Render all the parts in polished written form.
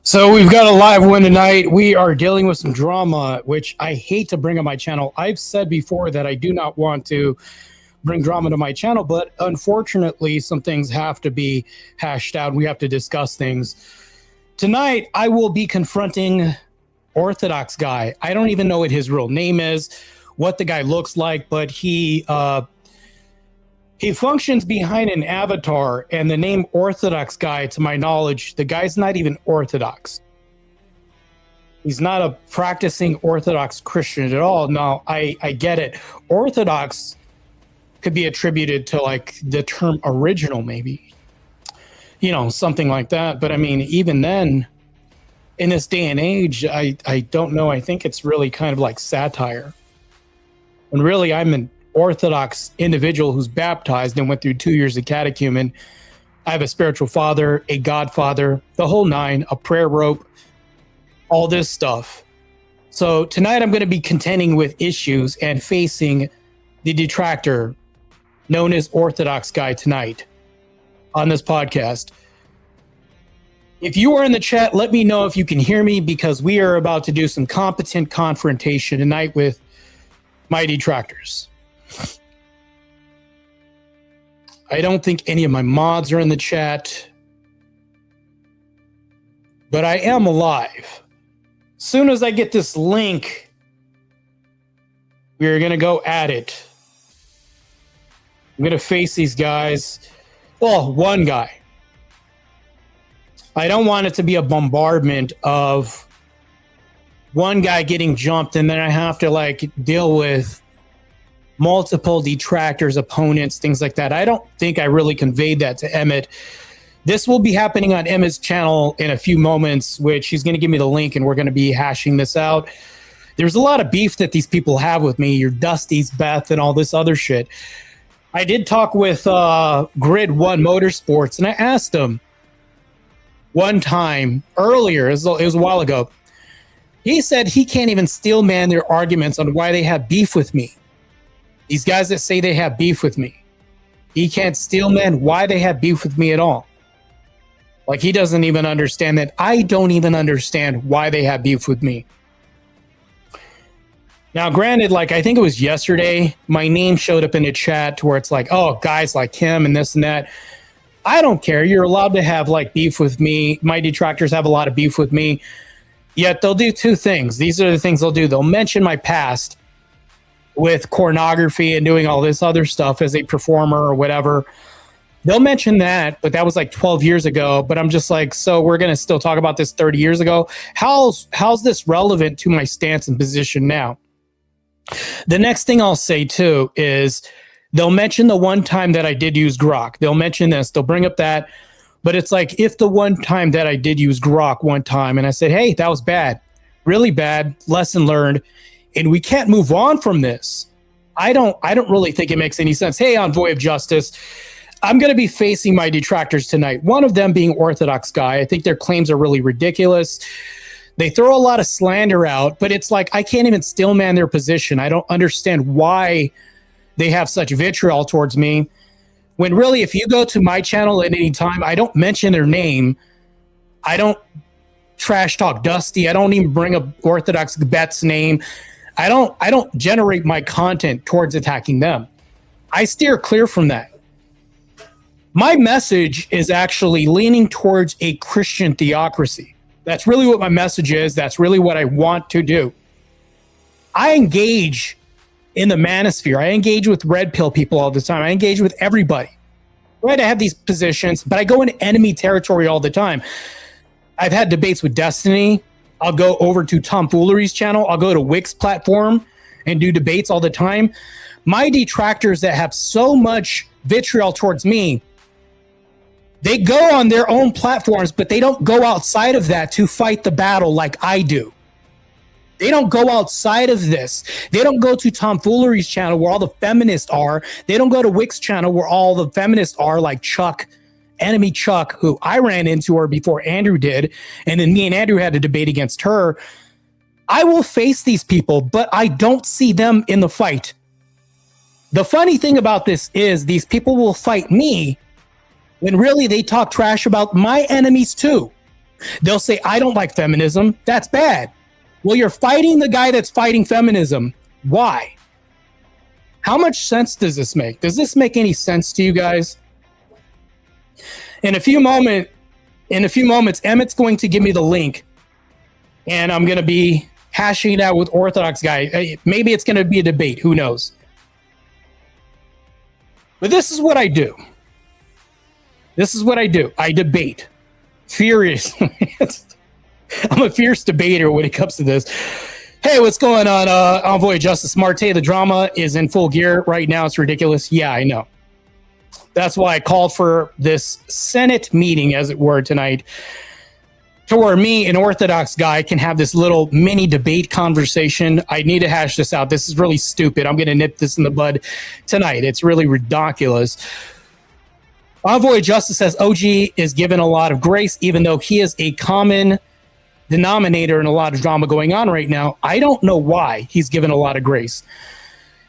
So we've got a live one tonight. We are dealing with some drama, which I hate to bring on my channel. I've said before that I do not want to bring drama to my channel, but unfortunately, some things have to be hashed out. We have to discuss things. Tonight, I will be confronting OrthodoxGuy. I don't even know what his real name is, what the guy looks like, but he functions behind an avatar, and the name OrthodoxGuy, to my knowledge, the guy's not even Orthodox. He's not a practicing Orthodox Christian at all. Now, I get it. Orthodox could be attributed to like the term original, maybe. You know, something like that. But I mean, even then, in this day and age, I don't know. I think it's really kind of like satire. When really I'm an Orthodox individual who's baptized and went through 2 years of catechumen. I have a spiritual father, a godfather, the whole nine, a prayer rope, all this stuff. So tonight I'm going to be contending with issues and facing the detractor known as OrthodoxGuy tonight on this podcast. If you are in the chat, let me know if you can hear me, because we are about to do some competent confrontation tonight with my detractors. I don't think any of my mods are in the chat, but I am alive. As soon as I get this link, we're going to go at it. I'm going to face these guys. Well, one guy. I don't want it to be a bombardment of one guy getting jumped and then I have to like deal with multiple detractors, opponents, things like that. I don't think I really conveyed that to Emmett. This will be happening on Emmett's channel in a few moments, which he's going to give me the link and we're going to be hashing this out. There's a lot of beef that these people have with me, your Dusty's, Beth, and all this other shit. I did talk with Grid One Motorsports, and I asked him one time earlier, it was a while ago, he said he can't even steel man their arguments on why they have beef with me. These guys that say they have beef with me, he can't steel man why they have beef with me at all. Like, he doesn't even understand that I don't even understand why they have beef with me. Now, granted, like, I think it was yesterday, my name showed up in the chat to where it's like, oh, guys like him and this and that. I don't care. You're allowed to have like beef with me. My detractors have a lot of beef with me. Yet they'll do two things. These are the things they'll do. They'll mention my past with pornography and doing all this other stuff as a performer or whatever. They'll mention that, but that was like 12 years ago. But I'm just like, so we're going to still talk about this 30 years ago? How's this relevant to my stance and position now? The next thing I'll say too is they'll mention the one time that I did use grok. They'll mention this, they'll bring up that. But it's like, if the one time that I did use grok one time and I said, hey, that was bad, really bad, lesson learned, and we can't move on from this, I don't really think it makes any sense. Hey, Envoy of Justice, I'm going to be facing my detractors tonight. One of them being OrthodoxGuy. I think their claims are really ridiculous. They throw a lot of slander out, but it's like I can't even steel man their position. I don't understand why they have such vitriol towards me. When really, if you go to my channel at any time, I don't mention their name. I don't trash talk Dusty. I don't even bring up Orthodox Bet's name. I don't generate my content towards attacking them. I steer clear from that. My message is actually leaning towards a Christian theocracy. That's really what my message is. That's really what I want to do. I engage in the manosphere. I engage with red pill people all the time. I engage with everybody. Right? I have these positions, but I go into enemy territory all the time. I've had debates with Destiny. I'll go over to Tomfoolery's channel. I'll go to Wick's platform and do debates all the time. My detractors that have so much vitriol towards me, they go on their own platforms, but they don't go outside of that to fight the battle like I do. They don't go outside of this. They don't go to Tomfoolery's channel where all the feminists are. They don't go to Wick's channel where all the feminists are, like Chuck, enemy Chuck, who I ran into her before Andrew did. And then me and Andrew had a debate against her. I will face these people, but I don't see them in the fight. The funny thing about this is these people will fight me when really they talk trash about my enemies too. They'll say, I don't like feminism. That's bad. Well, you're fighting the guy that's fighting feminism. Why? How much sense does this make? Does this make any sense to you guys? In a few moments, Emmett's going to give me the link, and I'm going to be hashing it out with OrthodoxGuy. Maybe it's going to be a debate. Who knows? But this is what I do. I debate furiously. I'm a fierce debater when it comes to this. Hey, what's going on, Envoy of Justice Martae? The drama is in full gear right now. It's ridiculous. Yeah, I know. That's why I called for this Senate meeting, as it were, tonight, to where me, an Orthodox guy, can have this little mini debate conversation. I need to hash this out. This is really stupid. I'm going to nip this in the bud tonight. It's really ridiculous. Envoy of Justice says OG is given a lot of grace, even though he is a common denominator in a lot of drama going on right now. I don't know why he's given a lot of grace.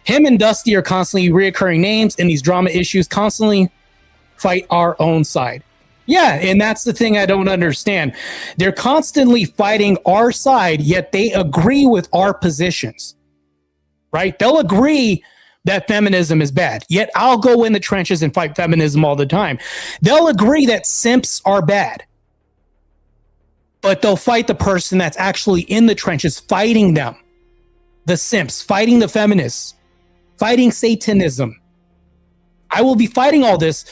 Him and Dusty are constantly reoccurring names, and these drama issues constantly fight our own side. Yeah, and that's the thing I don't understand. They're constantly fighting our side, yet they agree with our positions, right? They'll agree that feminism is bad, yet I'll go in the trenches and fight feminism all the time. They'll agree that simps are bad, but they'll fight the person that's actually in the trenches fighting them. The simps, fighting the feminists, fighting Satanism. I will be fighting all this.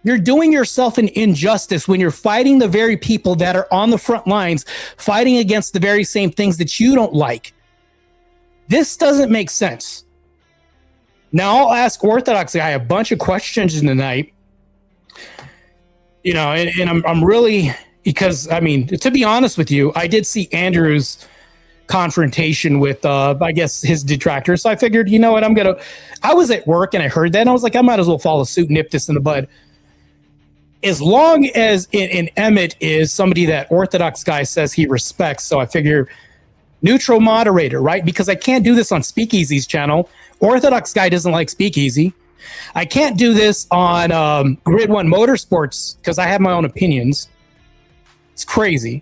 You're doing yourself an injustice when you're fighting the very people that are on the front lines, fighting against the very same things that you don't like. This doesn't make sense. Now, I'll ask OrthodoxGuy a bunch of questions tonight. You know, and I'm really... Because, I mean, to be honest with you, I did see Andrew's confrontation with, I guess, his detractors. So I figured, you know what, I was at work and I heard that, and I was like, I might as well follow suit and nip this in the bud. As long as Emmett is somebody that OrthodoxGuy says he respects, so I figure neutral moderator, right? Because I can't do this on Speakeasy's channel. OrthodoxGuy doesn't like Speakeasy. I can't do this on Grid 1 Motorsports because I have my own opinions. It's crazy.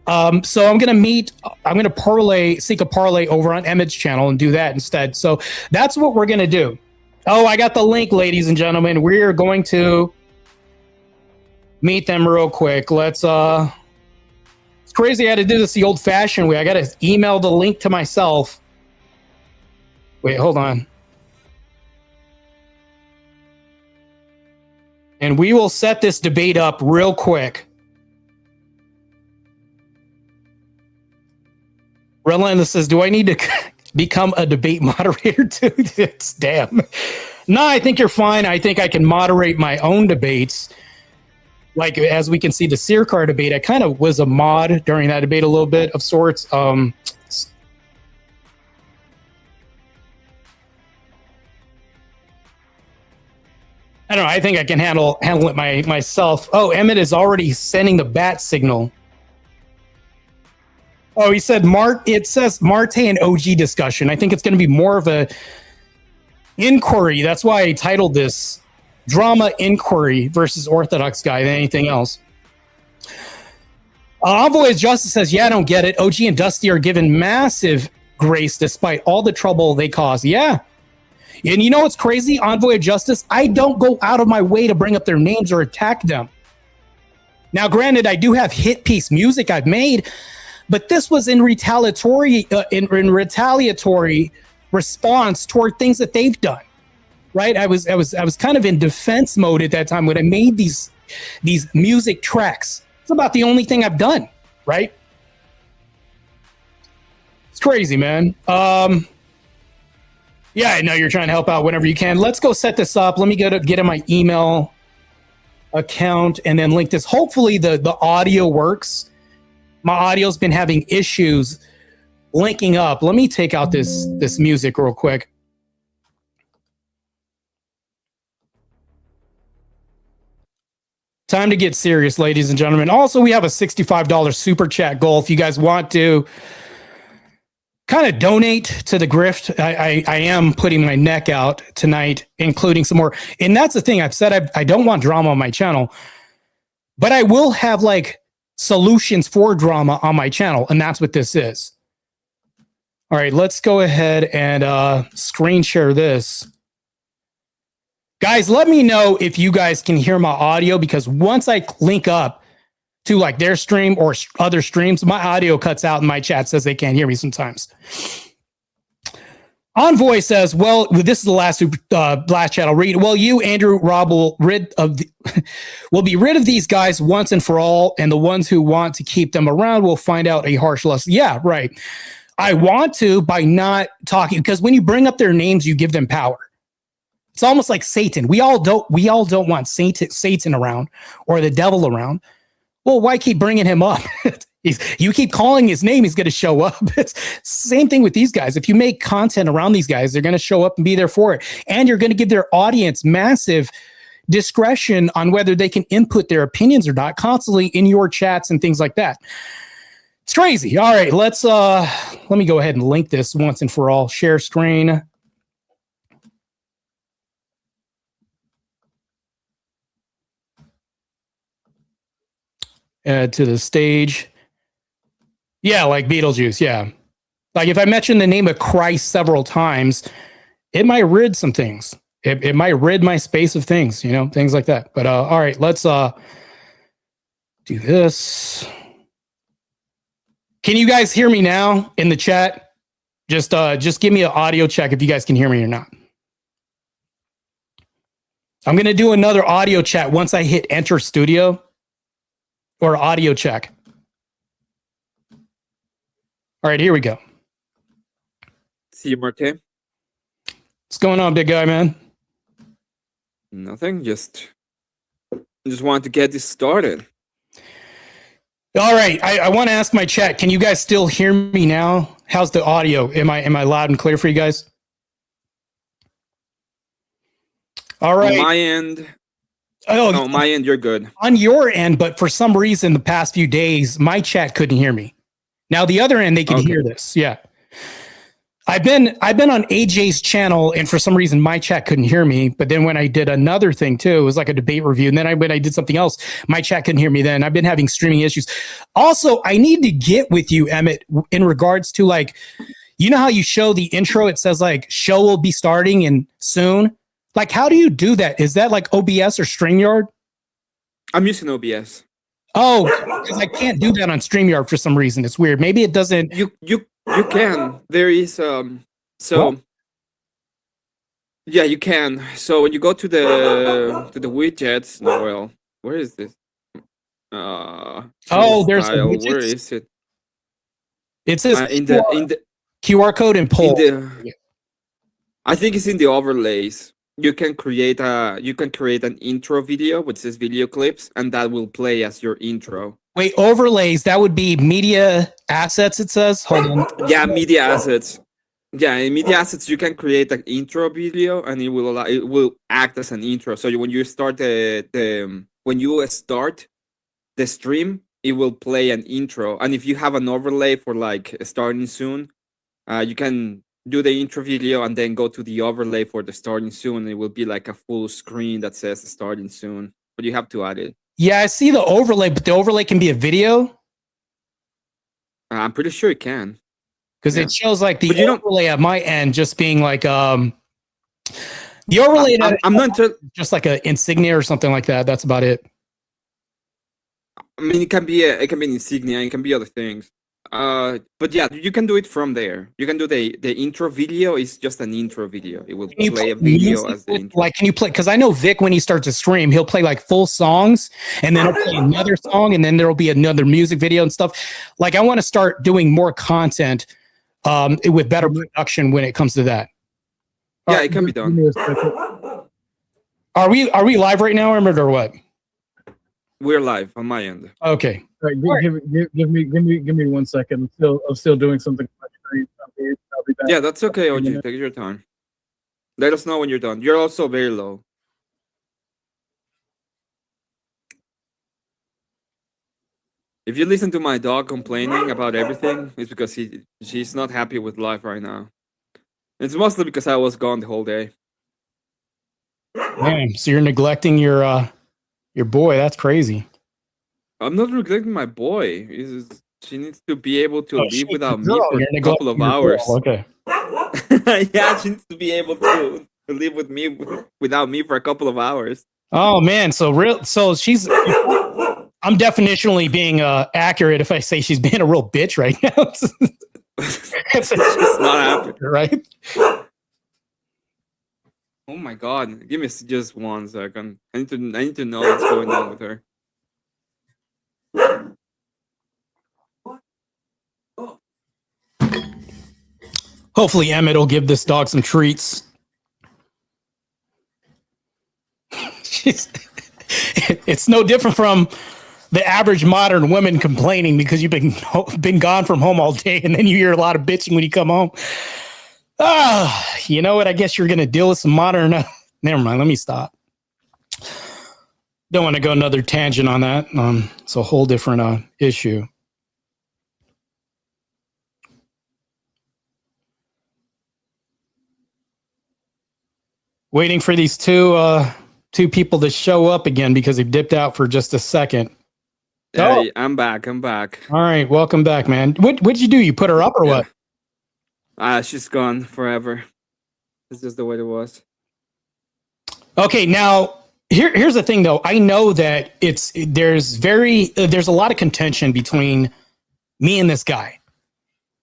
So I'm going to seek a parlay over on Emmett's channel and do that instead. So that's what we're going to do. Oh, I got the link, ladies and gentlemen. We're going to meet them real quick. It's crazy. I had to do this the old fashioned way. I got to email the link to myself. Wait, hold on. And we will set this debate up real quick. Relentless says, do I need to become a debate moderator too? It's damn. No, I think you're fine. I think I can moderate my own debates. Like, as we can see, the Searcar debate, I kind of was a mod during that debate a little bit of sorts. I don't know. I think I can handle it myself. Oh, Emmett is already sending the bat signal. Oh, he said it says Martae and OG discussion. I think it's going to be more of a inquiry. That's why I titled this Drama Inquiry versus OrthodoxGuy than anything else. Envoy of Justice says, yeah, I don't get it. OG and Dusty are given massive grace despite all the trouble they cause. Yeah. And you know what's crazy, Envoy of Justice? I don't go out of my way to bring up their names or attack them. Now, granted, I do have hit piece music I've made, but this was in retaliatory response toward things that they've done, right? I was kind of in defense mode at that time when I made these music tracks. It's about the only thing I've done, right? It's crazy, man. Yeah, I know you're trying to help out whenever you can. Let's go set this up. Let me get in my email account and then link this. Hopefully the audio works. My audio's been having issues linking up. Let me take out this music real quick. Time to get serious, ladies and gentlemen. Also, we have a $65 super chat goal. If you guys want to kind of donate to the grift, I am putting my neck out tonight, including some more. And that's the thing. I've said I don't want drama on my channel, but I will have like solutions for drama on my channel, and that's what this is. All right, let's go ahead and screen share this. Guys, let me know if you guys can hear my audio, because once I link up to like their stream or other streams, my audio cuts out and my chat says they can't hear me sometimes. Envoy says, well, this is the last chat I'll read. Well, you, Andrew, Rob, will be rid of these guys once and for all, and the ones who want to keep them around will find out a harsh lesson. Yeah, right. I want to by not talking, because when you bring up their names, you give them power. It's almost like Satan. We all don't want Satan around or the devil around. Well, why keep bringing him up? You keep calling his name, he's going to show up. It's the same thing with these guys. If you make content around these guys, they're going to show up and be there for it. And you're going to give their audience massive discretion on whether they can input their opinions or not constantly in your chats and things like that. It's crazy. All right, let me go ahead and link this once and for all. Share screen. Add to the stage. Yeah, like Beetlejuice, yeah. Like if I mention the name of Christ several times, it might rid some things. It might rid my space of things, you know, things like that. But all right, let's do this. Can you guys hear me now in the chat? Just give me an audio check if you guys can hear me or not. I'm going to do another audio chat once I hit enter studio or audio check. All right, here we go. See you, Martae. What's going on, big guy, man? Nothing. Just wanted to get this started. All right, I want to ask my chat. Can you guys still hear me now? How's the audio? Am I loud and clear for you guys? All right. On my end. Oh, no, my end, you're good. On your end, but for some reason, the past few days, my chat couldn't hear me. Now the other end, they can hear this. Yeah. I've been on AJ's channel, and for some reason my chat couldn't hear me. But then when I did another thing too, it was like a debate review. And then when I did something else, my chat couldn't hear me then. I've been having streaming issues. Also, I need to get with you, Emmett, in regards to like, you know how you show the intro, it says like show will be starting in soon. Like, how do you do that? Is that like OBS or StreamYard? I'm using OBS. Oh, because I can't do that on StreamYard for some reason. It's weird. Maybe it doesn't. You can. There is What? yeah, you can. So when you go to the widgets, no, well, where is this? Oh, there's style. Where is it? It says in the QR code and poll. I think it's in the overlays. You can create an intro video which says video clips, and that will play as your intro. Wait, overlays, that would be media assets, it says? Hold on. Yeah, media assets. Yeah, in media assets you can create an intro video, and it will act as an intro. So when you start when you start the stream, it will play an intro. And if you have an overlay for like starting soon, you can do the intro video and then go to the overlay for the starting soon. It will be like a full screen that says starting soon, but you have to add it. Yeah, I see the overlay, but the overlay can be a video? I'm pretty sure it can. Because it shows like the overlay at my end just being like the overlay. I'm not just like an insignia or something like that. That's about it. I mean, it can be an insignia. It can be other things. But yeah, you can do it from there. You can do the intro video. Is just an intro video. It will play a video as the intro. Like, can you play? Because I know Vic, when he starts a stream, he'll play like full songs, and then he'll play another song, and then there will be another music video and stuff. Like, I want to start doing more content with better production when it comes to that. Yeah, it can be done. Are we live right now, or what? We're live on my end. Okay. All right, give me 1 second. I'm still doing something on my screen. I'll be back. Yeah, that's okay, OG. Take your time. Let us know when you're done. You're also very low. If you listen to my dog complaining about everything, it's because she's not happy with life right now. It's mostly because I was gone the whole day. Man, so you're neglecting your boy. That's crazy. I'm not neglecting my boy. She needs to be able to live she's without your me girl. for You're a couple of neglecting your hours. girl. Okay. Yeah, she needs to be able to live with me without me for a couple of hours. Oh man, so she's. I'm definitionally being accurate if I say she's being a real bitch right now. She's not happy. Right? Oh my god! Give me just 1 second. I need to know what's going on with her. Hopefully Emmett will give this dog some treats. It's no different from the average modern woman complaining because you've been gone from home all day and then you hear a lot of bitching when you come home. You know what? I guess you're going to deal with some modern. Never mind. Let me stop. Don't want to go another tangent on that. It's a whole different issue. Waiting for these two people to show up again because they've dipped out for just a second. Hey, I'm back. All right, welcome back, man. What'd you do? You put her up or what? She's gone forever. It's just the way it was. Okay, now here's the thing though. I know that there's a lot of contention between me and this guy.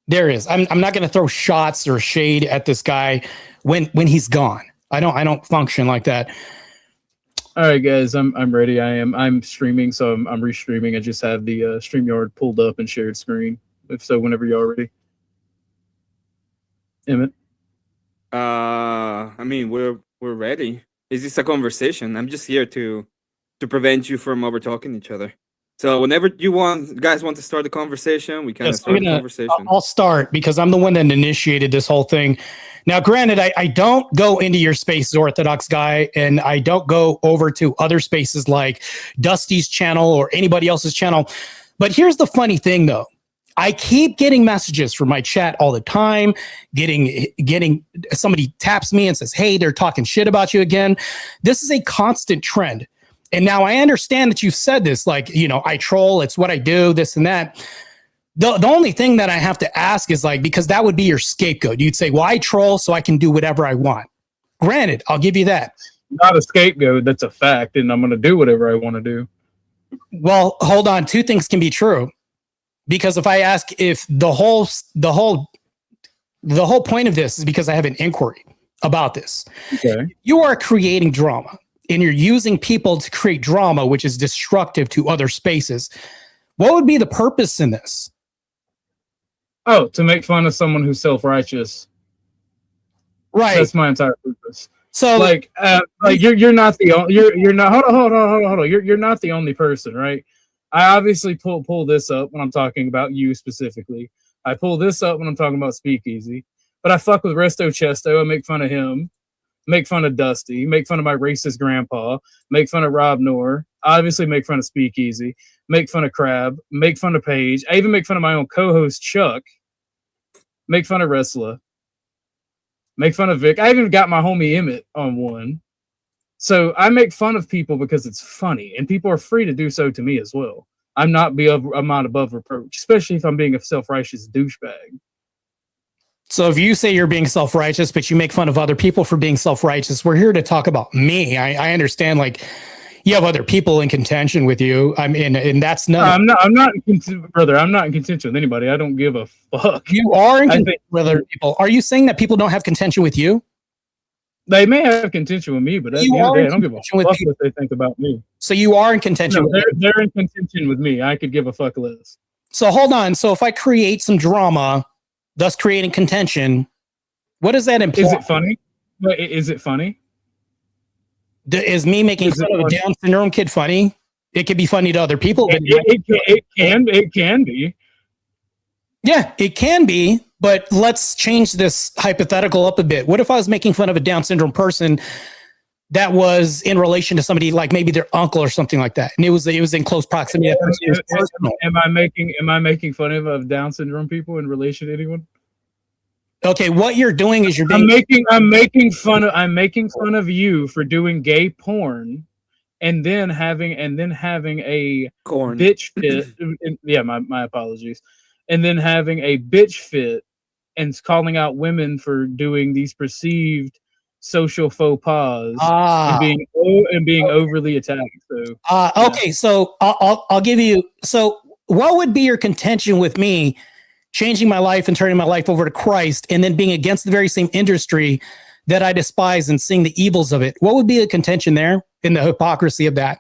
There is. I'm not going to throw shots or shade at this guy when he's gone. I don't function like that. All right, guys, I'm ready. I'm streaming, so I'm restreaming. I just have the StreamYard pulled up and shared screen. If so, whenever you're ready. Emmett. I mean, we're ready. Is this a conversation? I'm just here to prevent you from over talking each other. So whenever you guys want to start the conversation, we can start the conversation. I'll start because I'm the one that initiated this whole thing. Now, granted, I don't go into your spaces, Orthodox Guy, and I don't go over to other spaces like Dusty's channel or anybody else's channel. But here's the funny thing, though. I keep getting messages from my chat all the time, getting somebody taps me and says, hey, they're talking shit about you again. This is a constant trend. And now I understand that you've said this, like, I troll, it's what I do, this and that. The only thing that I have to ask is like, because that would be your scapegoat. You'd say, well, I troll so I can do whatever I want. Granted, I'll give you that. Not a scapegoat, that's a fact, and I'm going to do whatever I want to do. Well, hold on. Two things can be true. Because if I ask if the whole point of this is because I have an inquiry about this. Okay. You are creating drama and you're using people to create drama, which is destructive to other spaces. What would be the purpose in this? Oh, to make fun of someone who's self-righteous. Right. That's my entire purpose. So like you're not the only, you're not, hold on. You're not the only person, right? I obviously pull this up when I'm talking about you specifically. I pull this up when I'm talking about Speakeasy. But I fuck with Resto Chesto. I make fun of him. Make fun of Dusty. Make fun of my racist grandpa. Make fun of Rob Noor. Obviously make fun of Speakeasy. Make fun of Crab. Make fun of Paige. I even make fun of my own co-host Chuck. Make fun of Wrestler. Make fun of Vic. I even got my homie Emmett on one. So I make fun of people because it's funny, and people are free to do so to me as well. I'm not above reproach, especially if I'm being a self-righteous douchebag. So if you say you're being self-righteous, but you make fun of other people for being self-righteous, we're here to talk about me. I understand, like, you have other people in contention with you. I mean, and that's not. Brother. I'm not in contention with anybody. I don't give a fuck. You are in contention with other people. Are you saying that people don't have contention with you? They may have contention with me, but at the end of the day, I don't give a fuck what they think about me. So you are in contention. No, they're in contention with me. I could give a fuck less. So hold on. So if I create some drama, thus creating contention, what does that imply? Is it funny? Is it funny? Is me making fun of a Down syndrome kid funny? It could be funny to other people. But it can be. Yeah, it can be. But let's change this hypothetical up a bit. What if I was making fun of a Down syndrome person that was in relation to somebody like maybe their uncle or something like that, and it was in close proximity? Am I making fun of Down syndrome people in relation to anyone? Okay, what you're doing is I'm making fun of you for doing gay porn and then having a Corn. bitch fit. Yeah, my apologies. And then having a bitch fit and calling out women for doing these perceived social faux pas and being overly attacked. So okay, so I'll give you. So what would be your contention with me changing my life and turning my life over to Christ, and then being against the very same industry that I despise and seeing the evils of it? What would be the contention there in the hypocrisy of that?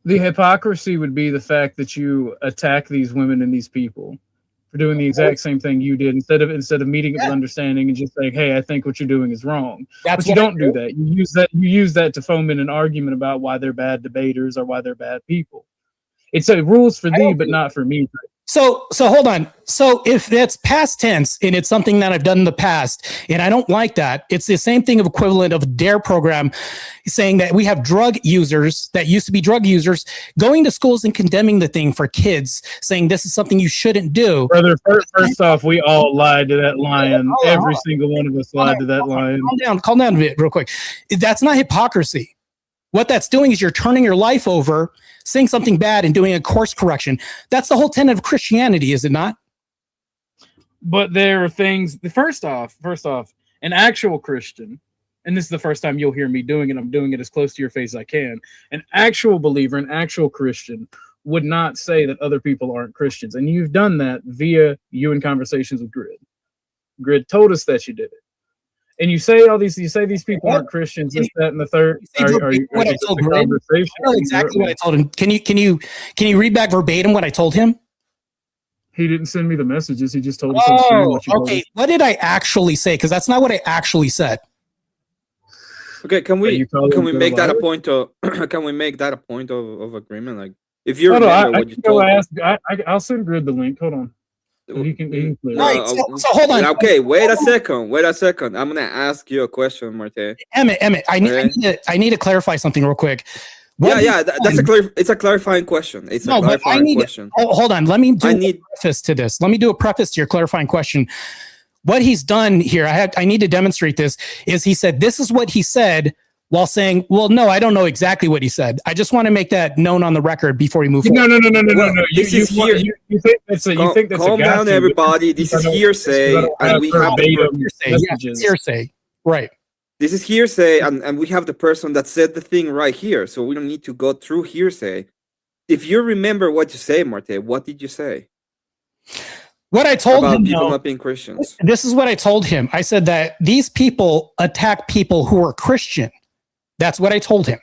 The hypocrisy would be the fact that you attack these women and these people for doing the exact same thing you did, instead of meeting it with understanding and just saying, hey, I think what you're doing is wrong. But you don't do that. You use that to foment an argument about why they're bad debaters or why they're bad people. It's rules for thee, but not for me. So hold on. So if that's past tense and it's something that I've done in the past and I don't like that, it's the same thing of equivalent of a DARE program saying that we have drug users that used to be drug users going to schools and condemning the thing for kids, saying this is something you shouldn't do. Brother, first off, we all lied to that lion. Every single one of us lied to that lion. Calm down a bit real quick. That's not hypocrisy. What that's doing is you're turning your life over, saying something bad and doing a course correction. That's the whole tenet of Christianity, is it not? But there are things, first off, an actual Christian, and this is the first time you'll hear me doing it, I'm doing it as close to your face as I can, an actual believer, an actual Christian would not say that other people aren't Christians. And you've done that via you in conversations with Grid. Grid told us that you did it. And you say these people aren't Christians, this, that, and the third. What I told Grid? I know exactly what I told him. Can you read back verbatim what I told him? He didn't send me the messages. He just told us on stream what you told us. What did I actually say? Because that's not what I actually said. Okay, can we make that a point of agreement? Like, if you remember what you told me. I'll send Grid the link. Hold on. He can right, so hold on. Okay, wait a second. I'm gonna ask you a question, Martae. Emmett, I need to clarify something real quick. It's a clarifying question. It's a clarifying question. Hold on. Let me do a preface to this. Let me do a preface to your clarifying question. What he's done here, I need to demonstrate this, is he said, this is what he said, while saying, well, no, I don't know exactly what he said. I just want to make that known on the record before we move forward. No. You think that's calm down, everybody. This is hearsay, and we have hearsay. Right. This is hearsay, and we have the person that said the thing right here, so we don't need to go through hearsay. If you remember what you say, Martae, what did you say? What I told him, people not being Christians. This is what I told him. I said that these people attack people who are Christian. That's what I told him.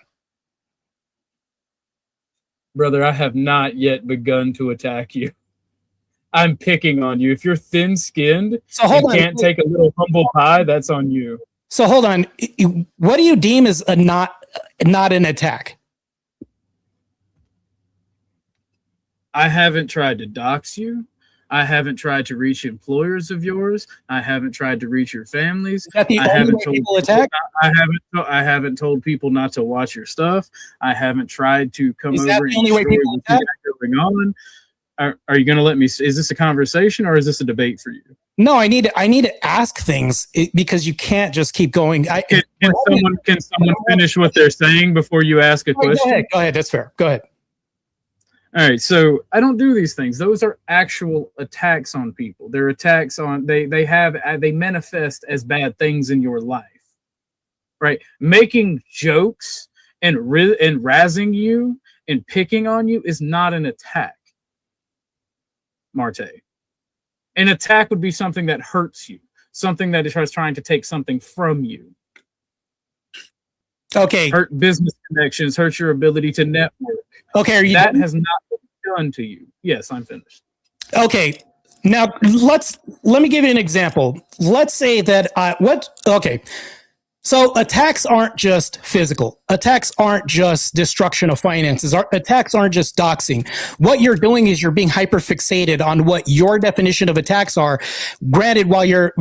Brother, I have not yet begun to attack you. I'm picking on you. If you're thin-skinned and can't take a little humble pie, that's on you. So hold on. What do you deem as a not an attack? I haven't tried to dox you. I haven't tried to reach employers of yours. I haven't tried to reach your families. Is that the only way people attack? I haven't told people not to watch your stuff. I haven't tried to come over and destroy what you got going on. Are you going to let me? Is this a conversation or is this a debate for you? No, I need to ask things because you can't just keep going. Can someone finish what they're saying before you ask a question? Go ahead. That's fair. Go ahead. All right, so I don't do these things. Those are actual attacks on people. They're attacks on they manifest as bad things in your life, right? Making jokes and razzing you and picking on you is not an attack, Martae. An attack would be something that hurts you, something that is trying to take something from you. Okay. Hurt business connections, hurt your ability to network. Okay, that has not been done to you. Yes, I'm finished. Okay. Now let me give you an example. Let's say that so attacks aren't just physical. Attacks aren't just destruction of finances. Attacks aren't just doxing. What you're doing is you're being hyperfixated on what your definition of attacks are. Granted, while you're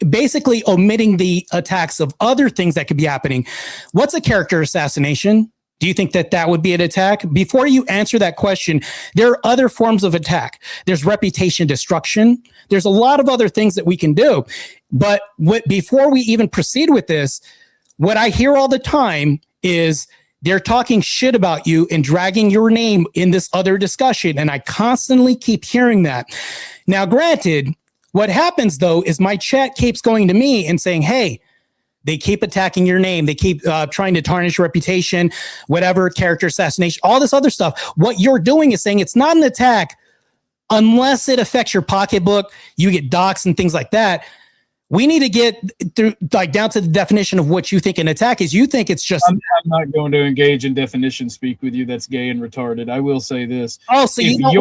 basically omitting the attacks of other things that could be happening. What's a character assassination? Do you think that would be an attack? Before you answer that question, there are other forms of attack. There's reputation destruction. There's a lot of other things that we can do. But before we even proceed with this, what I hear all the time is they're talking shit about you and dragging your name in this other discussion. And I constantly keep hearing that. Now, granted, what happens though is my chat keeps going to me and saying, hey, they keep attacking your name. They keep trying to tarnish your reputation, whatever, character assassination, all this other stuff. What you're doing is saying it's not an attack unless it affects your pocketbook, you get doxxed and things like that. We need to get through, like, down to the definition of what you think an attack is. You think it's just... I'm not going to engage in definition speak with you. That's gay and retarded. I will say this. Oh, so you don't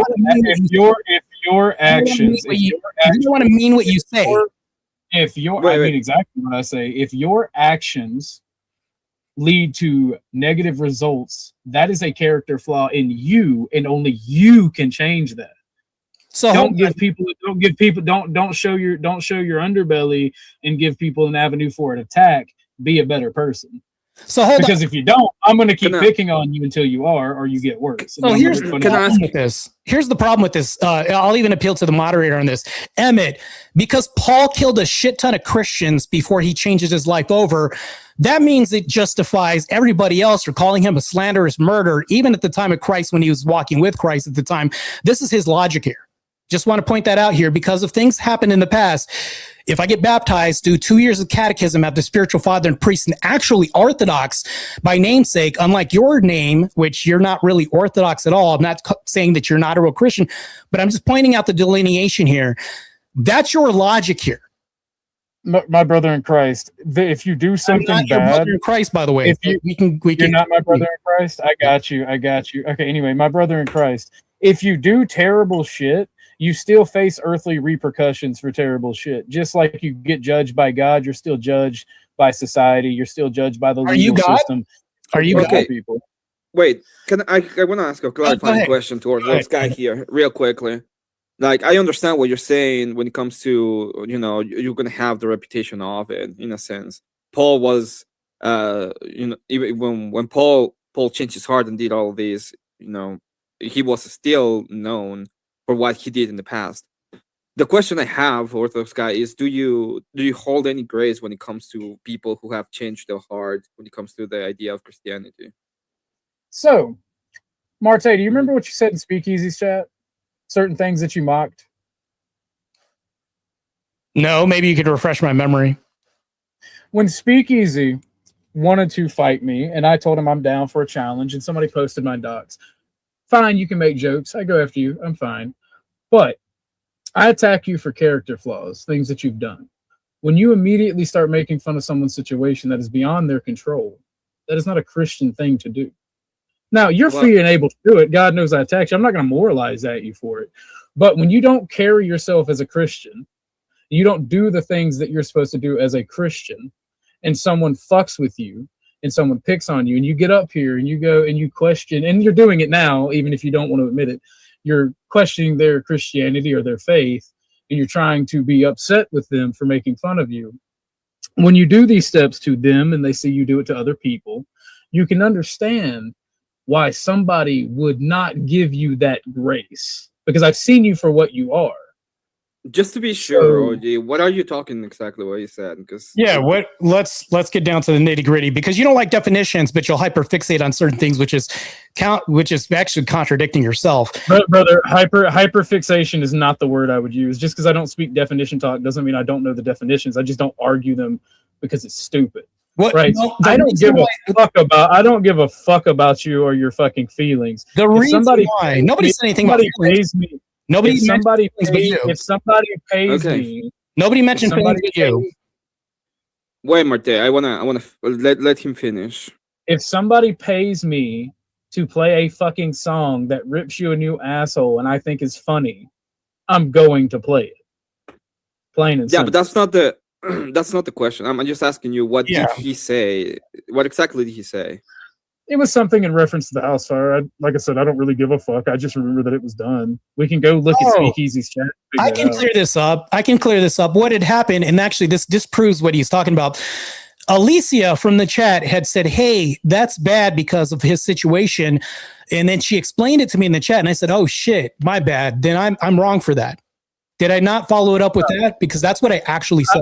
your actions... You don't want to mean what you say. I mean exactly what I say. If your actions lead to negative results, that is a character flaw in you, and only you can change that. So don't show your underbelly and give people an avenue for an attack. Be a better person. So because if you don't, I'm going to keep picking on you until you are, or you get worse. So here's the problem with this. Here's the problem with this. I'll even appeal to the moderator on this. Emmett, because Paul killed a shit ton of Christians before he changes his life over, that means it justifies everybody else for calling him a slanderous murderer, even at the time of Christ when he was walking with Christ at the time. This is his logic here. Just want to point that out here because of things happened in the past. If I get baptized, do 2 years of catechism, have the spiritual father and priest, and actually Orthodox by namesake, unlike your name, which you're not really Orthodox at all. I'm not saying that you're not a real Christian, but I'm just pointing out the delineation here. That's your logic here. My brother in Christ, if you do something bad, your brother in Christ, by the way, you're not my brother in Christ. I got you. Okay. Anyway, my brother in Christ, if you do terrible shit, you still face earthly repercussions for terrible shit. Just like you get judged by God, you're still judged by society. You're still judged by the legal system. Are you okay? People? Wait, I want to ask a clarifying question to OrthodoxGuy here, real quickly. Like, I understand what you're saying when it comes to, you're going to have the reputation of it, in a sense. Paul was, even when Paul changed his heart and did all of this, he was still known for what he did in the past. The question I have, OrthodoxGuy, is do you hold any grace when it comes to people who have changed their heart when it comes to the idea of Christianity? So, Martae, do you remember what you said in Speakeasy's chat? Certain things that you mocked? No, maybe you could refresh my memory. When Speakeasy wanted to fight me, and I told him I'm down for a challenge, and somebody posted my docs. Fine, you can make jokes. I go after you. I'm fine. But I attack you for character flaws, things that you've done. When you immediately start making fun of someone's situation that is beyond their control, that is not a Christian thing to do. Now, you're free and able to do it. God knows I attacked you. I'm not going to moralize at you for it. But when you don't carry yourself as a Christian, you don't do the things that you're supposed to do as a Christian, and someone fucks with you, and someone picks on you, and you get up here and you go and you question, and you're doing it now, even if you don't want to admit it, you're questioning their Christianity or their faith, and you're trying to be upset with them for making fun of you. When you do these steps to them and they see you do it to other people, you can understand why somebody would not give you that grace, because I've seen you for what you are. Just to be sure, OG, what are you talking exactly what you said? Because let's get down to the nitty gritty, because you don't like definitions, but you'll hyperfixate on certain things, which is actually contradicting yourself. Brother, hyperfixation is not the word I would use. Just because I don't speak definition talk doesn't mean I don't know the definitions. I just don't argue them because it's stupid. What? Right? No, I don't give a fuck about you or your fucking feelings. The reason why nobody said anything about pays me. Nobody. If somebody pays me. Nobody mentioned you. Wait, Martae, I wanna let him finish. If somebody pays me to play a fucking song that rips you a new asshole and I think is funny, I'm going to play it. Plain and simple. But that's not the question. I'm just asking you, what did he say? What exactly did he say? It was something in reference to the house fire. Like I said, I don't really give a fuck. I just remember that it was done. We can go look at Speakeasy's chat. I can clear this up. What had happened, and actually this disproves what he's talking about. Alicia from the chat had said, hey, that's bad because of his situation. And then she explained it to me in the chat, and I said, oh shit, my bad. Then I'm wrong for that. Did I not follow it up with that? Because that's what I actually said.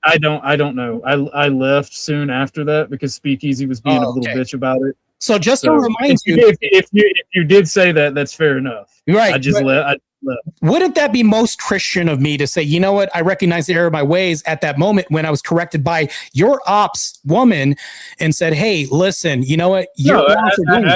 I don't know. I left soon after that because Speakeasy was being a little bitch about it. So just to remind you, if you did say that, that's fair enough. Right. I just left. Wouldn't that be most Christian of me to say, you know what? I recognize the error of my ways at that moment when I was corrected by your ops woman and said, hey, listen, you know what? Absolutely.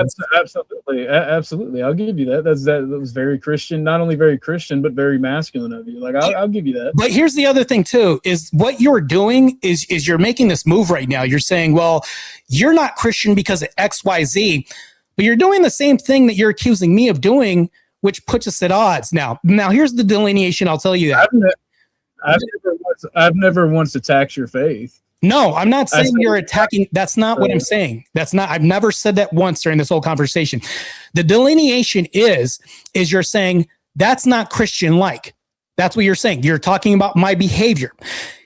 I'll give you that. That was very Christian, not only very Christian, but very masculine of you. Like, I'll give you that. But here's the other thing too, is what you're doing is you're making this move right now. You're saying, well, you're not Christian because of X, Y, Z, but you're doing the same thing that you're accusing me of doing, which puts us at odds. Now here's the delineation. I'll tell you that. I've never once attacked your faith. No, I'm not saying you're attacking. That's not what I'm saying. I've never said that once during this whole conversation. The delineation is you're saying that's not Christian-like. That's what you're saying. You're talking about my behavior.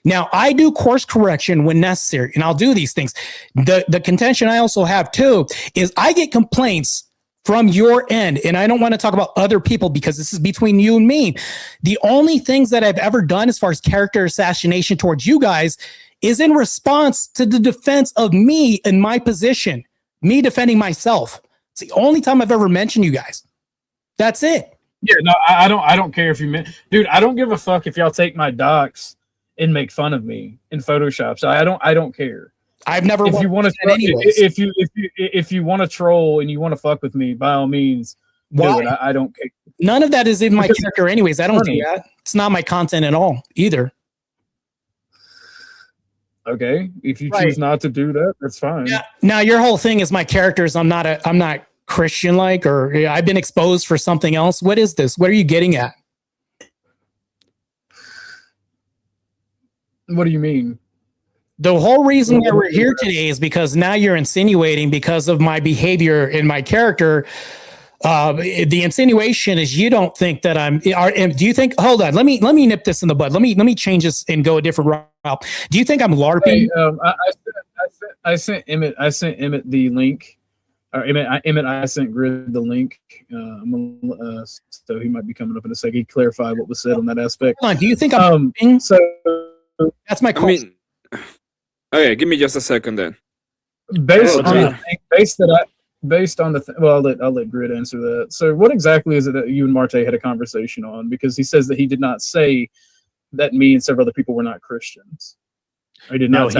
Now, I do course correction when necessary, and I'll do these things. The contention I also have too is I get complaints from your end, and I don't want to talk about other people because this is between you and me. The only things that I've ever done as far as character assassination towards you guys is in response to the defense of me in my position, me defending myself. It's the only time I've ever mentioned you guys. That's it. Yeah, no, I don't care if you dude, I don't give a fuck if y'all take my docs and make fun of me in Photoshop. So I don't care. I've never. If you want to, if you want to troll and you want to fuck with me, by all means, do it. I don't care. None of that is in my character, anyways. I don't do that. It's not my content at all either. Okay, if you choose not to do that, that's fine. Yeah. Now your whole thing is my characters. I'm not Christian-like, or I've been exposed for something else. What is this? What are you getting at? What do you mean? The whole reason why we're here today is because now you're insinuating because of my behavior and my character. The insinuation is you don't think that I'm. Do you think? Hold on. Let me nip this in the bud. Let me change this and go a different route. Do you think I'm LARPing? Hey, I sent Emmett. I sent Emmett the link. Or Emmett, I sent Grid the link. So he might be coming up in a second. He clarified what was said on that aspect. Hold on. Do you think I'm LARPing? So that's my question. Okay, give me just a second then. Based on the I'll let Grid answer that. So what exactly is it that you and Martae had a conversation on? Because he says that he did not say that me and several other people were not Christians. He did not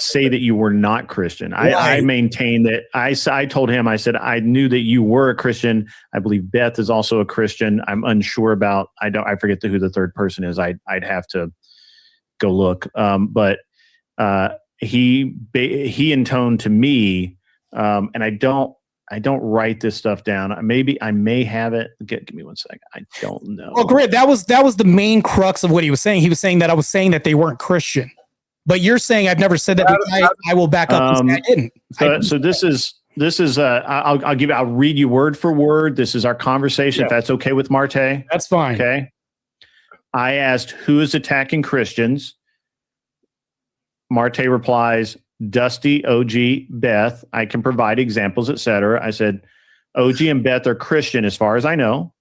say that you were not Christian. I maintain that I told him, I said, I knew that you were a Christian. I believe Beth is also a Christian. I'm unsure about, I forget who the third person is. I'd have to go look. But he intoned to me, and I don't write this stuff down. Maybe I may have it. Give me one second. I don't know. Well, Grid, that was the main crux of what he was saying. He was saying that I was saying that they weren't Christian, but you're saying I've never said that. I will back up and say I didn't. So this is I'll read you word for word. This is our conversation. Yeah. If that's okay with Martae. That's fine. Okay. I asked, who is attacking Christians? Martae replies, Dusty, OG, Beth. I can provide examples, etc. I said, OG and Beth are Christian as far as I know.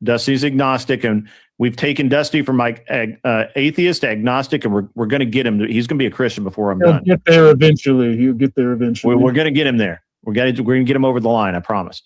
Dusty's agnostic, and we've taken Dusty from like atheist to agnostic, and we're going to get him. He's going to be a Christian before I'm done. He'll get there eventually. We're going to get him there. We're going to get him over the line. I promise.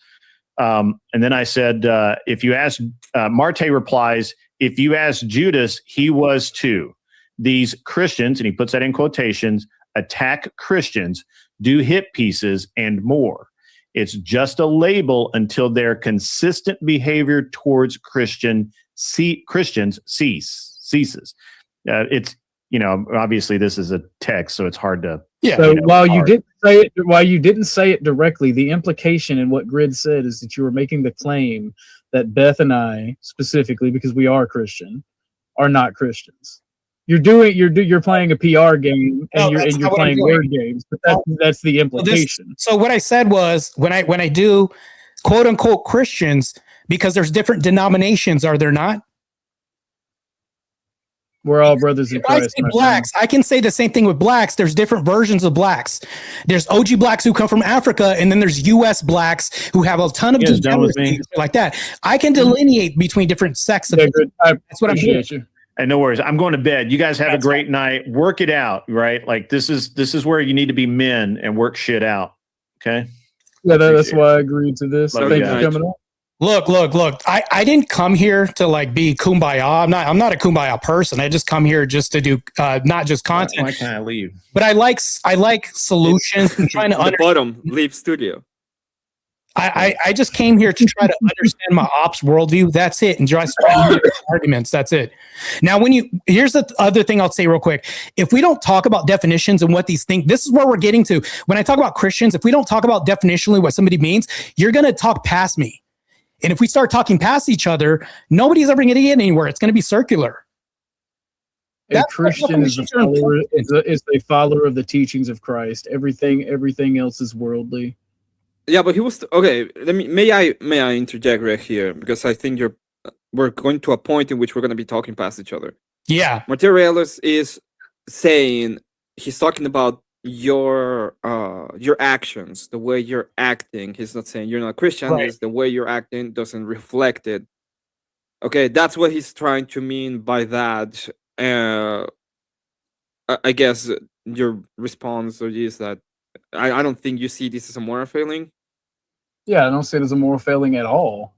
And then I said, if you ask, Martae replies, if you ask Judas, he was too. These Christians, and he puts that in quotations, attack Christians, do hit pieces, and more. It's just a label until their consistent behavior towards Christians ceases. It's, obviously this is a text, so it's hard to. Yeah. So while you didn't say it directly, the implication in what Grid said is that you were making the claim that Beth and I, specifically because we are Christian, are not Christians. You're playing a PR game and you're playing word games, but that's the implication. So what I said was when I do quote unquote Christians, because there's different denominations, are there not? We're all brothers in If I Christ. say my blacks, I can say the same thing with blacks. There's different versions of blacks. There's OG blacks who come from Africa, and then there's US blacks who have a ton of You guys done with me? degeneracy like that. I can delineate between different sects. friend. Yeah, good. I That's what I'm doing. appreciate you. And no worries. I'm going to bed. You guys have a great night. Work it out, right? Like this is where you need to be men and work shit out. Okay. Yeah, that's why I agreed to this. Love Thank you you for guys. coming on. Look. I didn't come here to like be kumbaya. I'm not a kumbaya person. I just come here just to do not just content. Why can't I leave? But I like solutions and trying to The bottom, leave studio. I just came here to try to understand my ops worldview. That's it. And just try to make arguments. That's it. Now, here's the other thing I'll say real quick. If we don't talk about definitions and what these things, this is where we're getting to. When I talk about Christians, if we don't talk about definitionally what somebody means, you're going to talk past me. And if we start talking past each other, nobody's ever going to get anywhere. It's going to be circular. A Christian is a follower of the teachings of Christ. Everything else is worldly. Yeah, but he was okay. May I interject right here, because I think we're going to a point in which we're going to be talking past each other. Yeah. Martae Ruelas is saying, he's talking about your actions, the way you're acting. He's not saying you're not Christian. Right. It's the way you're acting doesn't reflect it. Okay, that's what he's trying to mean by that. I guess your response is that I don't think you see this as a moral failing. Yeah, I don't see it as a moral failing at all.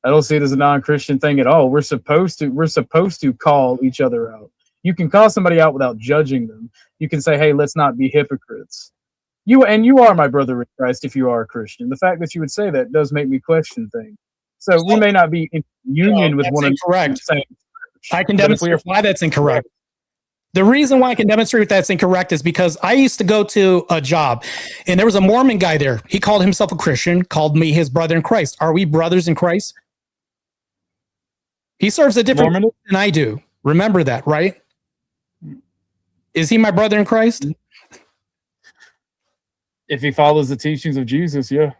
I don't see it as a non-Christian thing at all. We're supposed to call each other out. You can call somebody out without judging them. You can say, hey, let's not be hypocrites. You are my brother in Christ if you are a Christian. The fact that you would say that does make me question things. So we may not be in union with one another. Correct. I can But if we demonstrate why that's incorrect. The reason why I can demonstrate that's incorrect is because I used to go to a job and there was a Mormon guy there. He called himself a Christian, called me his brother in Christ. Are we brothers in Christ? He serves a different Mormon than I do. Remember that, right? Is he my brother in Christ? If he follows the teachings of Jesus, yeah.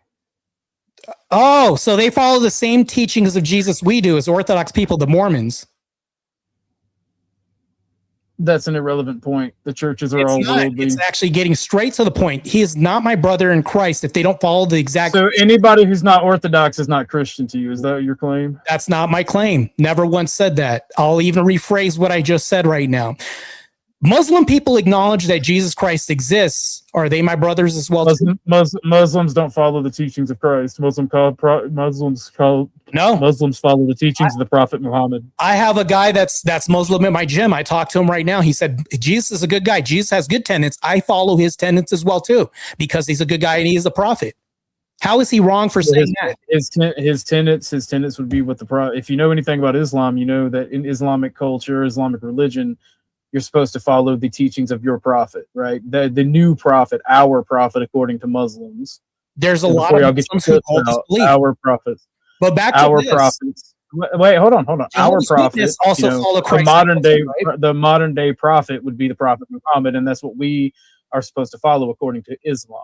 Oh, so they follow the same teachings of Jesus we do as Orthodox people, the Mormons. That's an irrelevant point. The churches are all worldly. It's actually getting straight to the point. He is not my brother in Christ if they don't follow the exact. So anybody who's not Orthodox is not Christian to you. Is that your claim? That's not my claim. Never once said that. I'll even rephrase what I just said right now. Muslim people acknowledge that Jesus Christ exists. Are they my brothers as well? Muslims don't follow the teachings of Christ. Muslims follow the teachings of the Prophet Muhammad. I have a guy that's Muslim at my gym. I talked to him right now. He said, Jesus is a good guy. Jesus has good tenets. I follow his tenets as well too, because he's a good guy and he is a prophet. How is he wrong for saying that? His tenets would be what the prophet. If you know anything about Islam, you know that in Islamic culture, Islamic religion, you're supposed to follow the teachings of your prophet, right? The new prophet, our prophet, according to Muslims. There's a lot of Muslims who hold this belief. Our prophets. But back to our this. prophets. Wait, hold on. Our prophet also follow Christ. The modern day prophet would be the Prophet Muhammad, and that's what we are supposed to follow according to Islam.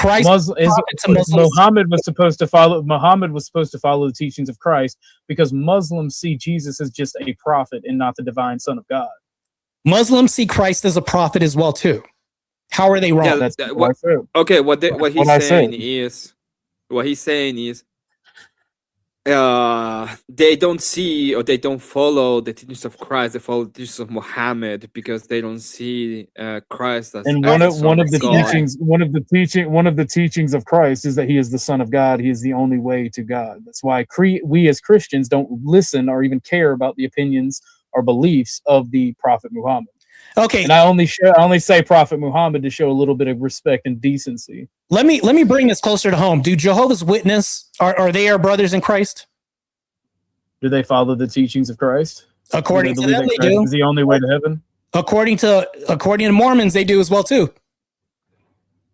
Muhammad was supposed to follow the teachings of Christ, because Muslims see Jesus as just a prophet and not the divine Son of God. Muslims see Christ as a prophet as well too. How are they wrong? Yeah, what he's saying is they don't see or they don't follow the teachings of Christ. They follow the teachings of Muhammad because they don't see Christ as. And one of the teachings of Christ is that he is the Son of God. He is the only way to God. That's why we as Christians don't listen or even care about the opinions or beliefs of the Prophet Muhammad. Okay. And I only say Prophet Muhammad to show a little bit of respect and decency. Let me bring this closer to home. Do Jehovah's Witness, are they our brothers in Christ? Do they follow the teachings of Christ? According to them, they Christ do. is the only way to heaven. According to Mormons, they do as well too.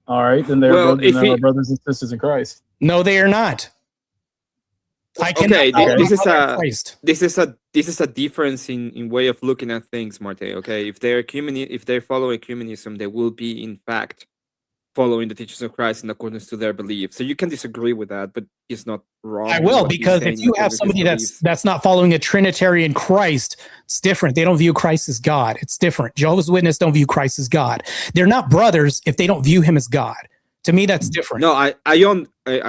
All right, then they're our brothers and sisters in Christ. No, they are not. This is a difference in way of looking at things, Martae. Okay, if they follow ecumenism, they will be in fact following the teachings of Christ in accordance to their belief. So you can disagree with that, but he's not wrong. I in will, what he's because saying if you according have to his somebody beliefs. that's not following a Trinitarian Christ, it's different. They don't view Christ as God. It's different. Jehovah's Witnesses don't view Christ as God. They're not brothers if they don't view him as God. To me, that's different. No, I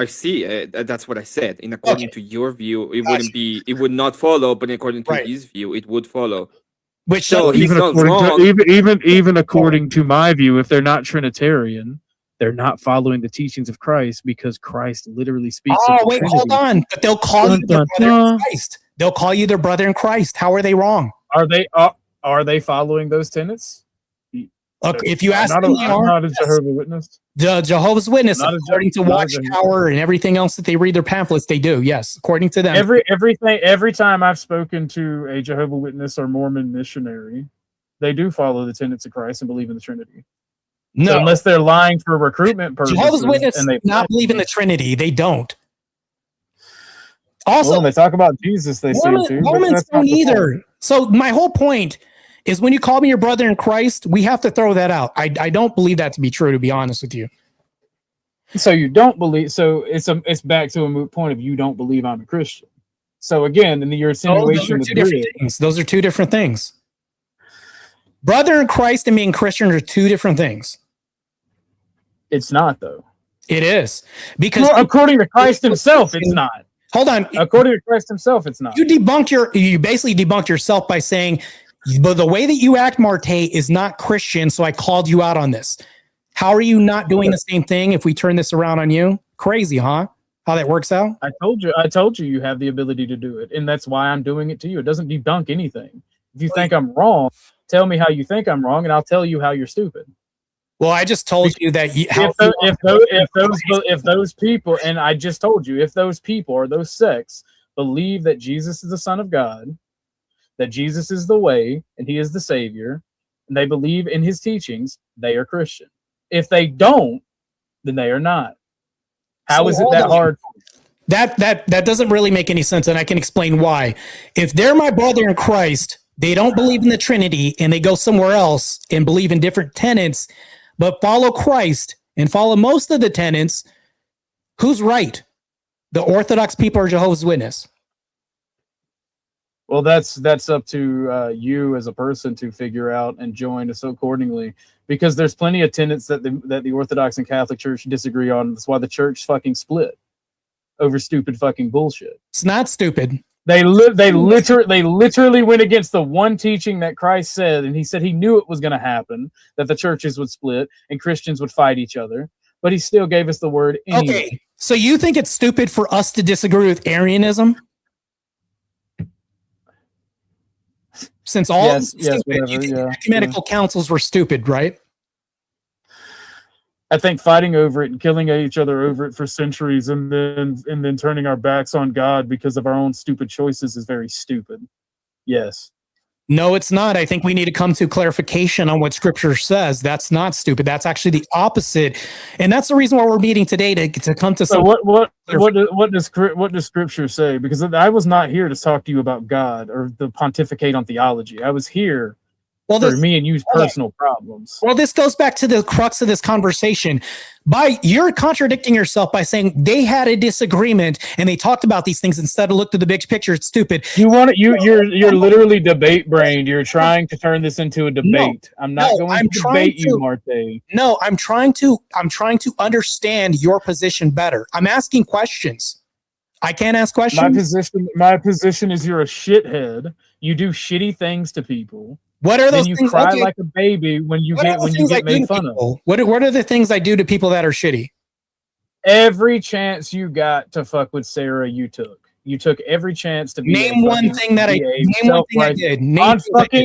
see. That's what I said. In according to your view, it wouldn't be. It would not follow, but according to his view, it would follow. Which So Well, he's even not according wrong. to even according to my view, if they're not Trinitarian, they're not following the teachings of Christ, because Christ literally speaks. Oh, of the wait, Trinity. hold on. But they'll call you their brother in Christ. They'll call you their brother in Christ. How are they wrong? Are they following those tenets? Look, if you ask I'm them, they are. not a Jehovah's Witness. The Jehovah's Witness, Not a according to not a Jehovah's Watchtower and everything else that they read their pamphlets, they do. Yes, according to them. Every time I've spoken to a Jehovah's Witness or Mormon missionary, they do follow the tenets of Christ and believe in the Trinity. No, So unless they're lying for recruitment purposes, Jehovah's Witnesses and they not believe in the Trinity. They don't. Also, when they talk about Jesus, they seem to. but Mormons that's not don't the point. either. So my whole point is, when you call me your brother in Christ, we have to throw that out. I don't believe that to be true, to be honest with you. So you don't believe. So it's back to a moot point of you don't believe I'm a Christian. So again, in your Those are insinuation with two different things. Those are two different things. Brother in Christ and being Christian are two different things. it's not though. It is, because According to Christ himself, it's not. hold on. According to Christ himself, it's not. You basically debunked yourself by saying, but the way that you act, Martae, is not Christian, so I called you out on this. How are you not doing the same thing if we turn this around on you? Crazy, huh? How that works out? I told you you have the ability to do it, and that's why I'm doing it to you. It doesn't debunk anything. If you think I'm wrong, tell me how you think I'm wrong, and I'll tell you how you're stupid. Well, I just told you that If those people, and I just told you, if those people or those sects believe that Jesus is the Son of God, that Jesus is the way and he is the Savior, and they believe in his teachings, they are Christian. If they don't, then they are not. How is it that hard? That doesn't really make any sense, and I can explain why. If they're my brother in Christ, they don't believe in the Trinity, and they go somewhere else and believe in different tenets, but follow Christ and follow most of the tenets, who's right? The Orthodox people or Jehovah's Witness? Well, that's up to you as a person to figure out and join us accordingly, because there's plenty of tenets that the Orthodox and Catholic Church disagree on. That's why the church fucking split over stupid fucking bullshit. It's not stupid. They literally went against the one teaching that Christ said, and he said he knew it was going to happen, that the churches would split and Christians would fight each other, but he still gave us the word anyway. Okay, so you think it's stupid for us to disagree with Arianism? Since all ecumenical councils were stupid, right? I think fighting over it and killing each other over it for centuries, and then turning our backs on God because of our own stupid choices is very stupid. Yes. No, it's not. I think we need to come to clarification on what Scripture says. That's not stupid. That's actually the opposite, and that's the reason why we're meeting today, to come to. So what does Scripture say? Because I was not here to talk to you about God or to pontificate on theology. I was here for me and you's personal problems. Well, this goes back to the crux of this conversation. You're contradicting yourself by saying they had a disagreement and they talked about these things instead of looked at the big picture. It's stupid. You're literally debate brained. You're trying to turn this into a debate. I'm not going to debate you, Martae. No, I'm trying to understand your position better. I'm asking questions. I can't ask questions. My position is you're a shithead. You do shitty things to people. What are those things? You cry like a baby when you get made fun of. What are the things I do to people that are shitty? Every chance you got to fuck with Sarah, you took. You took every chance to be. Name one thing I did.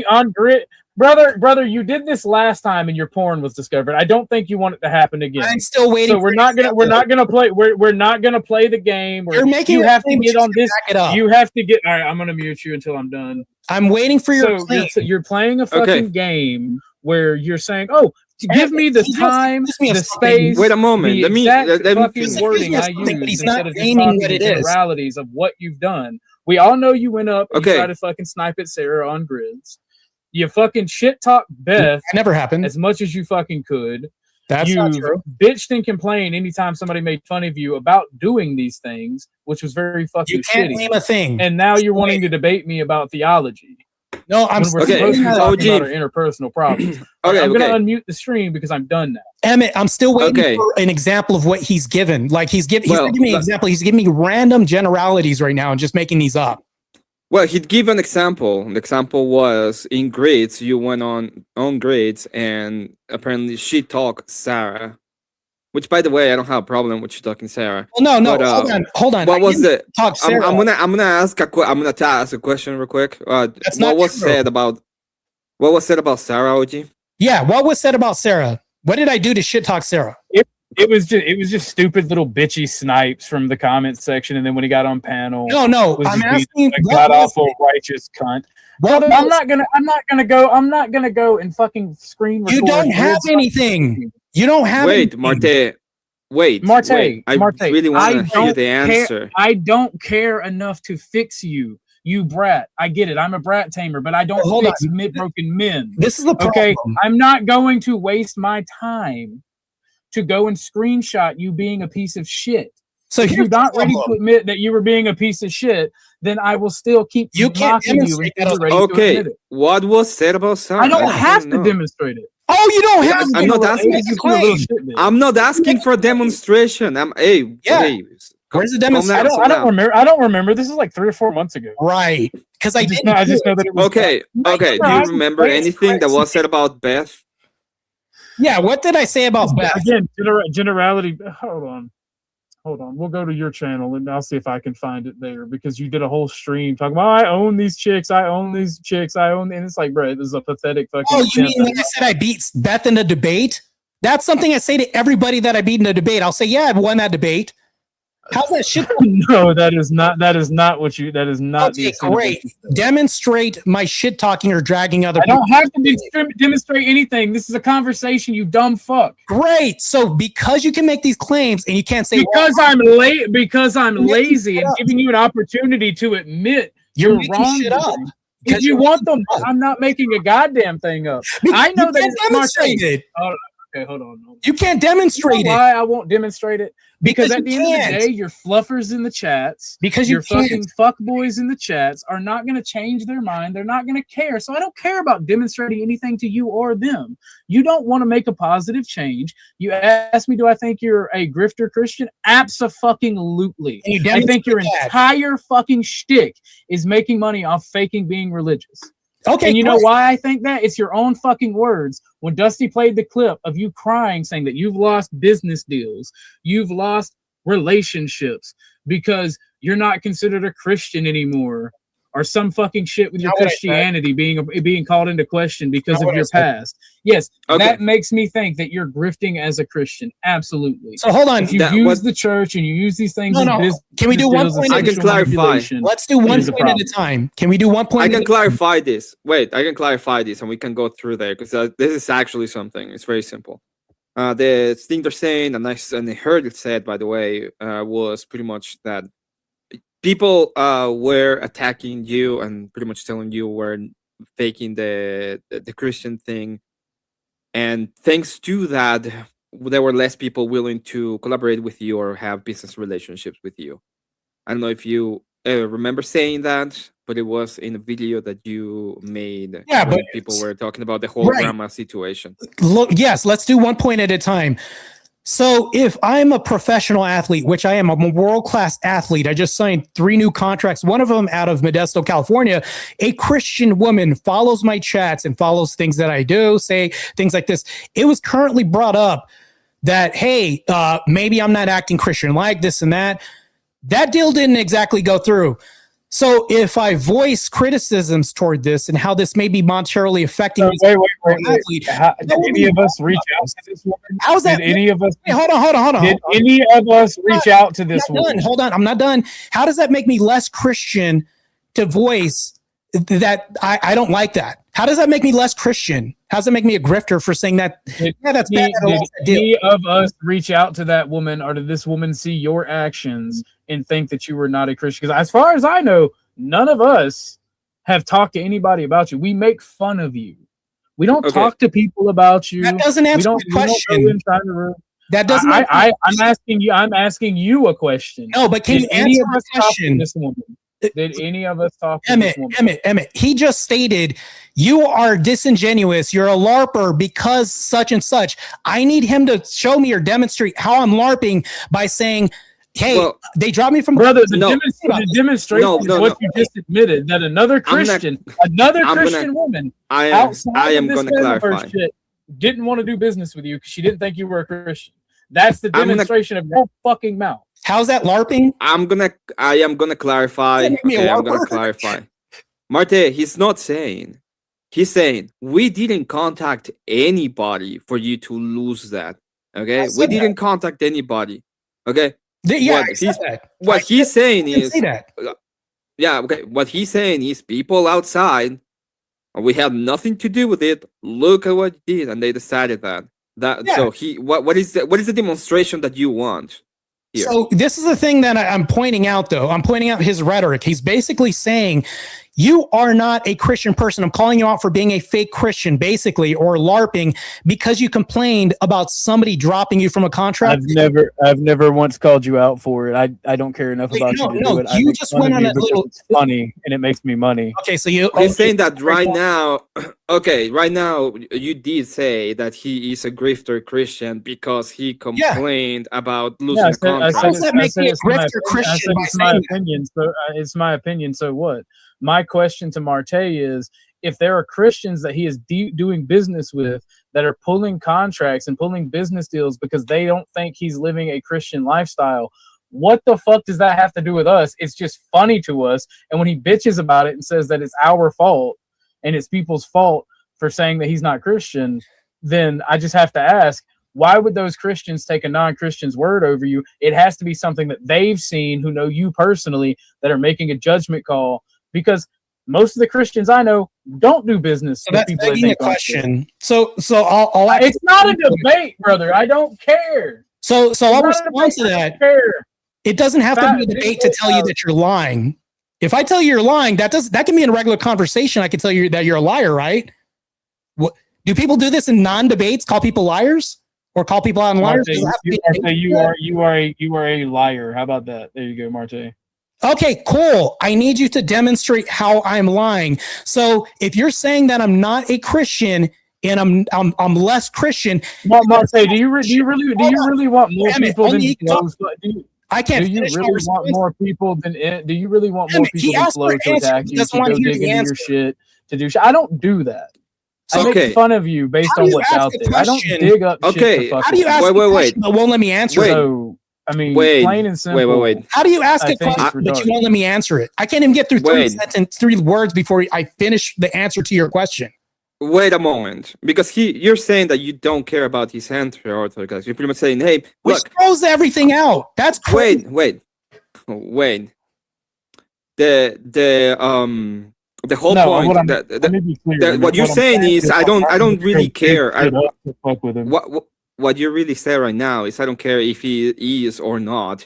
On grit, brother. You did this last time, and your porn was discovered. I don't think you want it to happen again. I'm still waiting. So we're not gonna play the game. You have to get on this. You have to get. All right, I'm gonna mute you until I'm done. I'm waiting for your. You're playing a fucking game where you're saying, "Oh, give me the time, the space." Wait a moment. Let me fucking wording I use instead of just talking the generalities of what you've done. We all know you went up and you tried to fucking snipe at Sarah on grids. You fucking shit talk Beth. That never happened. As much as you fucking could. That's not true. Bitched and complained anytime somebody made fun of you about doing these things, which was very fucking You can't shitty. name a thing. And now you're wanting to debate me about theology. No, I'm when we're okay, supposed to be talking OG. about our interpersonal problems. Okay, I'm okay. gonna unmute the stream because I'm done now. Emmett, I'm still waiting Okay. for an example of what he's given. Like he's giving me an but- example. He's giving me random generalities right now and just making these up. Well, he'd give an example. The example was in grades. You went on grades, and apparently she talked Sarah. Which, by the way, I don't have a problem with she talking Sarah. Well, no, But, hold on. What I was didn't the? talk Sarah. I'm gonna ask a question real quick. That's What not was true. said about? What was said about Sarah, OG? Yeah, what was said about Sarah? What did I do to shit talk Sarah? It was just stupid little bitchy snipes from the comments section, and then when he got on panel, No, was I'm just asking. being a What god was awful righteous cunt. What I'm was- not gonna go and fucking screen record. You don't have anything. You don't have Wait, anything. Martae. Wait, Martae, I Martae, really want to hear don't the answer. I don't care enough to fix you, you brat. I get it. I'm a brat tamer, but I don't Hold fix on. broken men. This is the problem. Okay, I'm not going to waste my time to go and screenshot you being a piece of shit. So If here's you're not the ready to problem. admit that you were being a piece of shit, then I will still keep You can't mocking you demonstrate until you're that. ready to Okay, admit it. what was said about Sarah? I don't just have wanna to know. demonstrate it. Oh, you don't have. I'm to not make asking a You're a claim. little shit, bitch. I'm not asking for a demonstration. Yeah. Hey, Where's the calm demonstration? down, I don't remember. I don't remember. This is like 3 or 4 months ago. Right, because I just didn't. know, I just do know it. that it was Okay, okay. Do I you was remember crazy, anything that crazy. was said about Beth? Yeah, what did I say about Beth? Again, generality. Hold on. We'll go to your channel and I'll see if I can find it there because you did a whole stream talking about I own these chicks, and it's like, bro, this is a pathetic fucking. Oh, you mean attempt when I said I beat Beth in a debate? That's something I say to everybody that I beat in a debate. I'll say, yeah, I won that debate. How's that shit? No, that is not what you. That is not the Okay, extent of what great. you said. Demonstrate my shit talking or dragging other I people. don't have to demonstrate anything. This is a conversation, you dumb fuck. Great. So because you can make these claims and you can't say Because I'm late. Because I'm You're making lazy shit and up. giving you an opportunity to admit you're you're making wrong. shit up. If Because you you're want making them, shit up. I'm not making a goddamn thing up. I know you that can't it's demonstrate it. Okay, hold on. You can't You know demonstrate it why I won't demonstrate it? Because at the you end of the can't. day, your fluffers in the chats, Because you your can't. fucking fuckboys in the chats are not going to change their mind. They're not going to care. So I don't care about demonstrating anything to you or them. You don't want to make a positive change. You ask me, do I think you're a grifter Christian? Abso-fucking-lutely. And you I think your demonstrate that. entire fucking shtick is making money off faking being religious. Okay, And you know great. why I think that? It's your own fucking words. When Dusty played the clip of you crying, saying that you've lost business deals, you've lost relationships because you're not considered a Christian anymore, or some fucking shit with your Not what I said. Christianity being called into question because Not of what I your said. past. Yes, Okay. that makes me think that you're grifting as a Christian. Absolutely. So hold on. If you That- use what- the church and you use these things No, as business Can we do one deals and point at I can sexual clarify. manipulation, Let's do one It is a point at a problem. time. Can we do one point? I at can a time? clarify this. Wait, I can clarify this, and we can go through there because this is actually something. It's very simple. The thing they're saying, and I heard it said, by the way, was pretty much that people were attacking you and pretty much telling you were faking the Christian thing, and thanks to that, there were less people willing to collaborate with you or have business relationships with you. I don't know if you remember saying that, but it was in a video that you made. Yeah, when but people were talking about the whole Right. grandma situation. Look, yes, let's do one point at a time. So if I'm a professional athlete, which I am, I'm a world-class athlete. I just signed 3 new contracts, one of them out of Modesto, California. A Christian woman follows my chats and follows things that I do, say things like this. It was currently brought up that, hey, maybe I'm not acting Christian like this and that. That deal didn't exactly go through. So if I voice criticisms toward this and how this may be monetarily affecting me as Wait. an athlete, Did any of us reach out to this woman? how's that? Did any of us? Hey, hold on. Did any of us reach out to this I'm not woman? done. Hold on. I'm not done. How does that make me less Christian to voice that I don't like that? How does that make me less Christian? How does that make me a grifter for saying that? Did Yeah, that's bad. Did any of us reach out to that woman, or did this woman see your actions and think that you were not a Christian? Because as far as I know, none of us have talked to anybody about you. We make fun of you. We don't Okay. talk to people about you. That doesn't answer we the don't go question. inside the room. That doesn't. I'm asking you. I'm asking you a question. No, but can you answer the question? This woman? Did any of us talk to this woman? Emmett, he just stated you are disingenuous. You're a LARPer because such and such. I need him to show me or demonstrate how I'm LARPing by saying, hey, they dropped me from brother. The demonstration is what you just admitted that another Christian, woman, I am going to clarify. Shit, didn't want to do business with you because she didn't think you were a Christian. That's the demonstration of your fucking mouth. How's that LARPing? I am gonna clarify. Okay, I'm gonna clarify. Martae, he's not saying. He's saying we didn't contact anybody for you to lose that. Okay, we didn't contact anybody. Okay. What he's saying is. Yeah. Okay. What he's saying is people outside. We had nothing to do with it. Look at what you did, and they decided that. So what is the demonstration that you want? Here. So this is the thing that I'm pointing out, though. I'm pointing out his rhetoric. He's basically saying you are not a Christian person. I'm calling you out for being a fake Christian, basically, or LARPing because you complained about somebody dropping you from a contract. I've never once called you out for it. I don't care enough about you to do it. You just went on a little. It's funny and it makes me money. Okay, so he's saying that right now. Okay, right now you did say that he is a grifter Christian because he complained about losing a contract. How does that make me a grifter Christian? It's my opinion. So it's my opinion. So what? My question to Martae is, if there are Christians that he is doing business with that are pulling contracts and pulling business deals because they don't think he's living a Christian lifestyle, what the fuck does that have to do with us? It's just funny to us. And when he bitches about it and says that it's our fault and it's people's fault for saying that he's not Christian, then I just have to ask, why would those Christians take a non-Christian's word over you? It has to be something that they've seen who know you personally that are making a judgment call. Because most of the Christians I know don't do business. So that's begging the question. So I'll it's not a debate, brother. I don't care. So I'll respond to that. It doesn't have to be a debate to tell you that you're lying. If I tell you you're lying, that can be in a regular conversation. I can tell you that you're a liar, right? What do people do this in non-debates? Call people liars or call people out on liars? You are a liar. How about that? There you go, Martae. Okay, cool. I need you to demonstrate how I'm lying. So if you're saying that I'm not a Christian and I'm less Christian, Martae, do you really want more people than I can't. Do you really want more people than Do you really want more people than Flo to attack you, to go dig into your shit, to do shit? I don't do that. I make fun of you based on what's out there. I don't dig up shit. How do you ask wait. But won't let me answer it. So, I mean, plain and simple. Wait. How do you ask a question but you won't let me answer it? I can't even get through three words before I finish the answer to your question. Wait a moment, because you're saying that you don't care about his answer, Orthodox. You're pretty much saying, hey, which throws everything out. That's crazy. Wait. The whole point. What you're saying is I don't really care. What you really say right now is I don't care if he is or not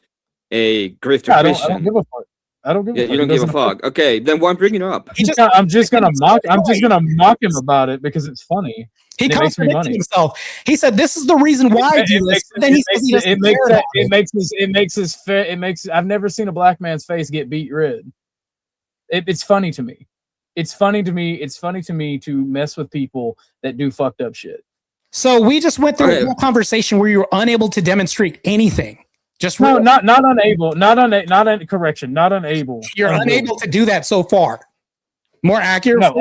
a grifter Christian. I don't give a fuck. I don't give a fuck. You don't give a fuck. Okay, then why bring it up? I'm just gonna mock him about it because it's funny. He contradicted himself. He said, "This is the reason why I do this." Then he says he doesn't care. It makes. I've never seen a black man's face get beat red. It's funny to me. It's funny to me. It's funny to me to mess with people that do fucked up shit. So we just went through a whole conversation where you were unable to demonstrate anything. Not unable. Correction. Not unable. You're unable to do that so far. More accurate. No,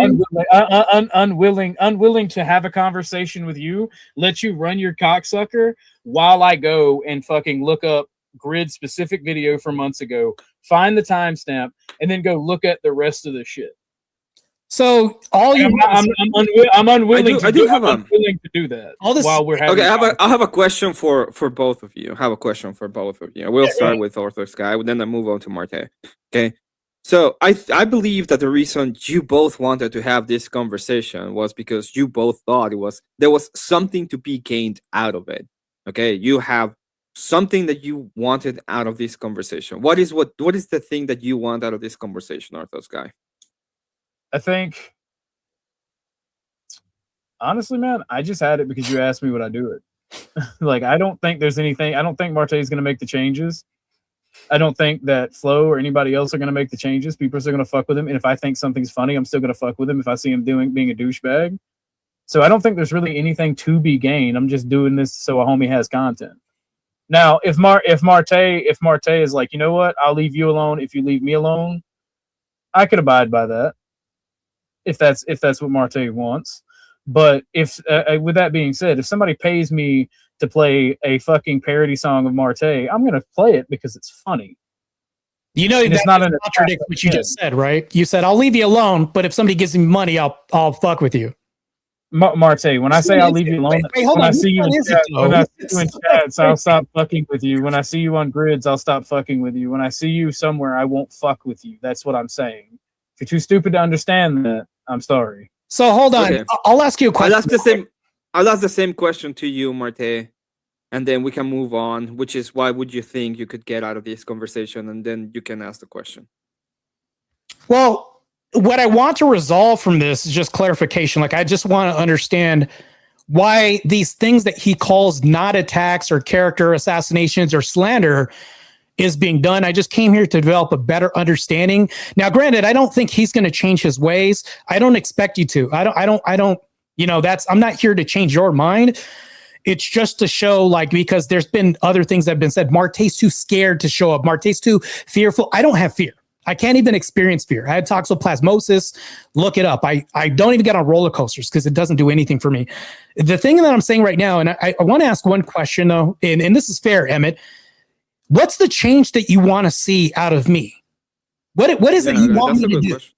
unwilling to have a conversation with you. Let you run your cocksucker while I go and fucking look up grid specific video from months ago, find the timestamp, and then go look at the rest of the shit. So I'm unwilling. I do have unwilling to do that. While we're having. Okay, I have a question for both of you. We'll start with OrthodoxGuy, then I move on to Martae. Okay, so I believe that the reason you both wanted to have this conversation was because you both thought there was something to be gained out of it. Okay, you have something that you wanted out of this conversation. What is the thing that you want out of this conversation, OrthodoxGuy? I think Honestly, man, I just had it because you asked me would I do it. Like, I don't think there's anything. I don't think Martae is going to make the changes. I don't think that Flo or anybody else are going to make the changes. People are still going to fuck with him. And if I think something's funny, I'm still going to fuck with him if I see him being a douchebag. So I don't think there's really anything to be gained. I'm just doing this so a homie has content. Now, if Martae is like, you know what, I'll leave you alone if you leave me alone, I could abide by that. If that's what Martae wants. But if with that being said, if somebody pays me to play a fucking parody song of Martae, I'm gonna play it because it's funny. You know, it's not an contradict what you just said, right? You said I'll leave you alone, but if somebody gives me money, I'll fuck with you. Martae, when I say I'll leave you alone, when I see you in chats, I'll stop fucking with you. When I see you on grids, I'll stop fucking with you. When I see you somewhere, I won't fuck with you. That's what I'm saying. If you're too stupid to understand that, I'm sorry. So hold on. Okay. I'll ask you a question. I'll ask the same question to you, Martae, and then we can move on, which is why would you think you could get out of this conversation? And then you can ask the question. Well, what I want to resolve from this is just clarification. Like, I just want to understand why these things that he calls not attacks or character assassinations or slander is being done. I just came here to develop a better understanding. Now, granted, I don't think he's going to change his ways. I don't expect you to. I don't, you know, I'm not here to change your mind. It's just to show, like, because there's been other things that have been said. Martae's too scared to show up. Martae's too fearful. I don't have fear. I can't even experience fear. I had toxoplasmosis. Look it up. I don't even get on roller coasters because it doesn't do anything for me. The thing that I'm saying right now, and I want to ask one question, though, and this is fair, Emmett. What's the change that you want to see out of me? What is it you want me to do? Question.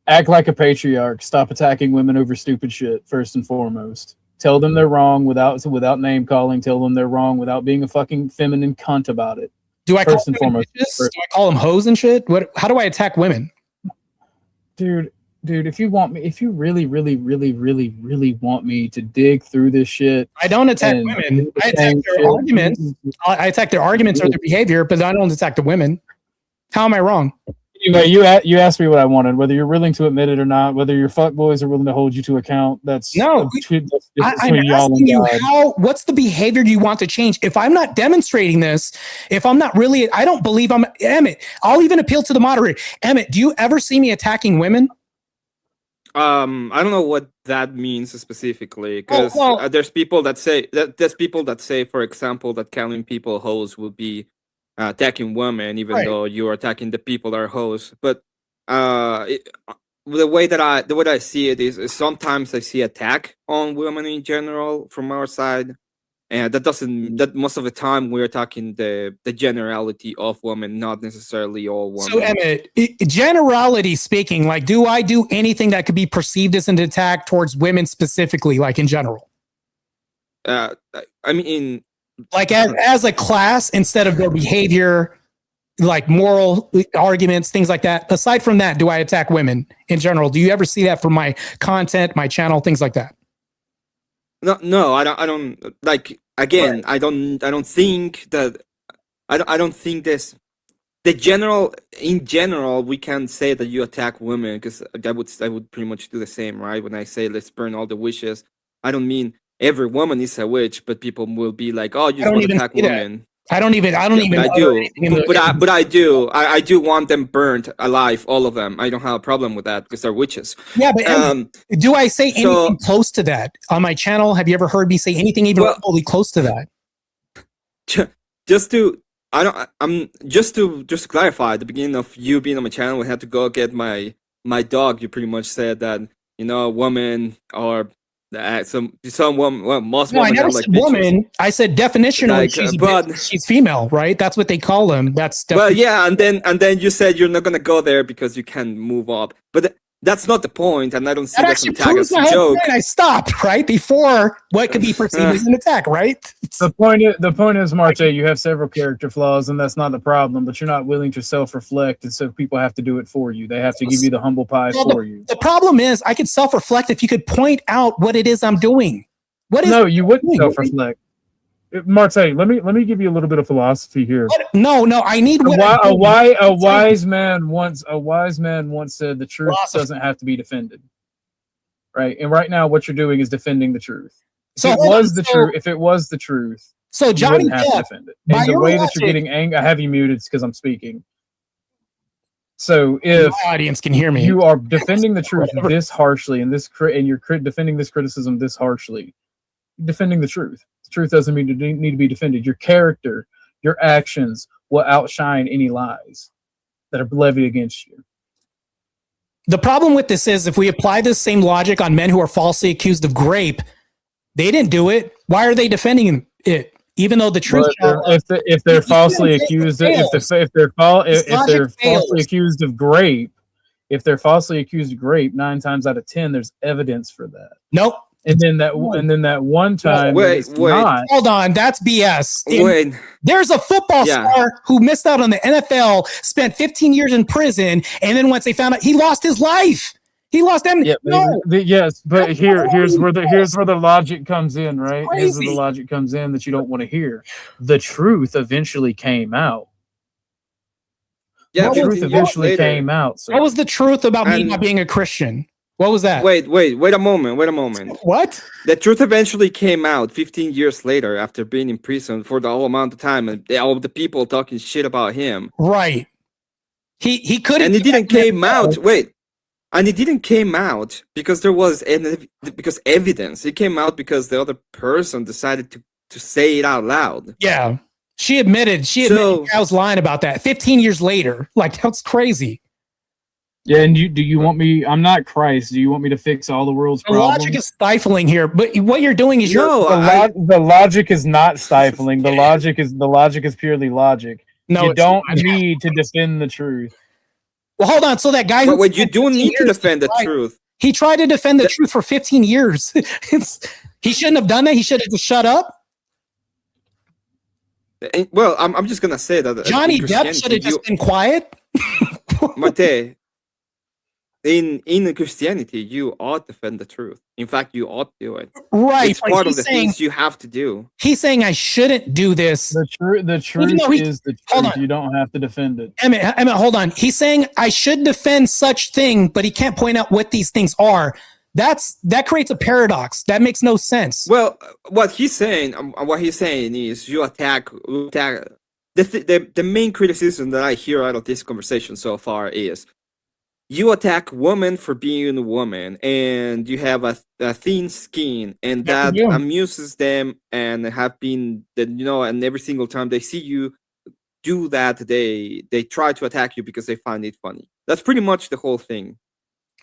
Act like a patriarch. Stop attacking women over stupid shit, first and foremost. Tell them they're wrong without name calling. Tell them they're wrong without being a fucking feminine cunt about it. Do I call them bitches? Do I call them hoes and shit? How do I attack women? Dude, if you really want me to dig through this shit. I don't attack women. I attack their arguments. I attack their arguments or their behavior, but I don't attack the women. How am I wrong? Anyway, you asked me what I wanted, whether you're willing to admit it or not, whether your fuckboys are willing to hold you to account. I'm asking you what's the behavior you want to change? If I'm not demonstrating this, if I'm not really, I don't believe I'm Emmett. I'll even appeal to the moderator. Emmett, do you ever see me attacking women? I don't know what that means specifically, because there's people that say, for example, that calling people hoes will be attacking women, even though you're attacking the people that are hoes. But the way that I see it is sometimes I see attack on women in general from our side, and that most of the time we're attacking the generality of women, not necessarily all women. So Emmett, generality speaking, like, do I do anything that could be perceived as an attack towards women specifically, like in general? I mean, like as a class, instead of their behavior, like moral arguments, things like that. Aside from that, do I attack women in general? Do you ever see that from my content, my channel, things like that? No, I don't like. Again, I don't think that. I don't think this. In general, we can say that you attack women, because I would pretty much do the same, right? When I say let's burn all the witches, I don't mean every woman is a witch, but people will be like, "Oh, you just want to attack women." I don't even. I do, but I do. I do want them burnt alive, all of them. I don't have a problem with that because they're witches. Yeah, but do I say anything close to that on my channel? Have you ever heard me say anything even remotely close to that? Just to clarify, at the beginning of you being on my channel, we had to go get my dog. You pretty much said that, you know, women are some woman. Well, most women. I never said woman. I said definitionally. She's female, right? That's what they call them. That's and then you said you're not gonna go there because you can move up, but that's not the point, and I don't see that as an attack. As a joke. I stopped right before what could be perceived as an attack, right? The point is, Martae, you have several character flaws, and that's not the problem. But you're not willing to self-reflect, and so people have to do it for you. They have to give you the humble pie for you. The problem is, I could self-reflect if you could point out what it is I'm doing. You wouldn't self-reflect. Martae, let me give you a little bit of philosophy here. No, I need a wise man once said the truth doesn't have to be defended. right? And right now, what you're doing is defending the truth. If So it hold on, was the truth, if it was the truth, So you Johnny wouldn't have to Depp, defend it. by And the your way that you're logic- getting angry, I have you muted because I'm speaking. So my if audience can hear me. you are defending the truth Whatever. this harshly, and you're defending this criticism this harshly, you're defending the truth. The truth doesn't need to be defended. Your character, your actions will outshine any lies that are levied against you. The problem with this is if we apply this same logic on men who are falsely accused of grape, they didn't do it. Why are they defending it? Even though the truth, If they're falsely accused, if they're falsely accused of grape, 9 times out of 10, there's evidence for that. Nope. And then that one time, Wait. Hold on, that's BS. Wait. There's a football star who missed out on the NFL, spent 15 years in prison, and then once they found out, he lost his life. He lost them. Yeah, yes, but here's where the logic comes in, right? Here's where the logic comes in that you don't want to hear. The truth eventually came out. Yeah, the truth eventually came out. So. What was the truth about me not being a Christian? What was that? Wait a moment. What? The truth eventually came out 15 years later after being in prison for the whole amount of time, and all the people talking shit about him. Right. He couldn't. And it didn't came out. Wait. And it didn't came out because there was evidence. It came out because the other person decided to say it out loud. Yeah. She admitted I was lying about that 15 years later. Like, that's crazy. Yeah, and do you want me? I'm not Christ. Do you want me to fix all the world's problems? The logic is stifling here, but what you're doing is the logic is not stifling. The logic is purely logic. No, you don't need to defend the truth. Well, hold on. So that guy who you do need to defend the truth. He tried to defend the truth for 15 years. He shouldn't have done that. He should have just shut up. Well, I'm just gonna say that Johnny Depp should have just been quiet. Martae, in Christianity, you ought to defend the truth. In fact, you ought to do it. Right. It's part of the things you have to do. He's saying I shouldn't do this. The truth is the truth. You don't have to defend it. Emmett, hold on. He's saying I should defend such thing, but he can't point out what these things are. That creates a paradox. That makes no sense. Well, what he's saying is you attack. The main criticism that I hear out of this conversation so far is you attack women for being a woman, and you have a thin skin, and that amuses them, and have been and every single time they see you do that, they try to attack you because they find it funny. That's pretty much the whole thing.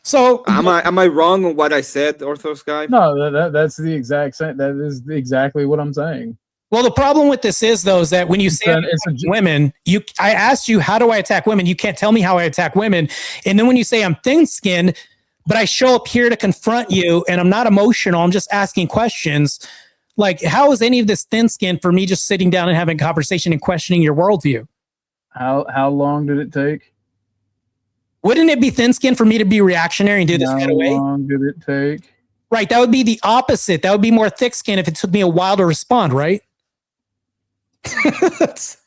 So am I wrong on what I said, OrthodoxGuy? No, that's the exact same. That is exactly what I'm saying. Well, the problem with this is that when you say women, I asked you, how do I attack women? You can't tell me how I attack women. And then when you say I'm thin-skinned, but I show up here to confront you and I'm not emotional, I'm just asking questions. Like, how is any of this thin-skinned for me just sitting down and having a conversation and questioning your worldview? How long did it take? Wouldn't it be thin-skinned for me to be reactionary and do this right away? How long did it take? Right. That would be the opposite. That would be more thick-skinned if it took me a while to respond, right?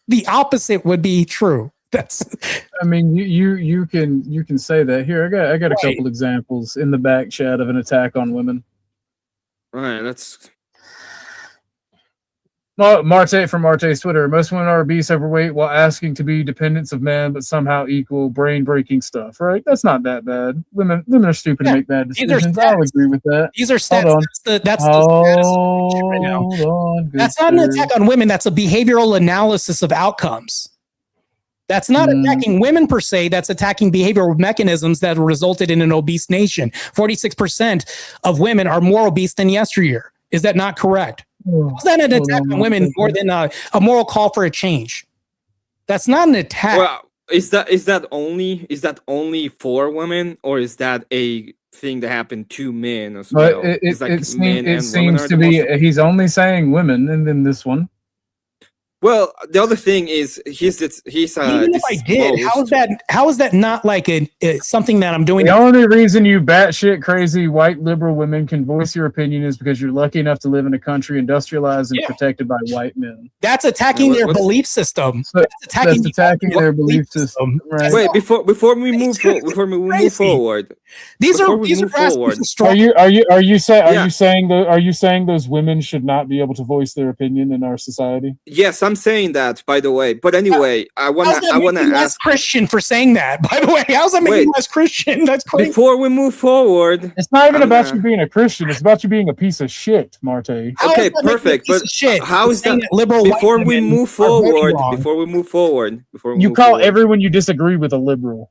The opposite would be true. I mean, you can say that. Here, I got a couple examples in the back chat of an attack on women. All right, that's Martae from Martae's Twitter. Most women are obese, overweight, while asking to be dependents of men, but somehow equal brain-breaking stuff. Right? That's not that bad. Women are stupid to make bad decisions. I'll agree with that. These are stats. That's not an attack on women. That's a behavioral analysis of outcomes. That's not attacking women per se. That's attacking behavioral mechanisms that resulted in an obese nation. 46% of women are more obese than yesteryear. Is that not correct? Is that an attack on women more than a moral call for a change? That's not an attack. Well, is that only for women, or is that a thing that happened to men as well? It seems to be he's only saying women, and then this one. Well, the other thing is he's Even if I did, how is that not like something that I'm doing? The only reason you batshit crazy white liberal women can voice your opinion is because you're lucky enough to live in a country industrialized and protected by white men. That's attacking their belief system. That's attacking their belief system. Right? Wait, before we move forward, these are Are you saying those women should not be able to voice their opinion in our society? Yes, I'm saying that, by the way. But anyway, I wanna ask Christian for saying that. By the way, how's that making less Christian? That's crazy. Before we move forward, it's not even about you being a Christian. It's about you being a piece of shit, Martae. Okay, perfect. But how is that liberal? Before we move forward, you call everyone you disagree with a liberal.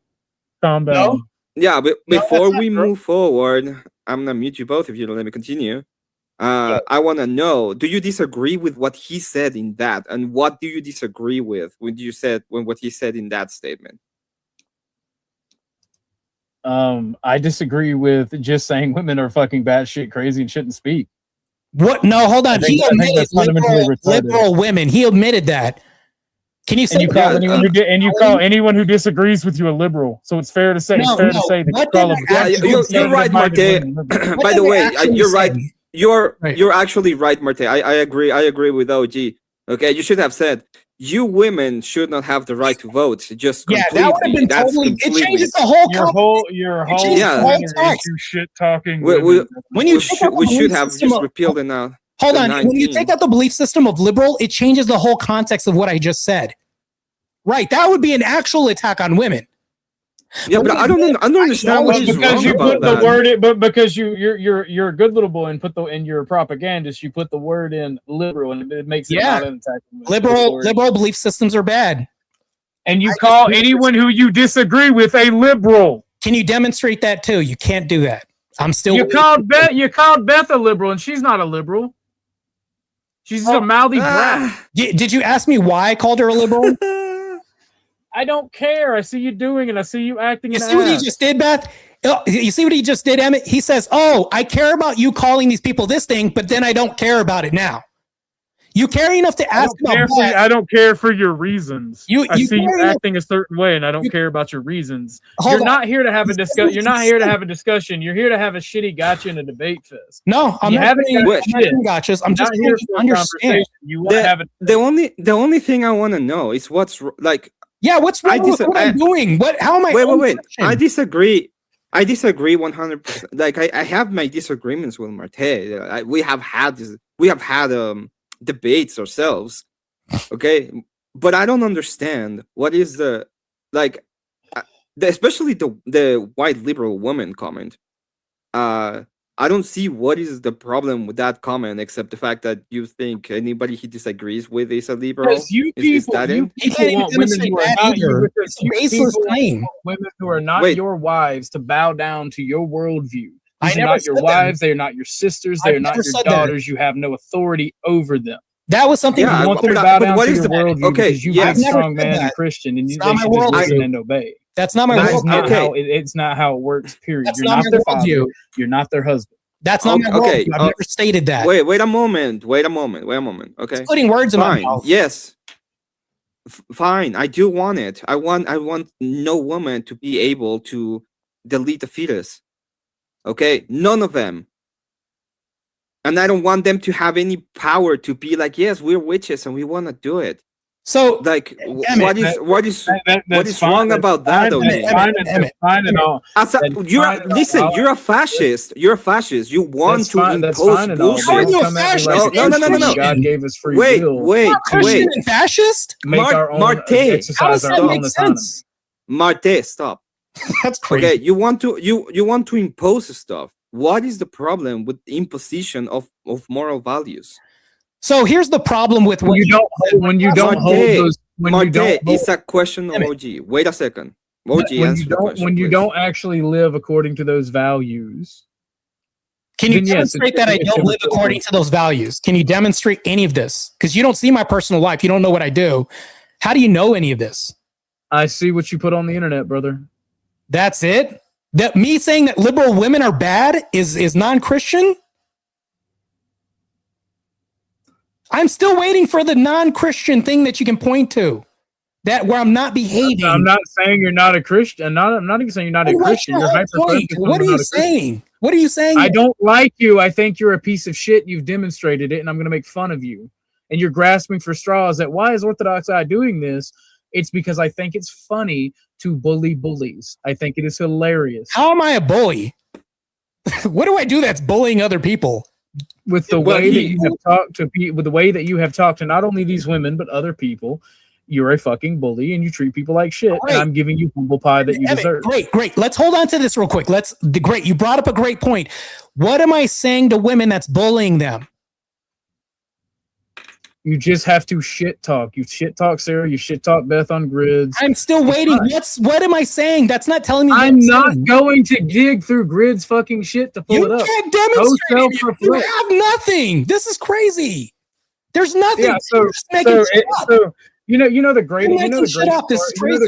Calm down. No? Yeah, but before we move forward, I'm gonna mute you both if you don't let me continue. I want to know: do you disagree with what he said in that, and what do you disagree with when what he said in that statement? I disagree with just saying women are fucking batshit crazy and shouldn't speak. What? No, hold on. He admitted liberal women. He admitted that. Can you say you call anyone who disagrees with you a liberal? So it's fair to say. You're right, Martae. By the way, you're right. You're actually right, Martae. I agree with OG. Okay, you should have said you women should not have the right to vote. Just completely. That would have been totally. It changes the whole your whole shit talking. We should have just repealed it now. Hold on. When you take out the belief system of liberal, it changes the whole context of what I just said. Right, that would be an actual attack on women. Yeah, but I don't understand what is wrong about that. But because you're a good little boy and in your propagandist, you put the word in liberal and it makes it not an attack. Liberal belief systems are bad. And you call anyone who you disagree with a liberal. Can you demonstrate that too? You can't do that. You called Beth a liberal, and she's not a liberal. She's a mouthy brat. Did you ask me why I called her a liberal? I don't care. I see you doing it. I see you acting. You see what he just did, Beth? You see what he just did, Emmett? He says, "Oh, I care about you calling these people this thing, but then I don't care about it now." You care enough to ask about that. I don't care for your reasons. I see you acting a certain way, and I don't care about your reasons. You're not here to have a discussion. You're not here to have a discussion. You're here to have a shitty gotcha in a debate fest. No, I'm not having gotchas. I'm just here to understand. The only thing I want to know is what's like. Yeah, what's wrong with what I'm doing? How am I? Wait. I disagree 100%. Like I have my disagreements with Martae. We have had debates ourselves. Okay, but I don't understand what is especially the white liberal woman comment. I don't see what is the problem with that comment, except the fact that you think anybody he disagrees with is a liberal. Because you people want women who are not your baseless claim. Women who are not your wives to bow down to your worldview. These are not your wives. They are not your sisters. They are not your daughters. You have no authority over them. That was something you want them to bow down to your worldview because you big strong man and Christian, and they should just listen and obey. That's not my worldview. It's not how it works, period. You're not their father. You're not their husband. That's not my worldview. I've never stated that. Wait a moment. Okay. Just putting words in my mouth. Yes. Fine. I do want it. I want no woman to be able to delete the fetus. Okay? None of them. And I don't want them to have any power to be like, yes, we're witches and we want to do it. So, like, what is wrong about that? Listen, you're a fascist. You're a fascist. You want to impose bullshit. No. God gave us free will. Wait. And fascist? Martae, how does that make sense? Martae, stop. That's crazy. Okay, you want to impose stuff. What is the problem with the imposition of moral values? So here's the problem with when you don't hold those. It's a question of OG. Wait a second. OG, answer the question. When you don't actually live according to those values. Can you demonstrate that I don't live according to those values? Can you demonstrate any of this? Because you don't see my personal life. You don't know what I do. How do you know any of this? I see what you put on the internet, brother. That's it? That me saying that liberal women are bad is non-Christian? I'm still waiting for the non-Christian thing that you can point to. That where I'm not behaving. I'm not saying you're not a Christian. I'm not even saying you're not a Christian. You're hyper-focused. What are you saying? What are you saying? I don't like you. I think you're a piece of shit. You've demonstrated it, and I'm going to make fun of you. And you're grasping for straws that why is OrthodoxGuy doing this? It's because I think it's funny to bully bullies. I think it is hilarious. How am I a bully? What do I do that's bullying other people? With the way that you have talked to people, with the way that you have talked to not only these women but other people, you're a fucking bully and you treat people like shit. Right. And I'm giving you humble pie that you deserve. Great. Let's hold on to this real quick. Great. You brought up a great point. What am I saying to women that's bullying them? You just have to shit talk. You shit talk Sarah. You shit talk Beth on grids. I'm still waiting. What am I saying? That's not telling me. I'm not going to dig through grids fucking shit to pull it up. You can't demonstrate it. You have nothing. This is crazy. There's nothing. Yeah, so you know the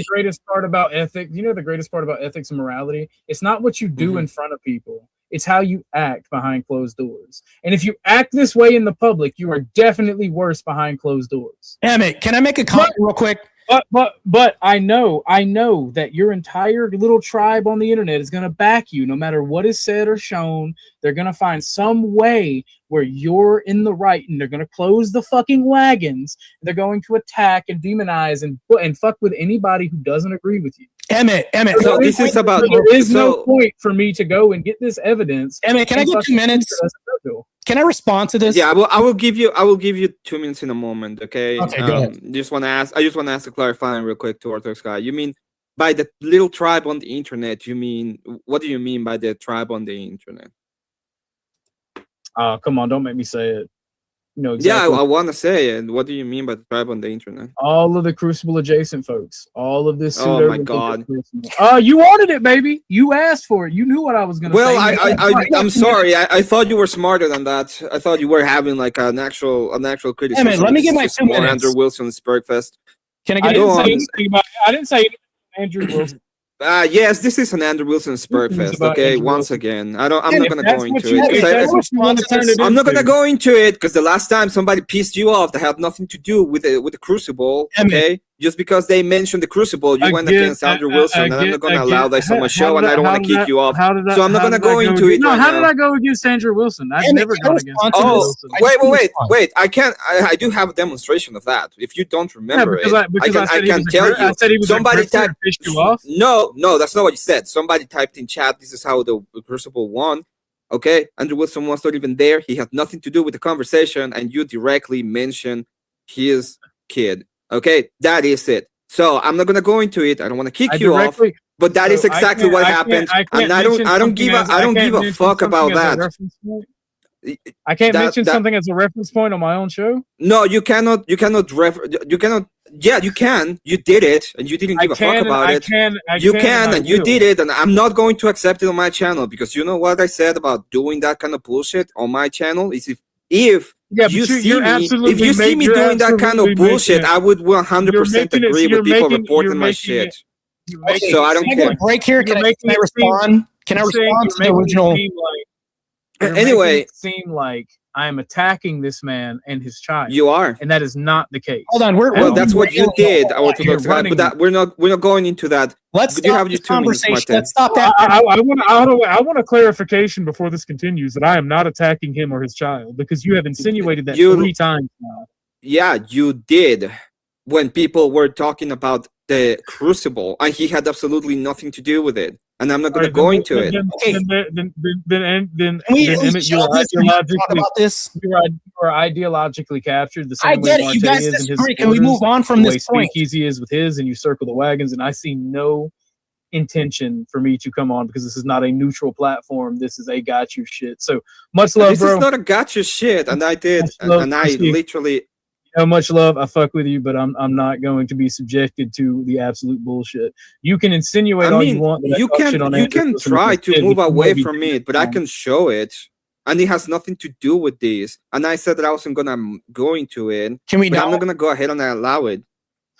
greatest part about ethics. You know the greatest part about ethics and morality. It's not what you do in front of people. It's how you act behind closed doors. And if you act this way in the public, you are definitely worse behind closed doors. Emmett, can I make a comment real quick? But I know that your entire little tribe on the internet is going to back you no matter what is said or shown. They're going to find some way where you're in the right, and they're going to close the fucking wagons. They're going to attack and demonize and fuck with anybody who doesn't agree with you. Emmett. So this is about. There is no point for me to go and get this evidence. Emmett, can I get 2 minutes? Can I respond to this? Yeah, I will give you 2 minutes in a moment. Okay. Okay. Go ahead. I just want to ask a clarifying real quick to OrthodoxGuy. You mean by the little tribe on the internet? What do you mean by the tribe on the internet? Come on, don't make me say it. You know exactly. Yeah, I want to say it. What do you mean by the tribe on the internet? All of the Crucible adjacent folks. All of this. Oh my God. You wanted it, baby. You asked for it. You knew what I was going to say. Well, I'm sorry. I thought you were smarter than that. I thought you were having like an actual criticism. Emmett, let me get my 2 minutes. Andrew Wilson's Bergfest. Can I get I didn't say anything about Andrew Wilson. Yes, this is an Andrew Wilson Spurfest. Okay, once again, I'm not gonna go into it. I'm not gonna go into it because the last time somebody pissed you off that had nothing to do with the Crucible. Okay, just because they mentioned the Crucible, you went against Andrew Wilson, and I'm not gonna allow this on my show, and I don't want to kick you off. So I'm not gonna go into it. No, how did I go against Andrew Wilson? I've never gone against Andrew Wilson. Wait! I do have a demonstration of that. If you don't remember I can tell you. Somebody typed you off. No, that's not what you said. Somebody typed in chat, this is how the Crucible won. Okay, Andrew Wilson was not even there. He had nothing to do with the conversation, and you directly mentioned his kid. Okay, that is it. So I'm not gonna go into it. I don't want to kick you off, but that is exactly what happened, and I don't give a fuck about that. I can't mention something as a reference point on my own show. No, you cannot. Yeah, you can. You did it, and you didn't give a fuck about it. You can, and you did it, and I'm not going to accept it on my channel because you know what I said about doing that kind of bullshit on my channel is if you see me doing that kind of bullshit, I would 100% agree with people reporting my shit. So I don't care. Break here. Can I respond? Can I respond to the original? Anyway, it seem like I am attacking this man and his child. You are, and that is not the case. Hold on, that's what you did. Orthodox Guy, but that we're not going into that. Let's stop this conversation. Let's stop that. I want a clarification before this continues that I am not attacking him or his child because you have insinuated that 3 times now. Yeah, you did when people were talking about the Crucible, and he had absolutely nothing to do with it. And I'm not going to go into it. Then you are ideologically captured. The same I get it. You guys disagree. Can we move on from this point? Speakeasy is with his, and you circle the wagons. And I see no intention for me to come on because this is not a neutral platform. This is a got you shit. So much love, bro. This is not a got you shit, and I did, and I literally. Much love. I fuck with you, but I'm not going to be subjected to the absolute bullshit. You can insinuate all you want. You can try to move away from it, but I can show it, and it has nothing to do with this. And I said that I wasn't gonna go into it. I'm not gonna go ahead and allow it.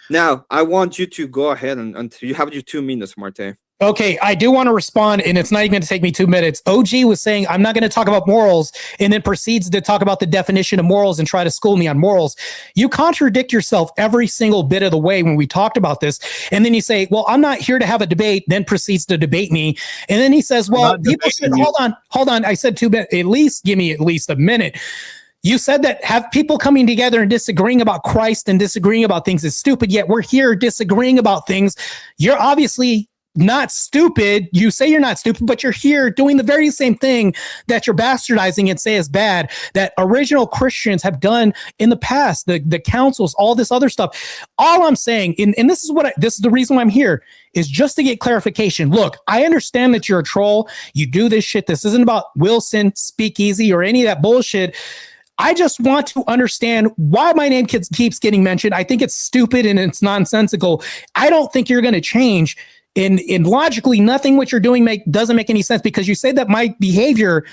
Now I want you to go ahead and you have your 2 minutes, Martae. Okay, I do want to respond, and it's not even going to take me 2 minutes. OG was saying, I'm not going to talk about morals, and then proceeds to talk about the definition of morals and try to school me on morals. You contradict yourself every single bit of the way when we talked about this. And then you say, well, I'm not here to have a debate, then proceeds to debate me. And then he says, well, people should, hold on. I said 2 minutes, at least give me at least a minute. You said that have people coming together and disagreeing about Christ and disagreeing about things is stupid, yet we're here disagreeing about things. You're obviously not stupid. You say you're not stupid, but you're here doing the very same thing that you're bastardizing and say is bad, that original Christians have done in the past, the councils, all this other stuff. All I'm saying, and this is this is the reason why I'm here, is just to get clarification. Look, I understand that you're a troll. You do this shit. This isn't about Wilson, Speakeasy, or any of that bullshit. I just want to understand why my name keeps getting mentioned. I think it's stupid and it's nonsensical. I don't think you're going to change. In logically, nothing what you're doing doesn't make any sense, because you say that my behavior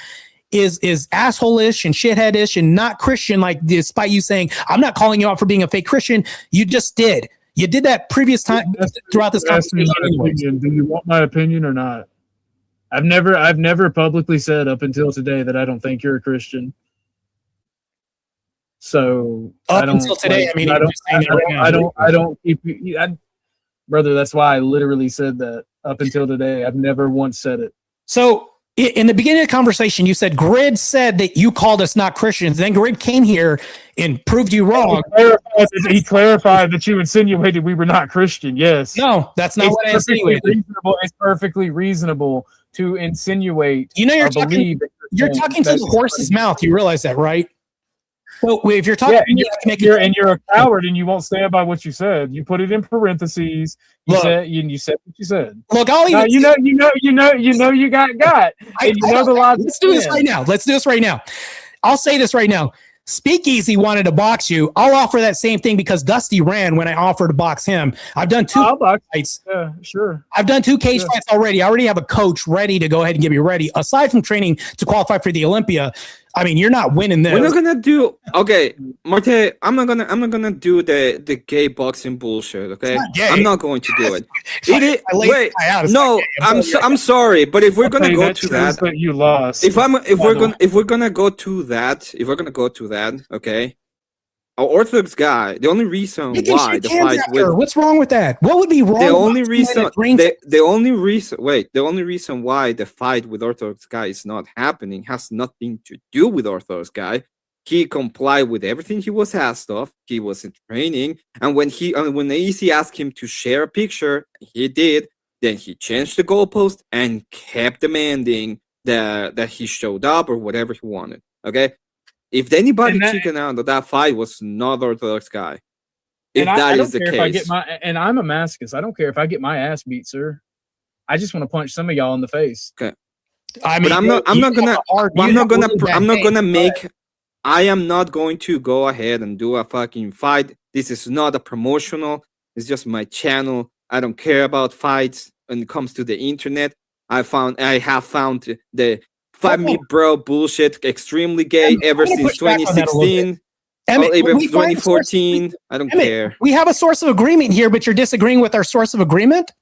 is asshole-ish and shithead-ish and not Christian, like despite you saying I'm not calling you out for being a fake Christian. You just did. You did that previous time throughout this conversation. Do you want my opinion or not? I've never publicly said up until today that I don't think you're a Christian. So until today, I don't keep you. Brother, that's why I literally said that up until today. I've never once said it. So in the beginning of the conversation, you said Grid said that you called us not Christians. Then Grid came here and proved you wrong. He clarified that you insinuated we were not Christian. Yes. No, that's not what I insinuated. It's perfectly reasonable to insinuate. You know, you're talking to the horse's mouth. You realize that, right? So if you're talking, you're a coward, and you won't stand by what you said. You put it in parentheses. You said what you said. Look, you got. Let's do this right now. Let's do this right now. I'll say this right now. Speakeasy wanted to box you. I'll offer that same thing because Dusty ran when I offered to box him. I've done 2 fights. Yeah, sure. I've done 2 cage fights already. I already have a coach ready to go ahead and get me ready. Aside from training to qualify for the Olympia, I mean, you're not winning this. We're not gonna do Martae. I'm not gonna do the gay boxing bullshit. Okay, I'm not going to do it. I'm sorry, but if we're gonna go to that, you lost. If we're gonna go to that, okay. Orthodox guy. The only reason why the fight with what's wrong with that? What would be wrong? The only reason why the fight with Orthodox guy is not happening has nothing to do with Orthodox guy. He complied with everything he was asked of. He was in training, and when AC asked him to share a picture, he did. Then he changed the goalpost and kept demanding that he showed up or whatever he wanted. Okay. If anybody chickened out that fight was not Orthodox guy, if that is the case, and I'm a masochist, I don't care if I get my ass beat, sir. I just want to punch some of y'all in the face. Okay, I am not going to go ahead and do a fucking fight. This is not a promotional. It's just my channel. I don't care about fights when it comes to the internet. I have found the 5 me bro bullshit extremely gay ever since 2016 or even 2014. I don't care. We have a source of agreement here, but you're disagreeing with our source of agreement?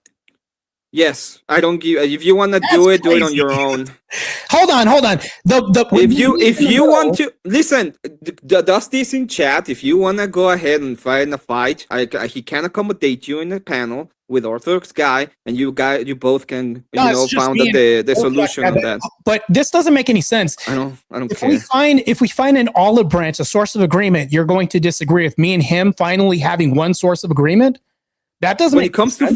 Yes, I don't give. If you want to do it on your own. Hold on. If you want to listen, Dusty's in chat. If you want to go ahead and fight in a fight, he can accommodate you in the panel with Orthodox guy, and you both can found the solution on that. But this doesn't make any sense. I don't care. If we find an olive branch, a source of agreement, you're going to disagree with me and him finally having one source of agreement? That doesn't. When it comes to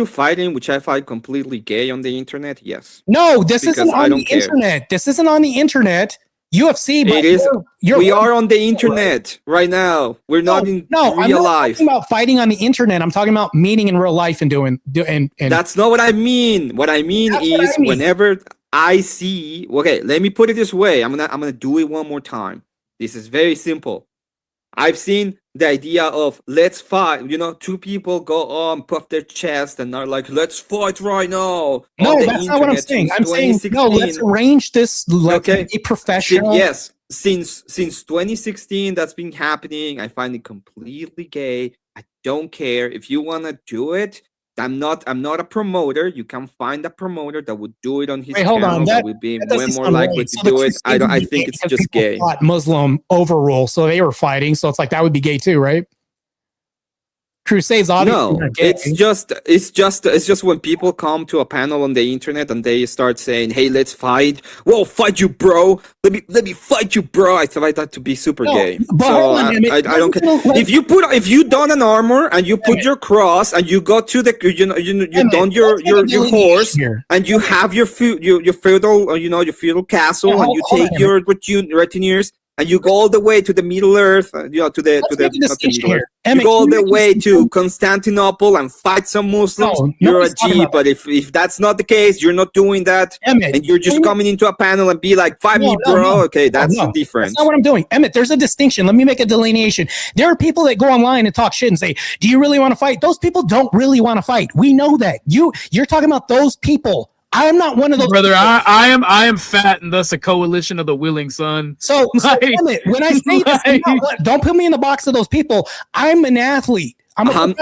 fighting, which I find completely gay on the internet, yes. No, this isn't on the internet. This isn't on the internet. UFC. It is. We are on the internet right now. We're not in real life. I'm not talking about fighting on the internet. I'm talking about meeting in real life and doing. That's not what I mean. What I mean is whenever I see. Okay, let me put it this way. I'm gonna do it one more time. This is very simple. I've seen the idea of let's fight. 2 people go on, puff their chest, and are like, "Let's fight right now." No, that's not what I'm saying. I'm saying no. Let's arrange this. Be professional. Yes, since 2016, that's been happening. I find it completely gay. I don't care if you want to do it. I'm not a promoter. You can find a promoter that would do it on his Wait, hold channel on. that would be That way doesn't more sound likely right. to So the do it. I Crusades would be think gay it's because just people gay. fought Muslim overrule, so they were fighting. So it's like that would be gay too, right? Crusades obviously No, not gay. it's just when people come to a panel on the internet and they start saying, "Hey, let's fight." Well, fight you, bro. Let me fight you, bro. I find that to be super No, gay. but So hold on, Emmett. I don't care. If you don an armor and you put your cross and you go to the you Emmett, don your let's make a delineation horse here. and you have your feudal your feudal castle Yeah, and you hold on, take your retineers and you go all the way to the Middle Earth, to the Let's to the make a not the distinction Middle Earth. here. Emmett, You go all can you the make a way distinction? to Constantinople and fight some Muslims. No, You're a nobody's talking G, about but if that's not the case, you're not doing that, Emmett, and you're just can you- coming into a panel and be like, "Fight me, No, bro." no. Okay, that's No, the difference. That's not what I'm doing. Emmett, there's a distinction. Let me make a delineation. There are people that go online and talk shit and say, "Do you really want to fight?" Those people don't really want to fight. We know that. You're talking about those people. I'm not one of those Brother, people. I am fat and thus a coalition of the willing son. So Emmett, when I say this, don't put me in the box of those people. I'm an athlete. I'm I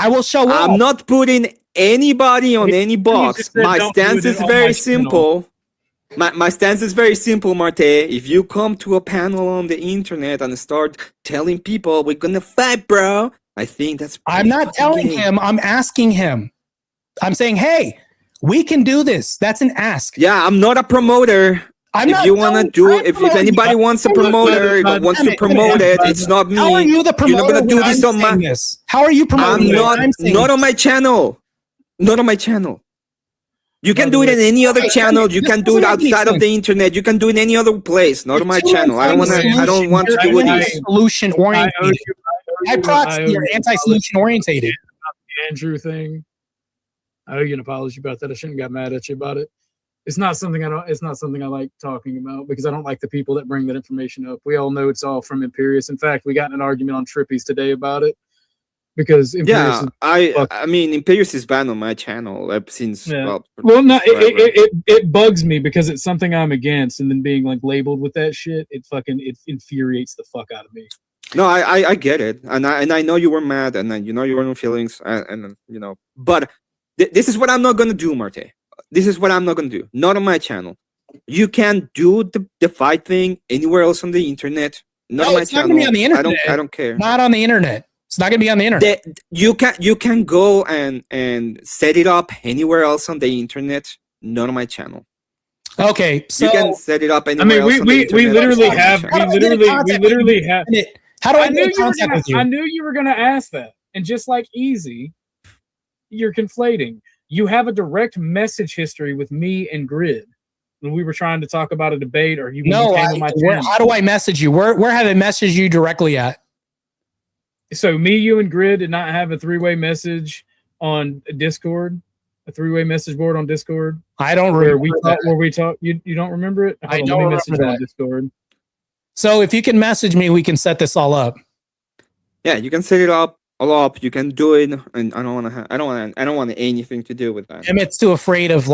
will show up. I'm not putting anybody on any box. just said My don't stance do it is on very my channel. simple. My stance is very simple, Martae. If you come to a panel on the internet and start telling people we're gonna fight, bro, I think that's. I'm not telling him. I'm asking him. I'm saying, hey, we can do this. That's an ask. Yeah, I'm not a promoter. If you want to do it, if anybody wants a promoter, wants to promote it, it's not me. How are you the promoter? You're not gonna do this on my. How are you promoting? I'm not on my channel. Not on my channel. You can do it in any other channel. You can do it outside of the internet. You can do it in any other place. Not on my channel. I don't want to do this. Solution oriented. I proxy you're anti-solution orientated. The Andrew thing. I owe you an apology about that. I shouldn't have got mad at you about it. It's not something I like talking about because I don't like the people that bring that information up. We all know it's all from Imperius. In fact, we got in an argument on Trippies today about it because Imperius I mean Imperius is banned on my channel since it bugs me because it's something I'm against, and then being like labeled with that shit, it infuriates the fuck out of me. No, I get it, and I know you were mad, and you know you were in feelings, and but this is what I'm not gonna do, Martae. This is what I'm not gonna do. Not on my channel. You can do the fight thing anywhere else on the internet. Not on my channel. Not gonna be on the internet. I don't care. Not on the internet. It's not gonna be on the internet. You can go and set it up anywhere else on the internet. Not on my channel. Okay, so you can set it up anywhere else. We literally have. How do I get in contact with you? I knew you were gonna ask that, and just like easy, you're conflating. You have a direct message history with me and Grid when we were trying to talk about a debate, or you. No, how do I message you? Where have I messaged you directly at? So me, you, and Grid did not have a three-way message on Discord, a three-way message board on Discord. I don't remember where we talk. You don't remember it? I don't remember that. On Discord. So if you can message me, we can set this all up. Yeah, you can set it up. You can do it, and I don't want anything to do with that. Emmett's too afraid of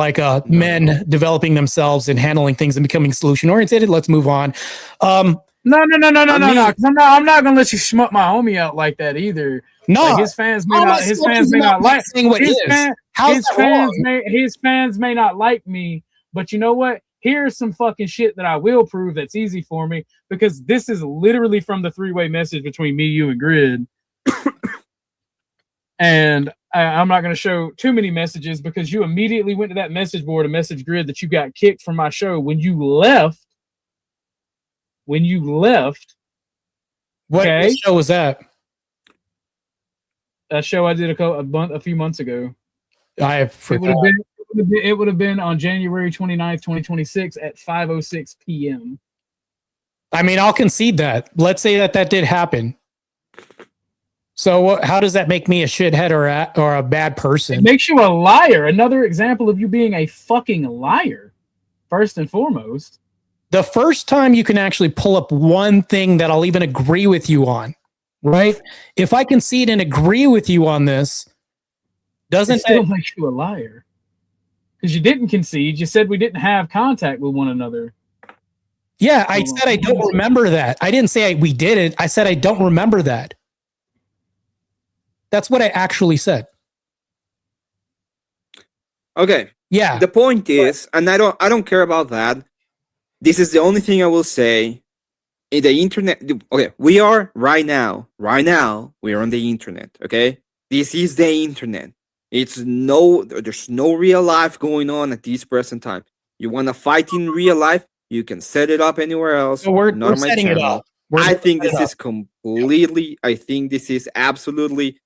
men developing themselves and handling things and becoming solution oriented. Let's move on. No. Because I'm not gonna let you schmuck my homie out like that either. No, like his fans may not like his fans may not like me, but you know what? Here's some fucking shit that I will prove that's easy for me because this is literally from the three-way message between me, you, and Grid. And I'm not going to show too many messages because you immediately went to that message board and message Grid that you got kicked from my show when you left. What show was that? A show I did a few months ago. I forgot. It would have been on January 29th, 2026 at 5:06 p.m. I mean, I'll concede that. Let's say that did happen. So how does that make me a shithead or a bad person? It makes you a liar. Another example of you being a fucking liar, first and foremost. The first time you can actually pull up one thing that I'll even agree with you on, right? If I concede and agree with you on this, doesn't it still make you a liar? Because you didn't concede. You said we didn't have contact with one another. Yeah, I said I don't remember that. I didn't say we did it. I said I don't remember that. That's what I actually said. Okay. Yeah. The point is, and I don't care about that. This is the only thing I will say. In the internet, okay, we are right now, we are on the internet, okay? This is the internet. There's no real life going on at this present time. You want to fight in real life, you can set it up anywhere else. So we're not on my setting it channel. up. I think this is completely, I think this is absolutely,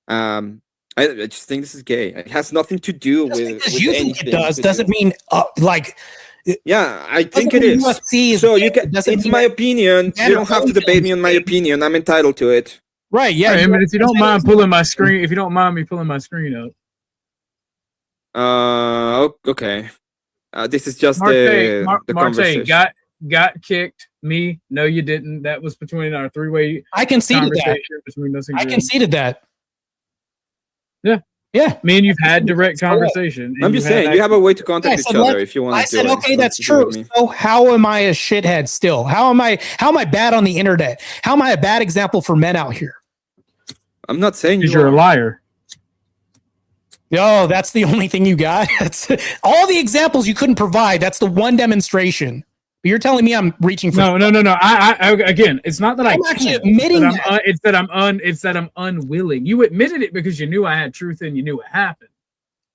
I just think this is gay. It has nothing to do Just with because you think anything it does to doesn't do. mean like. Yeah, I think Doesn't it mean is. UFC is So gay. you can. Doesn't It's mean my that opinion. men You are don't have to both debate me on my gay. opinion. I'm entitled to it. Right? Yeah. I mean, if you don't mind pulling my screen, if you don't mind me pulling my screen up. Okay. This is just Martae the conversation. got kicked. Me, no, you didn't. That was between our three-way I conceded that. conversation between us and I Grim. conceded that. Yeah. Yeah. Me and you've had direct conversation. I'm just saying, you have a way to contact each said, other if you want I to do said, it. okay, that's Don't do it true. with me. So how am I a shithead still? How am I bad on the internet? How am I a bad example for men out here? I'm not saying You're a liar. Oh, that's the only thing you got? That's all the examples you couldn't provide. That's the one demonstration. But you're telling me I'm reaching for No. I again, it's not that I'm I actually can't. admitting It's that I'm unwilling. You admitted it because you knew I had truth and you knew it happened.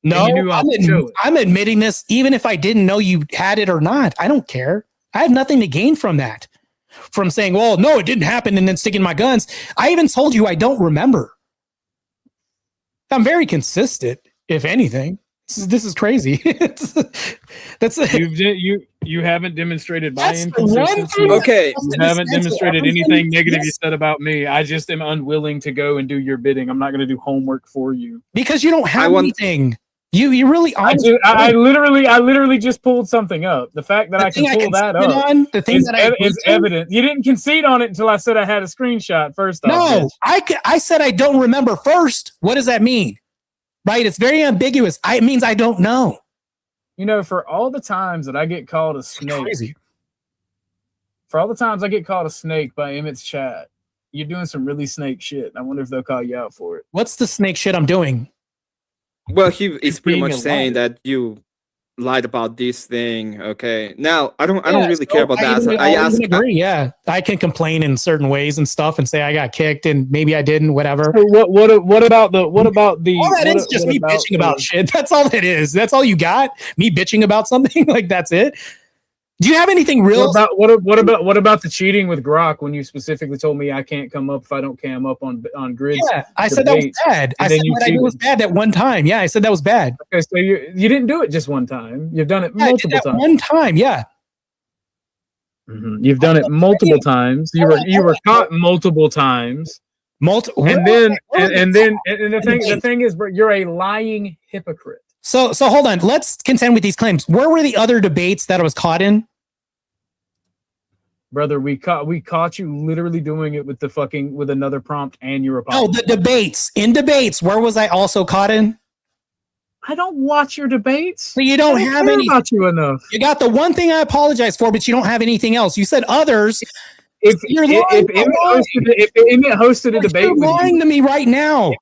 No, you knew I would show it. I'm admitting this even if I didn't know you had it or not. I don't care. I have nothing to gain from that. From saying, well, no, it didn't happen and then sticking my guns. I even told you I don't remember. I'm very consistent, if anything. This is crazy. You haven't demonstrated my That's the one inconsistency. thing Okay. You haven't demonstrated anything negative you said about me. I just am unwilling to go and do your bidding. I'm not going to do homework for you because you don't have anything. You really I literally just pulled something up. The fact that I can pull that up is evident. You didn't concede on it until I said I had a screenshot first off. No, I said I don't remember first. What does that mean? Right? It's very ambiguous. It means I don't know. You know, for all the times that I get called a snake, crazy. For all the times I get called a snake by Emmett's chat, you're doing some really snake shit. I wonder if they'll call you out for it. What's the snake shit I'm doing? Well, he's pretty much saying that you lied about this thing. Okay. Now I don't really care about that. I agree. Yeah, I can complain in certain ways and stuff and say I got kicked and maybe I didn't. Whatever. So what about the? All that is just me bitching about shit. That's all it is. That's all you got. Me bitching about something. Like that's it. Do you have anything real? What about the cheating with Grok when you specifically told me I can't come up if I don't cam up on grids? Yeah, I said that was bad. I said what I did was bad that one time. Yeah, I said that was bad. Okay, so you didn't do it just one time. You've done it multiple times. One time, yeah. Mm-hmm. You've done it multiple times. You were caught multiple times. And the thing is, bro, you're a lying hypocrite. So hold on. Let's contend with these claims. Where were the other debates that I was caught in? Brother, we caught you literally doing it with another prompt and your apology. Oh, the debates. In debates, where was I also caught in? I don't watch your debates. So you don't have any about you enough. You got the one thing I apologize for, but you don't have anything else. You said others. If Emmett hosted a debate, you're lying to me right now.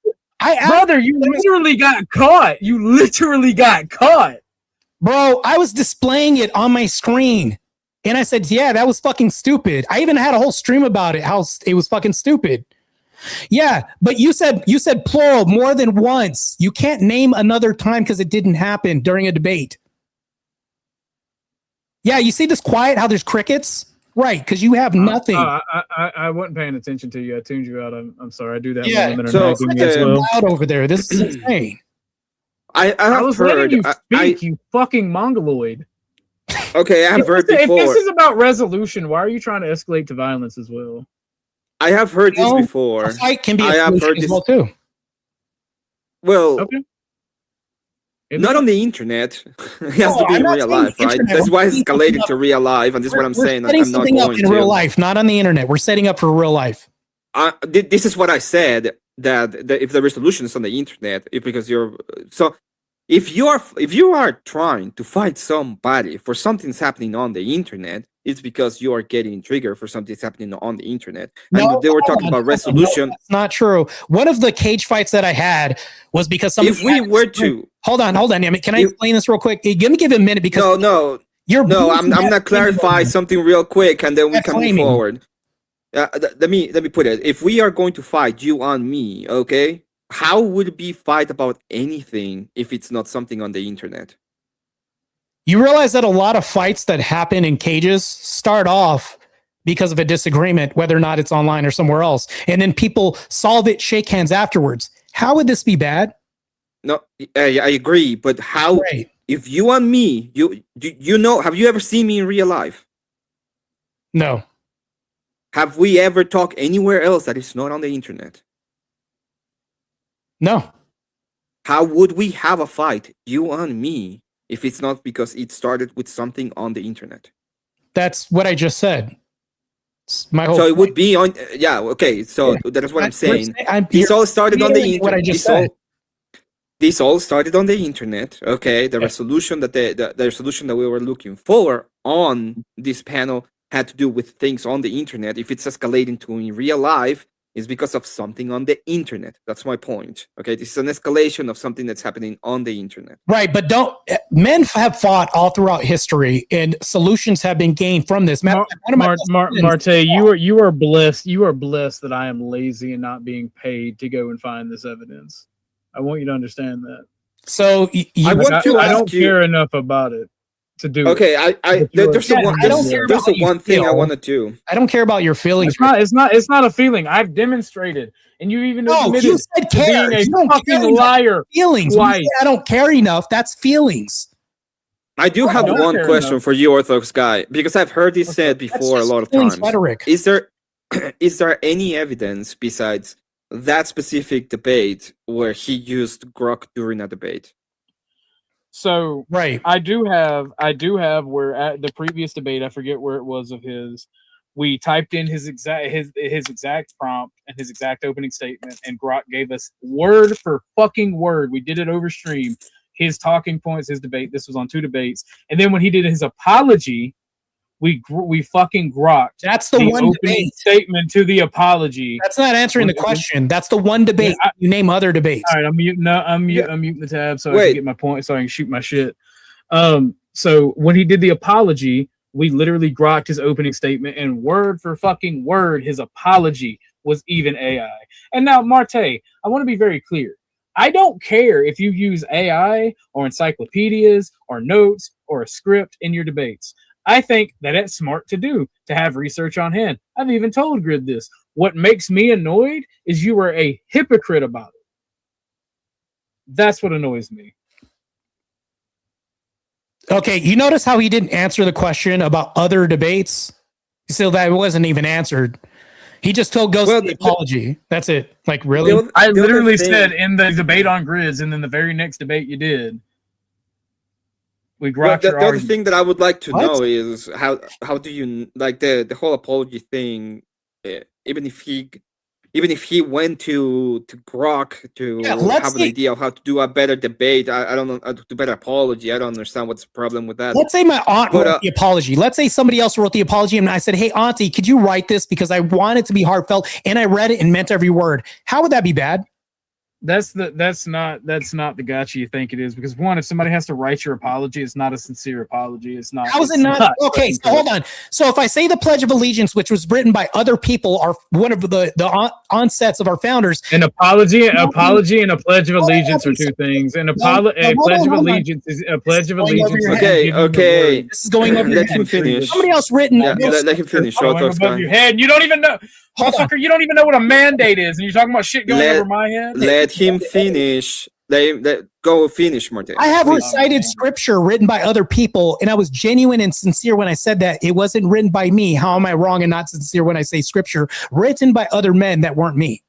Brother, you literally got caught. You literally got caught. Bro, I was displaying it on my screen. And I said, yeah, that was fucking stupid. I even had a whole stream about it, how it was fucking stupid. Yeah, but you said plural more than once. You can't name another time because it didn't happen during a debate. Yeah, you see this quiet, how there's crickets? Right, because you have nothing. I wasn't paying attention to you. I tuned you out. I'm sorry. I do that. Yeah, so as well. Loud over there. This is insane. I was letting you speak, you fucking mongoloid. Okay, I have heard before. If this is about resolution, why are you trying to escalate to violence as well? I have heard this before. A fight can be a solution as well too. Well, okay. Not on the internet. It has to be in real life, right? That's why it's escalating to real life, and this is what I'm saying. We're setting something up in real life, not on the internet. We're setting up for real life. This is what I said, that if the resolution is on the internet, because if you are trying to fight somebody for something's happening on the internet, it's because you are getting triggered for something that's happening on the internet. No, And they were talking about resolution. No, that's not true. One of the cage fights that I had was because somebody. If we were to hold on. I mean, can I explain this real quick? Give me a minute because I'm not clarify something real quick, and then we can move forward. Let me put it. If we are going to fight, you and me, okay? How would we fight about anything if it's not something on the internet? You realize that a lot of fights that happen in cages start off because of a disagreement, whether or not it's online or somewhere else. And then people solve it, shake hands afterwards. How would this be bad? No, I agree. But how, right. If you and me, you know, have you ever seen me in real life? No. Have we ever talked anywhere else that is not on the internet? No. How would we have a fight, you and me, if it's not because it started with something on the internet? That's what I just said. My whole so it would be on, yeah, okay. So that's what I'm saying. This all started on the internet. What I just said. This all started on the internet, okay? The resolution that the resolution that we were looking for on this panel had to do with things on the internet. If it's escalating to in real life, it's because of something on the internet. That's my point. Okay, this is an escalation of something that's happening on the internet. Right, but men have fought all throughout history, and solutions have been gained from this. Martae, you are blessed. You are blessed that I am lazy and not being paid to go and find this evidence. I want you to understand that. So I don't care enough about it to do. Okay, there's one thing I want to do. I don't care about your feelings. It's not a feeling. I've demonstrated, and you even admitted you said care. being a fucking liar. Feelings. I don't care enough. That's feelings. I do have one question for you, Orthodox Guy, because I've heard this said before a lot of times. Rhetoric. Is there any evidence besides that specific debate where he used Grok during a debate? So right, I do have where at the previous debate, I forget where it was of his, we typed in his exact prompt and his exact opening statement, and Grok gave us word for fucking word. We did it over stream. His talking points, his debate. This was on 2 debates, and then when he did his apology, we fucking grokked. That's the one debate statement to the apology. That's not answering the question. That's the one debate. You name other debates. All right, I'm muting the tab so I can get my point, so I can shoot my shit. So when he did the apology, we literally grokked his opening statement, and word for fucking word, his apology was even AI. And now, Martae, I want to be very clear. I don't care if you use AI or encyclopedias or notes or a script in your debates. I think that it's smart to do, to have research on hand. I've even told Grid this. What makes me annoyed is you were a hypocrite about it. That's what annoys me. Okay, you notice how he didn't answer the question about other debates? So that wasn't even answered. He just told the apology. That's it. Like, really? I literally said in the debate on grids, and then the very next debate you did, we grokked your argument. The other thing that I would like to know is how do you like the whole apology thing? Even if he went to Grok to have an idea of how to do a better debate, I don't know, to better apology. I don't understand what's the problem with that. Let's say my aunt wrote the apology. Let's say somebody else wrote the apology, and I said, "Hey, Auntie, could you write this because I want it to be heartfelt, and I read it and meant every word." How would that be bad? That's not the gotcha you think it is, because one, if somebody has to write your apology, it's not a sincere apology. It's not. How is it not? Okay, so hold on. So if I say the Pledge of Allegiance, which was written by other people, are one of the onsets of our founders. An apology and a Pledge of Allegiance are 2 things. A Pledge of Allegiance is a Pledge of Allegiance. Okay. This is going over. Let him finish. Somebody else written. Yeah, let him finish. Above your head. You don't even know. Motherfucker, you don't even know what a mandate is, and you're talking about shit going over my head? Let him finish. Go finish, Martae. I have recited scripture written by other people, and I was genuine and sincere when I said that. It wasn't written by me. How am I wrong and not sincere when I say scripture written by other men that weren't me?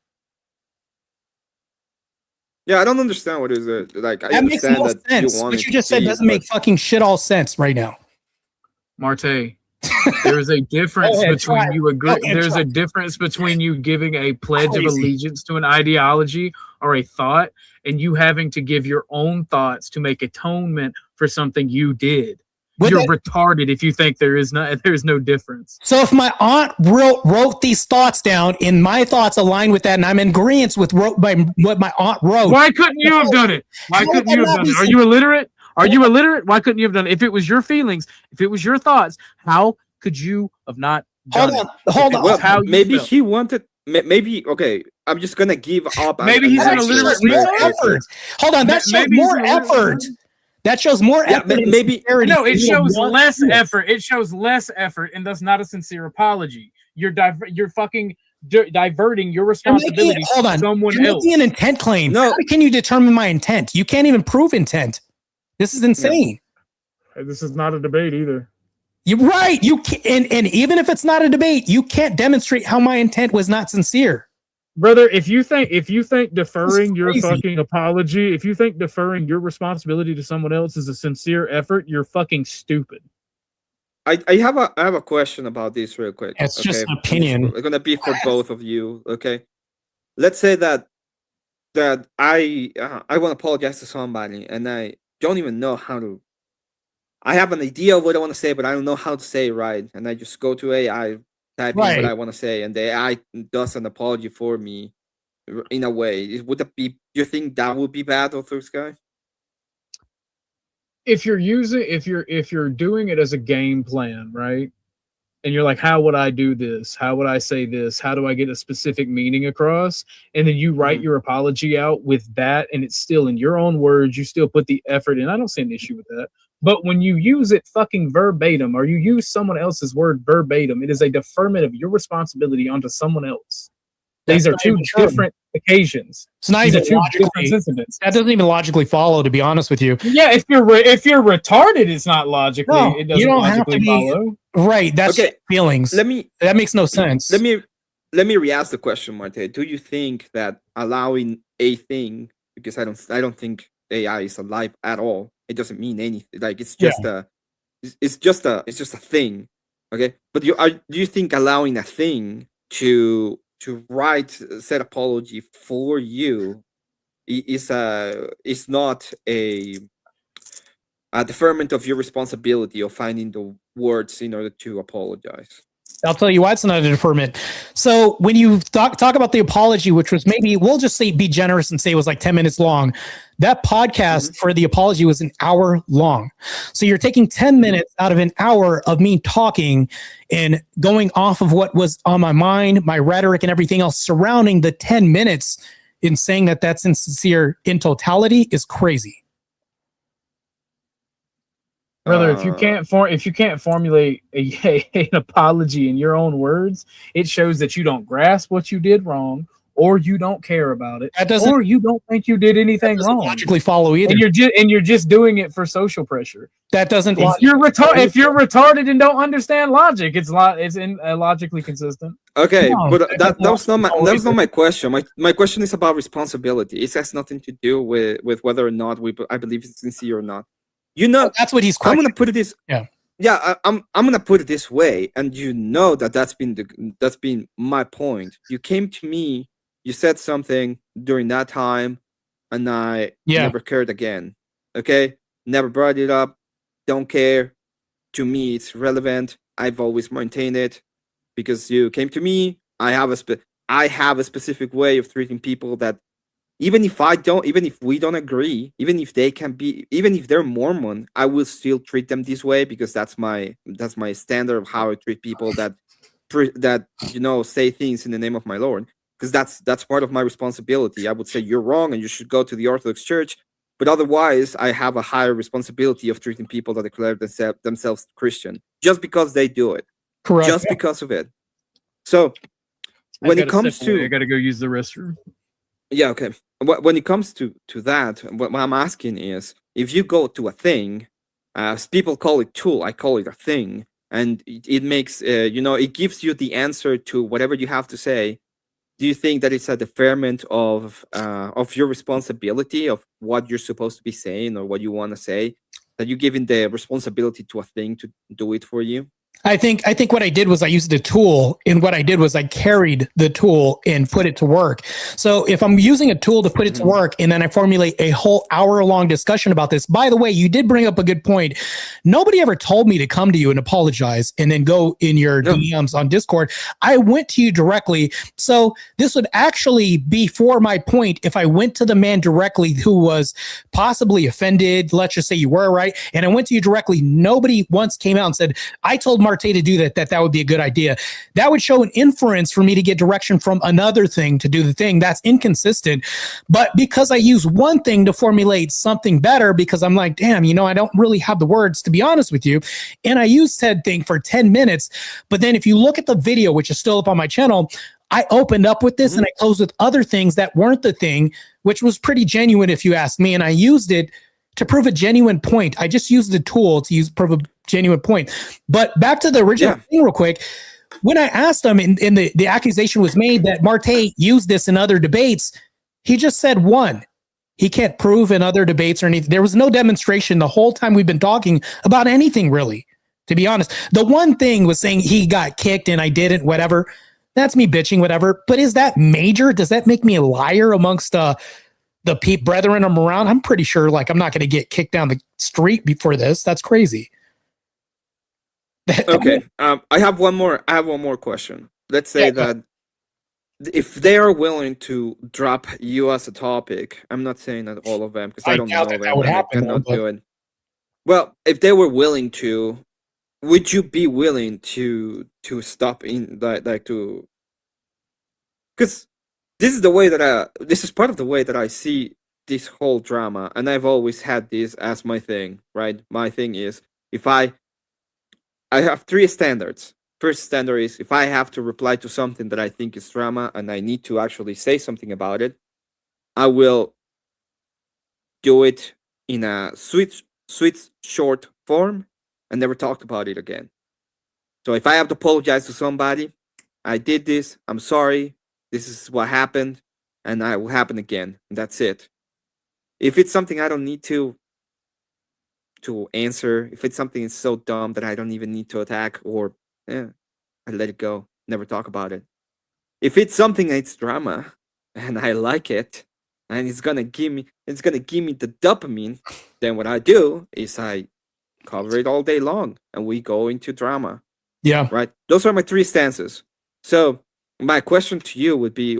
Yeah, I don't understand what is it. Like, I understand that sense. What you just said doesn't make fucking shit all sense right now. Martae. There's a difference between you agree. There's a difference between you giving a pledge of allegiance to an ideology or a thought, and you having to give your own thoughts to make atonement for something you did. You're retarded if you think there's no difference. So if my aunt wrote these thoughts down, and my thoughts align with that, and I'm in agreement with what my aunt wrote, why couldn't you have done it? Why couldn't you have done it? Are you illiterate? Are you illiterate? Why couldn't you have done it? If it was your feelings, if it was your thoughts, how could you have not done it? Hold on. Well, maybe he wanted. Maybe okay. I'm just gonna give up. Maybe he's an illiterate. Hold on. That shows more effort. That shows more effort. Maybe no. It shows less effort. It shows less effort, and thus not a sincere apology. You're fucking diverting your responsibility to someone else. Making an intent claim. No. How can you determine my intent? You can't even prove intent. This is insane. Yeah. This is not a debate either. You're right. You can, and even if it's not a debate, you can't demonstrate how my intent was not sincere. Brother, if you think deferring your fucking apology, if you think deferring your responsibility to someone else is a sincere effort, you're fucking stupid. I have a question about this real quick. It's just an opinion. It's gonna be for both of you. Okay, let's say that I want to apologize to somebody, and I don't even know how to. I have an idea of what I want to say, but I don't know how to say it right, and I just go to AI, type in what I want to say, and the AI does an apology for me. In a way, would that be? You think that would be bad, OrthodoxGuy? If you're doing it as a game plan, right? And you're like, how would I do this? How would I say this? How do I get a specific meaning across? And then you write your apology out with that, and it's still in your own words. You still put the effort in. I don't see an issue with that. But when you use it fucking verbatim, or you use someone else's word verbatim, it is a deferment of your responsibility onto someone else. These are two different occasions. It's not even logically. That doesn't even logically follow, to be honest with you. Yeah, if you're retarded, it's not logically. No, it doesn't you don't logically have to be, follow. Right. That's okay. Feelings. That makes no sense. Let me re-ask the question, Martae. Do you think that allowing a thing, because I don't think AI is alive at all. It doesn't mean anything. Like it's just it's just a thing. Okay, but do you think allowing a thing to write said apology for you is not a deferment of your responsibility of finding the words in order to apologize? I'll tell you why it's not a deferment. So when you talk about the apology, which was maybe, we'll just say, be generous and say it was like 10 minutes long. That podcast for the apology was an hour long. So you're taking 10 minutes out of an hour of me talking and going off of what was on my mind, my rhetoric and everything else surrounding the 10 minutes in saying that that's insincere in totality is crazy. Brother, if you can't formulate an apology in your own words, it shows that you don't grasp what you did wrong, or you don't care about it, or you don't think you did anything wrong. Logically follow either, and you're just doing it for social pressure. That doesn't. If you're retarded and don't understand logic, it's logically consistent. Okay, but that was not my question. My question is about responsibility. It has nothing to do with whether or not I believe it's sincere or not. You know, that's what he's questioning. I'm gonna put it this. I'm gonna put it this way, and you know that's been my point. You came to me, you said something during that time, and I never cared again. Okay, never brought it up. Don't care. To me, it's relevant. I've always maintained it because you came to me. I have a specific way of treating people that. Even if we don't agree, even if they're Mormon, I will still treat them this way because that's my standard of how I treat people that say things in the name of my Lord. Because that's part of my responsibility. I would say you're wrong and you should go to the Orthodox Church, but otherwise, I have a higher responsibility of treating people that declare themselves Christian just because they do it. Correct. Just because of it. So when it comes to, I gotta go use the restroom. Yeah, okay. When it comes to that, what I'm asking is, if you go to a thing, people call it tool, I call it a thing, and it makes, it gives you the answer to whatever you have to say. Do you think that it's a deferment of your responsibility of what you're supposed to be saying or what you want to say, that you're giving the responsibility to a thing to do it for you? I think what I did was I used a tool, and what I did was I carried the tool and put it to work. So if I'm using a tool to put it to work, and then I formulate a whole hour-long discussion about this, by the way, you did bring up a good point. Nobody ever told me to come to you and apologize and then go in your DMs on Discord. I went to you directly. So this would actually be for my point if I went to the man directly who was possibly offended. Let's just say you were, right? And I went to you directly. Nobody once came out and said, I told Martae to do that would be a good idea. That would show an inference for me to get direction from another thing to do the thing. That's inconsistent. But because I use one thing to formulate something better, because I'm like, damn, I don't really have the words, to be honest with you. And I use said thing for 10 minutes. But then if you look at the video, which is still up on my channel, I opened up with this and I closed with other things that weren't the thing, which was pretty genuine if you ask me. And I used it to prove a genuine point. I just used the tool to prove a genuine point. But back to the original thing real quick. When I asked him, and the accusation was made that Martae used this in other debates, he just said one. He can't prove in other debates or anything. There was no demonstration the whole time we've been talking about anything, really, to be honest. The one thing was saying he got kicked and I didn't, whatever. That's me bitching, whatever. But is that major? Does that make me a liar amongst the brethren I'm around? I'm pretty sure I'm not going to get kicked down the street before this. That's crazy. Okay. I have one more question. Let's say that if they are willing to drop you as a topic, I'm not saying that all of them, because I don't know them. That would happen. I cannot do it. Well, if they were willing to, would you be willing to stop in to? Because this is part of the way that I see this whole drama, and I've always had this as my thing, right? My thing is, if I have three standards. First standard is, if I have to reply to something that I think is drama and I need to actually say something about it, I will do it in a sweet, short form and never talk about it again. So if I have to apologize to somebody, I did this, I'm sorry, this is what happened, and it will happen again, and that's it. If it's something I don't need to answer, if it's something that's so dumb that I don't even need to attack, or I let it go, never talk about it. If it's something that's drama and I like it and it's gonna give me the dopamine, then what I do is I cover it all day long and we go into drama. Yeah. Right? Those are my three stances. So my question to you would be,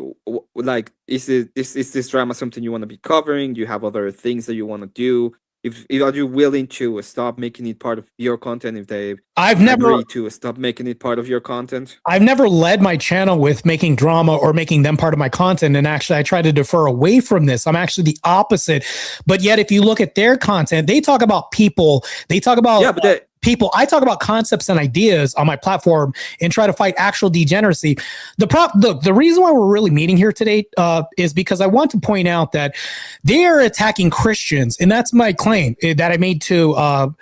is this drama something you want to be covering? Do you have other things that you want to do? If are you willing to stop making it part of your content? If they agree to stop making it part of your content? I've never led my channel with making drama or making them part of my content. And actually, I try to defer away from this. I'm actually the opposite. But yet, if you look at their content, they talk about people. They talk about people. I talk about concepts and ideas on my platform and try to fight actual degeneracy. The reason why we're really meeting here today is because I want to point out that they are attacking Christians, and that's my claim that I made to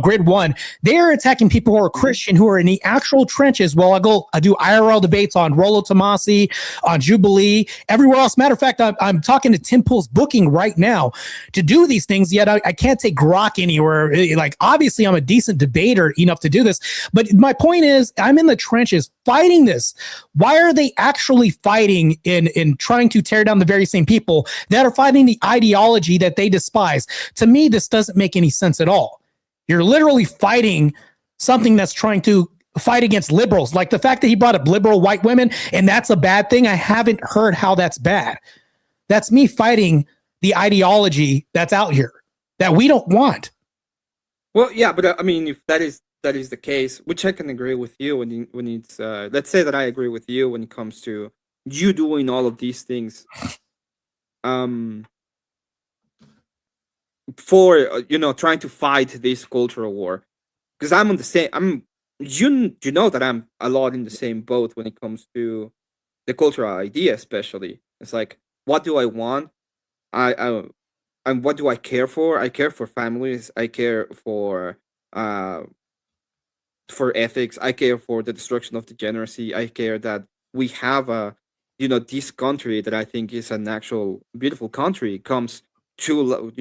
Grid One. They are attacking people who are Christian, who are in the actual trenches. Well, I do IRL debates on Rollo Tomasi, on Jubilee, everywhere else. Matter of fact, I'm talking to Tim Pool's booking right now to do these things. Yet I can't take grok anywhere. Obviously, I'm a decent debater enough to do this. But my point is, I'm in the trenches fighting this. Why are they actually fighting in trying to tear down the very same people that are fighting the ideology that they despise? To me, this doesn't make any sense at all. You're literally fighting something that's trying to fight against liberals. Like the fact that he brought up liberal white women, and that's a bad thing. I haven't heard how that's bad. That's me fighting the ideology that's out here that we don't want. Well, yeah, but if that is the case, which I can agree with you when it's let's say that I agree with you when it comes to you doing all of these things, for trying to fight this cultural war, because I'm on the same. You know that I'm a lot in the same boat when it comes to the cultural idea, especially. It's like, what do I want? And what do I care for? I care for families. I care for ethics. I care for the destruction of degeneracy. I care that we have this country that I think is an actual beautiful country comes to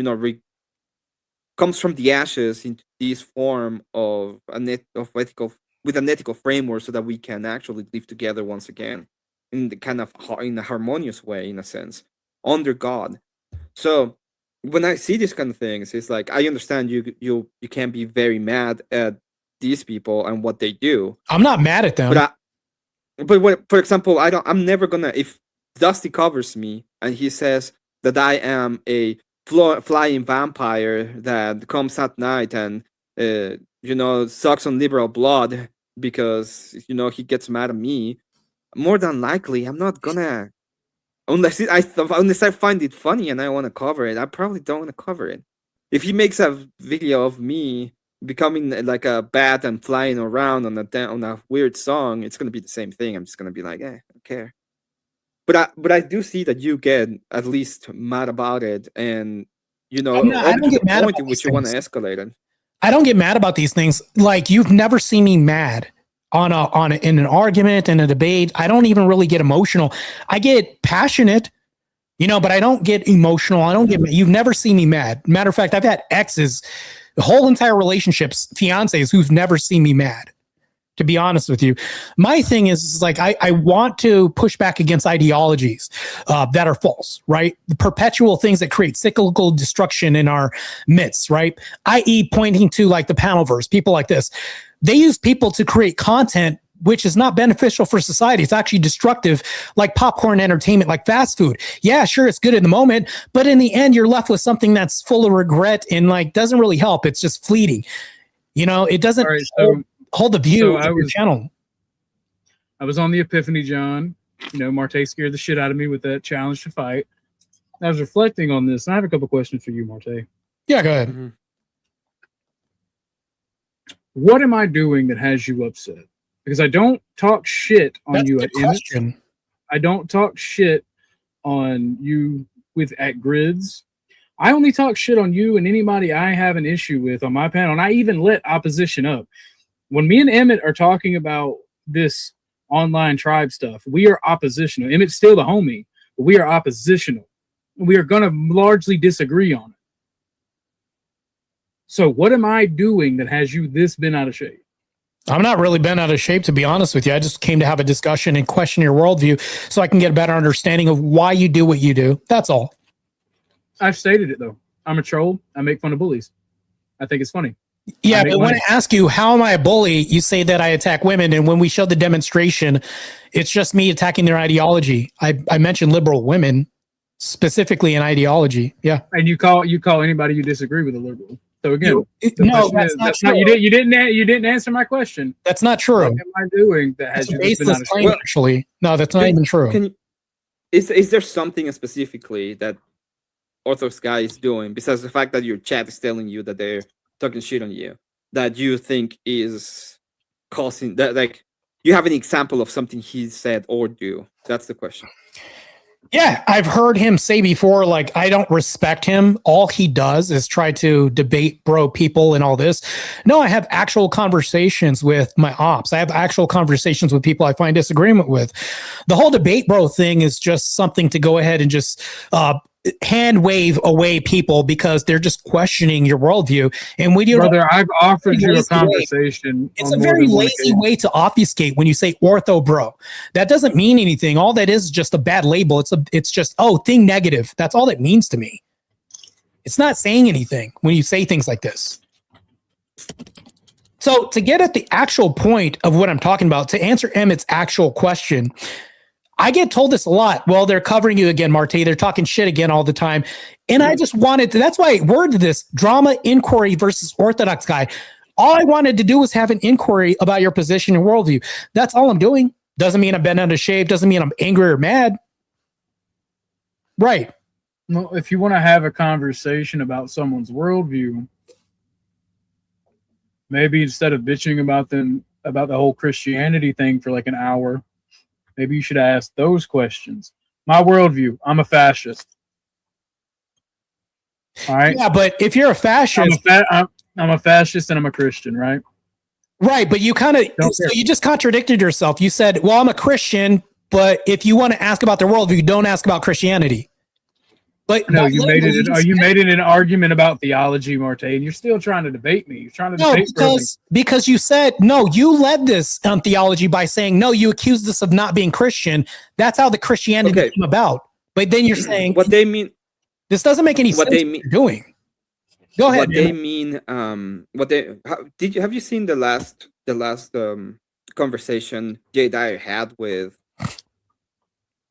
comes from the ashes into this form of ethical with an ethical framework so that we can actually live together once again in the kind of in a harmonious way, in a sense, under God. So when I see these kind of things, it's like I understand you can be very mad at these people and what they do. I'm not mad at them. But when, for example, I'm never gonna, if Dusty covers me and he says that I am a flying vampire that comes at night and sucks on liberal blood because he gets mad at me, more than likely I'm not gonna, unless I find it funny and I want to cover it, I probably don't want to cover it. If he makes a video of me becoming like a bat and flying around on a weird song, it's gonna be the same thing. I'm just gonna be like, I don't care. But I do see that you get at least mad about it, and I don't get mad point about in which these you want to things. escalate it. I don't get mad about these things. Like, you've never seen me mad in an argument, in a debate. I don't even really get emotional. I get passionate, but I don't get emotional. I don't get. You've never seen me mad. Matter of fact, I've had exes, whole entire relationships, fiancés who've never seen me mad. To be honest with you, my thing is like I want to push back against ideologies that are false, right? The perpetual things that create cyclical destruction in our midst, right? I.e., pointing to like the panelverse, people like this. They use people to create content which is not beneficial for society. It's actually destructive, like popcorn entertainment, like fast food. Yeah, sure, it's good in the moment, but in the end, you're left with something that's full of regret and like doesn't really help. It's just fleeting. It doesn't hold the view of your channel. I was on the Epiphany, John. Martae scared the shit out of me with that challenge to fight. I was reflecting on this, and I have a couple questions for you, Martae. Yeah, go ahead. Mm-hmm. What am I doing that has you upset? Because I don't talk shit on you at Emmett. I don't talk shit on you at Grids. I only talk shit on you and anybody I have an issue with on my panel, and I even let opposition up. When me and Emmett are talking about this online tribe stuff, we are oppositional. Emmett's still the homie, but we are oppositional. We are going to largely disagree on it. So what am I doing that has you this been out of shape? I'm not really been out of shape, to be honest with you. I just came to have a discussion and question your worldview so I can get a better understanding of why you do what you do. That's all. I've stated it, though. I'm a troll. I make fun of bullies. I think it's funny. Yeah, but when I ask you, how am I a bully? You say that I attack women. And when we show the demonstration, it's just me attacking their ideology. I mentioned liberal women, specifically in ideology. Yeah. And you call anybody you disagree with a liberal. So again, that's not true. You didn't answer my question. That's not true. What am I doing that has you been out of shape? Actually, no, that's not even true. Is there something specifically that OrthodoxGuy is doing besides the fact that your chat is telling you that they're talking shit on you, that you think is causing that? Like, you have an example of something he said or do? That's the question. Yeah, I've heard him say before, like, I don't respect him. All he does is try to debate bro people and all this. No, I have actual conversations with my ops. I have actual conversations with people I find disagreement with. The whole debate bro thing is just something to go ahead and just hand wave away people because they're just questioning your worldview. And we do. Brother, I've offered you a conversation. It's a very lazy way to obfuscate when you say ortho bro. That doesn't mean anything. All that is just a bad label. It's just, think negative. That's all it means to me. It's not saying anything when you say things like this. So to get at the actual point of what I'm talking about, to answer Emmett's actual question, I get told this a lot. Well, they're covering you again, Martae. They're talking shit again all the time. And I just wanted to, that's why I worded this, drama inquiry versus Orthodox guy. All I wanted to do was have an inquiry about your position and worldview. That's all I'm doing. Doesn't mean I'm bent out of shape. Doesn't mean I'm angry or mad. Right. Well, if you want to have a conversation about someone's worldview, maybe instead of bitching about the whole Christianity thing for like an hour, maybe you should ask those questions. My worldview, I'm a fascist. All right. Yeah, but if you're a fascist, I'm a fascist and I'm a Christian, right? Right, but you you just contradicted yourself. You said, well, I'm a Christian, but if you want to ask about their worldview, don't ask about Christianity. But No, you made it an argument about theology, Martae, and you're still trying to debate me. You're trying to debate because you said no. You led this on theology by saying no. You accused us of not being Christian. That's how the Christianity came about. But then you're saying what they mean. This doesn't make any sense. What you're doing. Go ahead. What they mean. Have you seen the last conversation Jay Dyer had with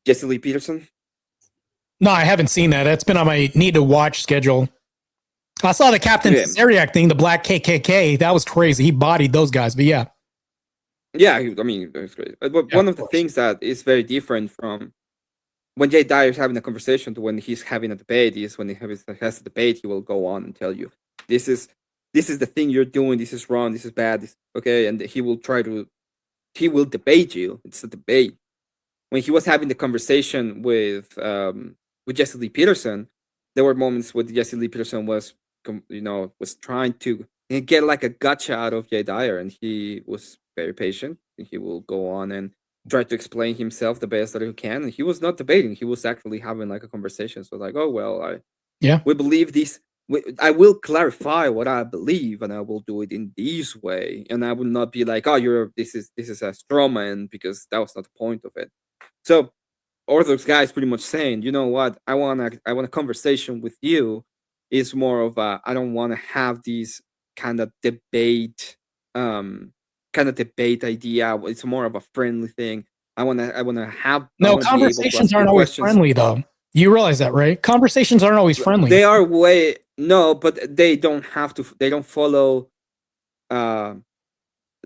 Jesse Lee Peterson? No, I haven't seen that. That's been on my need to watch schedule. I saw the Captain Syriac thing, the Black KKK. That was crazy. He bodied those guys, but yeah. Yeah, I mean, it was crazy. But one of the things that is very different from when Jay Dyer is having a conversation to when he's having a debate is when he has a debate, he will go on and tell you, this is the thing you're doing, this is wrong, this is bad, okay? And he will debate you. It's a debate. When he was having the conversation with Jesse Lee Peterson, there were moments where Jesse Lee Peterson was trying to get like a gotcha out of Jay Dyer, and he was very patient. He will go on and try to explain himself the best that he can. And he was not debating; he was actually having like a conversation. So like, oh well, we believe this. I will clarify what I believe, and I will do it in this way. And I will not be like, oh, this is a straw man, because that was not the point of it. So Orthodox Guy is pretty much saying, you know what, I want a conversation with you. Is more of I don't want to have these kind of debate idea. It's more of a friendly thing. I want to have. No, conversations aren't always friendly, though. You realize that, right? Conversations aren't always friendly. They are but they don't have to. They don't follow. They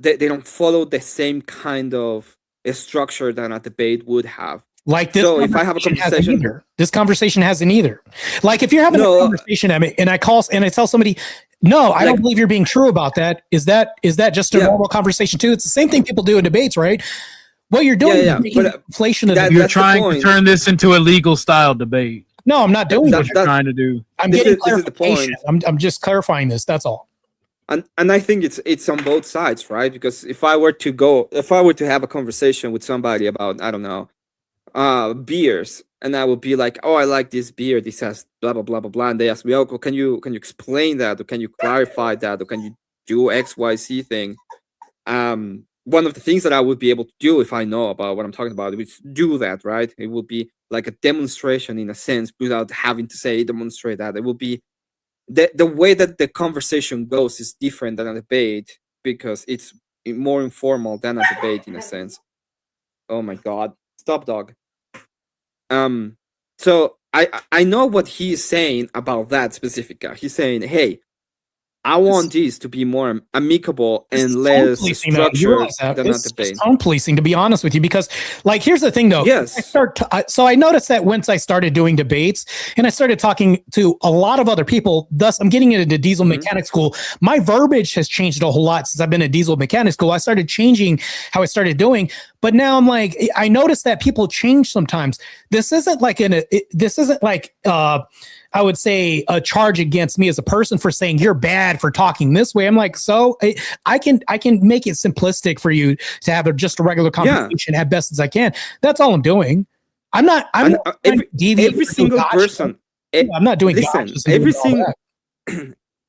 don't follow the same kind of structure that a debate would have. Like this. So if I have a conversation, this conversation hasn't either. Like if you're having a conversation and I tell somebody, no, I don't believe you're being true about that. Is that just a normal conversation too? It's the same thing people do in debates, right? What you're doing is making inflation of you're trying to turn this into a legal style debate. No, I'm not doing what you're trying to do. I'm getting clarification. I'm just clarifying this. That's all. And I think it's on both sides, right? Because if I were to have a conversation with somebody about, I don't know, beers, and I will be like, oh, I like this beer, this has blah blah blah blah blah, and they ask me, oh, can you explain that, or can you clarify that, or can you do XYZ thing? One of the things that I would be able to do if I know about what I'm talking about is do that, right? It will be like a demonstration in a sense, without having to say demonstrate that. It will be the way that the conversation goes is different than a debate, because it's more informal than a debate in a sense. Oh my God, stop, dog. So I know what he's saying about that specific guy. He's saying, hey, I want this to be more amicable and less structured than a debate. It's tone policing, to be honest with you, because, like, here's the thing, though. Yes. So I noticed that once I started doing debates and I started talking to a lot of other people, thus I'm getting into diesel mechanic school, my verbiage has changed a whole lot since I've been at diesel mechanic school. I started changing how I started doing, but now I'm like, I noticed that people change sometimes. This isn't like I would say a charge against me as a person for saying you're bad for talking this way. I'm like, so I can make it simplistic for you to have just a regular conversation as best as I can. That's all I'm doing. I'm not every single person. I'm not doing. Listen,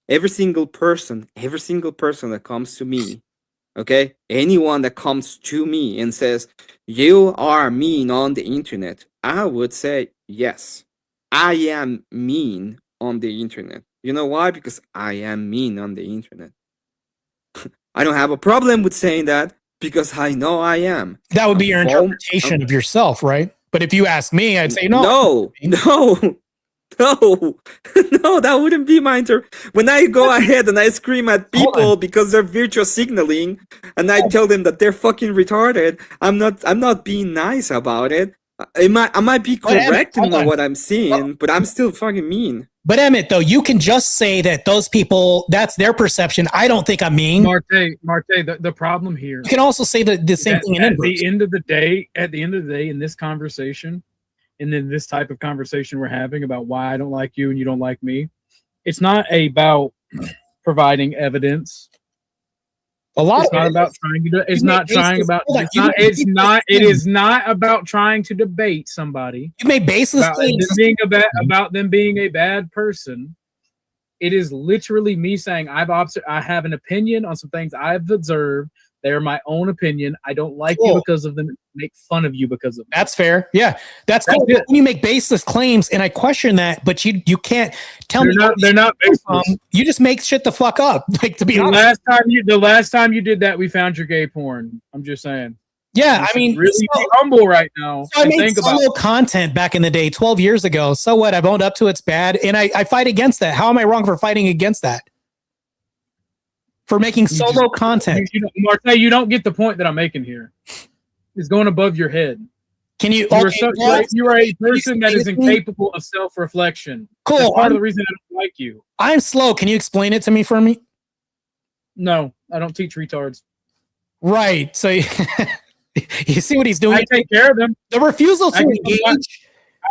every single person that comes to me, okay, anyone that comes to me and says you are mean on the internet, I would say yes. I am mean on the internet. You know why? Because I am mean on the internet. I don't have a problem with saying that, because I know I am. That would be your interpretation of yourself, right? But if you ask me, I'd say no. No, that wouldn't be my When I go ahead and I scream at people because they're virtual signaling, and I tell them that they're fucking retarded, I'm not being nice about it. I might be correct in what I'm seeing, but I'm still fucking mean. But Emmett, though, you can just say that those people, that's their perception. I don't think I'm mean. Martae, the problem here. You can also say the same thing in At the end of the day, in this conversation, and in this type of conversation we're having about why I don't like you and you don't like me, it's not about providing evidence A lot It's of not it about is. trying to. It's You not make trying baseless- about. hold on, It's you not. make It's baseless not. It claims. is not about trying to debate somebody You made baseless about claims. them being about them being a bad person. It is literally me saying I have an opinion on some things I've observed. They're my own opinion. I don't like you Cool. because of them. Make fun of you because of them. That's fair. Yeah, that's That's cool. it. When you make baseless claims, and I question that, but you can't tell me They're not baseless. you just make shit the fuck up. Like, to be The honest. last time you did that, we found your gay porn. I'm just saying. Yeah, You I should mean, really be humble right now. so I and made think about solo content back in the day, 12 years ago. So what? I've owned up to it's bad, and I fight against that. How am I wrong for fighting against that? For making solo content. Martae, you don't get the point that I'm making here. It's going above your head. Can you? You are a person that is explain it to me? incapable of self-reflection. Cool. That's part of the reason I don't like you. I'm slow. Can you explain it to me for me? No, I don't teach retards. Right. So you see what he's doing? I take care of them. The refusal to I can engage.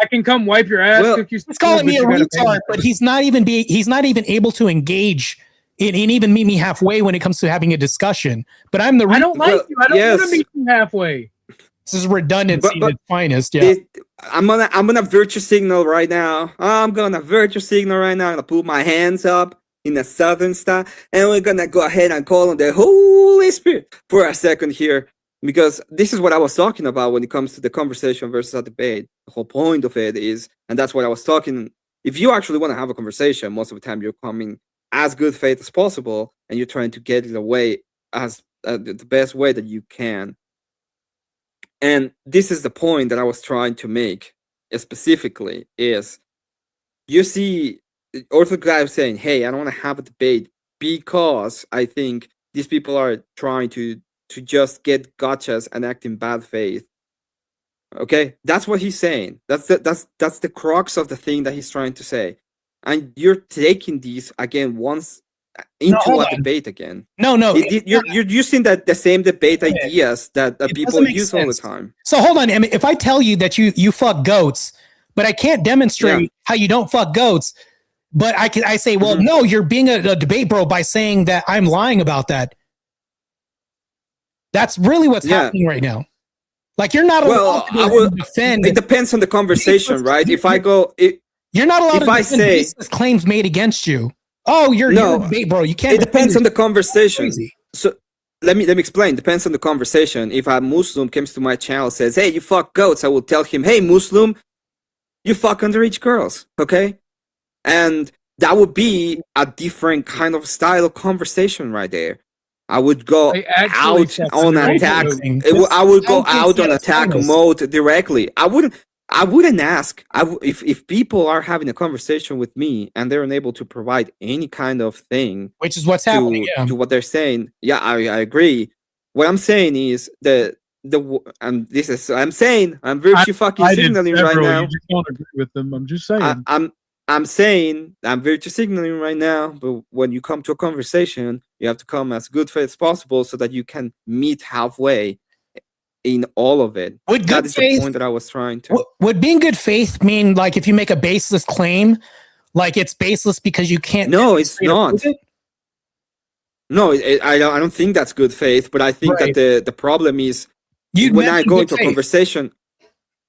I can come wipe your ass. Well, cook you He's calling food, me a but you gotta pay retard, me. but he's not even able to engage and even meet me halfway when it comes to having a discussion. But I'm the I don't like you. I don't want yes. to meet you halfway. This is redundancy But- at its finest. Yeah. I'm gonna virtue signal right now. I'm gonna put my hands up in a southern style, and we're gonna go ahead and call on the Holy Spirit for a second here, because this is what I was talking about when it comes to the conversation versus a debate. The whole point of it is, and that's what I was talking. If you actually want to have a conversation, most of the time you're coming as good faith as possible, and you're trying to get it away as the best way that you can. And this is the point that I was trying to make specifically is, you see Orthodox guy saying, hey, I don't want to have a debate because I think these people are trying to just get gotchas and act in bad faith. Okay, that's what he's saying. That's the crux of the thing that he's trying to say. And you're taking these again once into hold a on. debate again. No. You're using the same debate ideas that It people doesn't make use all the sense. time. So hold on. I mean, if I tell you that you fuck goats, but I can't demonstrate how you don't fuck goats, but I say, well, no, you're being a debate bro by saying that I'm lying about that. That's really what's happening right now. Like, you're not allowed to defend. It depends on the conversation, right? If I go, you're not allowed if to I defend say baseless claims made against you. Oh, you're a debate bro. You can't. It depends on the conversation. Crazy. So let me explain. Depends on the conversation. If a Muslim comes to my channel and says, "Hey, you fuck goats," I will tell him, "Hey, Muslim, you fuck underage girls." Okay, and that would be a different kind of style of conversation right there. I would go out on attack. I would go out on attack mode directly. I wouldn't ask. If people are having a conversation with me and they're unable to provide any kind of thing, which is what's happening, to what they're saying. Yeah, I agree. What I'm saying is I'm virtue fucking signaling right now. You just don't agree with them. I'm just saying. I'm saying I'm virtue signaling right now, but when you come to a conversation, you have to come as good faith as possible so that you can meet halfway in all of it. That is the point that I was trying to. Would being good faith mean, like, if you make a baseless claim, like it's baseless because you can't? No, it's not. No, I don't think that's good faith, but I think that the problem is when I go into a conversation.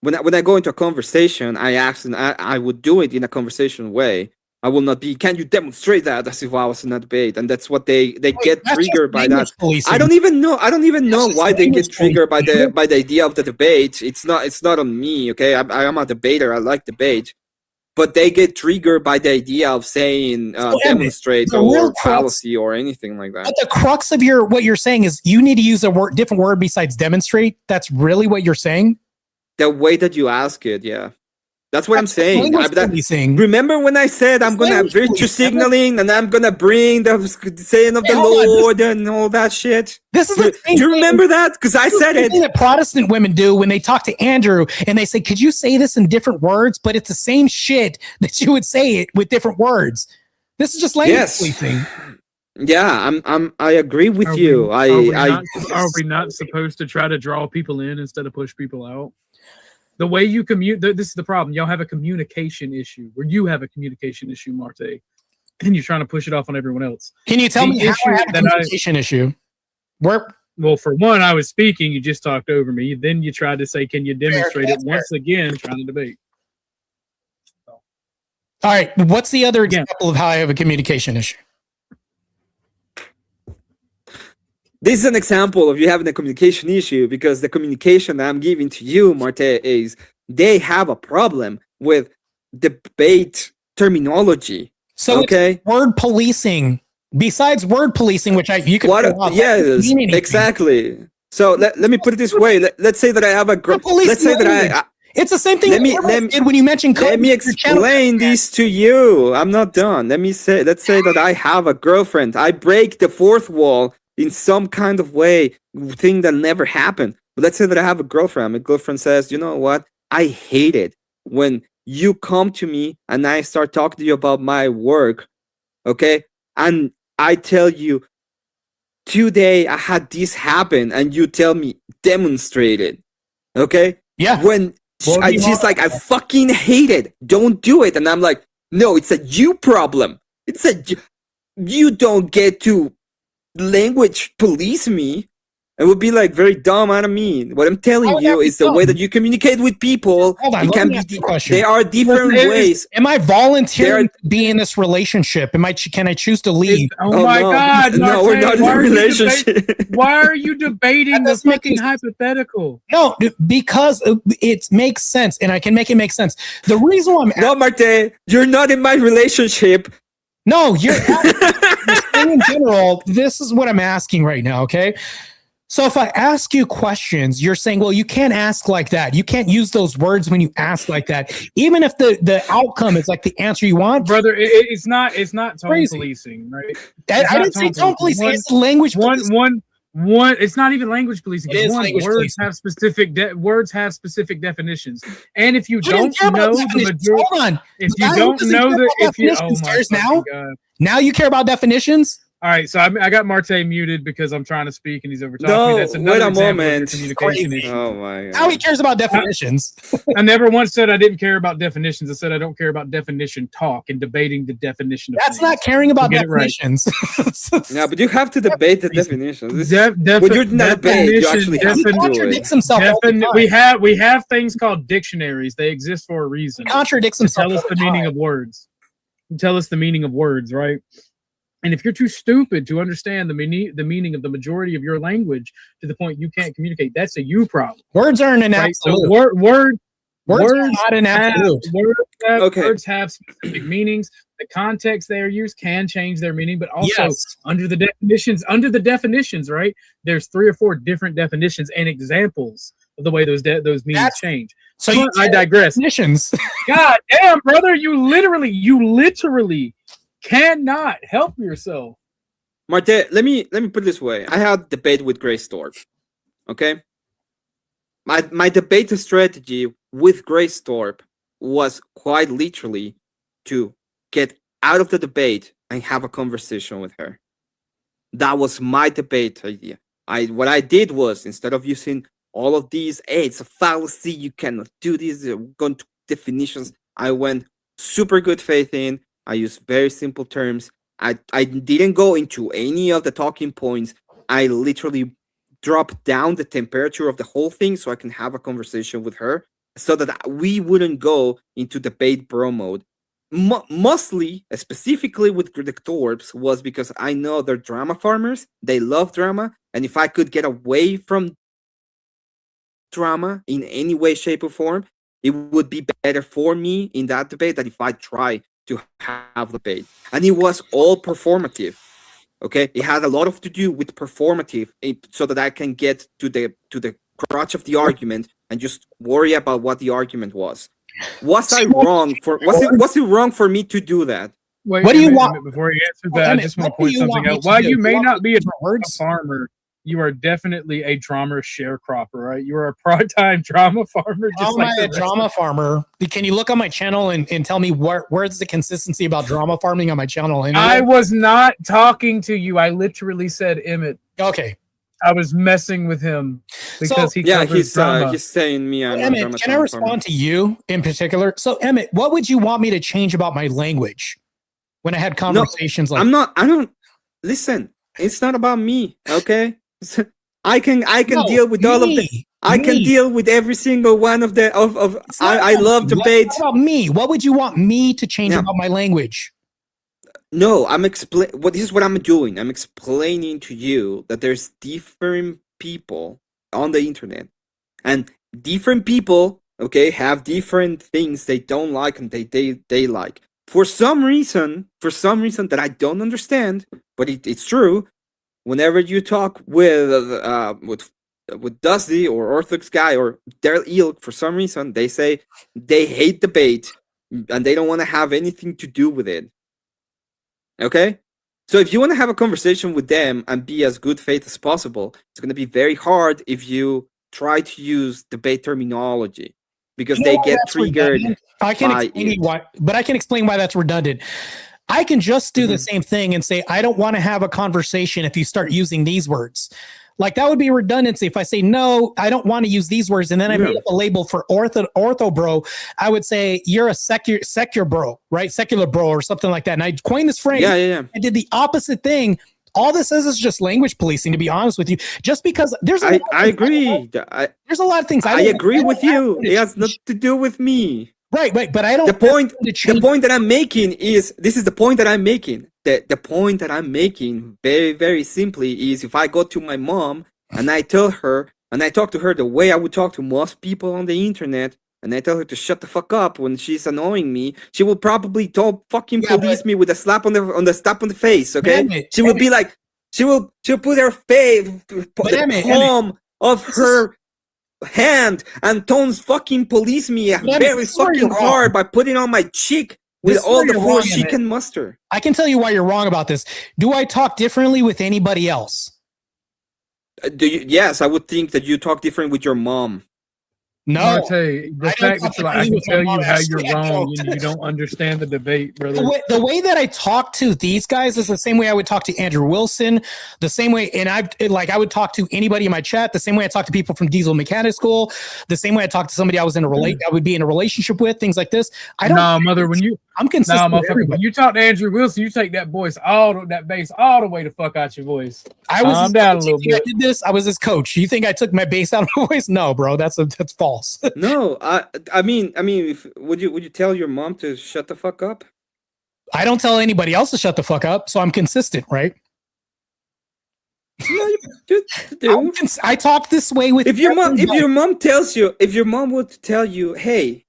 When I go into a conversation, I ask, and I would do it in a conversation way. I will not be, can you demonstrate that, as if I was in a debate? And that's what they get triggered by that. Policing. I don't even know why they get triggered by the idea of the debate. It's not on me, okay? I am a debater. I like debate. But they get triggered by the idea of saying demonstrate or fallacy or anything like that. But the crux of what you're saying is you need to use a different word besides demonstrate. That's really what you're saying? The way that you ask it, yeah. That's what I'm saying. Remember when I said I'm going to have virtue signaling and I'm going to bring the saying of the Lord and all that shit? This is the Do you remember that? Because I said it. Thing that Protestant women do when they talk to Andrew and they say, could you say this in different words? But it's the same shit that you would say it with different words. This is just language policing. Yeah, I agree with you. Are we not supposed to try to draw people in instead of push people out? The way you this is the problem. Y'all have a communication issue, or you have a communication issue, Martae, and you're trying to push it off on everyone else. Can you tell me how I have a communication issue? Well, for one, I was speaking. You just talked over me. Then you tried to say, "Can you demonstrate it?" Once again, trying to debate. All right. What's the other example of how I have a communication issue? This is an example of you having a communication issue because the communication that I'm giving to you, Martae, is they have a problem with debate terminology. So okay, word policing. Besides word policing, which you could yes, exactly. So let me put it this way. Let's say that I have a let's say that it's the same thing when you mention code. Let me explain this to you. I'm not done. Let's say that I have a girlfriend. I break the fourth wall in some kind of way, thing that never happened. But let's say that I have a girlfriend. My girlfriend says, you know what? I hate it when you come to me and I start talking to you about my work, okay? And I tell you, today I had this happen, and you tell me, demonstrate it, okay? Yeah. When she's like, I fucking hate it. Don't do it. And I'm like, no, it's a you problem. It's a you don't get to language police me. It would be like very dumb out of me. What I'm telling you is the way that you communicate with people. Hold on, it can be. There are different ways. Am I volunteering to be in this relationship? Can I choose to leave? Oh my God! No, we're not in a relationship. Why are you debating the fucking hypothetical? No, because it makes sense, and I can make it make sense. The reason why no, Martae, you're not in my relationship. No, you're in general. This is what I'm asking right now. Okay. So if I ask you questions, you're saying, well, you can't ask like that. You can't use those words when you ask like that. Even if the outcome is like the answer you want. Brother, it's not tone policing, right? I didn't say tone policing. It's language policing. It's not even language policing. Words have specific definitions. And if you don't know the majority, hold on. If you don't know now you care about definitions? All right, so I got Martae muted because I'm trying to speak and he's over talking me. That's another example of communication issue. Oh my God. Now he cares about definitions. I never once said I didn't care about definitions. I said I don't care about definition talk and debating the definition of That's things. not caring about definitions. Right. No, but you have to debate the definitions. When you're in a debate, you actually have to do it. We have things called dictionaries. They exist for a reason. Contradicts himself. Tell us the meaning of words. Tell us the meaning of words, right? And if you're too stupid to understand the meaning of the majority of your language to the point you can't communicate, that's a you problem. Words aren't an absolute. So words are not an absolute. Words have specific meanings. The context they are used can change their meaning, but also under the definitions, right? There's 3 or 4 different definitions and examples of the way those meanings change. So I digress. Definitions. God damn, brother, you literally cannot help yourself. Martae, let me put it this way. I had a debate with Grace Thorpe. Okay? My debate strategy with Grace Thorpe was quite literally to get out of the debate and have a conversation with her. That was my debate idea. What I did was, instead of using all of these, hey, it's a fallacy, you cannot do this, going to definitions, I went super good faith in. I used very simple terms. I didn't go into any of the talking points. I literally dropped down the temperature of the whole thing so I can have a conversation with her so that we wouldn't go into debate bro mode. Mostly, specifically with the Thorpes, was because I know they're drama farmers. They love drama. And if I could get away from drama in any way, shape, or form, it would be better for me in that debate than if I try to have the debate. And it was all performative. Okay, it had a lot to do with performative, so that I can get to the crutch of the argument and just worry about what the argument was. Was it wrong for me to do that? Wait, what do you want? Before you answer that, I just want to point something out. While you may not be a farmer, you are definitely a drama sharecropper, right? You are a part-time drama farmer. Just like a drama farmer. Can you look on my channel and tell me where's the consistency about drama farming on my channel? I was not talking to you. I literally said Emmett. Okay. I was messing with him because he's saying me. Emmett, can I respond to you in particular? So Emmett, what would you want me to change about my language when I had conversations like? I don't listen. It's not about me. Okay. I can deal with all of the. I can deal with every single one of the of. I love debate. What about me? What would you want me to change about my language? No, What this is what I'm doing. I'm explaining to you that there's different people on the internet, and different people, okay, have different things they don't like and they like. For some reason that I don't understand, but it's true. Whenever you talk with Dusty or OrthodoxGuy or their ilk, for some reason they say they hate debate and they don't want to have anything to do with it. Okay? So if you want to have a conversation with them and be as good faith as possible, it's going to be very hard if you try to use debate terminology because they get triggered. I can explain why, but I can explain why that's redundant. I can just do the same thing and say, I don't want to have a conversation if you start using these words. Like that would be redundancy. If I say, no, I don't want to use these words. And then I made up a label for ortho bro. I would say you're a secular bro, right? Secular bro or something like that. And I coined this phrase. Yeah. I did the opposite thing. All this is just language policing, to be honest with you. Just because there's I agree. There's a lot of things. I agree with you. It has nothing to do with me. Right. But I don't. The point that I'm making is this is the point that I'm making. The point that I'm making very, very simply is if I go to my mom and I tell her and I talk to her the way I would talk to most people on the internet and I tell her to shut the fuck up when she's annoying me, she will probably police me with a slap on the face. Okay, she will be like, she'll put her palm of her hand and Tones fucking police me very fucking hard by putting on my cheek with all the force she can muster. I can tell you why you're wrong about this. Do I talk differently with anybody else? Yes, I would think that you talk different with your mom. No, Martae, the fact that I can tell you how you're wrong and you don't understand the debate, brother. The way that I talk to these guys is the same way I would talk to Andrew Wilson, the same way, and I would talk to anybody in my chat, the same way I talk to people from Diesel Mechanic School, the same way I talk to somebody I would be in a relationship with, things like this. I'm consistent. When you talk to Andrew Wilson, you take that bass all the way the fuck out your voice. I was down a little bit. I did this. I was his coach. You think I took my bass out of my voice? No, bro, that's false. No, I mean, would you tell your mom to shut the fuck up? I don't tell anybody else to shut the fuck up, so I'm consistent, right? Yeah, you do. I talk this way with if your mom would tell you, hey,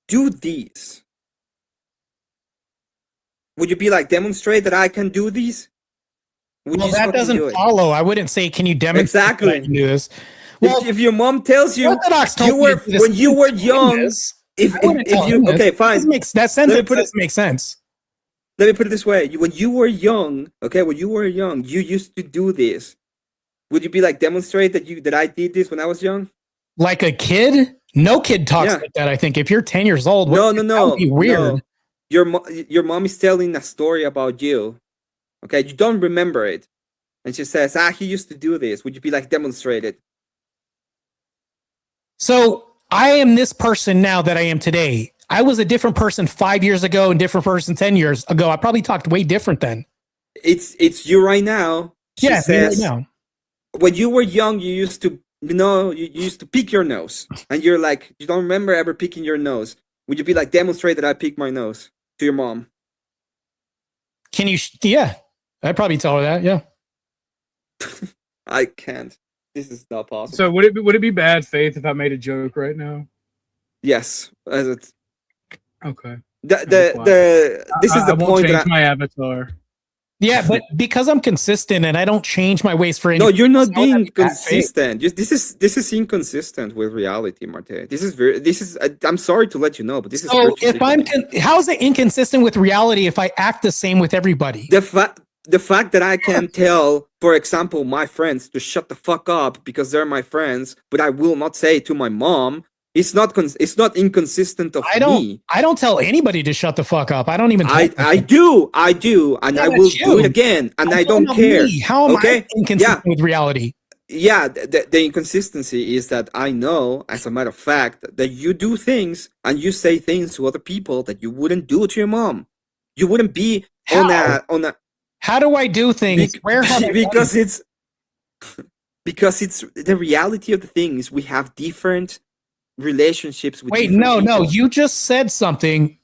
do these, would you be like, demonstrate that I can do these? Well, that doesn't follow. I wouldn't say, can you demonstrate that I can do this? Well, if your mom tells you when you were young, okay, fine. That sentence doesn't make sense. Let me put it this way: when you were young, you used to do this. Would you be like, demonstrate that I did this when I was young? Like a kid? No kid talks like that. I think if you're 10 years old, no, that would be weird. No. Your mom is telling a story about you. Okay, you don't remember it, and she says, he used to do this. Would you be like, demonstrate it? So I am this person now that I am today. I was a different person 5 years ago and different person 10 years ago. I probably talked way different then. It's you right now. She says, right now. When you were young, you used to pick your nose, and you're like, you don't remember ever picking your nose. Would you be like, demonstrate that I picked my nose to your mom? Can you? Yeah, I'd probably tell her that. Yeah. I can't. This is not possible. So would it be bad faith if I made a joke right now? Yes. Okay. This is the point. Change my avatar. Yeah, but because I'm consistent and I don't change my ways for any. No, you're not being consistent. This is inconsistent with reality, Martae. This is. I'm sorry to let you know, but this is. So how is it inconsistent with reality if I act the same with everybody? The fact that I can tell, for example, my friends to shut the fuck up because they're my friends, but I will not say it to my mom. It's not inconsistent of me. I don't tell anybody to shut the fuck up. I don't even. I do, and I will do it again, and I don't care. How am I inconsistent with reality? Yeah, the inconsistency is that I know, as a matter of fact, that you do things and you say things to other people that you wouldn't do to your mom. You wouldn't be on a. How do I do things? Because it's Because it's the reality of the thing is we have different relationships with Wait, different no, people. you just said something.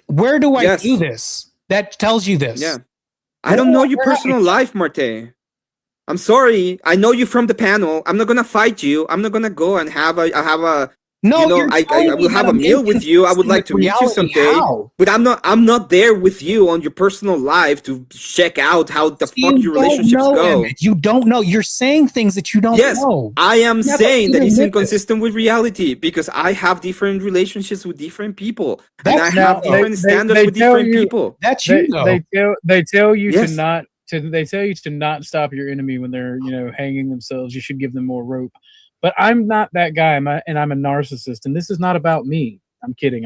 Where do I Yes. do this? That tells you this. Yeah. I don't know your personal life, Martae. I'm sorry. I know you from the panel. I'm not gonna fight you. I'm not gonna go and have a No, you know, you're I telling me will have that a I'm meal with you. I would inconsistent like to with meet you reality. someday. How? But I'm not there with you on your personal life to check out how the fuck your relationships go. Emmett. You don't know. You're saying things that you don't Yes, know. I am Never saying that even it's admit this. inconsistent with reality because I have different relationships with different people, and I That's have now, different standards they with tell different you- people. That's you, though. They tell you Yes. to not they tell you to not stop your enemy when they're hanging themselves. You should give them more rope. But I'm not that guy, and I'm a narcissist, and this is not about me. I'm kidding.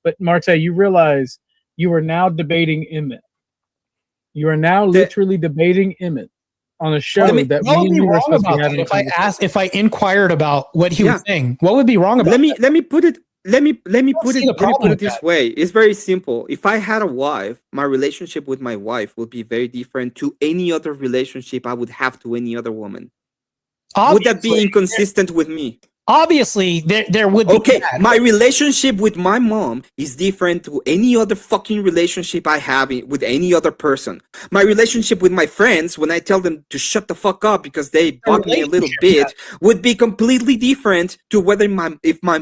But Martae, you realize you are now debating Emmett. You are now literally debating Emmett on a show Let me- that What me would and be you were wrong supposed to be about having. that? If I inquired about what he Yeah. was saying, what would be wrong about Let me put it. Let me see the put it problem with this that. way. It's very simple. If I had a wife, my relationship with my wife would be very different to any other relationship I would have to any other woman. Would that be Obviously, inconsistent with me? obviously there would be Okay, that. my relationship with my mom is different to any other fucking relationship I have with any other person. My relationship with my friends, when I tell them to shut the fuck up because they bug me a little bit, would be completely different to whether if my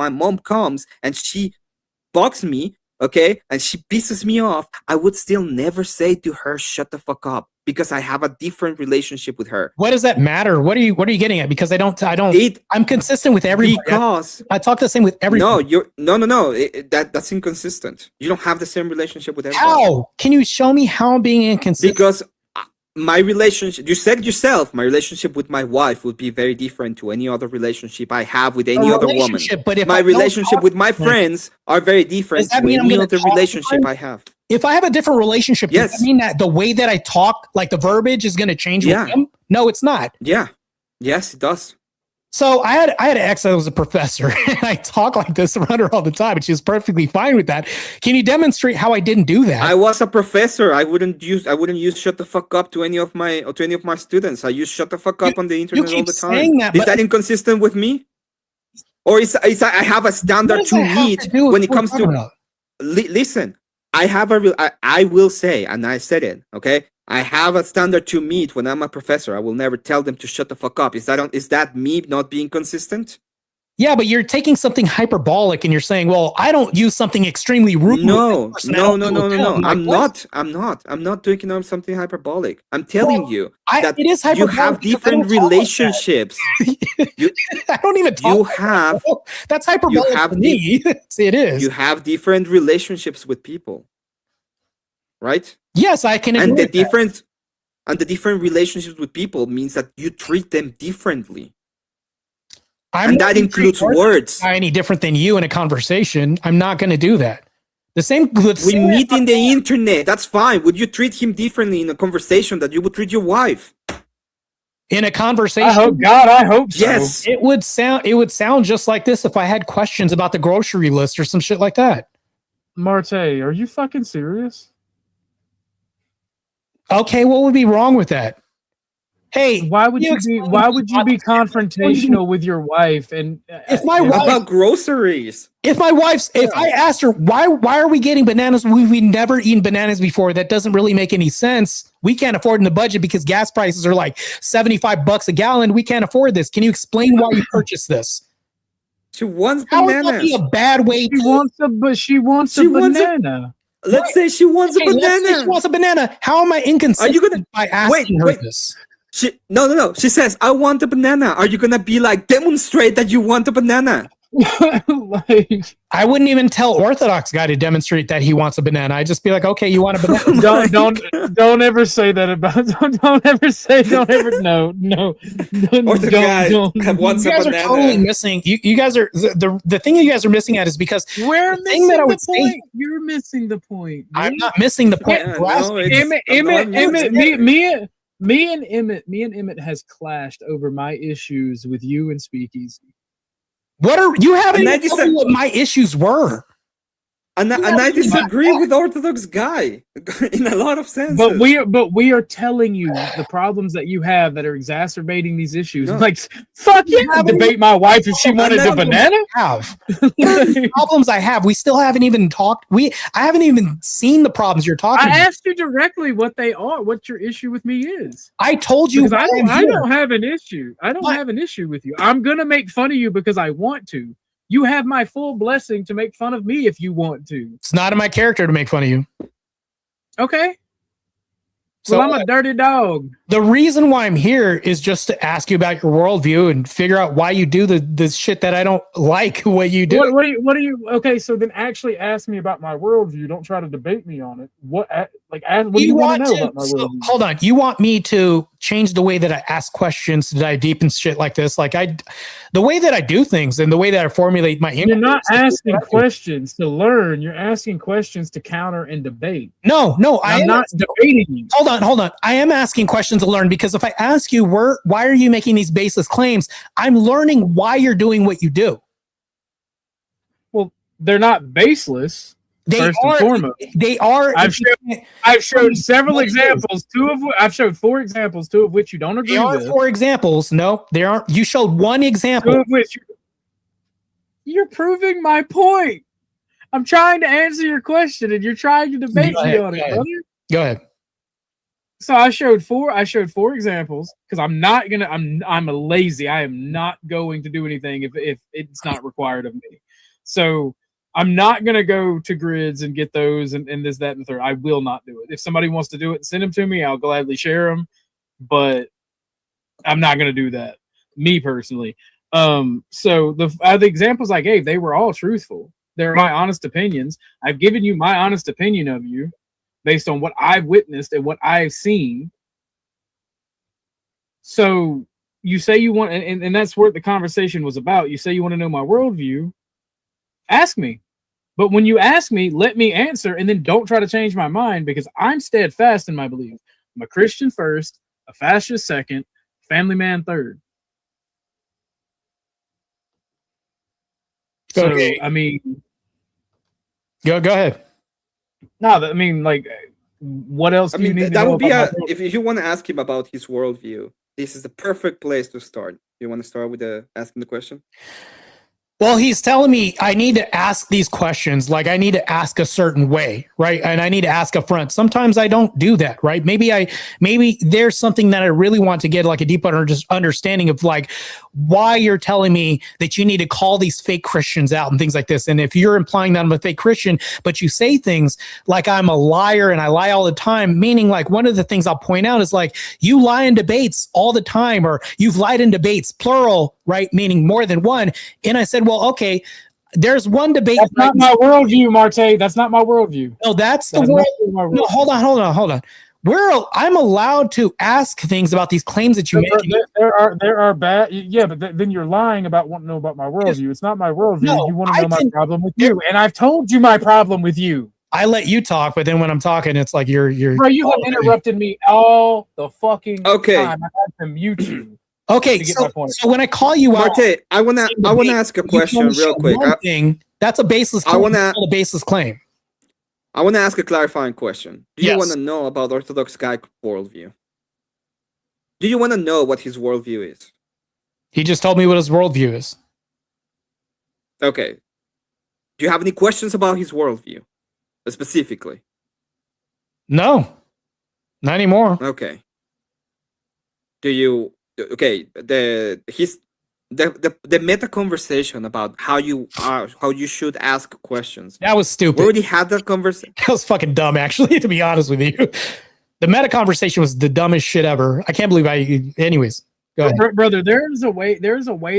mom comes and she bugs me, okay, and she pisses me off, I would still never say to her, shut the fuck up, because I have a different relationship with her. What does that matter? What are you getting at? Because I don't It I'm consistent with everybody. because I talk the same with everybody. no, that's inconsistent. You don't have the same relationship with everybody. How? Can you show me how I'm being inconsistent? Because my relationship, you said yourself, my relationship with my wife would be very different to any other relationship I have with any other woman. Relationship, but if My I don't relationship talk with my to them, friends are very different does that to mean I'm any gonna other talk to relationship them? I have. if I have a different relationship, does Yes. that mean that the way that I talk, like the verbiage, is going to change Yeah. with them? No, it's not. Yeah. Yes, it does. So I had an ex that was a professor, and I talk like this around her all the time, and she was perfectly fine with that. Can you demonstrate how I didn't do that? I was a professor. I wouldn't use shut the fuck up to any of my students. I use shut the fuck up on the internet all keep the time. saying that, Is but- that inconsistent with me? Or is I have a What standard does to that have meet to do with when it what we're comes to talking about? listen, I will say, and I said it, okay? I have a standard to meet when I'm a professor. I will never tell them to shut the fuck up. Is that me not being consistent? Yeah, but you're taking something hyperbolic and you're saying, well, I don't use something extremely rude. No. with this person. I don't do it with them. Like, I'm not taking on something hyperbolic. I'm telling you that it is you hyperbolic have because I don't different talk like that. relationships. I don't even talk. You like that. have That's hyperbolic have for me. It is. you have different relationships with people. Right? Yes, I can agree And the with that. different and the different relationships with people means that you treat them differently. I'm And not that gonna includes treat words. any different than you in a conversation. I'm not going to do that. The same. We meet in the internet. That's fine. Would you treat him differently in a conversation that you would treat your wife? in a conversation. I hope so. Yes. It would sound just like this if I had questions about the grocery list or some shit like that. Martae, are you fucking serious? Okay, what would be wrong with that? Hey, Why would you be explain confrontational with your wife? And If my wife- About groceries. if I asked her why are we getting bananas? We've never eaten bananas before. That doesn't really make any sense. We can't afford in the budget because gas prices are like $75 a gallon. We can't afford this. Can you explain why you purchased this? She wants How is that be bananas. a bad way? she wants a banana. Let's say she wants a Okay, let's say banana. she wants a banana. How am I inconsistent by asking her wait. this? No. She says, I want a banana. Are you gonna be like, demonstrate that you want a banana? Like, I wouldn't even tell Orthodox Guy to demonstrate that he wants a banana. I'd just be like, okay, you want a banana? don't ever say that about don't ever no Or the guy wants You a guys are banana. totally missing. You guys are the thing you guys are missing at is because We're the thing that I missing would the say- point. You're missing the point. I'm not missing the point. Yeah, Grasp no, it. it's- Emmett, I'm me and Emmett has clashed over my issues with you and Speakeasy. What are you haven't And I even just told me said- what my issues were? And I disagree with Orthodox Guy in a lot of senses. But we are telling you the problems that you have that are exacerbating these issues. No. Like, fuck yeah, debate my wife if she wanted a banana. Problems I have. We still haven't even talked. I haven't even seen the problems you're talking about. I asked you directly what they are, what your issue with me is. I told you I don't have an issue. I don't have an issue with you. I'm gonna make fun of you because I want to. You have my full blessing to make fun of me if you want to. It's not in my character to make fun of you. Okay. So well, I'm a dirty dog. The reason why I'm here is just to ask you about your worldview and figure out why you do the shit that I don't like what you do. What are you? Okay, so then actually ask me about my worldview. Don't try to debate me on it. What do you want to know about my worldview? Hold on. You want me to change the way that I ask questions to dive deep and shit like this? Like the way that I do things and the way that I formulate my You're not asking questions to learn. You're asking questions to counter and debate. No, I'm not debating you. Hold on. I am asking questions to learn because if I ask you why are you making these baseless claims, I'm learning why you're doing what you do. Well, they're not baseless. First and foremost, they are. I've showed several examples. I've showed 4 examples, 2 of which you don't agree with. 4 examples. No, there aren't. You showed 1 example. 2 of which you're proving my point. I'm trying to answer your question, and you're trying to debate me on it, brother. Go ahead. So I showed 4 examples because I'm a lazy. I am not going to do anything if it's not required of me. So I'm not going to go to grids and get those and this, that, and the third. I will not do it. If somebody wants to do it, send them to me. I'll gladly share them, but I'm not going to do that, me personally. So the examples I gave, they were all truthful. They're my honest opinions. I've given you my honest opinion of you based on what I've witnessed and what I've seen. So you say you want, and that's what the conversation was about. You say you want to know my worldview. Ask me. But when you ask me, let me answer, and then don't try to change my mind because I'm steadfast in my belief. I'm a Christian first, a fascist second, family man third. Okay. So, I mean... Go ahead. No, I mean, like, what else do you need to know would be about if you want to ask him about his worldview, this is the perfect place to start. You want to start with asking the question? Well, he's telling me I need to ask these questions, like I need to ask a certain way, right? And I need to ask up front. Sometimes I don't do that, right? Maybe there's something that I really want to get like a deeper understanding of like why you're telling me that you need to call these fake Christians out and things like this. And if you're implying that I'm a fake Christian, but you say things like I'm a liar and I lie all the time, meaning like one of the things I'll point out is like you lie in debates all the time, or you've lied in debates, plural, right? Meaning more than one. And I said, well, okay, there's one debate. That's not my worldview, Martae. That's not my worldview. No, that's the world. No, hold on. I'm allowed to ask things about these claims that you make. There are bad. Yeah, but then you're lying about wanting to know about my worldview. It's not my worldview. No, you want to know my problem with you, and I've told you my problem with you. I let you talk, but then when I'm talking, it's like you're. Bro, you have interrupted me all the fucking time. I had to mute you. Okay, so when I call you out, Martae, I wanna ask a question real quick. That's a baseless claim. A baseless claim. I want to ask a clarifying question. Do you Yes. want to know about Orthodox Guy worldview? Do you want to know what his worldview is? He just told me what his worldview is. Okay. Do you have any questions about his worldview, specifically? No, not anymore. Okay. Do you? Okay. The meta conversation about how you should ask questions. That was stupid. We already had that conversation. That was fucking dumb, actually, to be honest with you. The meta conversation was the dumbest shit ever. I can't believe anyways. Go ahead. Brother, there's a way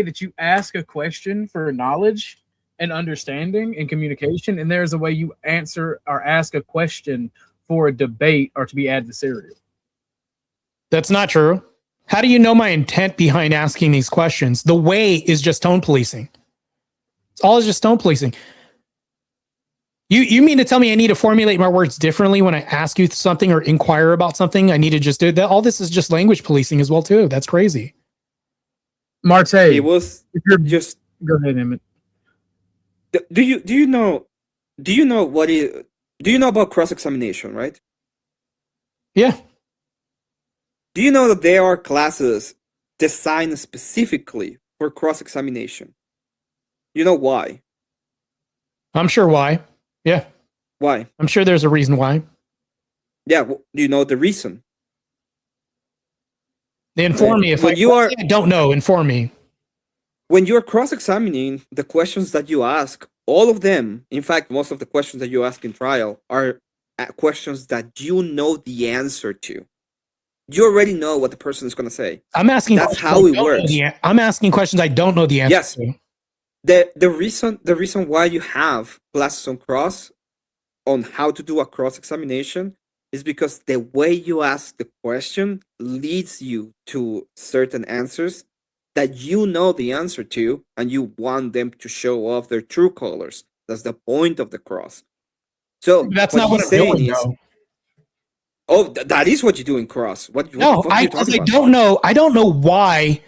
that you ask a question for knowledge and understanding and communication, and there's a way you answer or ask a question for a debate or to be adversarial. That's not true. How do you know my intent behind asking these questions? The way is just tone policing. It's all just tone policing. You mean to tell me I need to formulate my words differently when I ask you something or inquire about something? I need to just do that. All this is just language policing as well, too. That's crazy. Martae, It was just go ahead, Emmett. Do you know Do you know about cross-examination, right? Yeah. Do you know that there are classes designed specifically for cross-examination? You know why? I'm sure why. Yeah. Why? I'm sure there's a reason why. Yeah, do you know the reason? Inform me if When I don't know. Inform me. When you're cross-examining, the questions that you ask, all of them, in fact, most of the questions that you ask in trial are questions that you know the answer to. You already know what the person is going to say. I'm asking. That's how it works. I'm asking questions I don't know the answer yes. to. The reason why you have classes on how to do a cross-examination is because the way you ask the question leads you to certain answers that you know the answer to, and you want them to show off their true colors. That's the point of the cross. So that's not what I'm doing, though. Oh, that is what you do in cross. No, I don't know. I don't know why.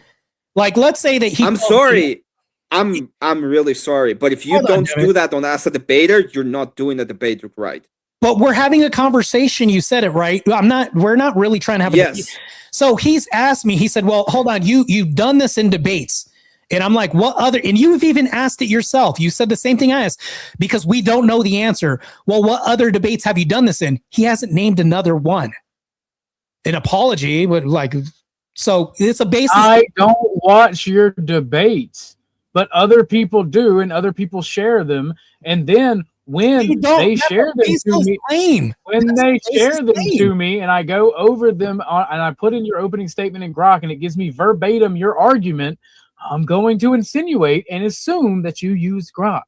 Like, let's say that I'm sorry. I'm really sorry. But if you don't do that as a debater, you're not doing the debate right. But we're having a conversation. You said it right. We're not really trying to have a debate. So he's asked me, he said, well, hold on, you've done this in debates. And I'm like, what other, and you've even asked it yourself. You said the same thing I asked, because we don't know the answer. Well, what other debates have you done this in? He hasn't named another one. An apology would so it's a basis. I don't watch your debates, but other people do, and other people share them. And then when they share them to me, to me, and I go over them and I put in your opening statement in Grok, and it gives me verbatim your argument, I'm going to insinuate and assume that you use Grok.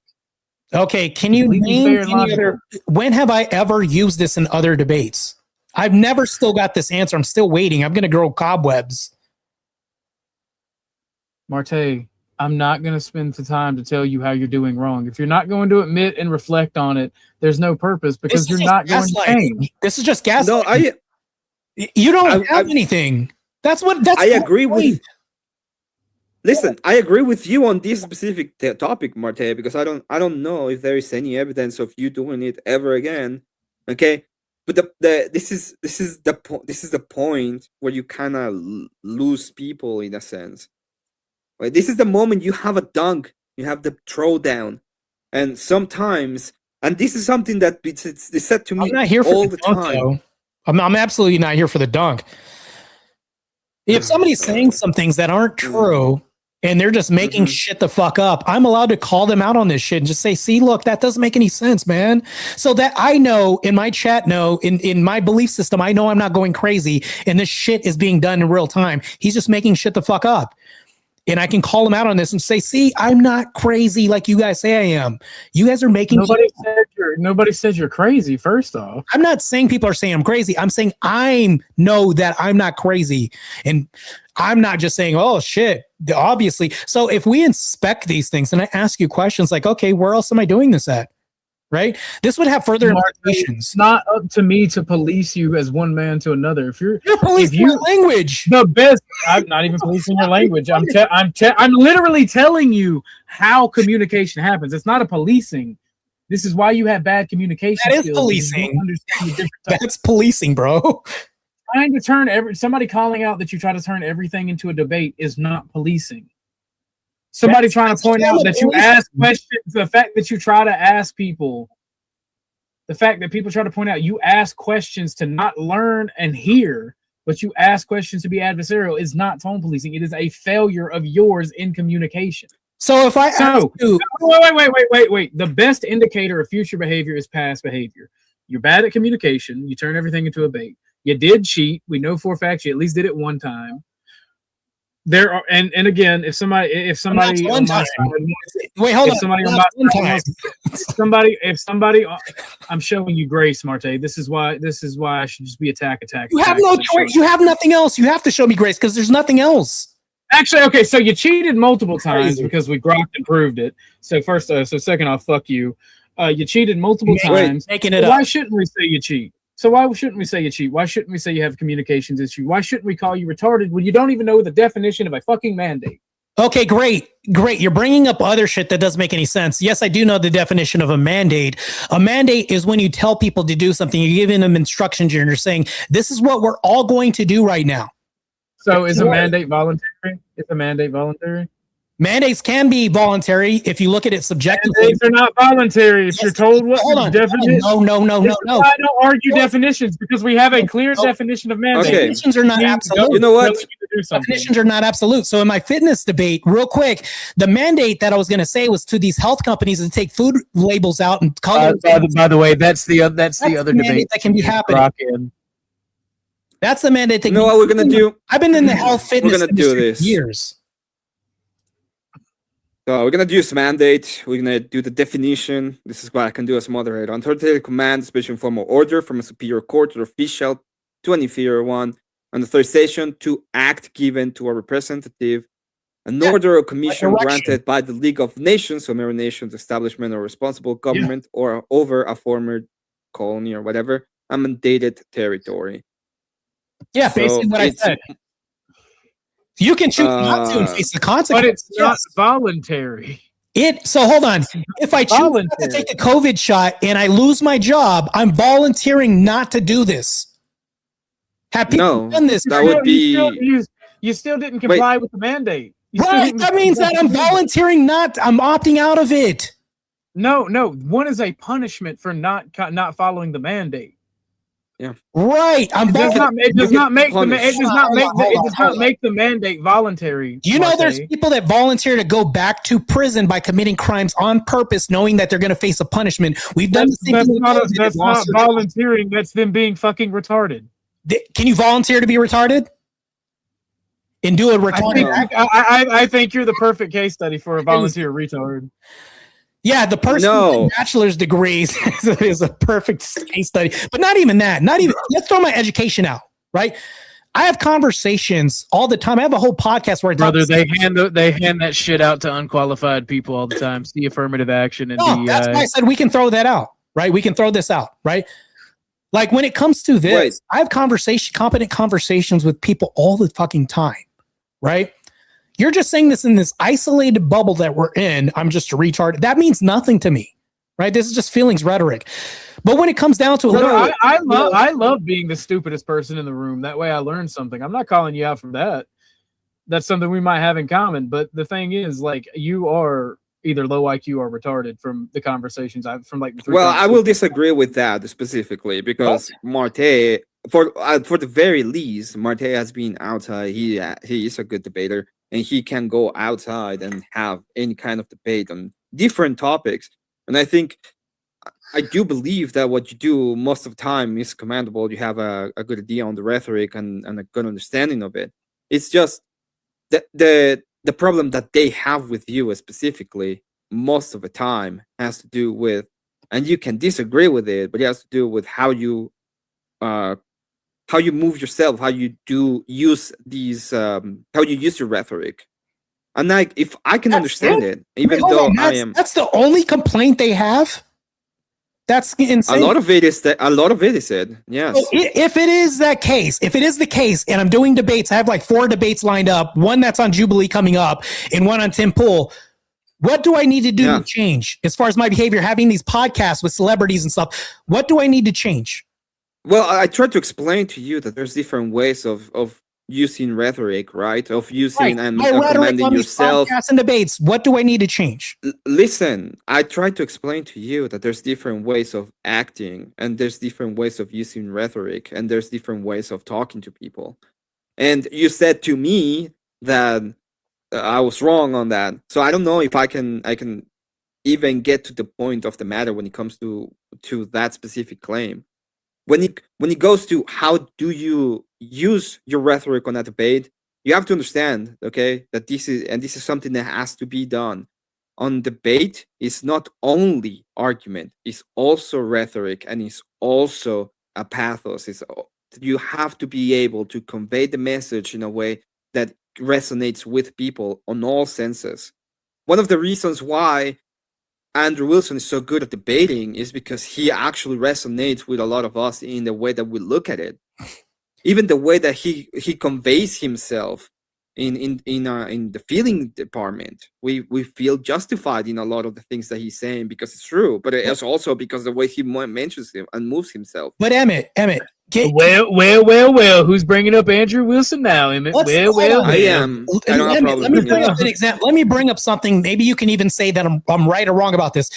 Okay, can you name any other? When have I ever used this in other debates? I've never still got this answer. I'm still waiting. I'm going to grow cobwebs. Martae, I'm not going to spend the time to tell you how you're doing wrong. If you're not going to admit and reflect on it, there's no purpose, because you're not going to change. This is just gaslighting. No, you don't have anything. That's I agree with. Listen, I agree with you on this specific topic, Martae, because I don't know if there is any evidence of you doing it ever again. Okay, but this is the point where you kind of lose people in a sense. Right? This is the moment you have a dunk, you have the throwdown, and sometimes, and this is something that it's said to me I'm not here for all the time. Though. I'm absolutely not here for the dunk. If somebody's saying some things that aren't true and they're just making shit the fuck up, I'm allowed to call them out on this shit and just say, see, look, that doesn't make any sense, man. So that I know in my chat, in my belief system, I know I'm not going crazy and this shit is being done in real time. He's just making shit the fuck up. And I can call him out on this and say, see, I'm not crazy like you guys say I am. You guys are making Nobody said you're crazy, first off. I'm not saying people are saying I'm crazy. I'm saying I know that I'm not crazy. And I'm not just saying, oh, shit, obviously. So if we inspect these things and I ask you questions like, okay, where else am I doing this at? Right? This would have further implications. It's not up to me to police you as one man to another. If you're policing your language, the best. I'm not even policing your language. I'm literally telling you how communication happens. It's not a policing. This is why you have bad communication. That is policing. That's policing, bro. Trying to turn somebody calling out that you try to turn everything into a debate is not policing. Somebody trying to point out that you ask questions, the fact that you try to ask people, the fact that people try to point out you ask questions to not learn and hear, but you ask questions to be adversarial is not tone policing. It is a failure of yours in communication. So if wait. The best indicator of future behavior is past behavior. You're bad at communication. You turn everything into a bait. You did cheat. We know for a fact you at least did it one time. There are, and again, if somebody on my side, wait, hold on. Somebody, I'm showing you grace, Martae. This is why I should just be attack. You have no choice. You have nothing else. You have to show me grace because there's nothing else. Actually, okay, so you cheated multiple times because we grokked and proved it. So second off, fuck you. You cheated multiple times. Why shouldn't we say you cheat? So why shouldn't we say you cheat? Why shouldn't we say you have a communications issue? Why shouldn't we call you retarded when you don't even know the definition of a fucking mandate? Okay, great. You're bringing up other shit that doesn't make any sense. Yes, I do know the definition of a mandate. A mandate is when you tell people to do something, you're giving them instructions, and you're saying, this is what we're all going to do right now. So is a mandate voluntary? Is a mandate voluntary? Mandates can be voluntary if you look at it subjectively. Mandates are not voluntary. If you're told what Hold on. definition. No. I don't argue definitions because we have a clear definition of mandate. Okay. Definitions are not absolute. You know what? Definitions are not absolute. So in my fitness debate, real quick, the mandate that I was going to say was to these health companies to take food labels out and color. By the way, that's the other debate that can be happening. That's the mandate. You know what we're gonna do? I've been in the health fitness industry for years. So we're gonna do this mandate. We're gonna do the definition. This is what I can do as moderator. Authoritative command, special formal order from a superior court or official to an inferior one. An authorization to act given to a representative. An order or commission granted by the League of Nations, so member nations, establishment, or responsible government, or over a former colony or whatever, a mandated territory. Yeah, so basically what I said. You can choose not to and face the consequences. But it's not voluntary. So hold on. If I choose not to take the COVID shot and I lose my job, I'm volunteering not to do this. Have people done this? That would be. You still didn't comply with the mandate. Right. That means that I'm volunteering I'm opting out of it. No. One is a punishment for not following the mandate. Yeah. Right. It does not make the mandate voluntary. Do you know there's people that volunteer to go back to prison by committing crimes on purpose, knowing that they're going to face a punishment? We've done that's not volunteering. That's them being fucking retarded. Can you volunteer to be retarded? And do a retarded I think you're the perfect case study for a volunteer retard. Yeah, the person with bachelor's degrees is a perfect case study. But not even that. Let's throw my education out, right? I have conversations all the time. I have a whole podcast where I talk. Brother, they hand that shit out to unqualified people all the time. See affirmative action and DEI. That's why I said we can throw that out, right? We can throw this out, right? Like when it comes to this, I have competent conversations with people all the fucking time, right? You're just saying this in this isolated bubble that we're in. I'm just a retard. That means nothing to me, right? This is just feelings rhetoric. But when it comes down to it, I love being the stupidest person in the room. That way I learn something. I'm not calling you out for that. That's something we might have in common. But the thing is, like, you are either low IQ or retarded from the conversations I will disagree with that specifically because Martae, for the very least, Martae has been outside. He is a good debater. And he can go outside and have any kind of debate on different topics. And I think, I do believe that what you do most of the time is commendable. You have a good idea on the rhetoric and a good understanding of it. It's just the problem that they have with you specifically most of the time has to do with, and you can disagree with it, but it has to do with how you move yourself, how you use these, how you use your rhetoric. And like, if I can understand it, even though that's the only complaint they have. That's insane. A lot of it is it. Yes. So if it is the case, and I'm doing debates, I have like 4 debates lined up, one that's on Jubilee coming up, and one on Tim Pool. What do I need to do to change as far as my behavior? Having these podcasts with celebrities and stuff. What do I need to change? Well, I tried to explain to you that there's different ways of using rhetoric, right? Of using and commending yourself. Podcasts and debates. What do I need to change? Listen, I tried to explain to you that there's different ways of acting, and there's different ways of using rhetoric, and there's different ways of talking to people. And you said to me that I was wrong on that. So I don't know if I can even get to the point of the matter when it comes to that specific claim. When it goes to how do you use your rhetoric on a debate, you have to understand, okay, that this is something that has to be done. On debate, it's not only argument, it's also rhetoric, and it's also a pathos. You have to be able to convey the message in a way that resonates with people on all senses. One of the reasons why Andrew Wilson is so good at debating is because he actually resonates with a lot of us in the way that we look at it. Even the way that he conveys himself in the feeling department. We feel justified in a lot of the things that he's saying because it's true, but it's also because the way he mentions him and moves himself. But Emmett, well, who's bringing up Andrew Wilson now, Emmett? I am. I don't have a problem. Let me bring up an example. Let me bring up something. Maybe you can even say that I'm right or wrong about this.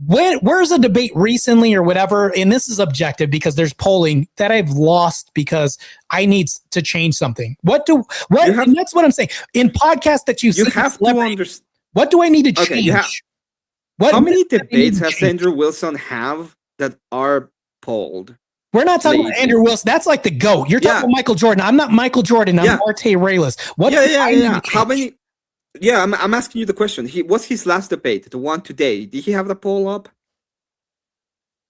Where's a debate recently or whatever, and this is objective because there's polling that I've lost because I need to change something. And that's what I'm saying. In podcasts that you have to understand. What do I need to change? How many debates has Andrew Wilson have that are polled? We're not talking about Andrew Wilson. That's like the GOAT. You're talking about Michael Jordan. I'm not Michael Jordan. I'm Martae Ruelas. How many? Yeah, I'm asking you the question. What's his last debate? The one today. Did he have the poll up?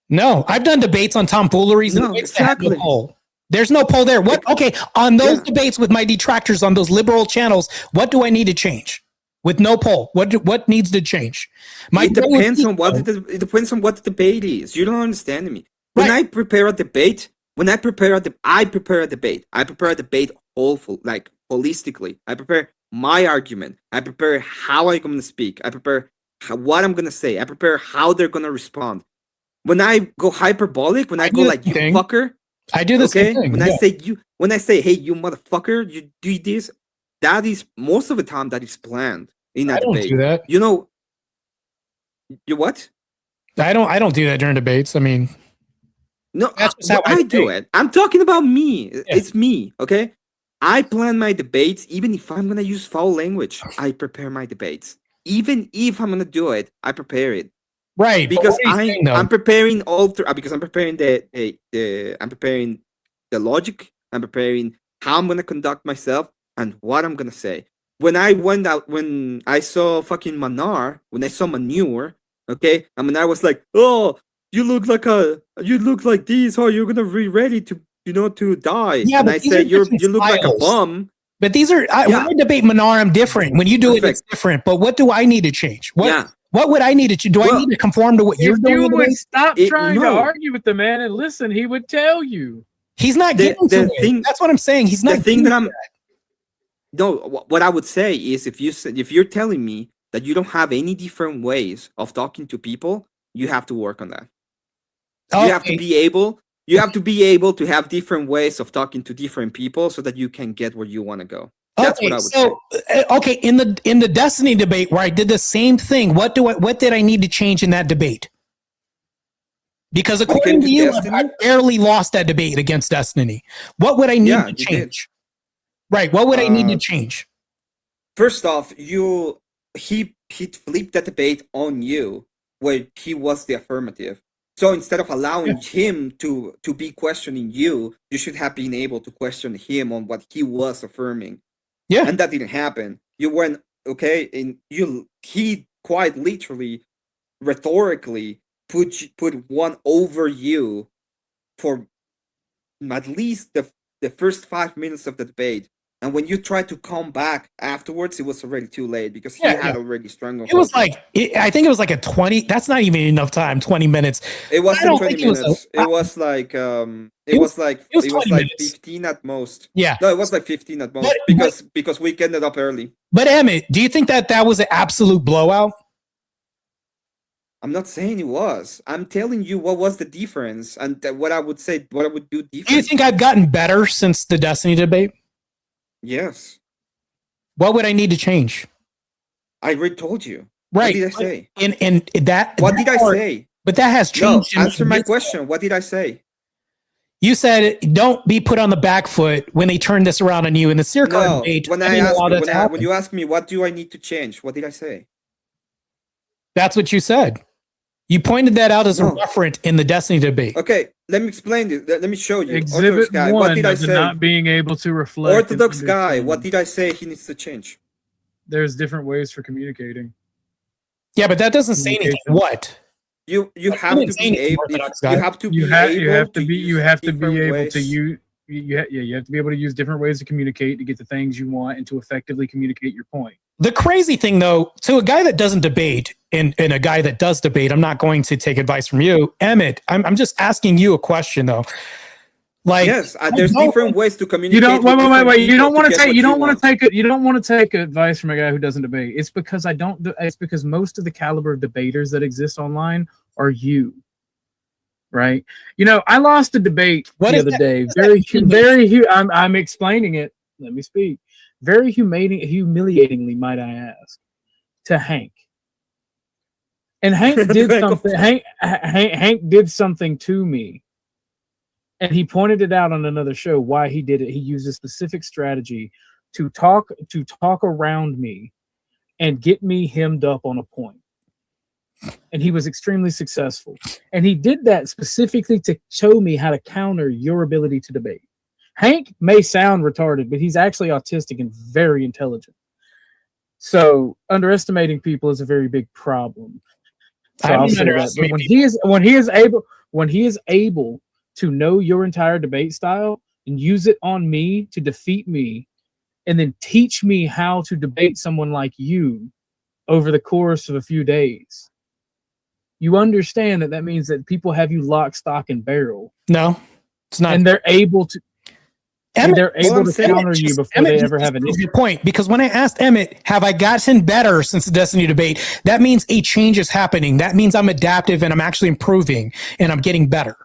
No, I've done debates on tomfooleries. No, exactly. No poll. There's no poll there. What? Okay, on those debates with my detractors on those liberal channels, what do I need to change? With no poll, what needs to change? It depends on what the debate is. You don't understand me. When I prepare a debate, I prepare a debate holistically. I prepare my argument. I prepare how I'm going to speak. I prepare what I'm going to say. I prepare how they're going to respond. When I go hyperbolic, when I go like, you fucker. I do the same thing. When I say, hey, you motherfucker, you do this, that is most of the time that is planned in that debate. I don't do that. You know, you what? I don't do that during debates. I mean, no, I do it. I'm talking about me. Yeah. It's me, okay? I plan my debates, even if I'm going to use foul language, I prepare my debates. Even if I'm going to do it, I prepare it. Right. Because I'm preparing because I'm preparing I'm preparing the logic, I'm preparing how I'm going to conduct myself and what I'm going to say. When I saw fucking Manure, okay? I mean, I was like, oh, you look like this, or you're going to be ready to, to die. Yeah, and I said, you look like a bum. But these are, when I debate Manure, I'm different. When you do it, it's different. But what do I need to change? What would I need to change? Do I need to conform to what you're doing? If you would stop trying to argue with the man and listen, he would tell you. He's not getting to it. That's what I'm saying. He's not. The thing that I'm. No, what I would say is if you're telling me that you don't have any different ways of talking to people, you have to work on that. Okay. You have to be able to have different ways of talking to different people so that you can get where you want to go. That's what I would say. Okay, in the Destiny debate where I did the same thing, what did I need to change in that debate? Because according to you, I barely lost that debate against Destiny. What would I need to change? Right, what would I need to change? First off, he flipped that debate on you where he was the affirmative. So instead of allowing him to be questioning you should have been able to question him on what he was affirming. Yeah. And that didn't happen. You went, okay, and he quite literally, rhetorically, put one over you for at least the first 5 minutes of the debate. And when you tried to come back afterwards, it was already too late because he had already strung. It was like, I think it was like a 20. That's not even enough time. 20 minutes. It wasn't 20 minutes. It was like 15 at most. Yeah. No, it was like 15 at most because we ended up early. But Emmett, do you think that was an absolute blowout? I'm not saying it was. I'm telling you what was the difference and what I would do different. Do you think I've gotten better since the Destiny debate? Yes. What would I need to change? I already told you. Right. What did I say? And that. What did I say? But that has changed. No, answer my question. What did I say? You said don't be put on the back foot when they turn this around on you in the circle debate. When you ask me what do I need to change, what did I say? That's what you said. You pointed that out as a referent in the Destiny debate. Okay, let me explain it. Let me show you. Exhibit Guy, what did I say? Not being able to reflect. OrthodoxGuy, what did I say he needs to change? There's different ways for communicating. Yeah, but that doesn't say anything. What? You have to be able. You have to be able to use different ways to communicate to get the things you want and to effectively communicate your point. The crazy thing, though, to a guy that doesn't debate and a guy that does debate, I'm not going to take advice from you, Emmett. I'm just asking you a question, though. Like, yes, there's different ways to communicate. You don't wait. You don't want to take. You don't want to take it. You don't want to take advice from a guy who doesn't debate. It's because I don't. It's because most of the caliber of debaters that exist online are you. Right. You know, I lost a debate the other day. I'm explaining it. Let me speak. Very humiliatingly, might I ask, to Hank. And Hank did something. Hank did something to me. And he pointed it out on another show why he did it. He used a specific strategy to talk around me and get me hemmed up on a point. And he was extremely successful. And he did that specifically to show me how to counter your ability to debate. Hank may sound retarded, but he's actually autistic and very intelligent. So underestimating people is a very big problem. So I'll say that. But when he is able to know your entire debate style and use it on me to defeat me, and then teach me how to debate someone like you over the course of a few days, you understand that means that people have you lock, stock, and barrel. No, it's not. And they're able to. They're able to counter you before they ever have an issue. Point, because when I asked Emmett, have I gotten better since the Destiny debate? That means a change is happening. That means I'm adaptive and I'm actually improving and I'm getting better.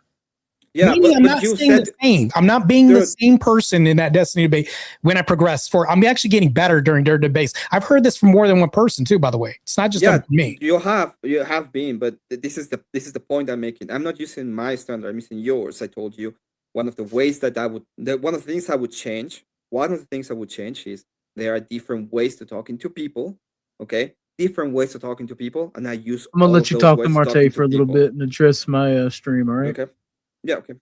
Yeah, Maybe I'm not staying the same. I'm not being the same person in that Destiny debate when I progress. I'm actually getting better during their debates. I've heard this from more than one person too, by the way. It's not just me. You have been, but this is the point I'm making. I'm not using my standard. I'm using yours. I told you one of the ways that one of the things I would change. One of the things I would change is there are different ways to talking to people. Okay, different ways of talking to people, and I use. I'm gonna let you talk to Martae for a little bit and address my stream. All right. Okay. Yeah, okay.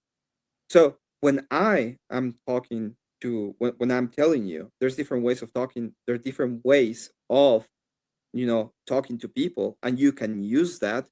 So when I am talking to, when I'm telling you, there's different ways of talking. There are different ways of, talking to people, and you can use that.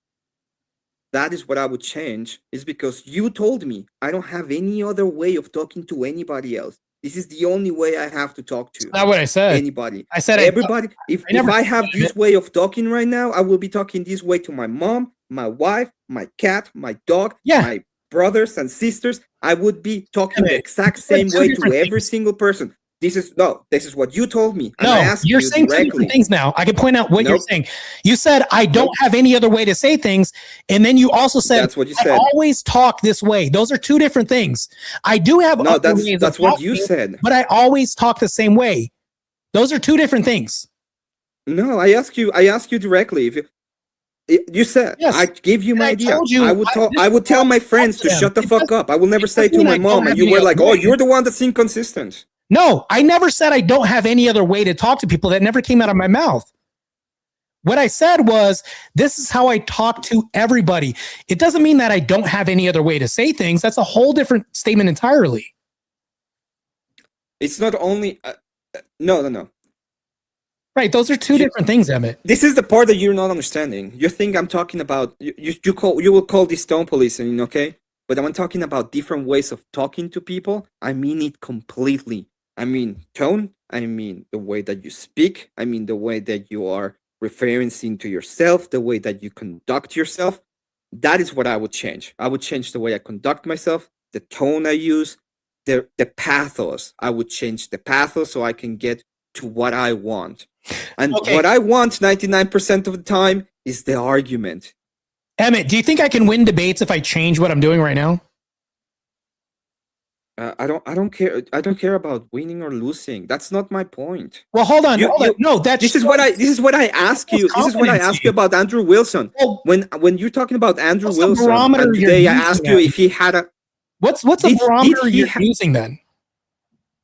That is what I would change, is because you told me I don't have any other way of talking to anybody else. This is the only way I have to talk to. That's not what I said. Anybody. I said everybody. If I have this way of talking right now, I will be talking this way to my mom, my wife, my cat, my dog, my brothers and sisters. I would be talking the exact same way to every single person. This is what you told me. And I asked you're you saying directly. two different things now. I can point out what you're saying. You said I don't have any other way to say things, and then you also said that's what you said. I always talk this way. Those are two different things. I do have that's what you said. But I always talk the same way. Those are two different things. No, I ask you directly. If you said I gave you my idea. I would tell my friends to shut the fuck up. I will never say to my mom, and you were like, "Oh, you're the one that's inconsistent." No, I never said I don't have any other way to talk to people. That never came out of my mouth. What I said was, this is how I talk to everybody. It doesn't mean that I don't have any other way to say things. That's a whole different statement entirely. It's not only no. Right, those are two different things, Emmett. This is the part that you're not understanding. You think I'm talking about you will call this tone policing, okay? But I'm talking about different ways of talking to people. I mean it completely. I mean tone. I mean the way that you speak. I mean the way that you are referencing to yourself, the way that you conduct yourself. That is what I would change. I would change the way I conduct myself, the tone I use, the pathos. I would change the pathos so I can get to what I want. And what I want 99% of the time is the argument. Emmett, do you think I can win debates if I change what I'm doing right now? I don't care. I don't care about winning or losing. That's not my point. Well, hold on. No, this is what I ask you. This is what I ask you about Andrew Wilson. Well, when you're talking about Andrew Wilson, and today I asked you if he had a. What's the barometer you're using then?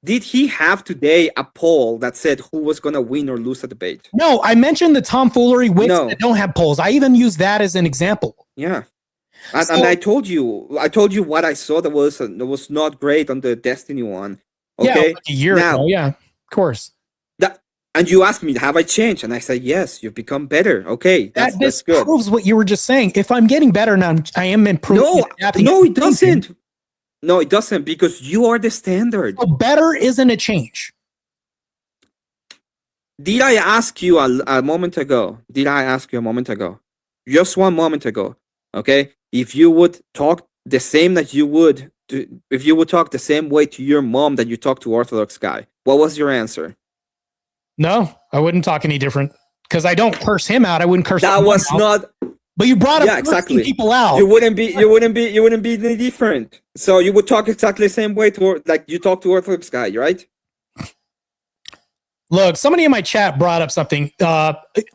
Did he have today a poll that said who was going to win or lose a debate? No, I mentioned the tomfoolery wits that don't have polls. I even used that as an example. Yeah. And I told you what I saw that was not great on the Destiny one. Okay. Yeah, like a year ago. Yeah, of course. And you asked me, have I changed? And I said, yes, you've become better. Okay, that's good. Proves what you were just saying. If I'm getting better now, I am improving. No, it doesn't. No, it doesn't, because you are the standard. So better isn't a change. Did I ask you a moment ago? Just one moment ago. Okay. If you would talk the same that you would if you would talk the same way to your mom that you talk to OrthodoxGuy, what was your answer? No, I wouldn't talk any different because I don't curse him out. I wouldn't curse That someone was out. not. But you brought up Yeah, exactly. people out. You wouldn't be any different. So you would talk exactly the same way to like you talk to OrthodoxGuy, right? Look, somebody in my chat brought up something.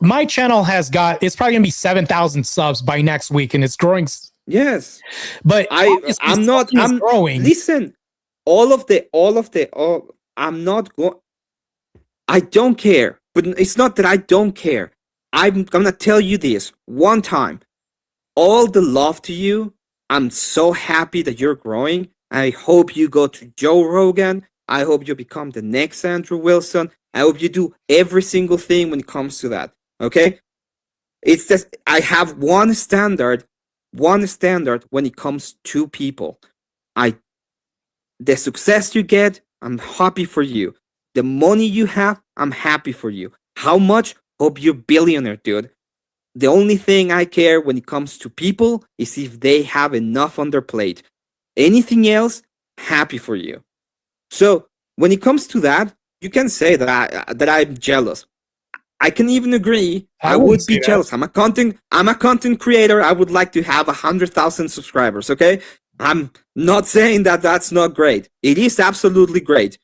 My channel it's probably gonna be 7,000 subs by next week, and it's growing. Yes, but I'm growing. Listen, I'm not going. I don't care, but it's not that I don't care. I'm gonna tell you this one time. All the love to you. I'm so happy that you're growing. I hope you go to Joe Rogan. I hope you become the next Andrew Wilson. I hope you do every single thing when it comes to that. Okay? It's just I have one standard when it comes to people. The success you get, I'm happy for you. The money you have, I'm happy for you. How much? Hope you're billionaire, dude. The only thing I care when it comes to people is if they have enough on their plate. Anything else, happy for you. So when it comes to that, you can say that I'm jealous. I can even agree. I would be jealous. I'm a content creator. I would like to have 100,000 subscribers. Okay, I'm not saying that that's not great. It is absolutely great.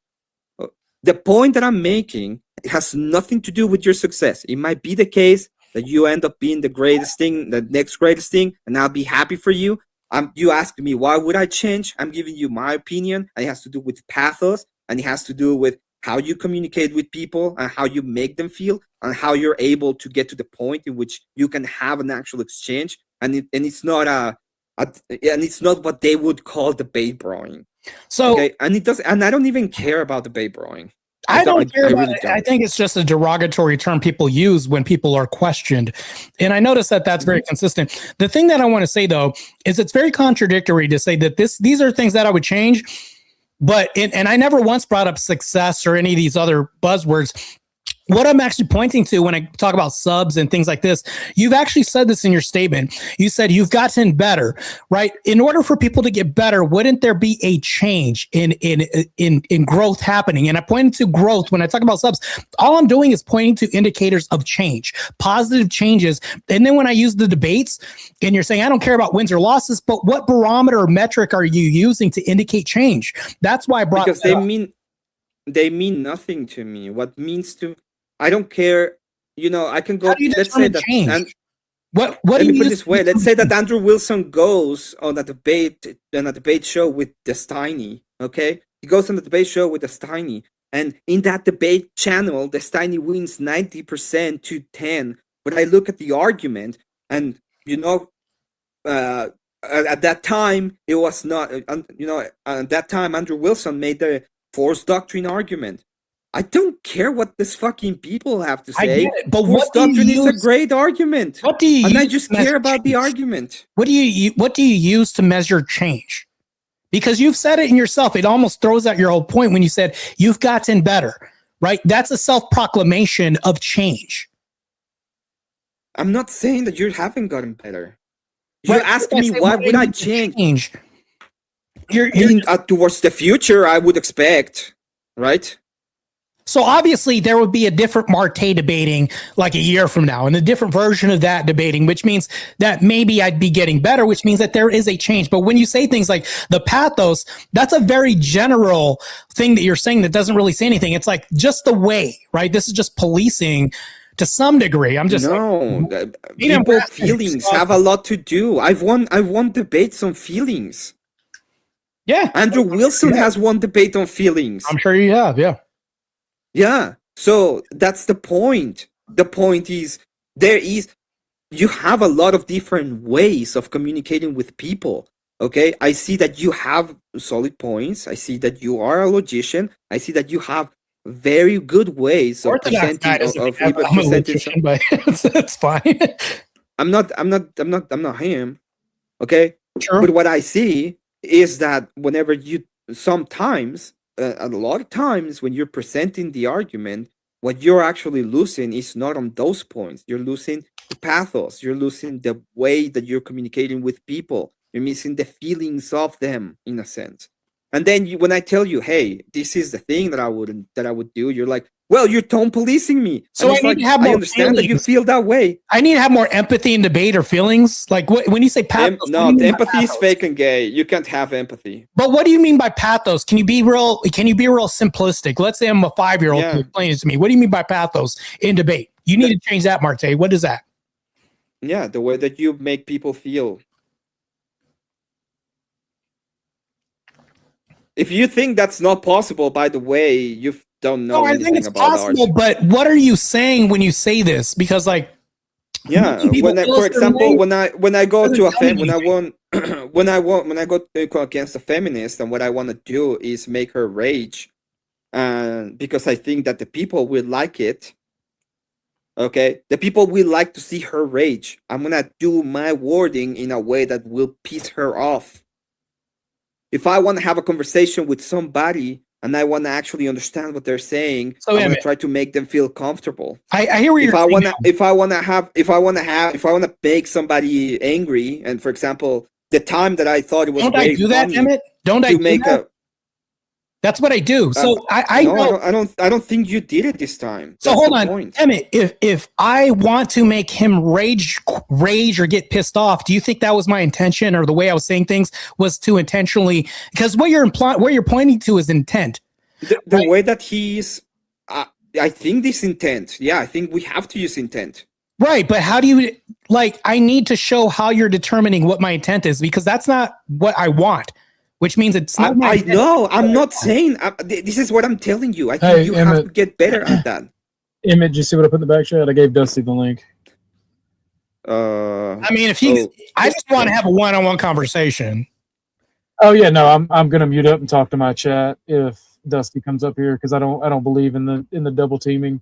The point that I'm making has nothing to do with your success. It might be the case that you end up being the greatest thing, the next greatest thing, and I'll be happy for you. You ask me, why would I change? I'm giving you my opinion, and it has to do with pathos, and it has to do with how you communicate with people and how you make them feel, and how you're able to get to the point in which you can have an actual exchange. And it's not and it's not what they would call debate broing. So, okay? And I don't even care about debate broing. I don't care about it. I think it's just a derogatory term people use when people are questioned. And I notice that that's very consistent. The thing that I want to say, though, is it's very contradictory to say that these are things that I would change. But and I never once brought up success or any of these other buzzwords. What I'm actually pointing to when I talk about subs and things like this, you've actually said this in your statement. You said you've gotten better, right? In order for people to get better, wouldn't there be a change in growth happening? And I pointed to growth when I talk about subs. All I'm doing is pointing to indicators of change, positive changes. And then when I use the debates, and you're saying I don't care about wins or losses, but what barometer or metric are you using to indicate change? That's why I brought because they mean nothing to me. What means to I don't care. I can go. Let's say that. And what let me put it this way. Let's say that Andrew Wilson goes on a debate show with Destiny. Okay, he goes on the debate show with Destiny, and in that debate channel, Destiny wins 90% to 10. But I look at the argument, and at that time it was not. At that time Andrew Wilson made the forced doctrine argument. I don't care what this fucking people have to say. But forced doctrine is a great argument. What do you and use I just care about the argument. What do you use to measure change? Because you've said it in yourself. It almost throws out your whole point when you said you've gotten better, right? That's a self-proclamation of change. I'm not saying that you haven't gotten better. You're asking me why would I change? You're towards the future, I would expect, right? So obviously there would be a different Martae debating like a year from now and a different version of that debating, which means that maybe I'd be getting better, which means that there is a change. But when you say things like the pathos, that's a very general thing that you're saying that doesn't really say anything. It's like just the way, right? This is just policing to some degree. I'm just people's feelings have a lot to do. I've won debates on feelings. Yeah. Andrew Wilson has won debate on feelings. I'm sure you have, yeah. Yeah, so that's the point. The point is you have a lot of different ways of communicating with people. Okay, I see that you have solid points. I see that you are a logician. I see that you have very good ways of presenting. I'm a logician, but it's fine. I'm not him. Okay, sure. But what I see is that whenever sometimes. A lot of times when you're presenting the argument, what you're actually losing is not on those points. You're losing the pathos. You're losing the way that you're communicating with people. You're missing the feelings of them, in a sense. And then when I tell you, hey, this is the thing that I would do, you're like, well, you're tone policing me. So and I need to have more I understand that you feelings. feel that way. I need to have more empathy and debate or feelings. Like when you say pathos, No, empathy is fake and gay. You can't have empathy. But what do you mean by pathos? Can you be real simplistic? Let's say I'm a 5-year-old. Yeah. Explain it to me. What do you mean by pathos in debate? You need to change that, Martae. What is that? Yeah, the way that you make people feel. If you think that's not possible, by the way, you don't know I think anything it's about possible, art. but what are you saying when you say this? Because Yeah, for example, when I go to a when I go against a feminist, and what I want to do is make her rage, because I think that the people will like it. Okay, the people will like to see her rage. I'm gonna do my wording in a way that will piss her off. If I want to have a conversation with somebody and I want to actually understand what they're saying, I'm gonna try to make them feel comfortable. I hear where you're saying. If I want to make somebody angry, and for example, the time that I thought it was Don't I do that, Emmett? Don't I do that? That's what I do. So I don't think you did it this time. So hold on, Emmett. If I want to make him rage or get pissed off, do you think that was my intention, or the way I was saying things was to intentionally? Because what you're pointing to is intent. The way that he's, I think this intent. Yeah, I think we have to use intent. Right, but how do you I need to show how you're determining what my intent is, because that's not what I want. Which means it's not. I know. I'm not saying. This is what I'm telling you. I think you have to get better at that. Emmett, did you see what I put in the back chat? I gave Dusty the link. I mean, I just want to have a one-on-one conversation. Oh yeah, no, I'm gonna mute up and talk to my chat if Dusty comes up here, because I don't believe in the double teaming.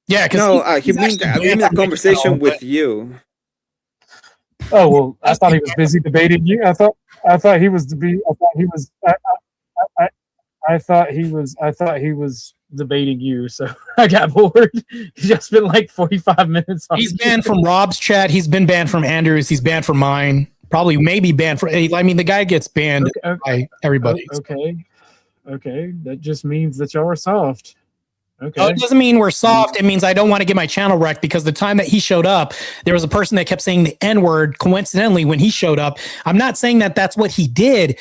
Yeah, because he means a conversation with you. Oh well, I thought he was busy debating you. I thought he was debating you. So I got bored. He just spent like 45 minutes. He's banned from Rob's chat. He's been banned from Andrew's. He's banned from mine. Probably maybe banned for. I mean, the guy gets banned by everybody. Okay. That just means that y'all are soft. Okay. Oh, it doesn't mean we're soft. It means I don't want to get my channel wrecked, because the time that he showed up, there was a person that kept saying the N-word coincidentally when he showed up. I'm not saying that that's what he did.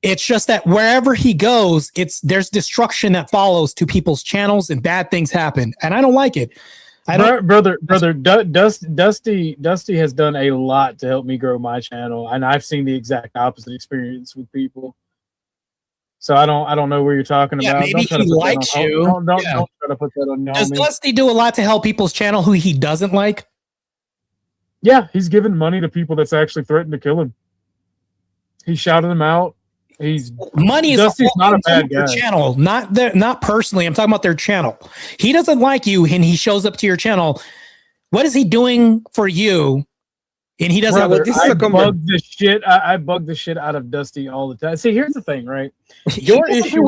It's just that wherever he goes, there's destruction that follows to people's channels, and bad things happen. And I don't like it. Brother, Dusty has done a lot to help me grow my channel, and I've seen the exact opposite experience with people. So I don't know where you're talking about. Maybe he likes you. Don't try to put that on. Does Dusty do a lot to help people's channel who he doesn't like? Yeah, he's given money to people that's actually threatened to kill him. He shouted them out. Dusty's not a bad guy. Channel, not personally. I'm talking about their channel. He doesn't like you, and he shows up to your channel. What is he doing for you? And he doesn't. I bug the shit out of Dusty all the time. See, here's the thing, right? Your issue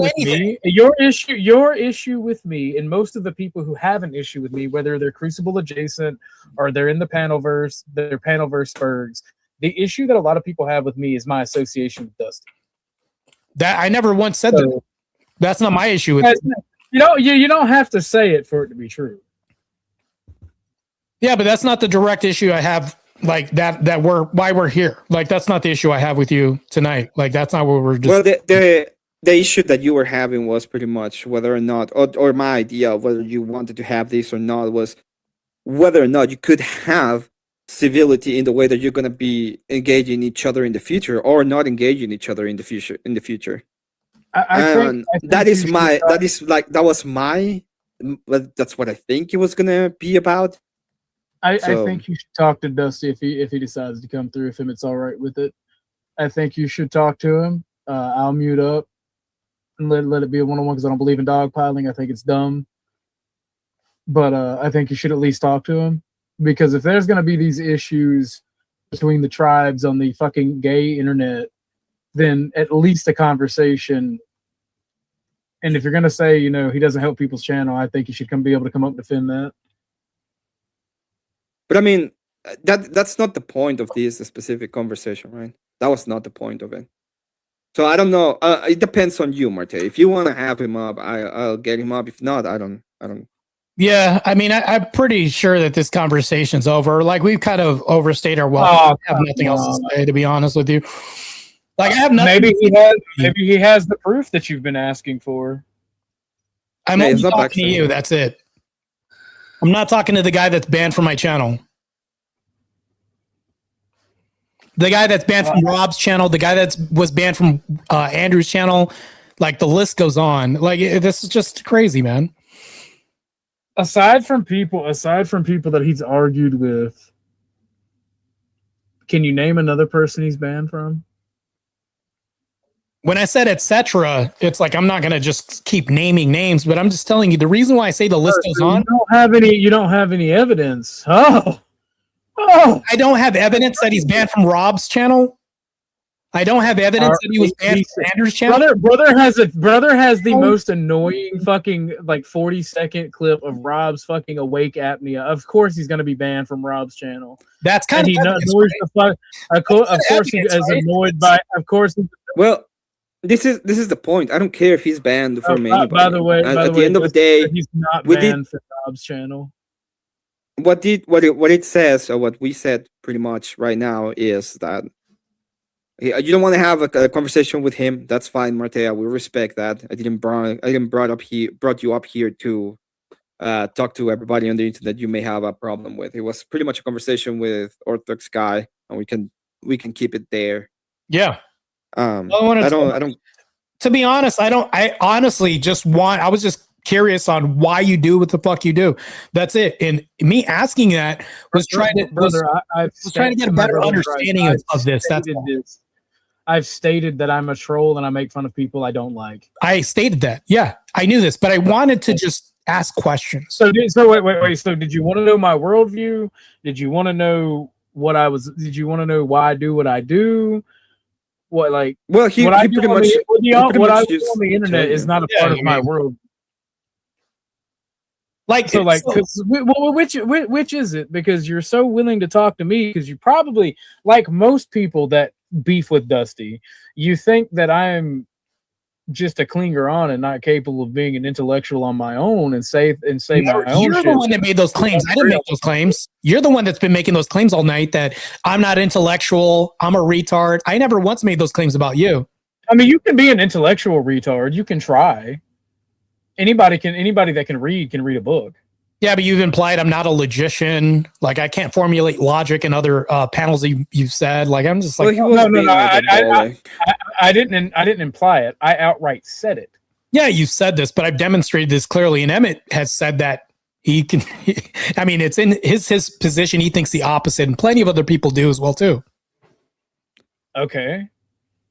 with me, and most of the people who have an issue with me, whether they're Crucible adjacent or they're in the Panelverse, they're Panelverse Spurgs. The issue that a lot of people have with me is my association with Dusty. That I never once said that. That's not my issue with it. You don't have to say it for it to be true. Yeah, but that's not the direct issue I have. Like why we're here. Like, that's not the issue I have with you tonight. Like, that's not what we're just. Well, the issue that you were having was pretty much whether or not, or my idea of whether you wanted to have this or not, was whether or not you could have civility in the way that you're going to be engaging each other in the future, or not engaging each other in the future. That's what I think it was going to be about. I think you should talk to Dusty if he decides to come through, if it's all right with it. I think you should talk to him. I'll mute up and let it be a one-on-one, because I don't believe in dogpiling. I think it's dumb. But I think you should at least talk to him, because if there's going to be these issues between the tribes on the fucking gay internet, then at least a conversation. And if you're going to say, he doesn't help people's channel, I think you should be able to come up and defend that. But I mean, that's not the point of this specific conversation, right? That was not the point of it. So I don't know. It depends on you, Martae. If you want to have him up, I'll get him up. If not, I don't. Yeah, I mean, I'm pretty sure that this conversation's over. Like, we've kind of overstayed our welcome. I have nothing else to say, to be honest with you. Like, I have nothing. Maybe he has the proof that you've been asking for. I'm only talking to you. That's it. I'm not talking to the guy that's banned from my channel. The guy that's banned from Rob's channel. The guy that was banned from Andrew's channel. Like, the list goes on. Like, this is just crazy, man. Aside from people that he's argued with, can you name another person he's banned from? When I said etc., it's like I'm not going to just keep naming names, but I'm just telling you the reason why I say the list goes on. You don't have any evidence. Oh, I don't have evidence that he's banned from Rob's channel. I don't have evidence that he was banned from Andrew's channel. Brother has the most annoying fucking like 40-second clip of Rob's fucking awake apnea. Of course he's gonna be banned from Rob's channel. That's kind of evidence, right? The fuck. Of course he is annoyed by. Of course. Well, this is the point. I don't care if he's banned from anybody. By the way, at the end of the day, he's not banned from Rob's channel. What it says, or what we said pretty much right now, is that you don't want to have a conversation with him. That's fine, Martae. We respect that. I didn't brought you up here to talk to everybody on the internet you may have a problem with. It was pretty much a conversation with OrthodoxGuy, and we can keep it there. Yeah. I don't. To be honest, I honestly just I was just curious on why you do what the fuck you do. That's it. And me asking that was trying to get a better understanding of this. That's this. I've stated that I'm a troll and I make fun of people I don't like. I stated that. Yeah, I knew this, but I wanted to just ask questions. So wait. So did you want to know my worldview? Did you want to know did you want to know why I do what I do? What I do on the internet is not a part of my world. Which is it? Because you're so willing to talk to me, because you probably, like most people that beef with Dusty, you think that I'm just a clinger on and not capable of being an intellectual on my own and say my own. You're the one that made those claims. I didn't make those claims. You're the one that's been making those claims all night that I'm not intellectual, I'm a retard. I never once made those claims about you. I mean, you can be an intellectual retard. You can try. Anybody that can read a book. Yeah, but you've implied I'm not a logician. Like, I can't formulate logic in other panels that you've said. Like, I'm just like, I didn't imply it. I outright said it. Yeah, you said this, but I've demonstrated this clearly. And Emmett has said that he can. I mean, it's in his position. He thinks the opposite, and plenty of other people do as well too. Okay.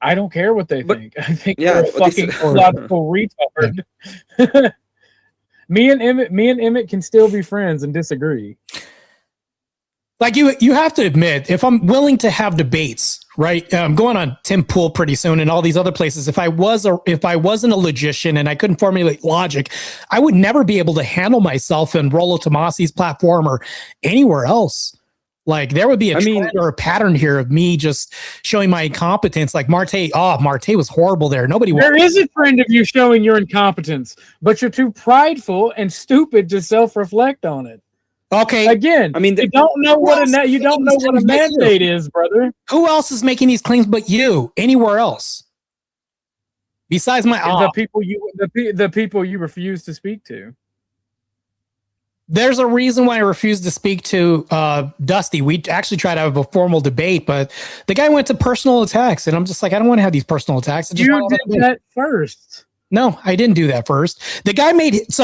I don't care what they think. I think they're a fucking logical retard. Me and Emmett can still be friends and disagree. Like, you have to admit, if I'm willing to have debates, right? I'm going on Tim Pool pretty soon and all these other places. If I wasn't a logician and I couldn't formulate logic, I would never be able to handle myself in Rollo Tomasi's platform or anywhere else. Like, there would be a trend or a pattern here of me just showing my incompetence. Like, Martae was horrible there. There is a trend of you showing your incompetence, but you're too prideful and stupid to self-reflect on it. Okay. Again, I mean, you don't know what a mandate is, brother. Who else is making these claims but you? Anywhere else? Besides the people you refuse to speak to. There's a reason why I refused to speak to Dusty. We actually tried to have a formal debate, but the guy went to personal attacks, and I'm just like, I don't want to have these personal attacks. You did that first. No, I didn't do that first. The guy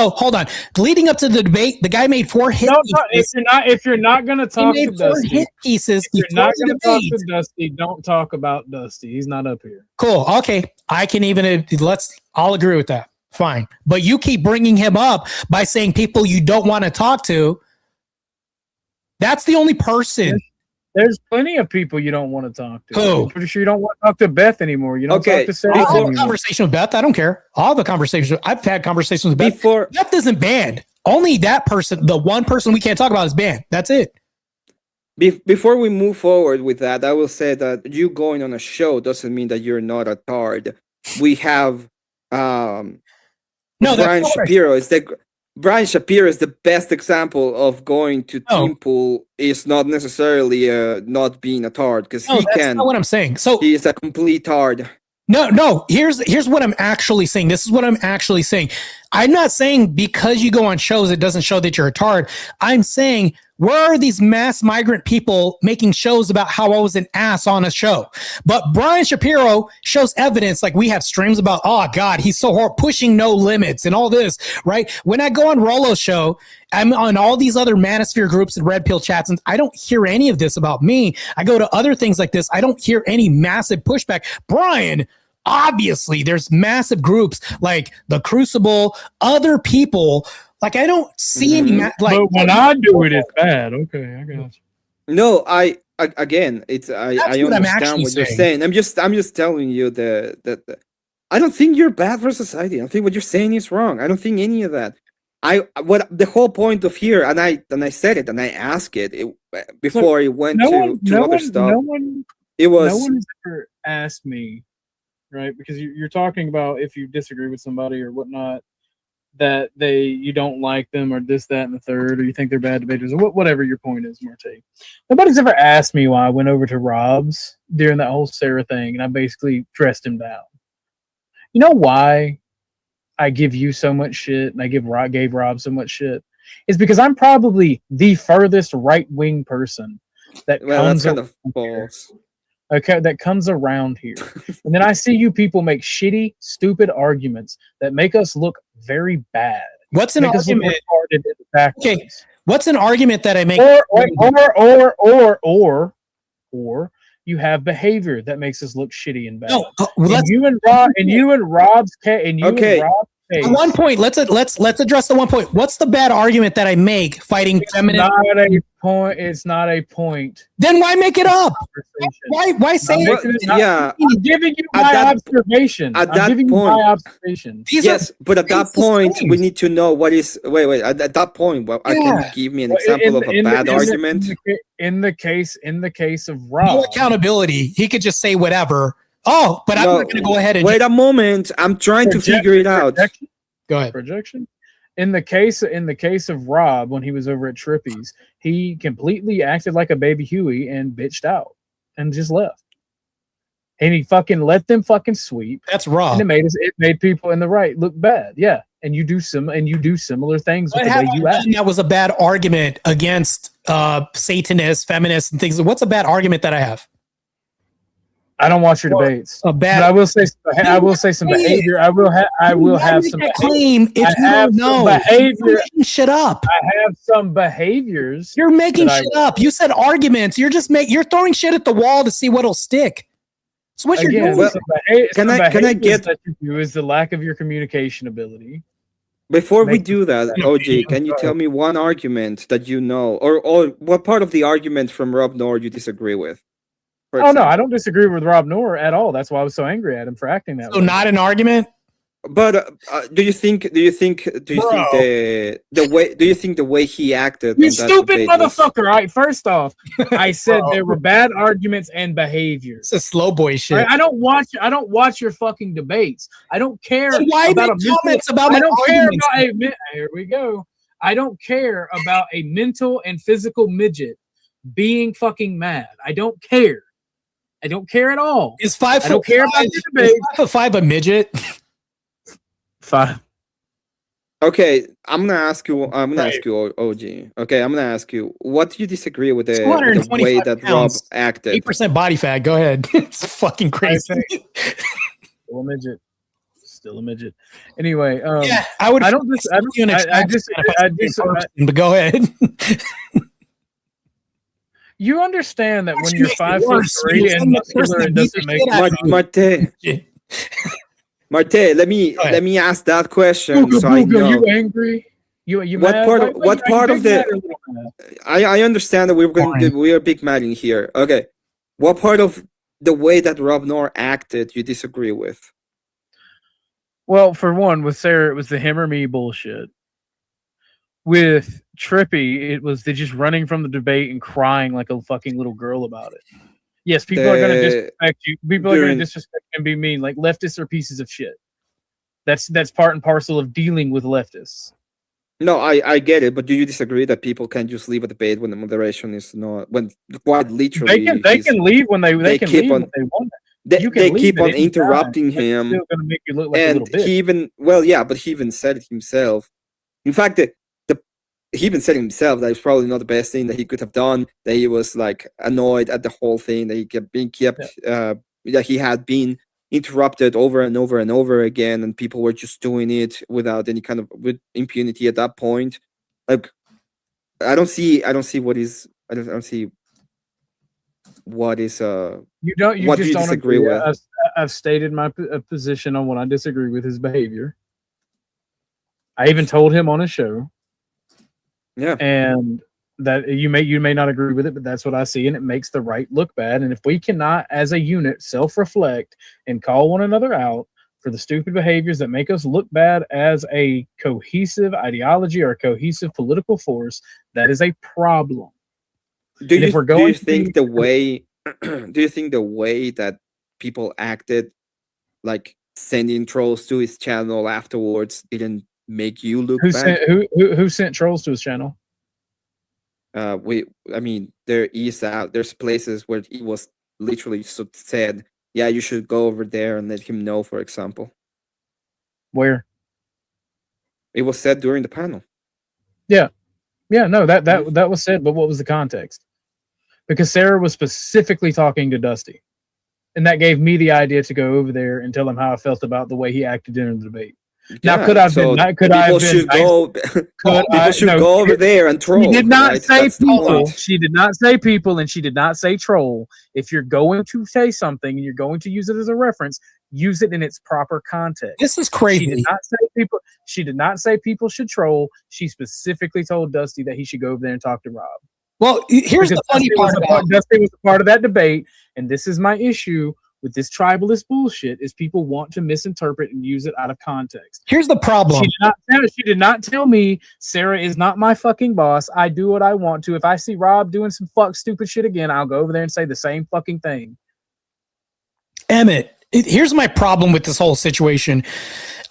hold on. Leading up to the debate, the guy made 4 hit pieces. If you're not going to talk to Dusty, hit pieces. If you're not going to talk to Dusty, don't talk about Dusty. He's not up here. Cool. Okay. I can I'll agree with that. Fine. But you keep bringing him up by saying people you don't want to talk to. That's the only person. There's plenty of people you don't want to talk to. Who? I'm pretty sure you don't want to talk to Beth anymore. You don't talk to Sarah. I'll have a conversation with Beth. I don't care. I'll have a conversation. I've had conversations with Beth. Beth isn't banned. Only that person, the one person we can't talk about, is banned. That's it. Before we move forward with that, I will say that you going on a show doesn't mean that you're not a tard. We have No, that's Brian not what I- Shapiro is the Brian Shapiro is the best example of going to No. team pool is not necessarily not being a tard because No, he that's can. not what I'm saying. So He is a complete tard. no. Here's what I'm actually saying. This is what I'm actually saying. I'm not saying because you go on shows, it doesn't show that you're a tard. I'm saying, where are these mass migrant people making shows about how I was an ass on a show? But Brian Shapiro shows evidence, like we have streams about, oh God, he's so hard, pushing no limits and all this, right? When I go on Rollo's show, I'm on all these other manosphere groups and red pill chats, and I don't hear any of this about me. I go to other things like this. I don't hear any massive pushback. Brian, obviously there's massive groups like the Crucible, other people. Like I don't see any like. But when I do it, it's bad. Okay, I got you. No, again, it's I That's what I'm understand actually what you're saying. saying. I'm just telling you that I don't think you're bad for society. I don't think what you're saying is wrong. I don't think any of that. What the whole point of here, and I said it and I asked it before it went to other stuff. No one has ever asked me, right? Because you're talking about if you disagree with somebody or whatnot, that you don't like them or this, that, and the third, or you think they're bad debaters, or whatever your point is, Martae. Nobody's ever asked me why I went over to Rob's during that whole Sarah thing and I basically dressed him down. You know why I give you so much shit and I gave Rob so much shit? Is because I'm probably the furthest right-wing person that That's comes kind of around here. false. Okay, that comes around here. And then I see you people make shitty, stupid arguments that make us look very bad. What's an Make us look argument? retarded in the backwards. Okay, what's an argument that I make? Or you have behavior that makes us look shitty and bad. No, And you and Rob's case. At one point, let's address the one point. What's the bad argument that I make fighting feminine? It's not a point. Then why make it up? Why say it? Yeah, I'm giving you at my that- observation. at I'm that giving you point- my observation. yes, but at that racist point, we things. need to know what is. Wait. At that point, well, can you give me an example of a bad argument? In the case of No Rob, accountability. He could just say whatever. Oh, but I'm No, not going to go ahead and wait a moment. I'm trying to figure it out. go ahead. projection. In the case of Rob, when he was over at Trippy's, he completely acted like a baby Huey and bitched out and just left. And he fucking let them fucking sweep. That's raw. And it made people in the right look bad. Yeah. And you do similar things with What the have way I you done act. that was a bad argument against Satanists, feminists, and things? What's a bad argument that I have? I don't watch your debates. A But bad. I will say some behavior. I will have some claim if I you have don't know. some behavior. You're making shit up. I have some behaviors. You're making that I- shit up. You said arguments. You're throwing shit at the wall to see what'll stick. That's what you're Again, doing. Well, can I get- get that you do is the lack of your communication ability. Before we Make- do that, OG, can you tell me one argument that you know, or what part of the argument from Rob Nord you disagree with? For Oh no, example? I don't disagree with Rob Noor at all. That's why I was so angry at him for acting that So way. not an argument. But do you think the way he acted? You on that stupid debate was- motherfucker! All right, first off, I said there were bad arguments and behaviors. It's a slow boy shit. Right? I don't watch your fucking debates. I don't care So why about make comments about my I don't care arguments? about here we go. I don't care about a mental and physical midget being fucking mad. I don't care. I don't care at all. Is 5 I don't foot care about five- your is debate. 5'5" a midget? Fine. Okay, I'm gonna ask you, Right. OG. Okay, I'm gonna ask you, what do you disagree with the 225 way that Rob pounds. acted? 8% body fat. Go ahead. It's fucking crazy. Still a midget. Still a midget. Anyway, Yeah, I would. I don't dis- I don't- you an I- I attraction dis- if I saw dis- you in person, but go ahead. you understand that when Actually you're makes it 5'3" worse. You're and the muscular, person it that beats doesn't the make shit out of you. Marte, Marte, let me ask that question Booga, so I booga, know. you angry? You What mad? part of- Why what you part of big the- mad or little mad? I understand that Fine. we are big mad in here. Okay, what part of the way that Rob Noor acted you disagree with? Well, for one, with Sarah, it was the him or me bullshit. with Trippy, it was they just running from the debate and crying like a fucking little girl about it. Yes, people are going to disrespect you. People are going to disrespect and be mean. Like leftists are pieces of shit. That's part and parcel of dealing with leftists. No, I get it, but do you disagree that people can just leave a debate when the moderation is not, when quite literally they can leave when they can leave when they want. They keep on interrupting him, still gonna make you look like and a little bitch. he even said it himself. In fact, he even said himself that it's probably not the best thing that he could have done. That he was like annoyed at the whole thing. That he kept being that he had been interrupted over and over and over again, and people were just doing it without any kind of with impunity at that point. Like, I don't see what is what is you what just do you don't disagree with? I've stated my position on what I disagree with his behavior. I even told him on a show. Yeah, and that you may not agree with it, but that's what I see, and it makes the right look bad. And if we cannot, as a unit, self-reflect and call one another out for the stupid behaviors that make us look bad as a cohesive ideology or a cohesive political force, that is a problem. Do you think the way that people acted, like sending trolls to his channel afterwards, didn't make you look bad? Who sent trolls to his channel? There's places where he was literally said, yeah, you should go over there and let him know, for example. Where? It was said during the panel. Yeah, no, that was said, but what was the context? Because Sarah was specifically talking to Dusty, and that gave me the idea to go over there and tell him how I felt about the way he acted during the debate. Now, could I have been? People should go over there and troll. She did not say people. She did not say people, and she did not say troll. If you're going to say something and you're going to use it as a reference, use it in its proper context. This is crazy. She did not say people. She did not say people should troll. She specifically told Dusty that he should go over there and talk to Rob. Well, here's the funny part about Dusty was a part of that debate, and this is my issue with this tribalist bullshit: is people want to misinterpret and use it out of context. Here's the problem. She did not tell me Sarah is not my fucking boss. I do what I want to. If I see Rob doing some stupid shit again, I'll go over there and say the same fucking thing. Emmett, here's my problem with this whole situation.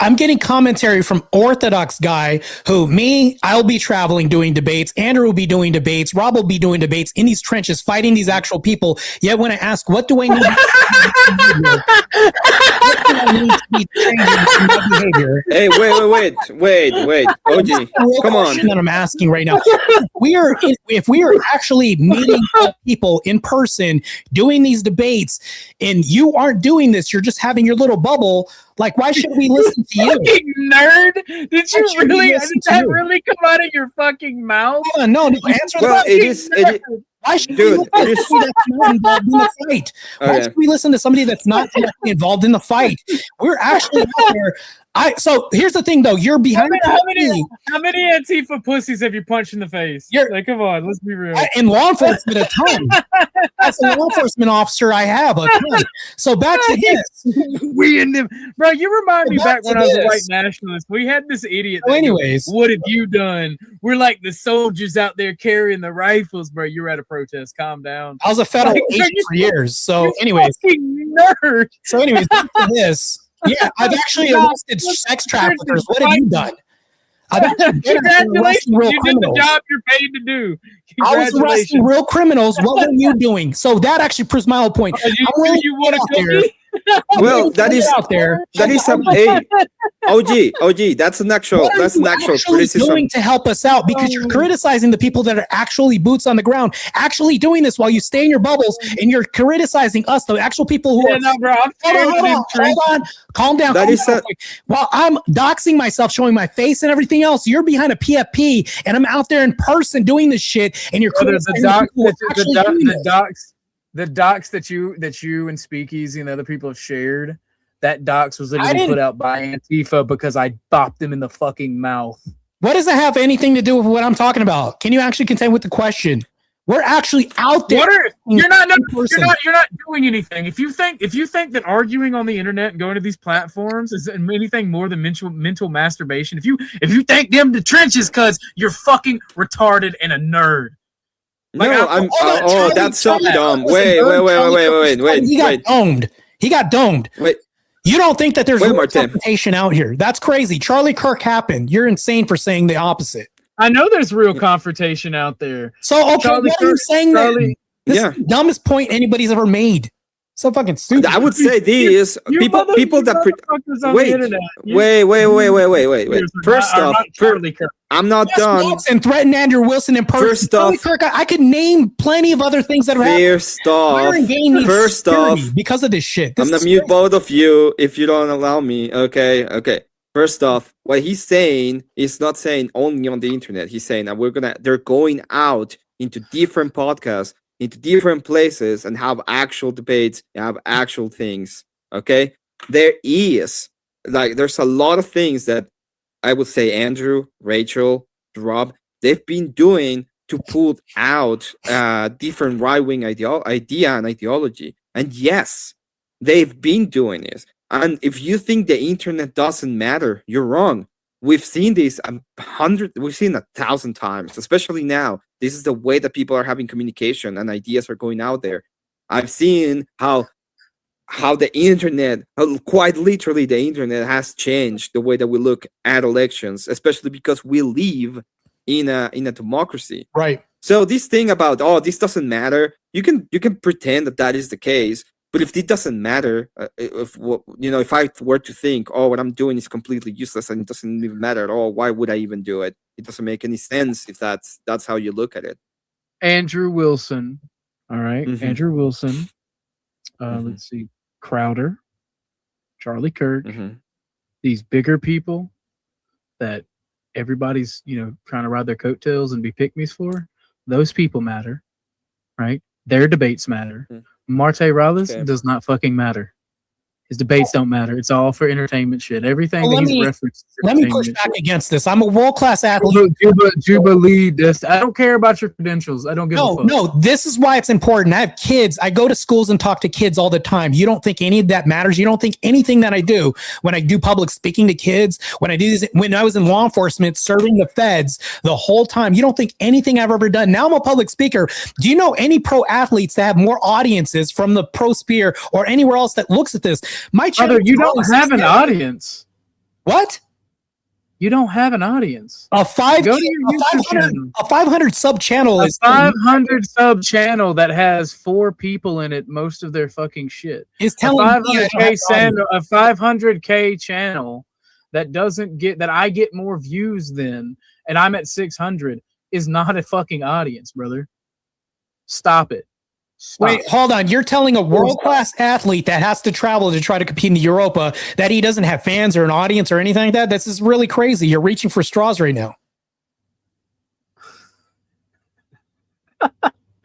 I'm getting commentary from OrthodoxGuy, who I'll be traveling doing debates, Andrew will be doing debates, Rob will be doing debates in these trenches fighting these actual people. Yet when I ask, what do I need to be changing in my behavior? Hey, wait. OG, come on. That I'm asking right now. If we are actually meeting people in person, doing these debates, and you aren't doing this, you're just having your little bubble. Like, why should we listen to you? Fucking nerd! Did that really come out of your fucking mouth? No. Answer why should we listen to somebody that's not involved in the fight? Why should we listen to somebody that's not involved in the fight? We're actually out there. So here's the thing, though. You're behind. How many Antifa pussies have you punched in the face? Like, come on, let's be real. In law enforcement, a ton. As a law enforcement officer, I have a ton. So back to this. We in them, bro. You remind me back when I was a white nationalist. We had this idiot. Anyways, what have you done? We're like the soldiers out there carrying the rifles, bro. You're at a protest. Calm down. I was a federal agent for years. So, anyways, nerd. So, anyways, back to this. Yeah, I've actually arrested sex traffickers. What have you done? Congratulations, you did the job you're paid to do. I was arresting real criminals. What were you doing? So that actually proves my whole point. You want to kill me? Well, that is out there. That is some OG. That's an actual criticism. Doing to help us out, because you're criticizing the people that are actually boots on the ground, actually doing this while you stay in your bubbles, and you're criticizing us, the actual people who are. No, bro, hold on, calm down. While I'm doxing myself, showing my face and everything else, you're behind a PFP, and I'm out there in person doing this shit, and you're criticizing the docs that you and Speakeasy and other people have shared. That docs was literally put out by Antifa because I bopped them in the fucking mouth. What does that have anything to do with what I'm talking about? Can you actually contend with the question? We're actually out there. You're not doing anything. If you think that arguing on the internet and going to these platforms is anything more than mental masturbation, if you think them the trenches, cuz you're fucking retarded and a nerd. Like, no, that's so dumb. Wait. He got domed. Wait. You don't think that there's Martae. confrontation out here? That's crazy. Charlie Kirk happened. You're insane for saying the opposite. I know there's real confrontation out there. So, okay, what are you saying then? This is the dumbest point anybody's ever made. So fucking stupid. I would say these people that wait. First off, I'm not done. And threaten Andrew Wilson in person. First off, Kirk, I could name plenty of other things that have happened. First off, because of this shit. I'm gonna mute both of you if you don't allow me. Okay. First off, what he's saying is not saying only on the internet. He's saying that they're going out into different podcasts, into different places, and have actual debates, and have actual things. Okay, there's a lot of things that I would say Andrew, Rachel, Rob, they've been doing to pull out different right-wing idea and ideology. And yes, they've been doing this. And if you think the internet doesn't matter, you're wrong. We've seen this 1,000 times, especially now. This is the way that people are having communication and ideas are going out there. I've seen how the internet, quite literally the internet, has changed the way that we look at elections, especially because we live in a democracy. Right. So this thing about, this doesn't matter, you can pretend that is the case. But if it doesn't matter, if I were to think, what I'm doing is completely useless and it doesn't even matter at all, why would I even do it? It doesn't make any sense if that's how you look at it. Andrew Wilson, all right, Mm-hmm. Andrew Wilson. Let's see, Crowder, Charlie Kirk, these bigger people that everybody's trying to ride their coattails and be pick-me's for. Those people matter, right? Their debates matter. Martae Ruelas does not fucking matter. His debates don't matter. It's all for entertainment shit. Everything that he's referenced. Let me push back against this. I'm a world-class athlete. Jubilee. I don't care about your credentials. I don't give a fuck. No, this is why it's important. I have kids. I go to schools and talk to kids all the time. You don't think any of that matters? You don't think anything that I do when I do public speaking to kids, when I do this, when I was in law enforcement serving the feds the whole time, you don't think anything I've ever done. Now I'm a public speaker. Do you know any pro athletes that have more audiences from the pro sphere or anywhere else that looks at this? My brother, you don't have an audience. What? You don't have an audience. A 500 sub channel is 500 sub channel that has 4 people in it. Most of their fucking shit is telling a 500K channel that doesn't get that I get more views than, and I'm at 600 is not a fucking audience, brother. Stop it. Wait, hold on. You're telling a world-class athlete that has to travel to try to compete in Europa that he doesn't have fans or an audience or anything like that? This is really crazy. You're reaching for straws right now.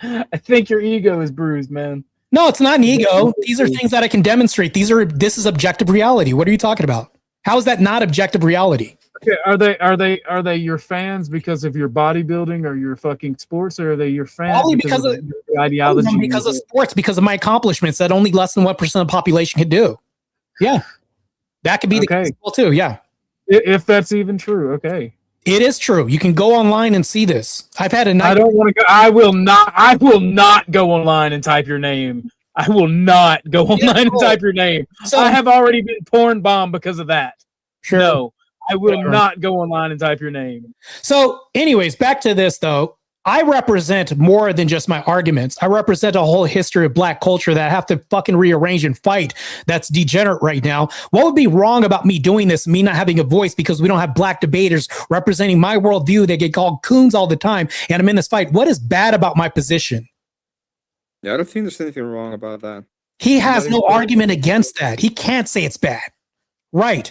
I think your ego is bruised, man. No, it's not an ego. These are things that I can demonstrate. This is objective reality. What are you talking about? How is that not objective reality? Okay, are they your fans because of your bodybuilding or your fucking sports, or are they your fans Probably because of the ideology? Because of sports, because of my accomplishments that only less than 1% of the population could do. Yeah, that could be the case too. Yeah, if that's even true. Okay, it is true. You can go online and see this. I've had a night. I don't want to go. I will not go online and type your name. I will not go online and type your name. So, I have already been porn bombed because of that. Sure. No. I will not go online and type your name. So anyways, back to this though. I represent more than just my arguments. I represent a whole history of black culture that I have to fucking rearrange and fight that's degenerate right now. What would be wrong about me doing this, me not having a voice because we don't have black debaters representing my worldview? They get called coons all the time and I'm in this fight. What is bad about my position? Yeah, I don't think there's anything wrong about that. He has no argument against that. He can't say it's bad. Right.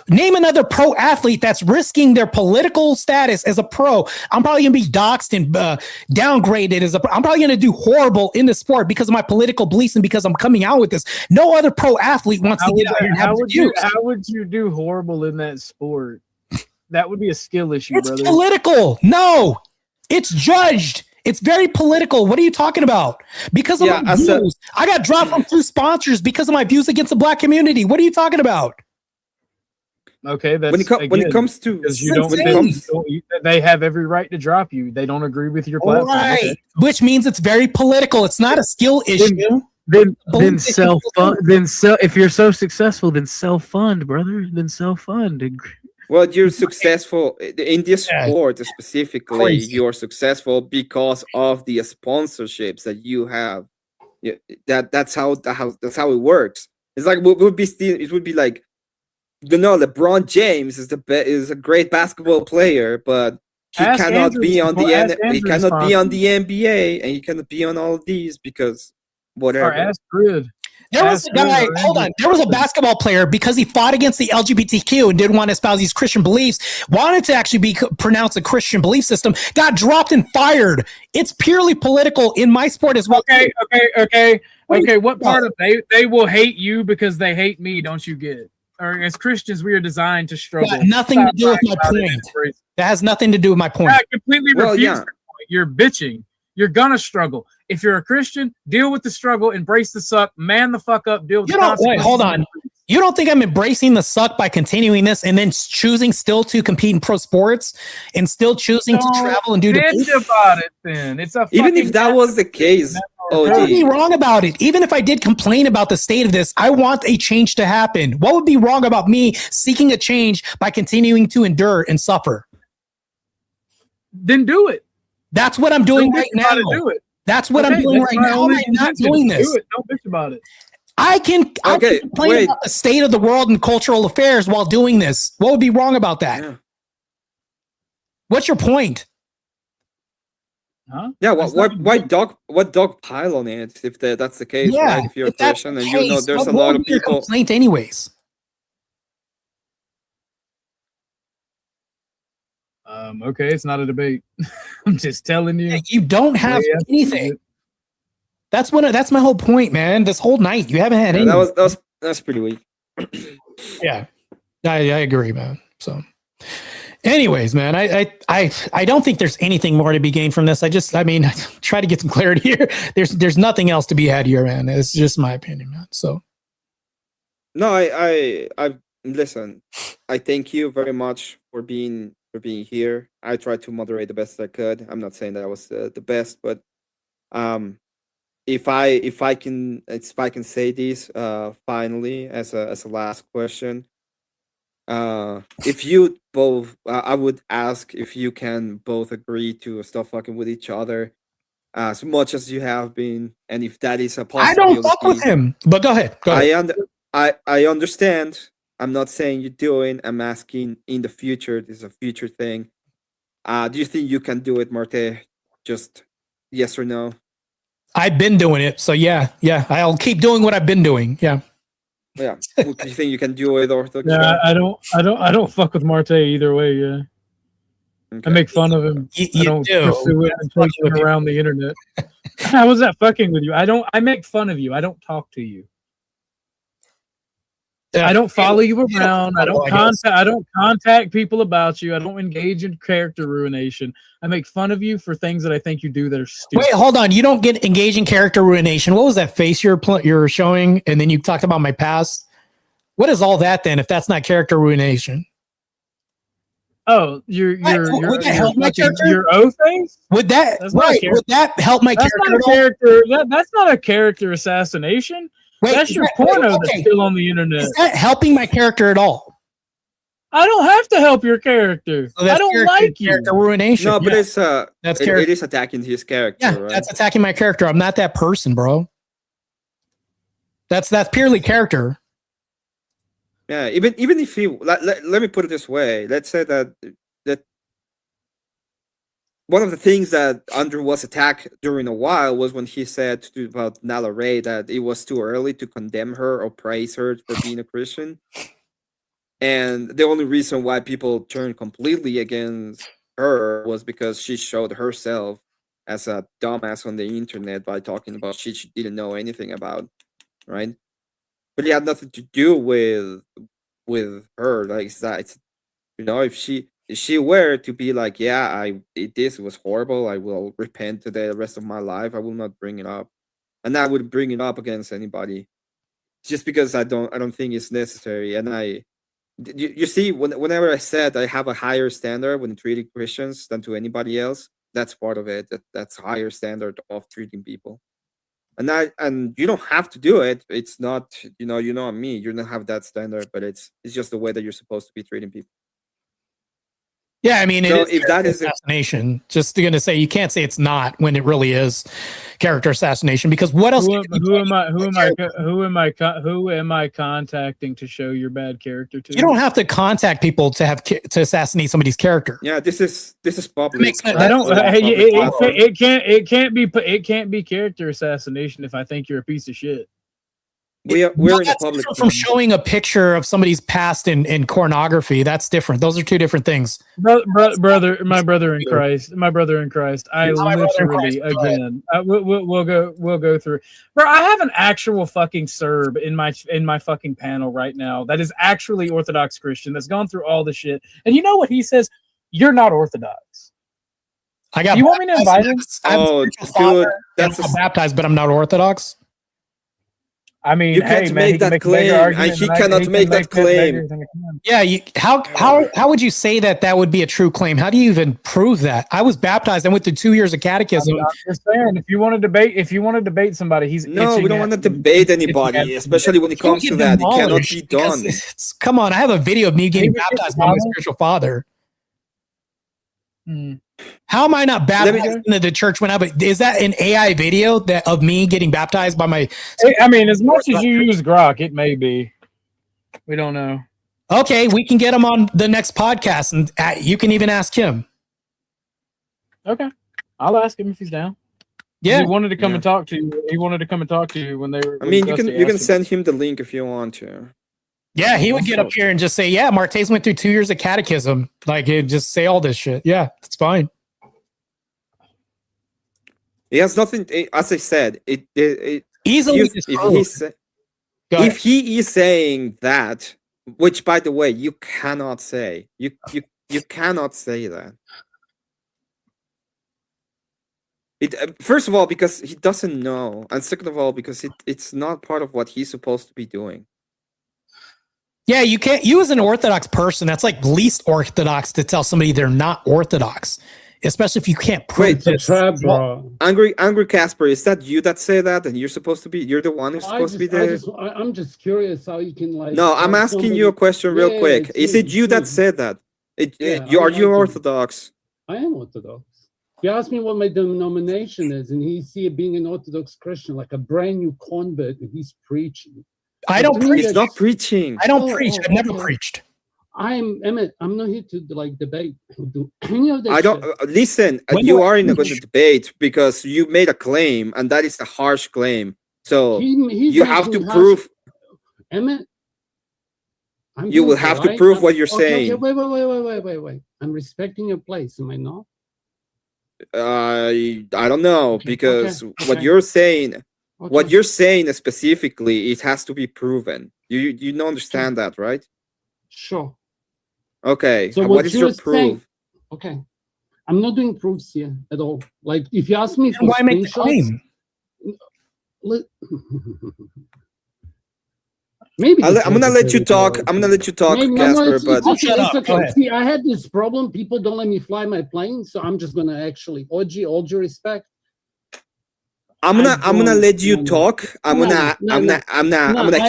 Name another pro athlete that's risking their political status as a pro. I'm probably going to be doxxed and downgraded I'm probably going to do horrible in the sport because of my political beliefs and because I'm coming out with this. No other pro athlete wants to get out here and have views. How would you do horrible in that sport? That would be a skill issue, it's brother. It's political. No, it's judged. It's very political. What are you talking about? Because of my views. I got dropped from 2 sponsors because of my views against the black community. What are you talking about? Okay, that's when it comes to because you don't. They have every right to drop you. They don't agree with your platform. Right, okay. Which means it's very political. It's not a skill issue. Then self fund. If you're so successful, then self fund, brother. Then self fund. Well, you're successful in this sport specifically. You're successful because of the sponsorships that you have. That's how it works. It's like it would be like, you know, LeBron James is a great basketball player, but he cannot be on the NBA, and he cannot be on all of these because whatever. There was a guy, hold on. There was a basketball player, because he fought against the LGBTQ and didn't want to espouse these Christian beliefs, wanted to actually be pronounced a Christian belief system, got dropped and fired. It's purely political in my sport as well. Okay. What part of they will hate you because they hate me? Don't you get? Or as Christians, we are designed to struggle. That nothing to do with my point. That has nothing to do with my point. I completely refuse your point. You're bitching. You're gonna struggle. If you're a Christian, deal with the struggle, embrace the suck, man the fuck up, deal with the consequences. Wait, hold on. You don't think I'm embracing the suck by continuing this and then choosing still to compete in pro sports and still choosing to travel and do bitch about it then. It's a even if that was the case. What would be wrong about it? Even if I did complain about the state of this, I want a change to happen. What would be wrong about me seeking a change by continuing to endure and suffer? Then do it. That's what I'm doing right now. Do it. That's what I'm doing right now. How am I not doing this? Do it. Don't bitch about it. I can complain about the state of the world and cultural affairs while doing this. What would be wrong about that? Yeah. What's your point? Huh? Yeah, what dog pile on it if that's the case, right? If you're a Christian and you know there's a lot of people complaint anyways. Okay, it's not a debate. I'm just telling you. You don't have anything. That's my whole point, man. This whole night you haven't had anything. That's pretty weak. Yeah. I agree, man. So anyways, man, I don't think there's anything more to be gained from this. I try to get some clarity here. There's nothing else to be had here, man. It's just my opinion, man. So no, I listen. I thank you very much for being here. I tried to moderate the best I could. I'm not saying that I was the best, but if I can say this finally as a last question. If you both, I would ask if you can both agree to stop fucking with each other as much as you have been, and if that is a possibility. I don't fuck with him, but go ahead. I understand. I'm not saying you're doing. I'm asking in the future. This is a future thing. Do you think you can do it, Martae? Just yes or no? I've been doing it, so yeah. I'll keep doing what I've been doing. Yeah. Yeah. Do you think you can do it, Orthodox? Yeah, I don't fuck with Martae either way. Yeah. Okay. I make fun of him. I don't pursue it and take him around the internet. How was that fucking with you? I make fun of you. I don't talk to you. I don't follow you around. I don't contact people about you. I don't engage in character ruination. I make fun of you for things that I think you do that are stupid. Wait, hold on. You don't get engaged in character ruination. What was that face you're showing? And then you talked about my past. What is all that then? If that's not character ruination? Oh, your O face? Would that help my character? That's not a character assassination. Wait, that's your porno that's still on the internet. Is that helping my character at all? I don't have to help your character. So I don't like you. Character ruination. No, but it is attacking his character. Yeah, right? That's attacking my character. I'm not that person, bro. That's purely character. Yeah, even if you let me put it this way. Let's say that one of the things that Andrew was attacked during a while was when he said about Nala Ray that it was too early to condemn her or praise her for being a Christian. And the only reason why people turned completely against her was because she showed herself as a dumbass on the internet by talking about shit she didn't know anything about, right? But it had nothing to do with her. Like that, if she were to be like, yeah, this was horrible, I will repent to the rest of my life, I will not bring it up, and I would bring it up against anybody, just because I don't think it's necessary. And you see, whenever I said I have a higher standard when treating Christians than to anybody else, that's part of it. That's a higher standard of treating people. And you don't have to do it. It's not, me. You don't have that standard, but it's just the way that you're supposed to be treating people. Yeah, I mean, So it is if that is assassination. Just going to say, you can't say it's not when it really is character assassination. Because what else? Who am I contacting to show your bad character to? You don't have to contact people to assassinate somebody's character. Yeah, this is public. makes sense. I don't. It can't be character assassination if I think you're a piece of shit. We're in a public forum. From showing a picture of somebody's past in pornography. That's different. Those are two different things. My brother in Christ. I literally, again, we'll go through. Bro, I have an actual fucking Serb in my fucking panel right now that is actually Orthodox Christian, that's gone through all the shit. And you know what he says? You're not Orthodox. You want me to invite him? Dude, I'm baptized, but I'm not Orthodox. I mean, you can't make that claim, and he cannot make that claim. Yeah, how would you say that would be a true claim? How do you even prove that? I was baptized. I went through 2 years of catechism. I'm just saying, if you want to debate somebody, he's no. We don't want to debate anybody, especially when it comes to that. It cannot be done. Come on, I have a video of me getting baptized by my spiritual father. How am I not baptized into the church when is that an AI video of me getting baptized by my? I mean, as much as you use Grok, it may be. We don't know. Okay, we can get him on the next podcast, and you can even ask him. Okay, I'll ask him if he's down. Yeah, he wanted to come and talk to you. He wanted to come and talk to you when they were. I mean, you can send him the link if you want to. Yeah, he would get up here and just say, "Yeah, Martae's went through 2 years of catechism." Like, he'd just say all this shit. Yeah, it's fine. It has nothing. As I said, easily. If he is saying that, which by the way, you cannot say. You cannot say that. First of all, because he doesn't know, and second of all, because it's not part of what he's supposed to be doing. Yeah, you can't. You as an Orthodox person, that's like least Orthodox to tell somebody they're not Orthodox, especially if you can't prove this. Angry Casper, is that you that say that, and you're the one who's supposed to be there? I'm just curious how you can like. No, I'm asking you a question real quick. Is it you that said that? Are you Orthodox? I am Orthodox. You asked me what my denomination is, and he's here being an Orthodox Christian, like a brand new convert, and he's preaching. I don't preach. He's not preaching. I don't preach. I've never preached. Emmett, I'm not here to like debate. Do any of that. I don't listen. You are in a good debate because you made a claim, and that is a harsh claim. So you have to prove. Emmett, you will have to prove what you're saying. Okay, wait. I'm respecting your place. Am I not? I don't know because what you're saying. Okay. What you're saying specifically, it has to be proven. You don't understand that, right? Sure. Okay. So what is your proof? Okay. I'm not doing proofs here at all. Like, if you ask me for why make the claim? Maybe I'm gonna let you talk. I'm gonna let you talk, Casper. But it's okay. See, I had this problem. People don't let me fly my plane, so I'm just gonna actually, all due respect. I'm gonna let you talk. I'm gonna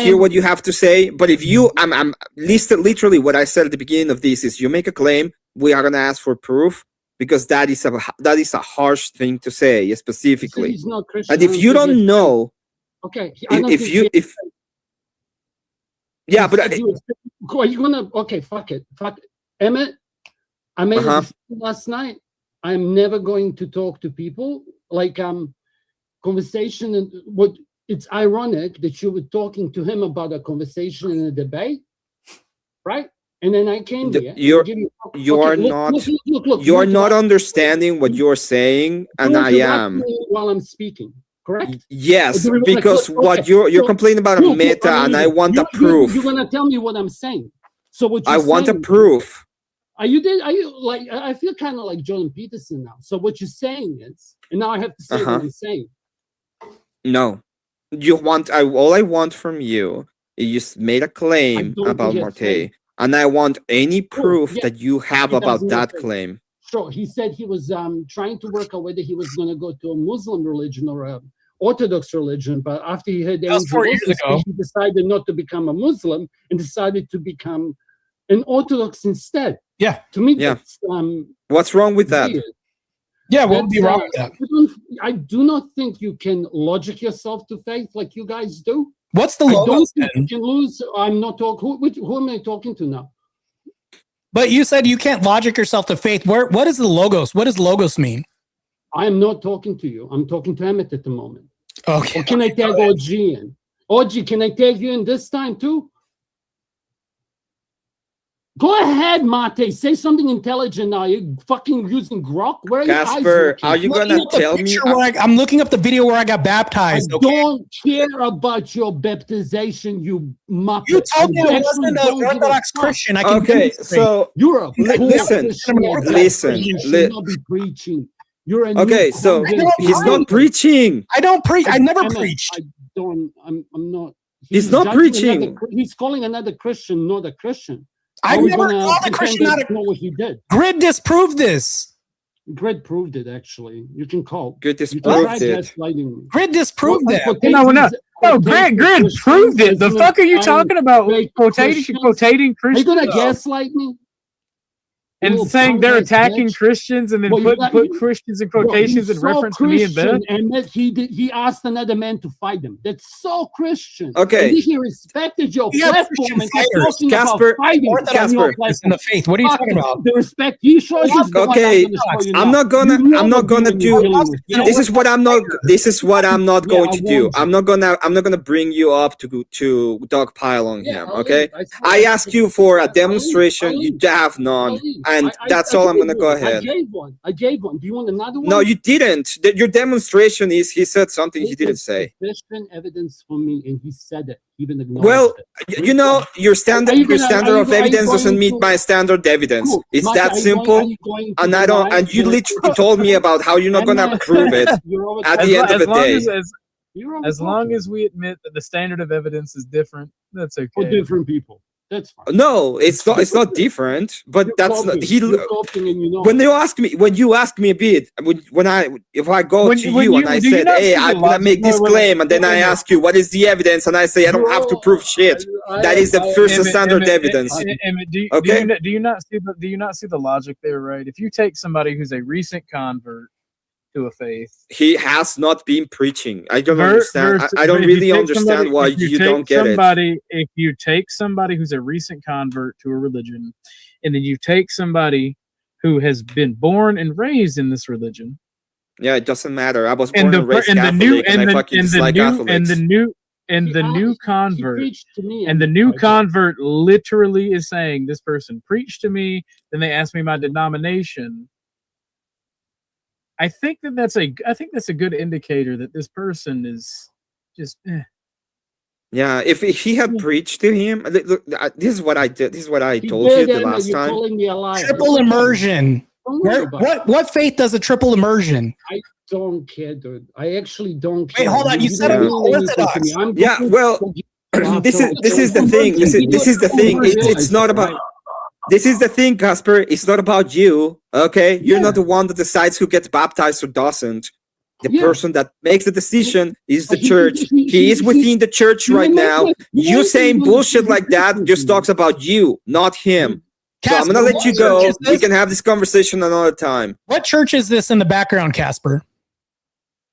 hear what you have to say. But if you, I'm literally what I said at the beginning of this is you make a claim, we are gonna ask for proof because that is a harsh thing to say specifically. He's not Christian. And if you don't know, okay, but are you gonna? Okay, fuck it. Emmett, I made a decision last night. I'm never going to talk to people like conversation, and what it's ironic that you were talking to him about a conversation in a debate, right? And then I came here. You are not understanding what you're saying, and I am while I'm speaking. Correct? Yes, because what you're complaining about a meta, and I want a proof. You're gonna tell me what I'm saying. So what I want a proof. Are you like, I feel kind of like Jordan Peterson now. So what you're saying is, and now I have to say what I'm saying. No, all I want from you is you just made a claim about Martae, and I want any proof that you have about that claim. Sure, he said he was trying to work out whether he was going to go to a Muslim religion or a Orthodox religion, but after he heard Angel Wilson's speech, he decided not to become a Muslim and decided to become an Orthodox instead. Yeah. To me, that's what's wrong with that? weird. Yeah, what would be wrong with that? I do not think you can logic yourself to faith like you guys do. What's the I logos don't think then? you can lose. I'm not talking. Who am I talking to now? But you said you can't logic yourself to faith. What is the logos? What does logos mean? I am not talking to you. I'm talking to Emmett at the moment. Okay. Or can I tag OG in? OG, can I tag you in this time too? Go ahead, Martae. Say something intelligent now. You're fucking using grok. Where are Casper, are you gonna tell me? I'm looking up the video where I got baptized. I don't care about your baptization, you muppet. You told me I wasn't an Orthodox Christian. I can so you're a listen. You should not be preaching. You're a so he's not preaching. I don't preach. I never preached. I don't. I'm not. He's not preaching. He's calling another Christian not a Christian. I never called a Christian not a. Know what he did. Grid disproved this. Grid proved it. Actually, you can call. Grid disproved it. Grid disproved that. No, Grid proved it. The fuck are you talking about? Quotating Christians. Are you gonna gaslight me? And saying they're attacking Christians and then put Christians in quotations in reference to me and Beth. And that he asked another man to fight them. That's so Christian. Okay. And he respected your platform and talking Casper, about fighting. Casper, in the faith. What are you talking about? The respect he shows you. Okay, I'm not gonna do. This is what I'm not going to do. I'm not gonna bring you up to dogpile on him. Okay. I asked you for a demonstration. You have none. And that's all I'm going to go ahead. I gave one. Do you want another one? No, you didn't. Your demonstration is he said something he didn't say. Sufficient evidence for me, and he said it. Even well, you know, your standard of evidence doesn't meet my standard evidence. Cool. It's that simple. And I don't. And you literally told me about how you're not going to prove it at the end of the day. As long as we admit that the standard of evidence is different, that's okay. For different people. That's fine. No, it's not. It's not different. But that's not. When you ask me a bit, if I go to you and I said, "Hey, I'm gonna make this claim," and then I ask you, "What is the evidence?" and I say, "I don't have to prove shit." That is the first standard evidence. Okay. Do you not see the logic there? Right. If you take somebody who's a recent convert to a faith, he has not been preaching. I don't understand. I don't really understand why you don't get it. If you take somebody who's a recent convert to a religion, and then you take somebody who has been born and raised in this religion, yeah, it doesn't matter. I was born and raised Catholic, and I fucking dislike Catholics. And the new convert literally is saying, "This person preached to me." Then they asked me my denomination. I think that's a good indicator that this person is just. Yeah, if he had preached to him, look, this is what I did. This is what I told you the last time. Triple immersion. What faith does a triple immersion? I don't care, dude. I actually don't care. Wait, hold on. You said I'm Orthodox. Yeah, well, this is the thing. This is the thing. It's not about. This is the thing, Casper. It's not about you, okay? You're not the one that decides who gets baptized or doesn't. The person that makes the decision is the church. He is within the church right now. You saying bullshit like that just talks about you, not him. So I'm going to let you go. We can have this conversation another time. What church is this in the background, Casper?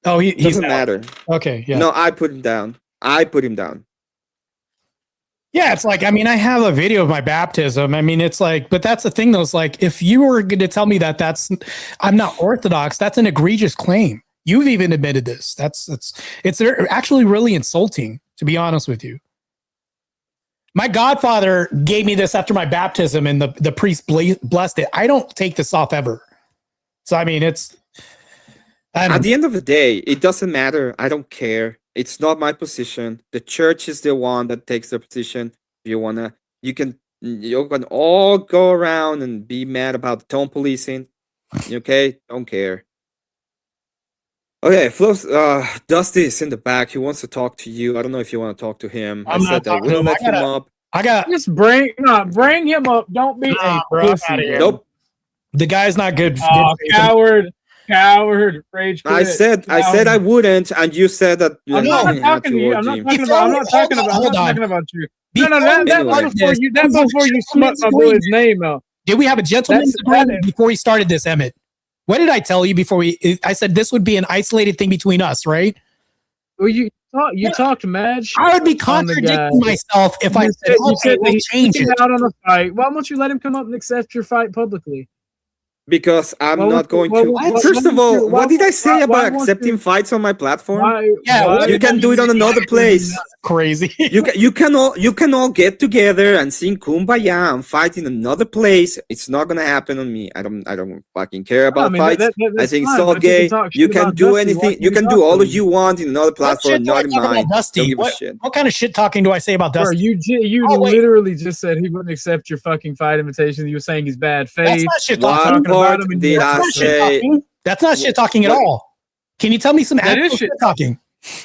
Oh, he doesn't matter. Okay, yeah. No, I put him down. Yeah, it's like, I mean, I have a video of my baptism. I mean, it's like, but that's the thing though, it's like, if you were going to tell me that I'm not Orthodox, that's an egregious claim. You've even admitted this. It's actually really insulting, to be honest with you. My godfather gave me this after my baptism and the priest blessed it. I don't take this off ever. So, I mean, at the end of the day, it doesn't matter. I don't care. It's not my position. The church is the one that takes the position. If you wanna, you can You can all go around and be mad about the tone policing. Okay, don't care. Okay, Dusty's in the back. He wants to talk to you. I don't know if you want to talk to him. I'm I said not I wouldn't let him up. I got Just bring him up. Don't be a bro, I'm pussy. outta here. Nope. the guy's not good. Oh, coward, rage quit. I said I wouldn't, and you said that. I'm not talking to you. I'm not talking about you. No, that before you smut my boy's name out. Did we have a gentleman's agreement before we started this, Emmett? What did I tell you before I said this would be an isolated thing between us, right? Well, you talked, Madge. I would be contradicting myself if I said, okay, we'll change it. Out on a fight. Why won't you let him come up and accept your fight publicly? Because I'm not going to. First of all, what did I say about accepting fights on my platform? You can do it on another place. Crazy. You can all get together and sing Kumbaya and fight in another place. It's not gonna happen on me. I don't fucking care about fights. I think it's all gay. You can do anything. You can do all of you want in another platform, not in mine. Dusty, what kind of shit talking do I say about Dusty? You literally just said he wouldn't accept your fucking fight invitation. You were saying he's bad faith. That's not shit talking. Did I say? That's not shit talking at all. Can you tell me some actual shit talking?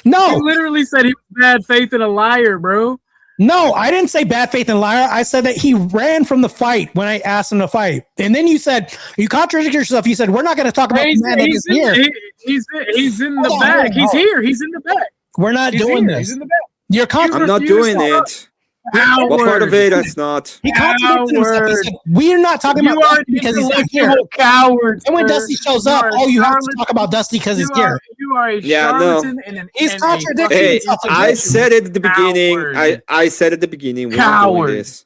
No. You literally said he was bad faith and a liar, bro. No, I didn't say bad faith and liar. I said that he ran from the fight when I asked him to fight. And then you said, you contradicted yourself. You said, we're not going to talk about the man that is here. He's in the back. He's here. He's in the back. We're not doing this. He's in the back. You're I'm not doing it. What part of it is not? He contradicted himself. He said, we're not talking about Dusty because he's not here. Coward. And when Dusty shows up, you have to talk about Dusty because he's here. You are a charlatan he's contradicting himself. I said it at the beginning. I said at the beginning. We're not doing this.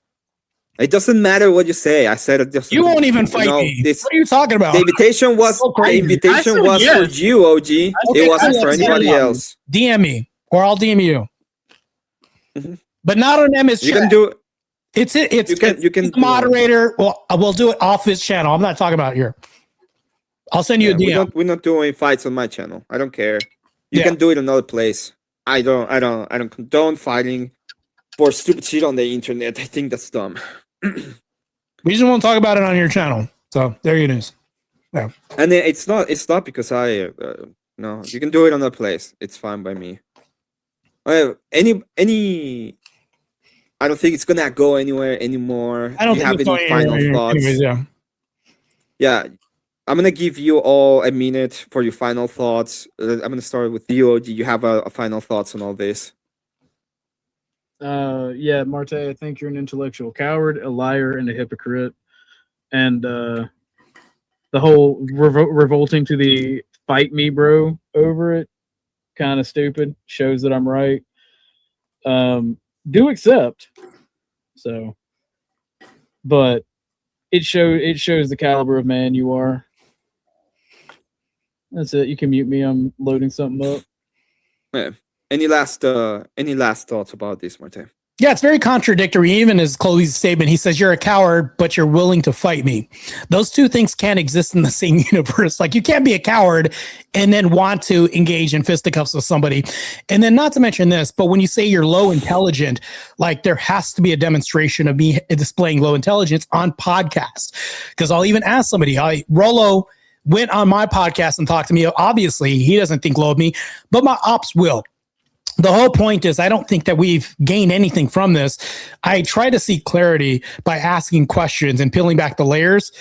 It doesn't matter what you say. I said it just. You won't even fight me. What are you talking about? The invitation was for you, OG. It wasn't for anybody else. DM me, or I'll DM you. But not on Emmett's You can do it. You can moderator. Well, we'll do it off this channel. I'm not talking about here. I'll send you a DM. We're not doing fights on my channel. I don't care. You can do it another place. I don't condone fighting for stupid shit on the internet. I think that's dumb. We just won't talk about it on your channel. So there it is. Yeah. And it's not because no, you can do it on another place. It's fine by me. Any I don't think it's gonna go anywhere anymore. I don't think have any final thoughts. Anyways, yeah. I'm gonna give you all a minute for your final thoughts. I'm gonna start with you. Do you have a final thoughts on all this? Yeah, Martae, I think you're an intellectual coward, a liar, and a hypocrite. And the whole revolting to the fight me, bro, over it, kind of stupid. Shows that I'm right. Do accept. So, but it shows the caliber of man you are. That's it. You can mute me. I'm loading something up. Yeah. Any last thoughts about this, Martae? Yeah, it's very contradictory. Even as Chloe's statement, he says, you're a coward, but you're willing to fight me. Those two things can't exist in the same universe. Like, you can't be a coward and then want to engage in fisticuffs with somebody. And then, not to mention this, but when you say you're low intelligent, like, there has to be a demonstration of me displaying low intelligence on podcast. Because I'll even ask somebody, Rollo went on my podcast and talked to me. Obviously, he doesn't think low of me, but my ops will. The whole point is, I don't think that we've gained anything from this. I try to seek clarity by asking questions and peeling back the layers.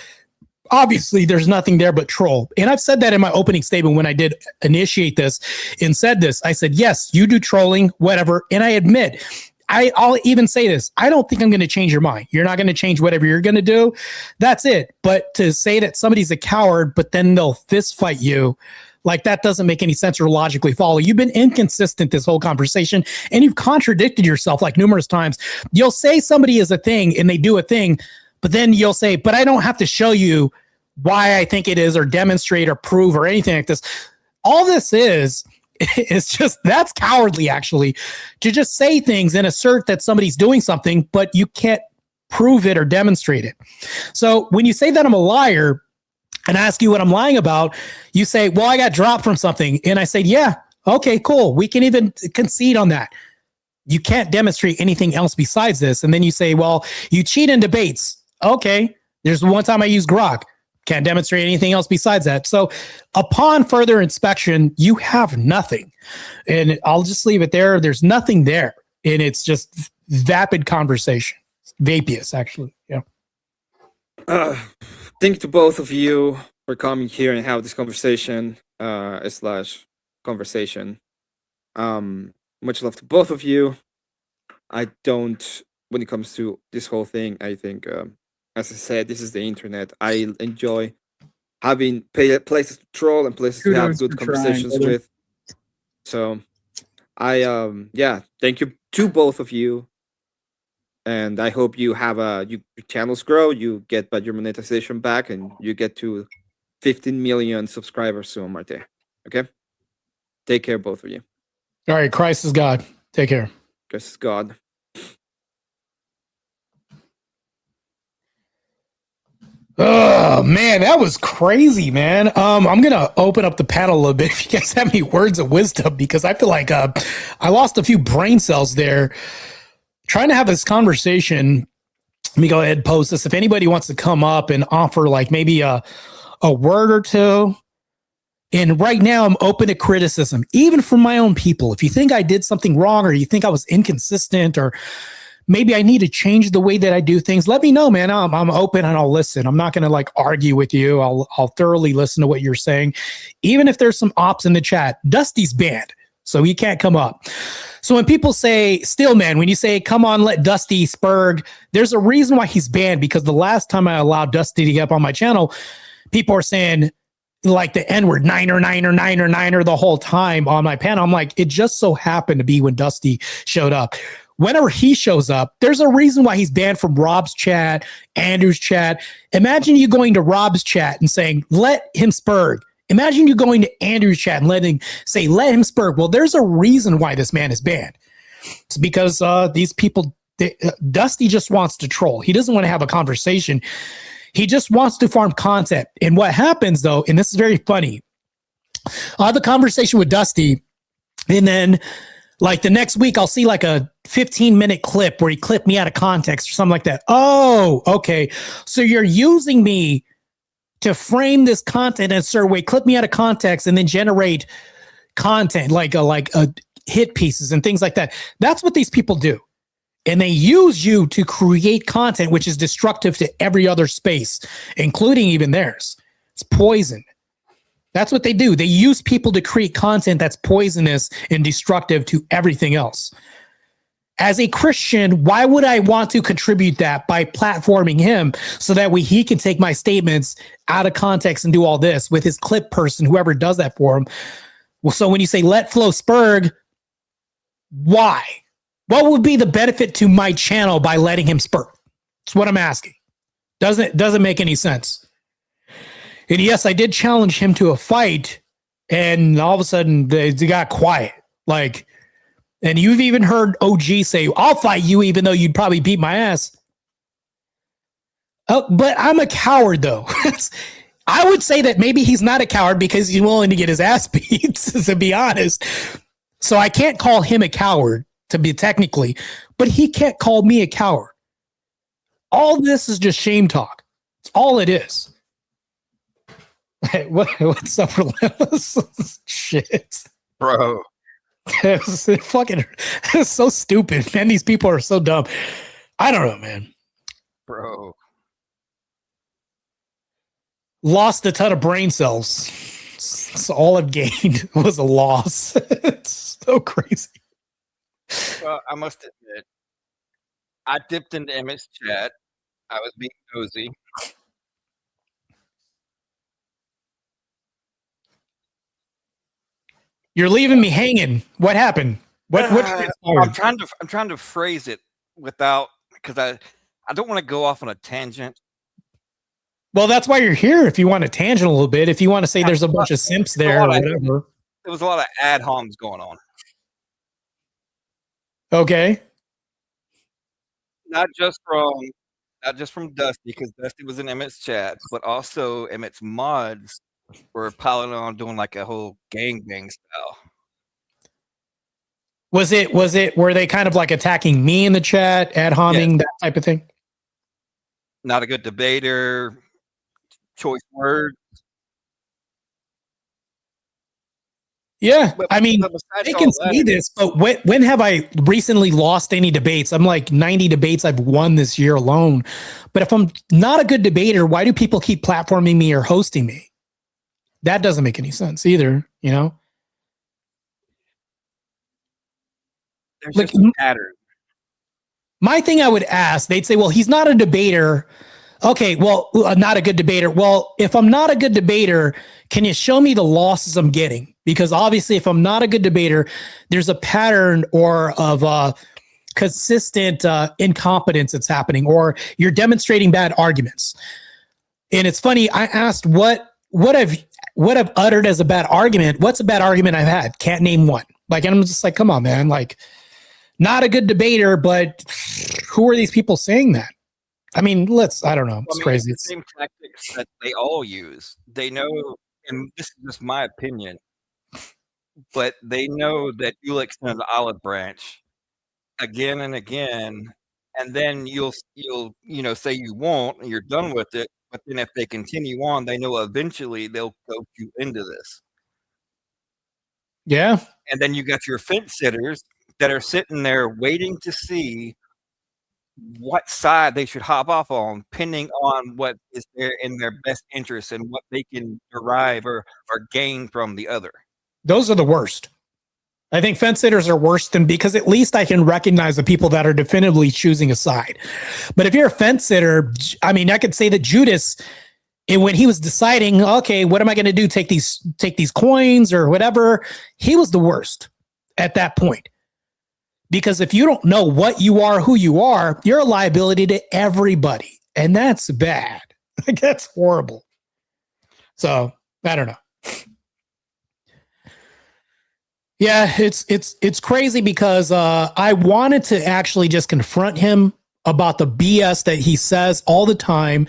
Obviously, there's nothing there but troll. And I've said that in my opening statement when I did initiate this and said this. I said, yes, you do trolling, whatever. And I admit, I'll even say this. I don't think I'm going to change your mind. You're not going to change whatever you're going to do. That's it. But to say that somebody's a coward, but then they'll fist fight you, like, that doesn't make any sense or logically follow. You've been inconsistent this whole conversation, and you've contradicted yourself like numerous times. You'll say somebody is a thing and they do a thing, but then you'll say, but I don't have to show you why I think it is or demonstrate or prove or anything like this. All this is just, that's cowardly, actually, to just say things and assert that somebody's doing something, but you can't prove it or demonstrate it. So when you say that I'm a liar, and ask you what I'm lying about, you say, well, I got dropped from something. And I say, yeah, okay, cool. We can even concede on that. You can't demonstrate anything else besides this. And then you say, well, you cheat in debates. Okay. There's one time I used Grok. Can't demonstrate anything else besides that. So upon further inspection, you have nothing. And I'll just leave it there. There's nothing there. And it's just vapid conversation. Vapious, actually. Yeah. Thank you to both of you for coming here and have this conversation slash conversation. Much love to both of you. I don't, when it comes to this whole thing, I think, as I said, this is the internet. I enjoy having places to troll and places to have good conversations with. So yeah, thank you to both of you. And I hope you have your channels grow, you get your monetization back, and you get to 15 million subscribers soon, Martae. Okay? Take care, both of you. All right. Christ is God. Take care. Christ is God. Oh man, that was crazy, man. I'm gonna open up the panel a little bit if you guys have any words of wisdom, because I feel like I lost a few brain cells there trying to have this conversation. Let me go ahead and post this. If anybody wants to come up and offer like maybe a word or two. And right now I'm open to criticism, even from my own people. If you think I did something wrong, or you think I was inconsistent, or maybe I need to change the way that I do things, let me know, man. I'm open and I'll listen. I'm not going to like argue with you. I'll thoroughly listen to what you're saying. Even if there's some ops in the chat, Dusty's banned, so he can't come up. So when people say, still, man, when you say, come on, let Dusty Spurg, there's a reason why he's banned, because the last time I allowed Dusty to get up on my channel, people are saying like the N-word, niner the whole time on my panel. I'm like, it just so happened to be when Dusty showed up. Whenever he shows up, there's a reason why he's banned from Rob's chat, Andrew's chat. Imagine you going to Rob's chat and saying, let him Spurg. Imagine you going to Andrew's chat and let him Spurg. Well, there's a reason why this man is banned. It's because these people, Dusty just wants to troll. He doesn't want to have a conversation. He just wants to farm content. And what happens, though, and this is very funny, I have a conversation with Dusty, and then like the next week, I'll see like a 15-minute clip where he clipped me out of context or something like that. Oh, okay. So you're using me to frame this content in a certain way, clip me out of context, and then generate content like hit pieces and things like that. That's what these people do. And they use you to create content which is destructive to every other space, including even theirs. It's poison. That's what they do. They use people to create content that's poisonous and destructive to everything else. As a Christian, why would I want to contribute that by platforming him so that way he can take my statements out of context and do all this with his clip person, whoever does that for him? Well, so when you say let flow Spurg, why? What would be the benefit to my channel by letting him Spurg? That's what I'm asking. Doesn't make any sense. And yes, I did challenge him to a fight, and all of a sudden they got quiet. Like, and you've even heard OG say, I'll fight you even though you'd probably beat my ass. Oh, but I'm a coward, though. I would say that maybe he's not a coward because he's willing to get his ass beat, to be honest. So I can't call him a coward, to be technically, but he can't call me a coward. All this is just shame talk. It's all it is. What's up, Relentless? Shit. Bro. It's fucking, it's so stupid, man. These people are so dumb. I don't know, man. Bro. Lost a ton of brain cells. So all I've gained was a loss. It's so crazy. Well, I must admit, I dipped into Emmett's chat. I was being nosy. You're leaving me hanging. What happened? What I'm trying to phrase it without, because I don't want to go off on a tangent. Well, that's why you're here. If you want to tangent a little bit, if you want to say there's a bunch of simps there or whatever. There was a lot of ad homs going on. Okay. Not just from Dusty, because Dusty was in Emmett's chat, but also Emmett's mods were piling on doing like a whole gangbang style. Was it, were they kind of like attacking me in the chat, ad homing, that type of thing? Not a good debater, choice words. Yeah. But- I mean, but besides they all can that, say this, but when have I recently lost any debates? I'm like 90 debates I've won this year alone. But if I'm not a good debater, why do people keep platforming me or hosting me? That doesn't make any sense either, you know? there's Like, just a pattern. my thing I would ask, they'd say, well, he's not a debater. Okay, well, not a good debater. Well, if I'm not a good debater, can you show me the losses I'm getting? Because obviously, if I'm not a good debater, there's a pattern or of consistent incompetence that's happening, or you're demonstrating bad arguments. And it's funny. I asked what I've uttered as a bad argument. What's a bad argument I've had? Can't name one. Like, and I'm just like, come on, man. Like, not a good debater, but who are these people saying that? I mean, I don't know. It's crazy. It's the same tactics that they all use. They know, and this is just my opinion, but they know that you'll extend the olive branch again and again, and then you'll say you won't, and you're done with it. But then if they continue on, they know eventually they'll coach you into this. Yeah. And then you got your fence sitters that are sitting there waiting to see what side they should hop off on, depending on what is in their best interest and what they can derive or gain from the other. Those are the worst. I think fence sitters are worse because at least I can recognize the people that are definitively choosing a side. But if you're a fence sitter, I mean, I could say that Judas, when he was deciding, okay, what am I going to do? Take these coins or whatever. He was the worst at that point. Because if you don't know what you are, who you are, you're a liability to everybody. And that's bad. Like, that's horrible. So I don't know. Yeah, it's crazy because I wanted to actually just confront him about the BS that he says all the time.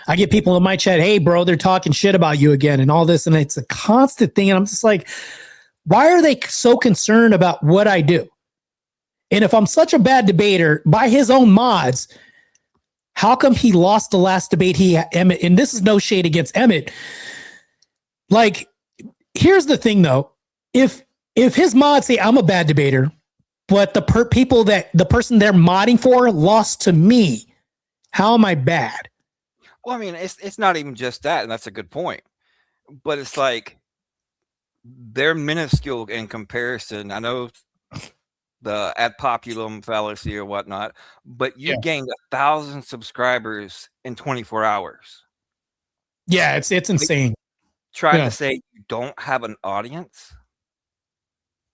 I get people in my chat, hey, bro, they're talking shit about you again and all this. And it's a constant thing. And I'm just like, why are they so concerned about what I do? And if I'm such a bad debater by his own mods, how come he lost the last debate Emmett? And this is no shade against Emmett. Like, here's the thing, though. If his mods say I'm a bad debater, but the person they're modding for lost to me, how am I bad? Well, I mean, it's not even just that, and that's a good point. But it's like they're minuscule in comparison. I know the ad populum fallacy or whatnot, but you gained 1,000 subscribers in 24 hours. Yeah, it's insane. Trying to say you don't have an audience.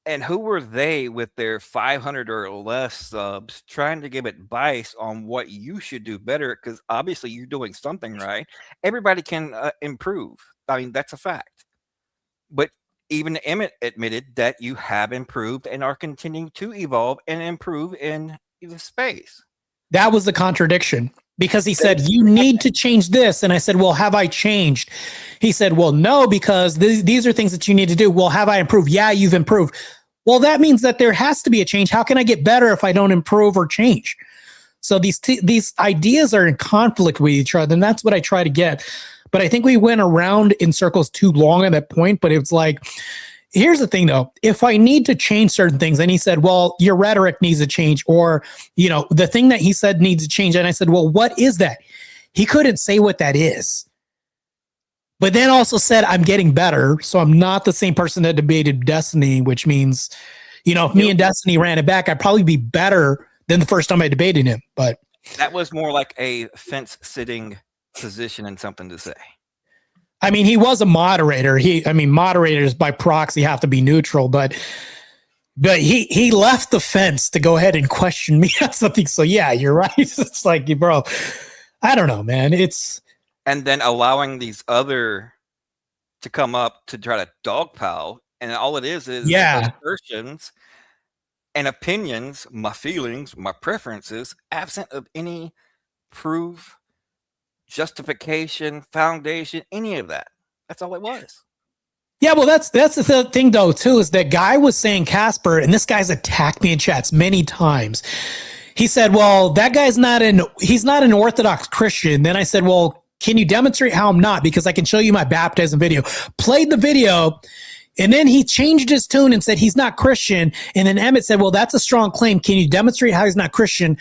And who were they with their 500 or less subs trying to give advice on what you should do better? Because obviously you're doing something right. Everybody can improve. I mean, that's a fact. But even Emmett admitted that you have improved and are continuing to evolve and improve in the space. That was the contradiction, because he said, you need to change this. And I said, well, have I changed? He said, well, no, because these are things that you need to do. Well, have I improved? Yeah, you've improved. Well, that means that there has to be a change. How can I get better if I don't improve or change? So these ideas are in conflict with each other. And that's what I try to get. But I think we went around in circles too long at that point. But it's like, here's the thing, though. If I need to change certain things, and he said, well, your rhetoric needs to change, or, the thing that he said needs to change. And I said, well, what is that? He couldn't say what that is. But then also said, I'm getting better. So I'm not the same person that debated Destiny, which means, if me and Destiny ran it back, I'd probably be better than the first time I debated him. But that was more like a fence sitting position and something to say. I mean, he was a moderator. Moderators by proxy have to be neutral, but he left the fence to go ahead and question me on something. So yeah, you're right. It's like, bro, I don't know, man. And then allowing these other to come up to try to dogpile, and all it is assertions and opinions, my feelings, my preferences, absent of any proof, justification, foundation, any of that. That's all it was. Yeah, well, that's the thing though too, is that guy was saying Casper, and this guy's attacked me in chats many times. He said, "Well, that guy's he's not an Orthodox Christian." Then I said, "Well, can you demonstrate how I'm not? Because I can show you my baptism video." Played the video, and then he changed his tune and said he's not Christian. And then Emmett said, "Well, that's a strong claim. Can you demonstrate how he's not Christian?"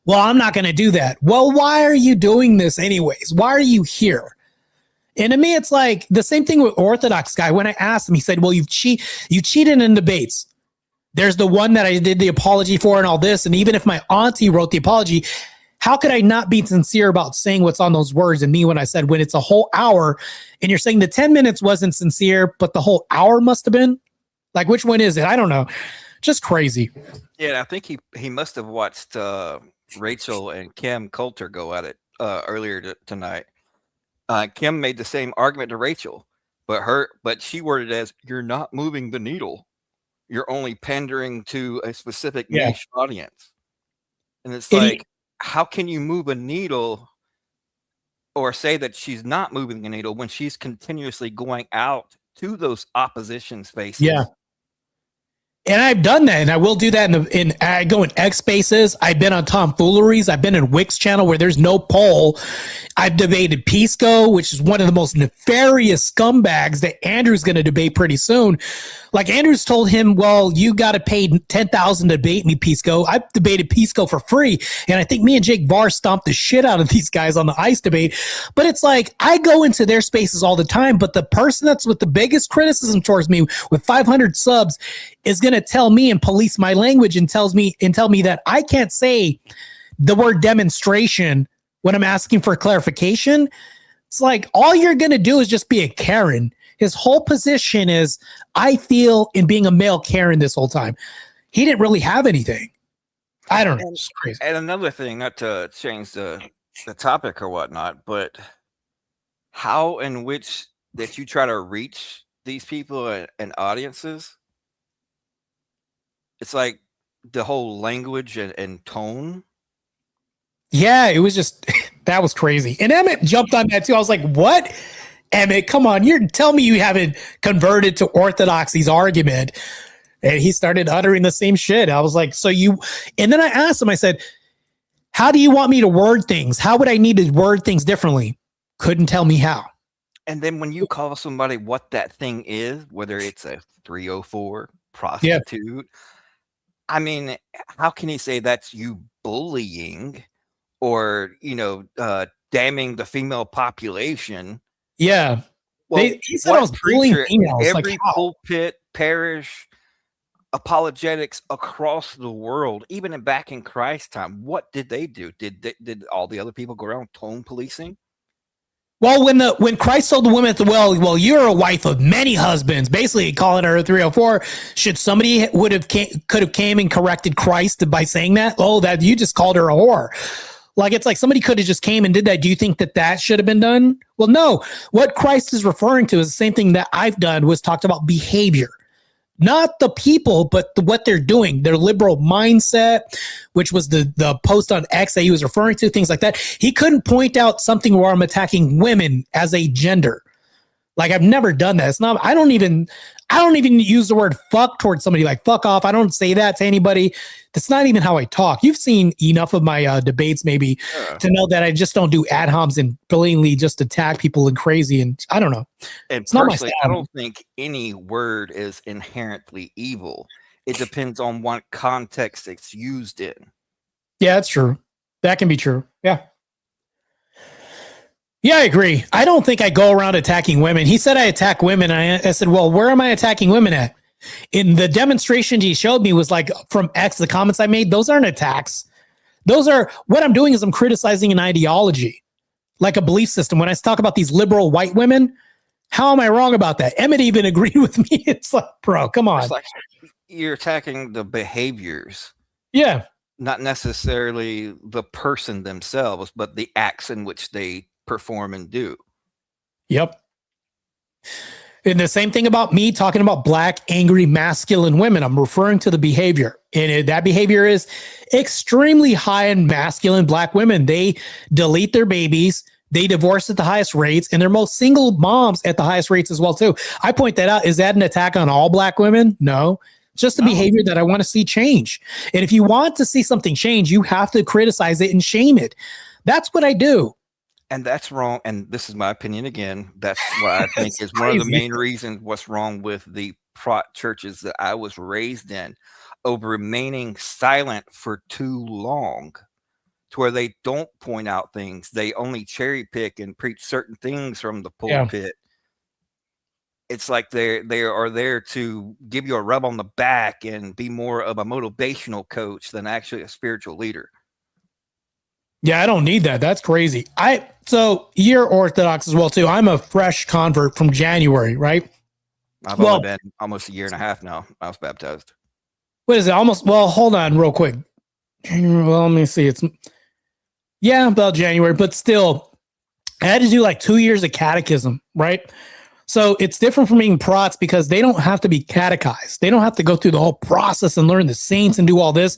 Well, I'm not going to do that. Well, why are you doing this anyways? Why are you here? And to me, it's like the same thing with OrthodoxGuy. When I asked him, he said, "Well, you cheated in debates. There's the one that I did the apology for and all this. And even if my auntie wrote the apology, how could I not be sincere about saying what's on those words?" And me, when I said, when it's a whole hour and you're saying the 10 minutes wasn't sincere, but the whole hour must have been, like, which one is it? I don't know. Just crazy. Yeah, I think he must have watched Rachel and Kim Coulter go at it earlier tonight. Kim made the same argument to Rachel, but she worded it as, "You're not moving the needle. You're only pandering to a specific niche audience." And it's like, how can you move a needle or say that she's not moving the needle when she's continuously going out to those opposition spaces? Yeah. And I've done that, and I will do that I go in X spaces. I've been on tomfooleries. I've been in Wick's channel where there's no poll. I've debated Pisco, which is one of the most nefarious scumbags that Andrew's going to debate pretty soon. Like, Andrew's told him, "Well, you got to pay $10,000 to debate me, Pisco." I've debated Pisco for free, and I think me and Jake Varr stomped the shit out of these guys on the ice debate. But it's like, I go into their spaces all the time, but the person that's with the biggest criticism towards me with 500 subs is going to tell me and police my language and tell me that I can't say the word demonstration when I'm asking for clarification. It's like, all you're going to do is just be a Karen. His whole position is, I feel, in being a male Karen this whole time. He didn't really have anything. I don't know. It's crazy. And another thing, not to change the topic or whatnot, but how in which that you try to reach these people and audiences, it's like the whole language and tone. Yeah, it was just, that was crazy. And Emmett jumped on that too. I was like, what? Emmett, come on. You're telling me you haven't converted to orthodoxy's argument. And he started uttering the same shit. I was like, and then I asked him, I said, how do you want me to word things? How would I need to word things differently? Couldn't tell me how. And then when you call somebody what that thing is, whether it's a 304 prostitute, I mean, how can he say that's you bullying or, damning the female population? Yeah. Well, he said I was bullying females. Every like, pulpit, parish, apologetics across the world, even back in Christ's time, what did they do? Did all the other people go around tone policing? Well, when Christ told the woman at the well, you're a wife of many husbands, basically calling her a 304. Should somebody could have came and corrected Christ by saying that? Oh, that you just called her a whore. Like, it's like somebody could have just came and did that. Do you think that should have been done? Well, no. What Christ is referring to is the same thing that I've done, was talked about behavior. Not the people, but what they're doing, their liberal mindset, which was the post on X that he was referring to, things like that. He couldn't point out something where I'm attacking women as a gender. Like, I've never done that. It's not, I don't even use the word fuck towards somebody, like fuck off. I don't say that to anybody. That's not even how I talk. You've seen enough of my debates maybe to know that I just don't do ad homs and blatantly just attack people and crazy. And I don't know. And it's not my personally, I don't think any word is inherently evil. It depends on what context it's used in. Yeah, that's true. That can be true. Yeah. Yeah, I agree. I don't think I go around attacking women. He said I attack women. I said, well, where am I attacking women at? In the demonstration he showed me was like from X, the comments I made, those aren't attacks. Those are, what I'm doing is I'm criticizing an ideology, like a belief system. When I talk about these liberal white women, how am I wrong about that? Emmett even agreed with me. It's like, bro, come on. It's like you're attacking the behaviors. Yeah. Not necessarily the person themselves, but the acts in which they perform and do. Yep. And the same thing about me talking about black, angry, masculine women. I'm referring to the behavior. And that behavior is extremely high in masculine black women. They delete their babies. They divorce at the highest rates, and they're most single moms at the highest rates as well too. I point that out. Is that an attack on all Black women? No. Just the behavior that I want to see change. And if you want to see something change, you have to criticize it and shame it. That's what I do. And that's wrong. And this is my opinion again. That's what I think is one of the main reasons what's wrong with the churches that I was raised in, over remaining silent for too long, to where they don't point out things. They only cherry pick and preach certain things from the pulpit. It's like they are there to give you a rub on the back and be more of a motivational coach than actually a spiritual leader. Yeah, I don't need that. That's crazy. So you're Orthodox as well too. I'm a fresh convert from January, right? I've only been almost a year and a half now. I was baptized. What is it? Well, hold on real quick. Well, let me see. It's about January, but still, I had to do like 2 years of catechism, right? So it's different from being prots because they don't have to be catechized. They don't have to go through the whole process and learn the saints and do all this.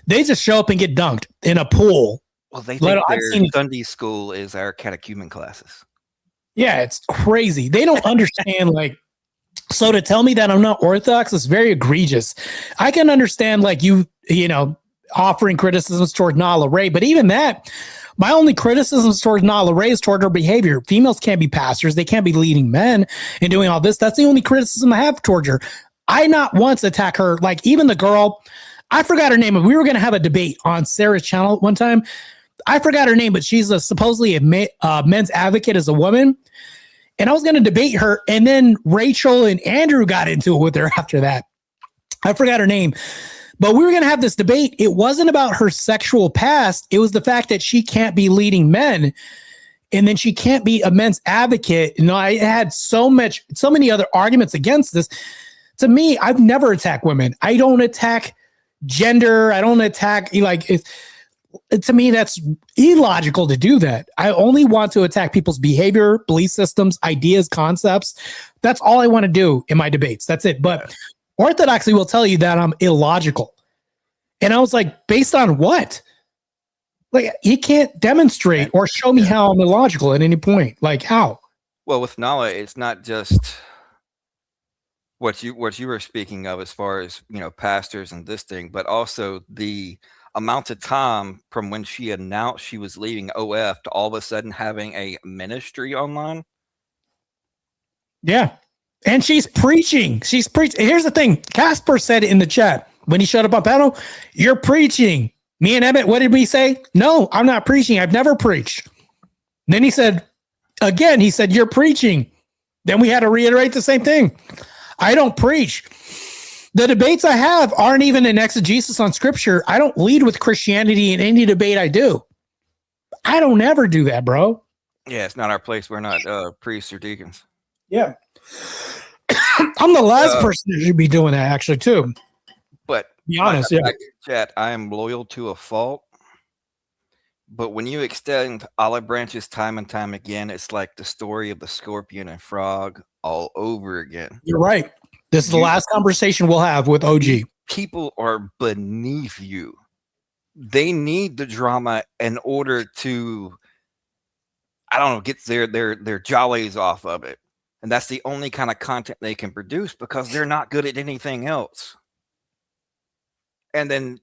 They just show up and get dunked in a pool. Well, they think their Sunday school is our catechumen classes. Yeah, it's crazy. They don't understand, like, so to tell me that I'm not Orthodox is very egregious. I can understand, like, you know, offering criticisms toward Nala Ray, but even that, my only criticisms toward Nala Ray is toward her behavior. Females can't be pastors. They can't be leading men and doing all this. That's the only criticism I have toward her. I not once attack her. Like, even the girl, I forgot her name. We were going to have a debate on Sarah's channel one time. I forgot her name, but she's supposedly a men's advocate as a woman. And I was going to debate her. And then Rachel and Andrew got into it with her after that. I forgot her name. But we were going to have this debate. It wasn't about her sexual past. It was the fact that she can't be leading men. And then she can't be a men's advocate. You know, I had so many other arguments against this. To me, I've never attacked women. I don't attack gender. I don't attack, like, to me, that's illogical to do that. I only want to attack people's behavior, belief systems, ideas, concepts. That's all I want to do in my debates. That's it. But Orthodoxy will tell you that I'm illogical. And I was like, based on what? Like, he can't demonstrate or show me how I'm illogical at any point. Like, how? Well, with Nala, it's not just what you were speaking of as far as, you know, pastors and this thing, but also the amount of time from when she announced she was leaving OF to all of a sudden having a ministry online. Yeah. And she's preaching. She's preaching. Here's the thing. Casper said it in the chat when he showed up on panel. You're preaching. Me and Emmett, what did we say? No, I'm not preaching. I've never preached. Then he said, again, you're preaching. Then we had to reiterate the same thing. I don't preach. The debates I have aren't even an exegesis on scripture. I don't lead with Christianity in any debate I do. I don't ever do that, bro. Yeah, it's not our place. We're not priests or deacons. Yeah. I'm the last person that should be doing that, actually, too. But be honest, yeah. Chat, I am loyal to a fault. But when you extend olive branches time and time again, it's like the story of the scorpion and frog all over again. You're right. This is the last conversation we'll have with OG. People are beneath you. They need the drama in order to, I don't know, get their jollies off of it. And that's the only kind of content they can produce because they're not good at anything else. And then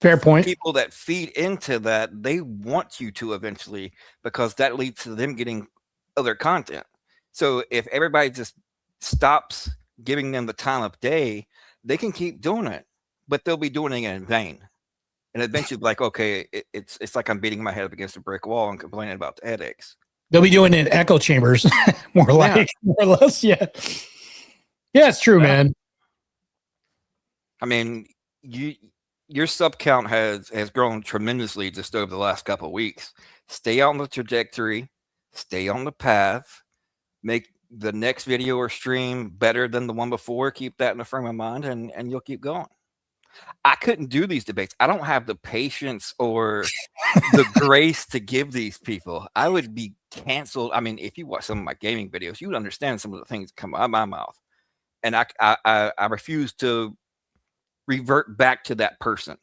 fair point. People that feed into that, they want you to eventually, because that leads to them getting other content. So if everybody just stops giving them the time of day, they can keep doing it, but they'll be doing it in vain. And eventually, like, okay, it's like I'm beating my head up against a brick wall and complaining about the headaches. They'll be doing it in echo chambers, more or less. Yeah, it's true, man. I mean, your sub count has grown tremendously just over the last couple of weeks. Stay on the trajectory, stay on the path, make the next video or stream better than the one before. Keep that in the frame of mind, and you'll keep going. I couldn't do these debates. I don't have the patience or the grace to give these people. I would be canceled. I mean, if you watch some of my gaming videos, you would understand some of the things that come out of my mouth. And I refuse to revert back to that person.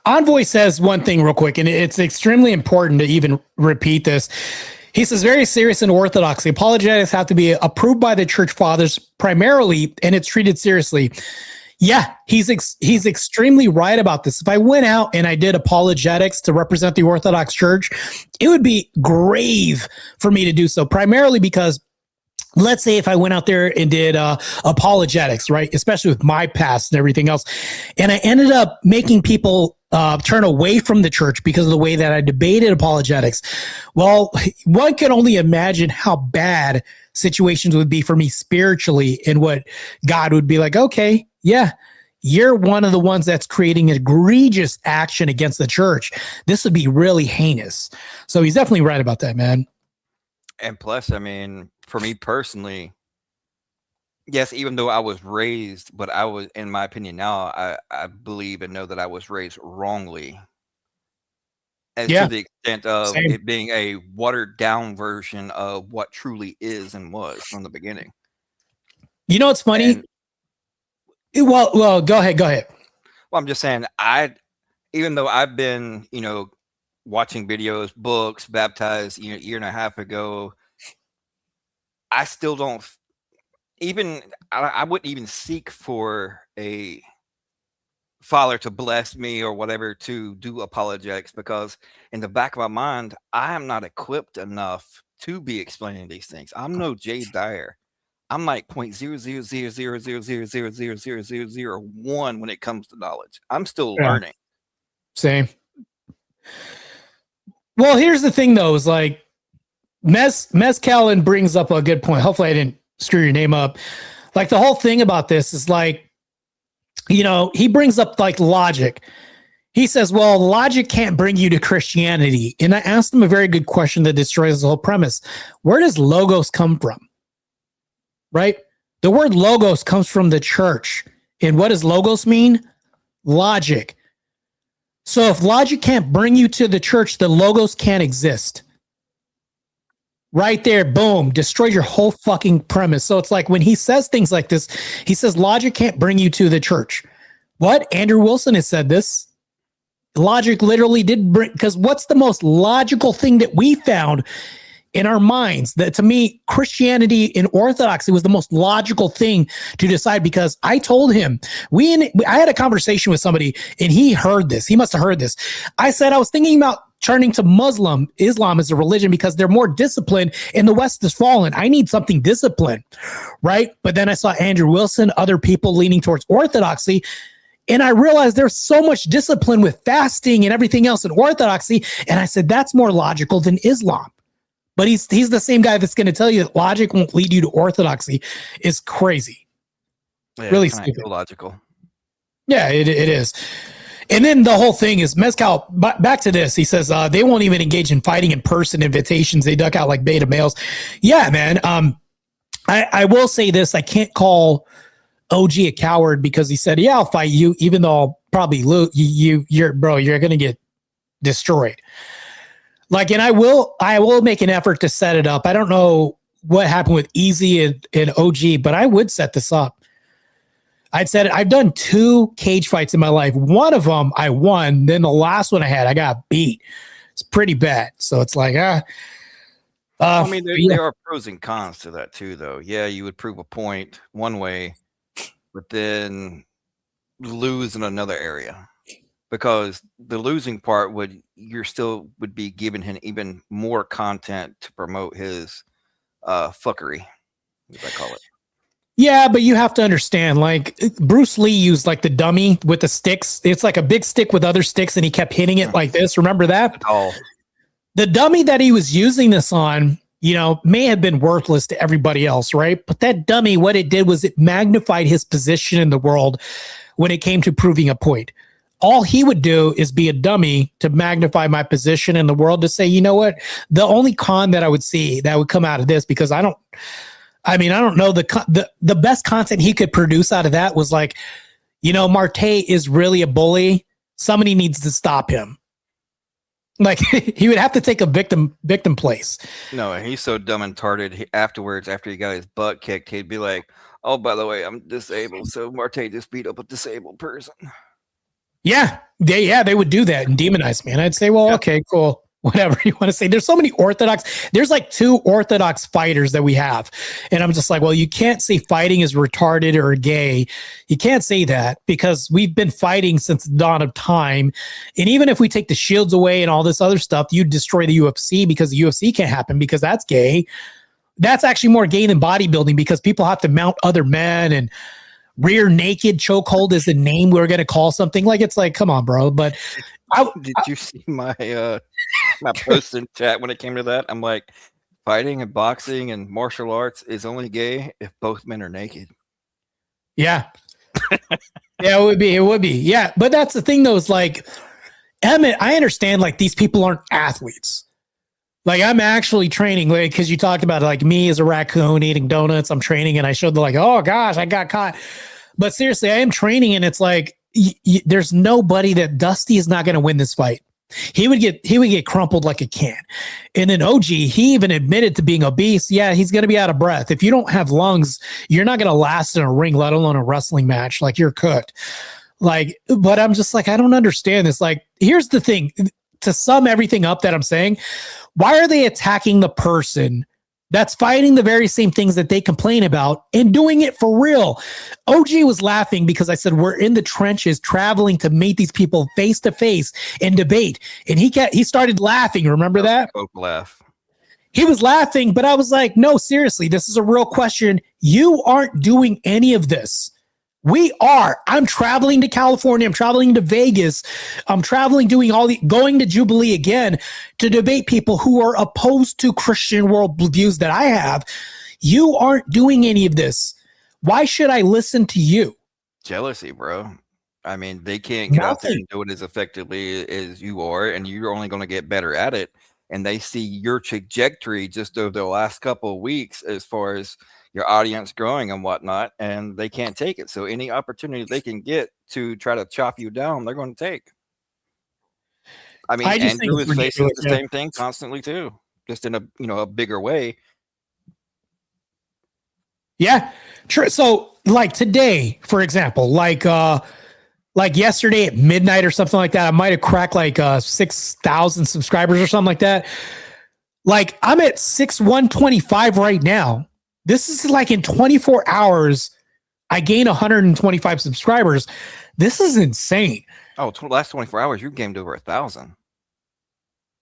Envoy says one thing real quick, and it's extremely important to even repeat this. He says, very serious in orthodoxy. Apologetics have to be approved by the church fathers primarily, and it's treated seriously. Yeah, he's extremely right about this. If I went out and I did apologetics to represent the Orthodox Church, it would be grave for me to do so, primarily because let's say if I went out there and did apologetics, right, especially with my past and everything else, and I ended up making people turn away from the church because of the way that I debated apologetics. Well, one can only imagine how bad situations would be for me spiritually, and what God would be like, okay, yeah, you're one of the ones that's creating egregious action against the church. This would be really heinous. So he's definitely right about that, man. And plus, I mean, for me personally, yes, even though I was raised, but I was, in my opinion now, I believe and know that I was raised wrongly. As to the extent of it being a watered down version of what truly is and was from the beginning. You know what's funny? Well, go ahead. Well, I'm just saying, even though I've been, watching videos, books, baptized, a year and a half ago, I still don't I wouldn't even seek for a father to bless me or whatever to do apologetics, because in the back of my mind, I am not equipped enough to be explaining these things. I'm no Jay Dyer. I'm like 0.00000000001 when it comes to knowledge. I'm still learning. Same. Well, here's the thing, though, is like Callan brings up a good point. Hopefully I didn't screw your name up. Like, the whole thing about this is like, he brings up like logic. He says, well, logic can't bring you to Christianity. And I asked him a very good question that destroys the whole premise. Where does logos come from? Right? The word logos comes from the church. And what does logos mean? Logic. So if logic can't bring you to the church, the logos can't exist. Right there, boom, destroyed your whole fucking premise. So it's like when he says things like this, he says logic can't bring you to the church. What? Andrew Wilson has said this. Logic literally did bring, because what's the most logical thing that we found in our minds? That, to me, Christianity and Orthodoxy was the most logical thing to decide, because I told him, I had a conversation with somebody and he heard this. He must have heard this. I said, I was thinking about turning to Islam as a religion because they're more disciplined and the West has fallen. I need something disciplined, right? But then I saw Andrew Wilson, other people leaning towards Orthodoxy, and I realized there's so much discipline with fasting and everything else in Orthodoxy. And I said, that's more logical than Islam. But he's the same guy that's going to tell you that logic won't lead you to Orthodoxy. Is crazy. Yeah, really stupid. Illogical. Yeah, it is. And then the whole thing is Mezcal, back to this. He says they won't even engage in fighting in person invitations. They duck out like beta males. Yeah, man. I will say this. I can't call OG a coward because he said, yeah, I'll fight you, even though I'll probably lose. You're going to get destroyed. Like, and I will make an effort to set it up. I don't know what happened with Easy and OG, but I would set this up. I've done 2 cage fights in my life. One of them I won. Then the last one I got beat. It's pretty bad. So it's like, I mean, there are pros and cons to that too, though. Yeah, you would prove a point one way, but then lose in another area, because the losing part would be giving him even more content to promote his fuckery, as I call it. Yeah, but you have to understand, like, Bruce Lee used like the dummy with the sticks. It's like a big stick with other sticks, and he kept hitting it like this. Remember that? Oh, the dummy that he was using this on, may have been worthless to everybody else, right? But that dummy, what it did was it magnified his position in the world when it came to proving a point. All he would do is be a dummy to magnify my position in the world, to say, you know what? The only con that I would see that would come out of this, because I don't know, the best content he could produce out of that was like, Martae is really a bully. Somebody needs to stop him. Like, he would have to take a victim place. No, he's so dumb and tarded. Afterwards, after he got his butt kicked, he'd be like, oh, by the way, I'm disabled. So Martae just beat up a disabled person. Yeah, they would do that and demonize me. And I'd say, well, okay, cool. Whatever you want to say. There's so many Orthodox. There's like 2 Orthodox fighters that we have. And I'm just like, well, you can't say fighting is retarded or gay. You can't say that because we've been fighting since the dawn of time. And even if we take the shields away and all this other stuff, you destroy the UFC because the UFC can't happen because that's gay. That's actually more gay than bodybuilding because people have to mount other men and rear naked chokehold is the name we're going to call something. Like, it's like, come on, bro. But did you see my my post in chat when it came to that? I'm like, fighting and boxing and martial arts is only gay if both men are naked. Yeah. Yeah, it would be. Yeah. But that's the thing though, is like, Emmett, I understand like these people aren't athletes. Like I'm actually training, like, because you talked about like me as a raccoon eating donuts. I'm training and I showed the like, oh gosh, I got caught. But seriously, I am training and it's like, there's nobody that Dusty is not going to win this fight. He would get crumpled like a can. And then OG, he even admitted to being obese. Yeah, he's going to be out of breath. If you don't have lungs, you're not going to last in a ring, let alone a wrestling match. Like you're cooked. Like, but I'm just like, I don't understand this. Like, here's the thing. To sum everything up that I'm saying, why are they attacking the person that's fighting the very same things that they complain about and doing it for real? OG was laughing because I said, we're in the trenches traveling to meet these people face to face and debate. And he started laughing. Remember that? Both laugh. He was laughing, but I was like, no, seriously, this is a real question. You aren't doing any of this. We are. I'm traveling to California. I'm traveling to Vegas. I'm traveling, going to Jubilee again to debate people who are opposed to Christian worldviews that I have. You aren't doing any of this. Why should I listen to you? Jealousy, bro. I mean, they can't get out there and do it as effectively as you are, and you're only going to get better at it. And they see your trajectory just over the last couple of weeks as far as your audience growing and whatnot, and they can't take it. So any opportunity they can get to try to chop you down, they're going to take. I mean, Andrew is facing the same thing constantly too, just in a bigger way. Yeah, true. So like today, for example, like yesterday at midnight or something like that, I might have cracked like 6,000 subscribers or something like that. Like I'm at 6,125 right now. This is like in 24 hours, I gained 125 subscribers. This is insane. Oh, last 24 hours, you gained over 1,000.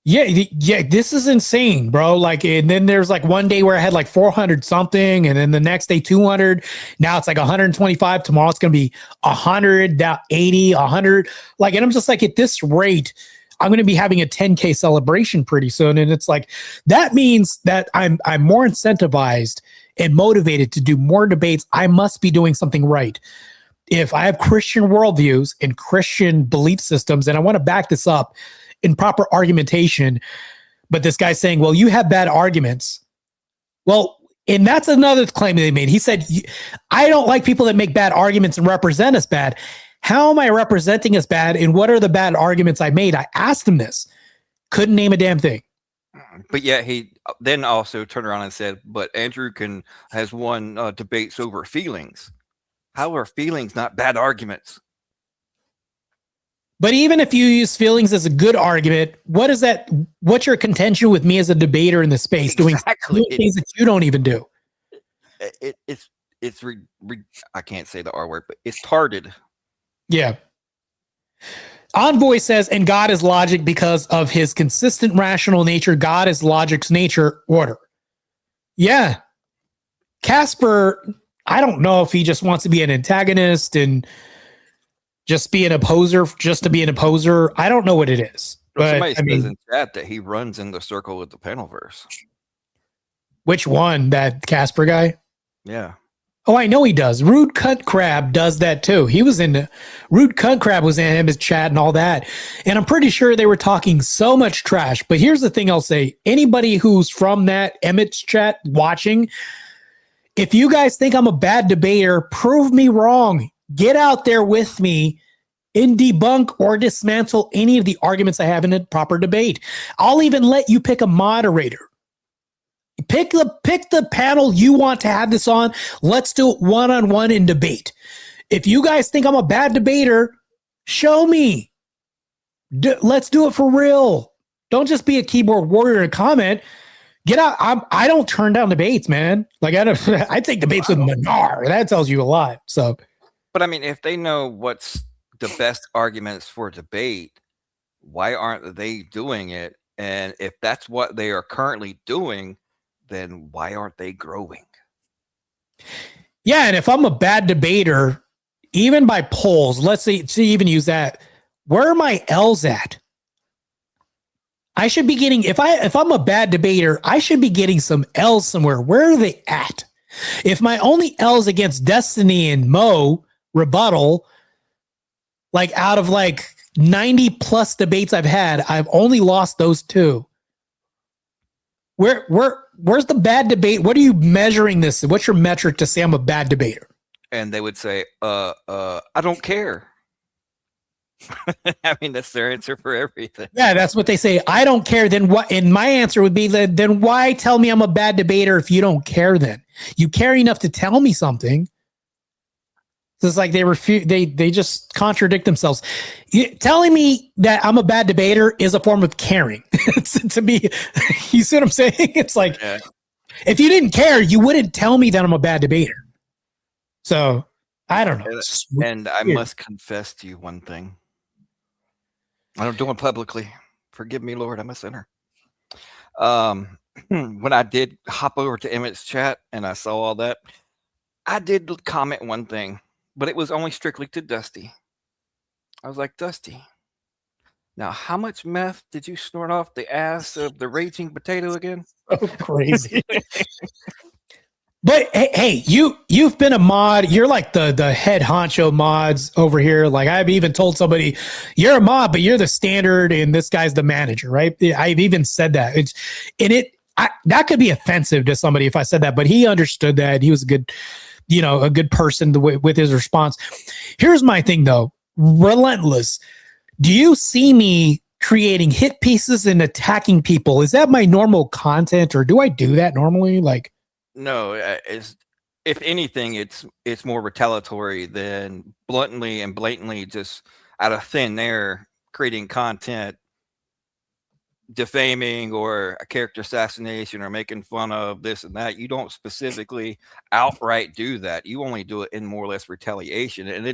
Yeah, this is insane, bro. Like, and then there's like one day where I had like 400 something, and then the next day 200. Now it's like 125. Tomorrow it's gonna be 100, now 80, 100. Like, and I'm just like, at this rate, I'm going to be having a 10K celebration pretty soon. And it's like, that means that I'm more incentivized and motivated to do more debates. I must be doing something right. If I have Christian worldviews and Christian belief systems, and I want to back this up in proper argumentation, but this guy's saying, well, you have bad arguments. Well, and that's another claim they made. He said, I don't like people that make bad arguments and represent us bad. How am I representing us bad? And what are the bad arguments I made? I asked him this. Couldn't name a damn thing. But yeah, he then also turned around and said, but Andrew has won debates over feelings. How are feelings not bad arguments? But even if you use feelings as a good argument, what is that? What's your contention with me as a debater in the space doing things that you don't even do? It's I can't say the R word, but it's tarded. Yeah. Envoy says, and God is logic because of his consistent rational nature. God is logic's nature, order. Yeah. Casper, I don't know if he just wants to be an antagonist and just be an opposer, just to be an opposer. I don't know what it is. But somebody says in chat that he runs in the circle with the Panelverse. Which one? That Casper guy? Yeah. Oh, I know he does. Rude Cunt Crab does that too. He was in Rude Cunt Crab was in his chat and all that. And I'm pretty sure they were talking so much trash. But here's the thing I'll say. Anybody who's from that Emmett's chat watching, if you guys think I'm a bad debater, prove me wrong. Get out there with me and debunk or dismantle any of the arguments I have in a proper debate. I'll even let you pick a moderator. Pick the panel you want to have this on. Let's do it one-on-one in debate. If you guys think I'm a bad debater, Show me. Let's do it for real. Don't just be a keyboard warrior and comment. Get out. I don't turn down debates, man. Like I take debates with Manar. That tells you a lot. So, but I mean, if they know what's the best arguments for debate, why aren't they doing it? And if that's what they are currently doing, then why aren't they growing? Yeah, and if I'm a bad debater, even by polls, let's see even use that. Where are my L's at? I should be getting, if I'm a bad debater, I should be getting some L's somewhere. Where are they at? If my only L's against Destiny and Mo rebuttal, like out of like 90 plus debates I've had, I've only lost those two. Where's the bad debate? What are you measuring this? What's your metric to say I'm a bad debater? And they would say, I don't care. I mean, that's their answer for everything. Yeah, that's what they say. I don't care. Then what? And my answer would be then why tell me I'm a bad debater if you don't care? Then you care enough to tell me something. So it's like they refuse. They just contradict themselves. Telling me that I'm a bad debater is a form of caring. To me, you see what I'm saying? It's like if you didn't care, you wouldn't tell me that I'm a bad debater. So I don't know. And I must confess to you one thing. I don't do it publicly. Forgive me, Lord. I'm a sinner. When I did hop over to Emmett's chat and I saw all that, I did comment one thing, but it was only strictly to Dusty. I was like, Dusty, now how much meth did you snort off the ass of the raging potato again? So crazy. But hey, you've been a mod. You're like the head honcho mods over here. Like I've even told somebody, you're a mod, but you're the standard, and this guy's the manager, right? I've even said that. That could be offensive to somebody if I said that, but he understood that. He was a good person with his response. Here's my thing though, relentless. Do you see me creating hit pieces and attacking people? Is that my normal content, or do I do that normally? Like. No, if anything, it's more retaliatory than bluntly and blatantly just out of thin air creating content, defaming or a character assassination or making fun of this and that. You don't specifically outright do that. You only do it in more or less retaliation, and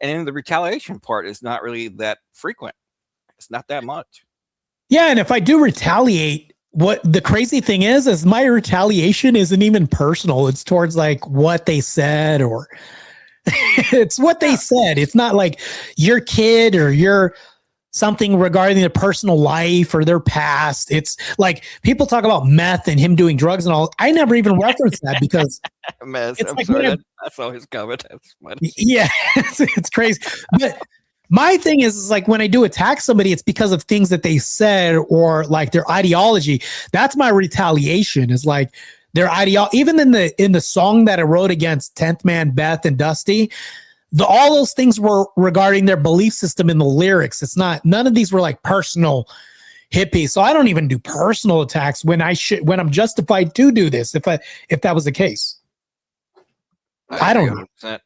in the retaliation part is not really that frequent. It's not that much. Yeah, and if I do retaliate. What the crazy thing is my retaliation isn't even personal. It's towards like what they said, or it's what they said. It's not like your kid or your something regarding their personal life or their past. It's like people talk about meth and him doing drugs and all. I never even reference that because I'm sorry. I saw his comment. That's funny. Yeah, it's crazy. But my thing is like when I do attack somebody, it's because of things that they said or like their ideology. That's my retaliation. Is like their ideology. Even in the song that I wrote against 10th Man, Beth, and Dusty, all those things were regarding their belief system in the lyrics. It's not. None of these were like personal hippies. So I don't even do personal attacks when I'm justified to do this. If that was the case, I don't know.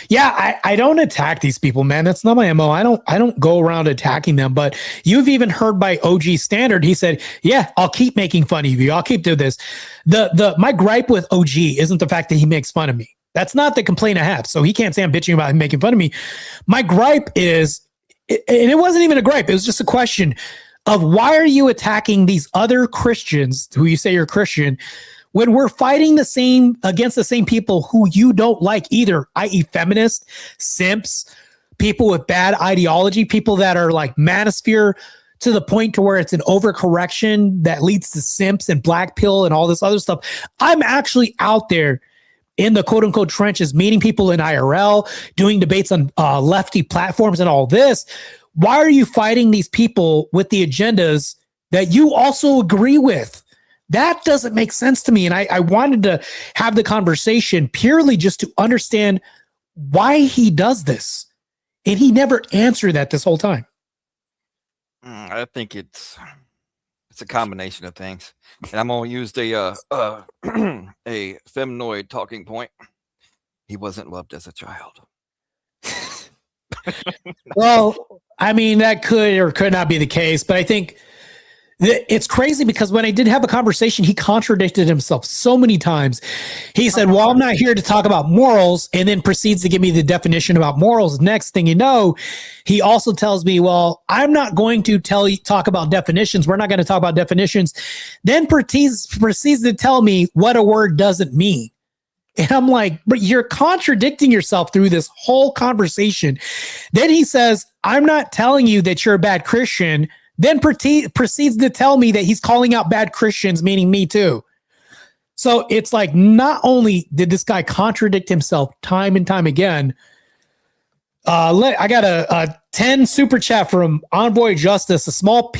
Yeah, I don't attack these people, man. That's not my MO. I don't go around attacking them. But you've even heard by OG Standard, he said, yeah, I'll keep making fun of you. I'll keep doing this. My gripe with OG isn't the fact that he makes fun of me. That's not the complaint I have. So he can't say I'm bitching about him making fun of me. My gripe is, and it wasn't even a gripe, it was just a question of why are you attacking these other Christians who you say you're Christian when we're fighting against the same people who you don't like either, i.e. feminists, simps, people with bad ideology, people that are like manosphere to the point to where it's an overcorrection that leads to simps and black pill and all this other stuff. I'm actually out there in the quote unquote trenches, meeting people in IRL, doing debates on lefty platforms and all this. Why are you fighting these people with the agendas that you also agree with? That doesn't make sense to me. And I wanted to have the conversation purely just to understand why he does this. And he never answered that this whole time. I think it's a combination of things. And I'm going to use a feminoid talking point. He wasn't loved as a child. Well, I mean, that could or could not be the case, but I think it's crazy because when I did have a conversation, he contradicted himself so many times. He said, well, I'm not here to talk about morals, and then proceeds to give me the definition about morals. Next thing you know, he also tells me, well, I'm not going to talk about definitions. We're not going to talk about definitions. Then proceeds to tell me what a word doesn't mean. And I'm like, but you're contradicting yourself through this whole conversation. Then he says, I'm not telling you that you're a bad Christian. Then proceeds to tell me that he's calling out bad Christians, meaning me too. So it's like, not only did this guy contradict himself time and time again, I got a 10 super chat from Envoy Justice, a small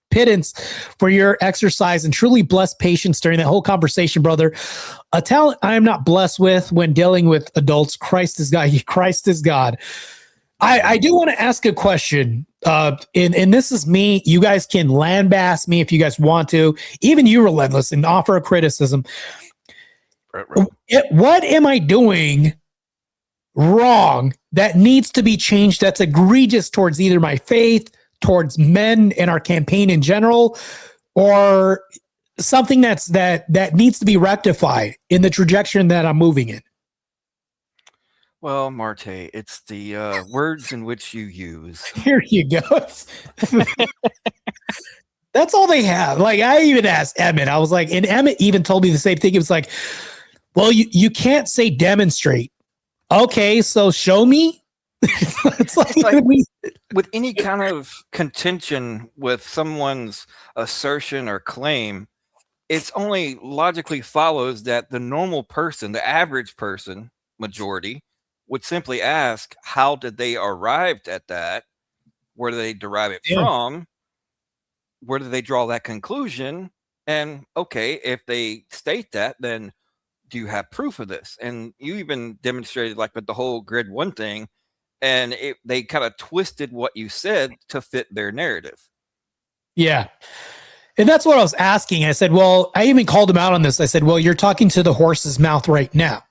pittance for your exercise and truly blessed patience during that whole conversation, brother. A talent I am not blessed with when dealing with adults. Christ is God. Christ is God. I do want to ask a question. And this is me. You guys can lambast me if you guys want to. Even you, Relentless, and offer a criticism. What am I doing wrong that needs to be changed that's egregious towards either my faith, towards men and our campaign in general, or something that needs to be rectified in the trajectory that I'm moving in? Well, Martae, it's the words in which you use. Here you go. That's all they have. Like, I even asked Emmett. I was like, and Emmett even told me the same thing. It was like, well, you can't say demonstrate. Okay, so show me. It's like with any kind of contention with someone's assertion or claim, it's only logically follows that the normal person, the average person, majority, would simply ask, how did they arrive at that? Where do they derive it from? Where do they draw that conclusion? And okay, if they state that, then do you have proof of this? And you even demonstrated, like, with the whole grid one thing, and they kind of twisted what you said to fit their narrative. Yeah. And that's what I was asking. I said, well, I even called him out on this. I said, well, you're talking to the horse's mouth right now.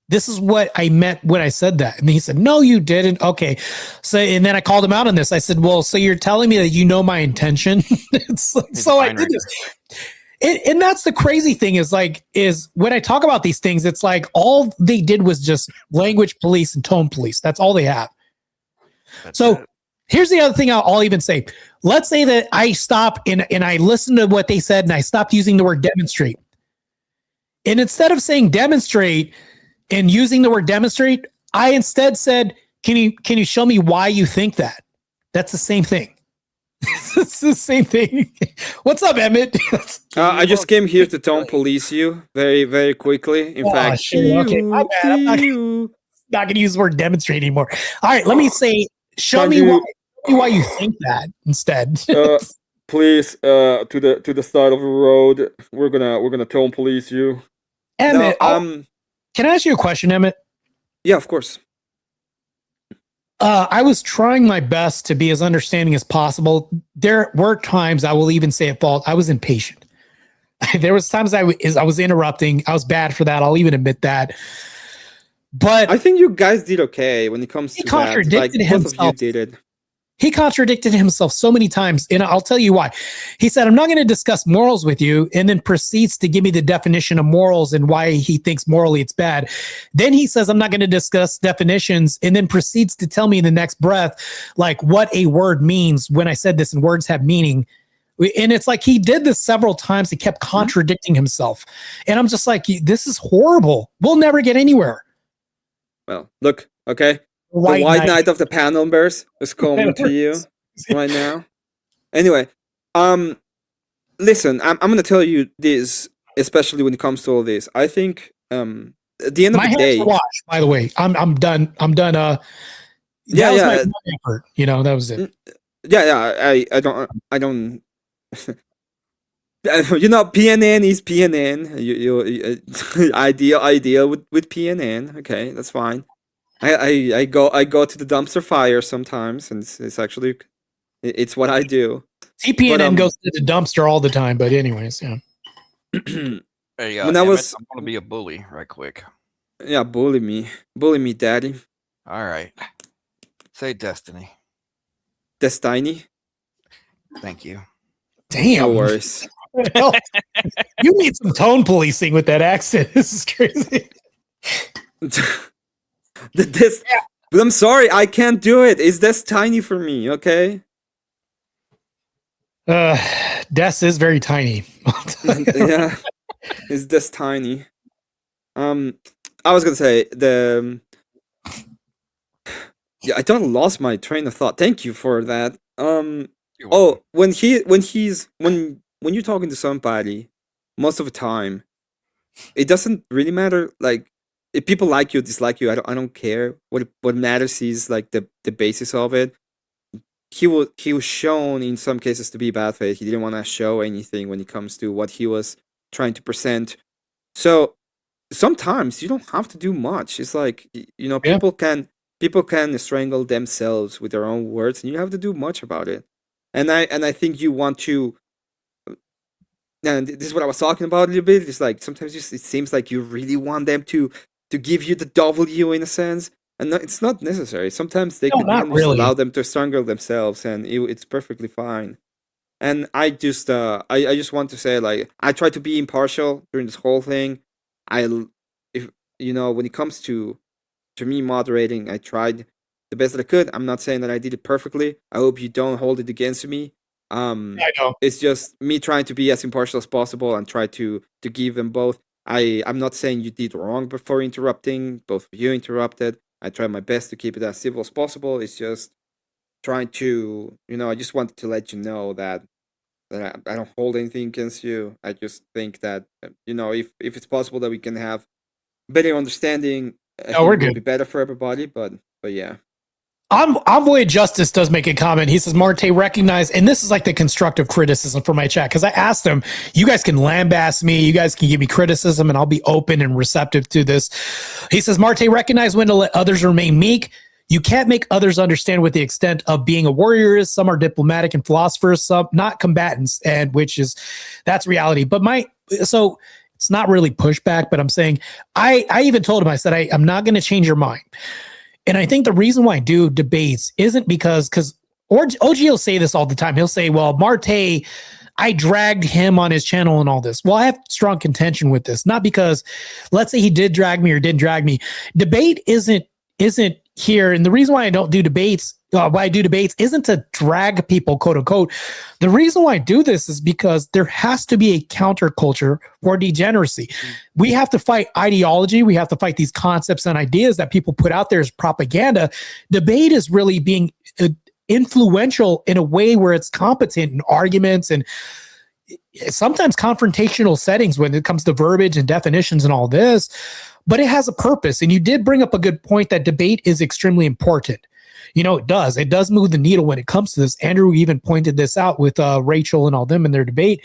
This is what I meant when I said that. And he said, no, you didn't. Okay. So, and then I called him out on this. I said, well, so you're telling me that you know my intention? So I did this. And that's the crazy thing is when I talk about these things, it's like all they did was just language police and tone police. That's all they have. Here's the other thing I'll even say. Let's say that I stop and I listen to what they said and I stopped using the word demonstrate. And instead of saying demonstrate and using the word demonstrate, I instead said, can you show me why you think that? That's the same thing. It's the same thing. What's up, Emmett? I just came here to tone police you very, very quickly. In fact, sure. Okay, my bad. I'm not going to use the word demonstrate anymore. All right, let me say, show me why you think that instead. Please, to the side of the road. We're gonna tone police you. Emmett, can I ask you a question, Emmett? Yeah, of course. I was trying my best to be as understanding as possible. There were times, I will even say at fault, I was impatient. There was times I was interrupting. I was bad for that. I'll even admit that. But I think you guys did okay when it comes to that. Like, both of you did it. He contradicted himself so many times, and I'll tell you why. He said, I'm not going to discuss morals with you, and then proceeds to give me the definition of morals and why he thinks morally it's bad. Then he says, I'm not going to discuss definitions, and then proceeds to tell me in the next breath, like, what a word means when I said this, and words have meaning. And it's like he did this several times. He kept contradicting himself. And I'm just like, this is horrible. We'll never get anywhere. Well, look, okay. The White Knight of the Panel Bears is coming to you right now. Anyway, listen, I'm going to tell you this, especially when it comes to all this. I think at the end of the day, watch. By the way, I'm done. That was my effort. You know, that was it. I don't. You know, PNN is PNN. You idea with PNN. Okay, that's fine. I go to the dumpster fire sometimes, and it's actually what I do. TPNN goes to the dumpster all the time, but anyways, yeah. Hey, when I'm going to be a bully right quick. Yeah, bully me, daddy. All right. Say destiny. Destiny. Thank you. Damn. No worries. You need some tone policing with that accent. This is crazy. But I'm sorry, I can't do it. It's this tiny for me, okay? Des is very tiny. Yeah, it's this tiny. I was gonna say yeah, I totally lost my train of thought. Thank you for that. Oh, when you're talking to somebody, most of the time, it doesn't really matter. Like, if people like you or dislike you, I don't care. What matters is like the basis of it. He was shown in some cases to be bad faith. He didn't want to show anything when it comes to what he was trying to present. So sometimes you don't have to do much. It's like, people can strangle themselves with their own words, and you have to do much about it. And I think you want to. And this is what I was talking about a little bit. It's like sometimes it seems like you really want them to give you the W in a sense, and it's not necessary. Sometimes they could even just allow them to strangle themselves, and it's perfectly fine. And I just want to say, like, I try to be impartial during this whole thing. When it comes to me moderating, I tried the best that I could. I'm not saying that I did it perfectly. I hope you don't hold it against me. I know. It's just me trying to be as impartial as possible and try to give them both. I'm not saying you did wrong before interrupting. Both of you interrupted. I tried my best to keep it as civil as possible. It's just trying to, I just wanted to let you know that I don't hold anything against you. I just think that, if it's possible that we can have better understanding, I think we're it will good. be better for everybody. But yeah. Envoy of Justice does make a comment. He says, Martae, recognize, and this is like the constructive criticism for my chat, because I asked him, you guys can lambaste me, you guys can give me criticism, and I'll be open and receptive to this. He says, Martae, recognize when to let others remain meek. You can't make others understand what the extent of being a warrior is. Some are diplomatic and philosophers, some not combatants, and that's reality. But so it's not really pushback, but I'm saying, I even told him, I said, I'm not going to change your mind. And I think the reason why I do debates isn't because OG will say this all the time. He'll say, well, Martae, I dragged him on his channel and all this. Well, I have strong contention with this, not because, let's say he did drag me or didn't drag me. Debate isn't here. And the reason why I don't do debates, why I do debates isn't to drag people, quote unquote. The reason why I do this is because there has to be a counterculture for degeneracy. We have to fight ideology. We have to fight these concepts and ideas that people put out there as propaganda. Debate is really being influential in a way where it's competent in arguments and sometimes confrontational settings when it comes to verbiage and definitions and all this. But it has a purpose. And you did bring up a good point that debate is extremely important. It does move the needle when it comes to this. Andrew even pointed this out with Rachel and all them in their debate.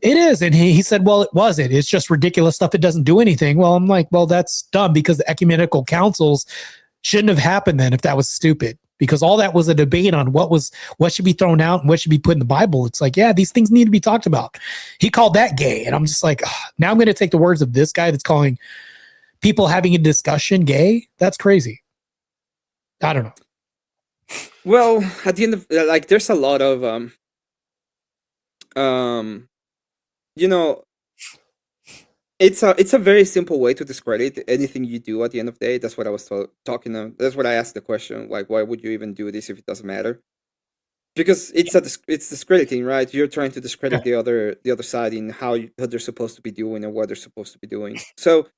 It is. And he said, well, it wasn't. It's just ridiculous stuff. It doesn't do anything. Well, I'm like, well, that's dumb, because the ecumenical councils shouldn't have happened then if that was stupid, because all that was a debate on what should be thrown out and what should be put in the Bible. It's like, yeah, these things need to be talked about. He called that gay. And I'm just like, now I'm going to take the words of this guy that's calling people having a discussion gay. That's crazy. I don't know. Well, at the end of there's a lot of it's a very simple way to discredit anything you do at the end of the day. That's what I was talking about. That's what I asked the question, like, why would you even do this if it doesn't matter? Because it's discrediting, right? You're trying to discredit the other side in how they're supposed to be doing and what they're supposed to be doing. So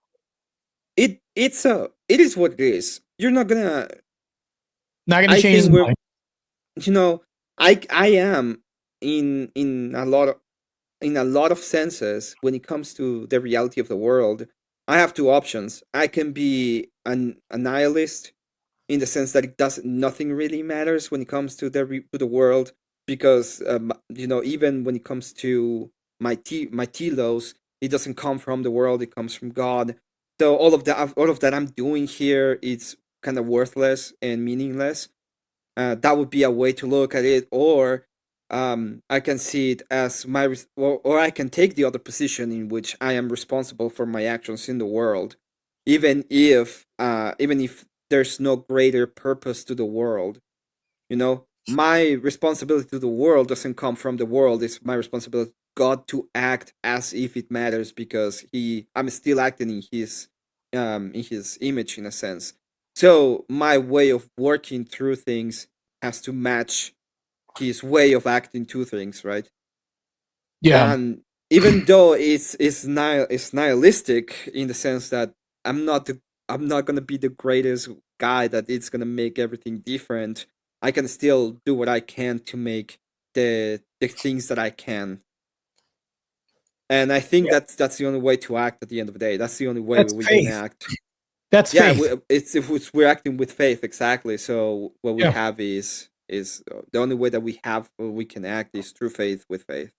it is what it is. You're not gonna change his mind. I am in a lot of senses when it comes to the reality of the world. I have two options. I can be a nihilist in the sense that nothing really matters when it comes to the world, because even when it comes to my telos, it doesn't come from the world, it comes from God. So all of that I'm doing here is kind of worthless and meaningless. That would be a way to look at it, or I can see it as or I can take the other position in which I am responsible for my actions in the world, even if there's no greater purpose to the world. You know, my responsibility to the world doesn't come from the world. It's my responsibility to God to act as if it matters, because I'm still acting in his image, in a sense. So my way of working through things has to match his way of acting to things, right? Yeah. And even though it's nihilistic in the sense that I'm not gonna be the greatest guy that it's gonna make everything different. I can still do what I can to make the things that I can. And I think that's the only way to act at the end of the day. That's the only way That's we faith. can act. That's Yeah, faith. we're acting with faith, exactly. So what we Yeah. have is the only way that we can act is through faith, with faith.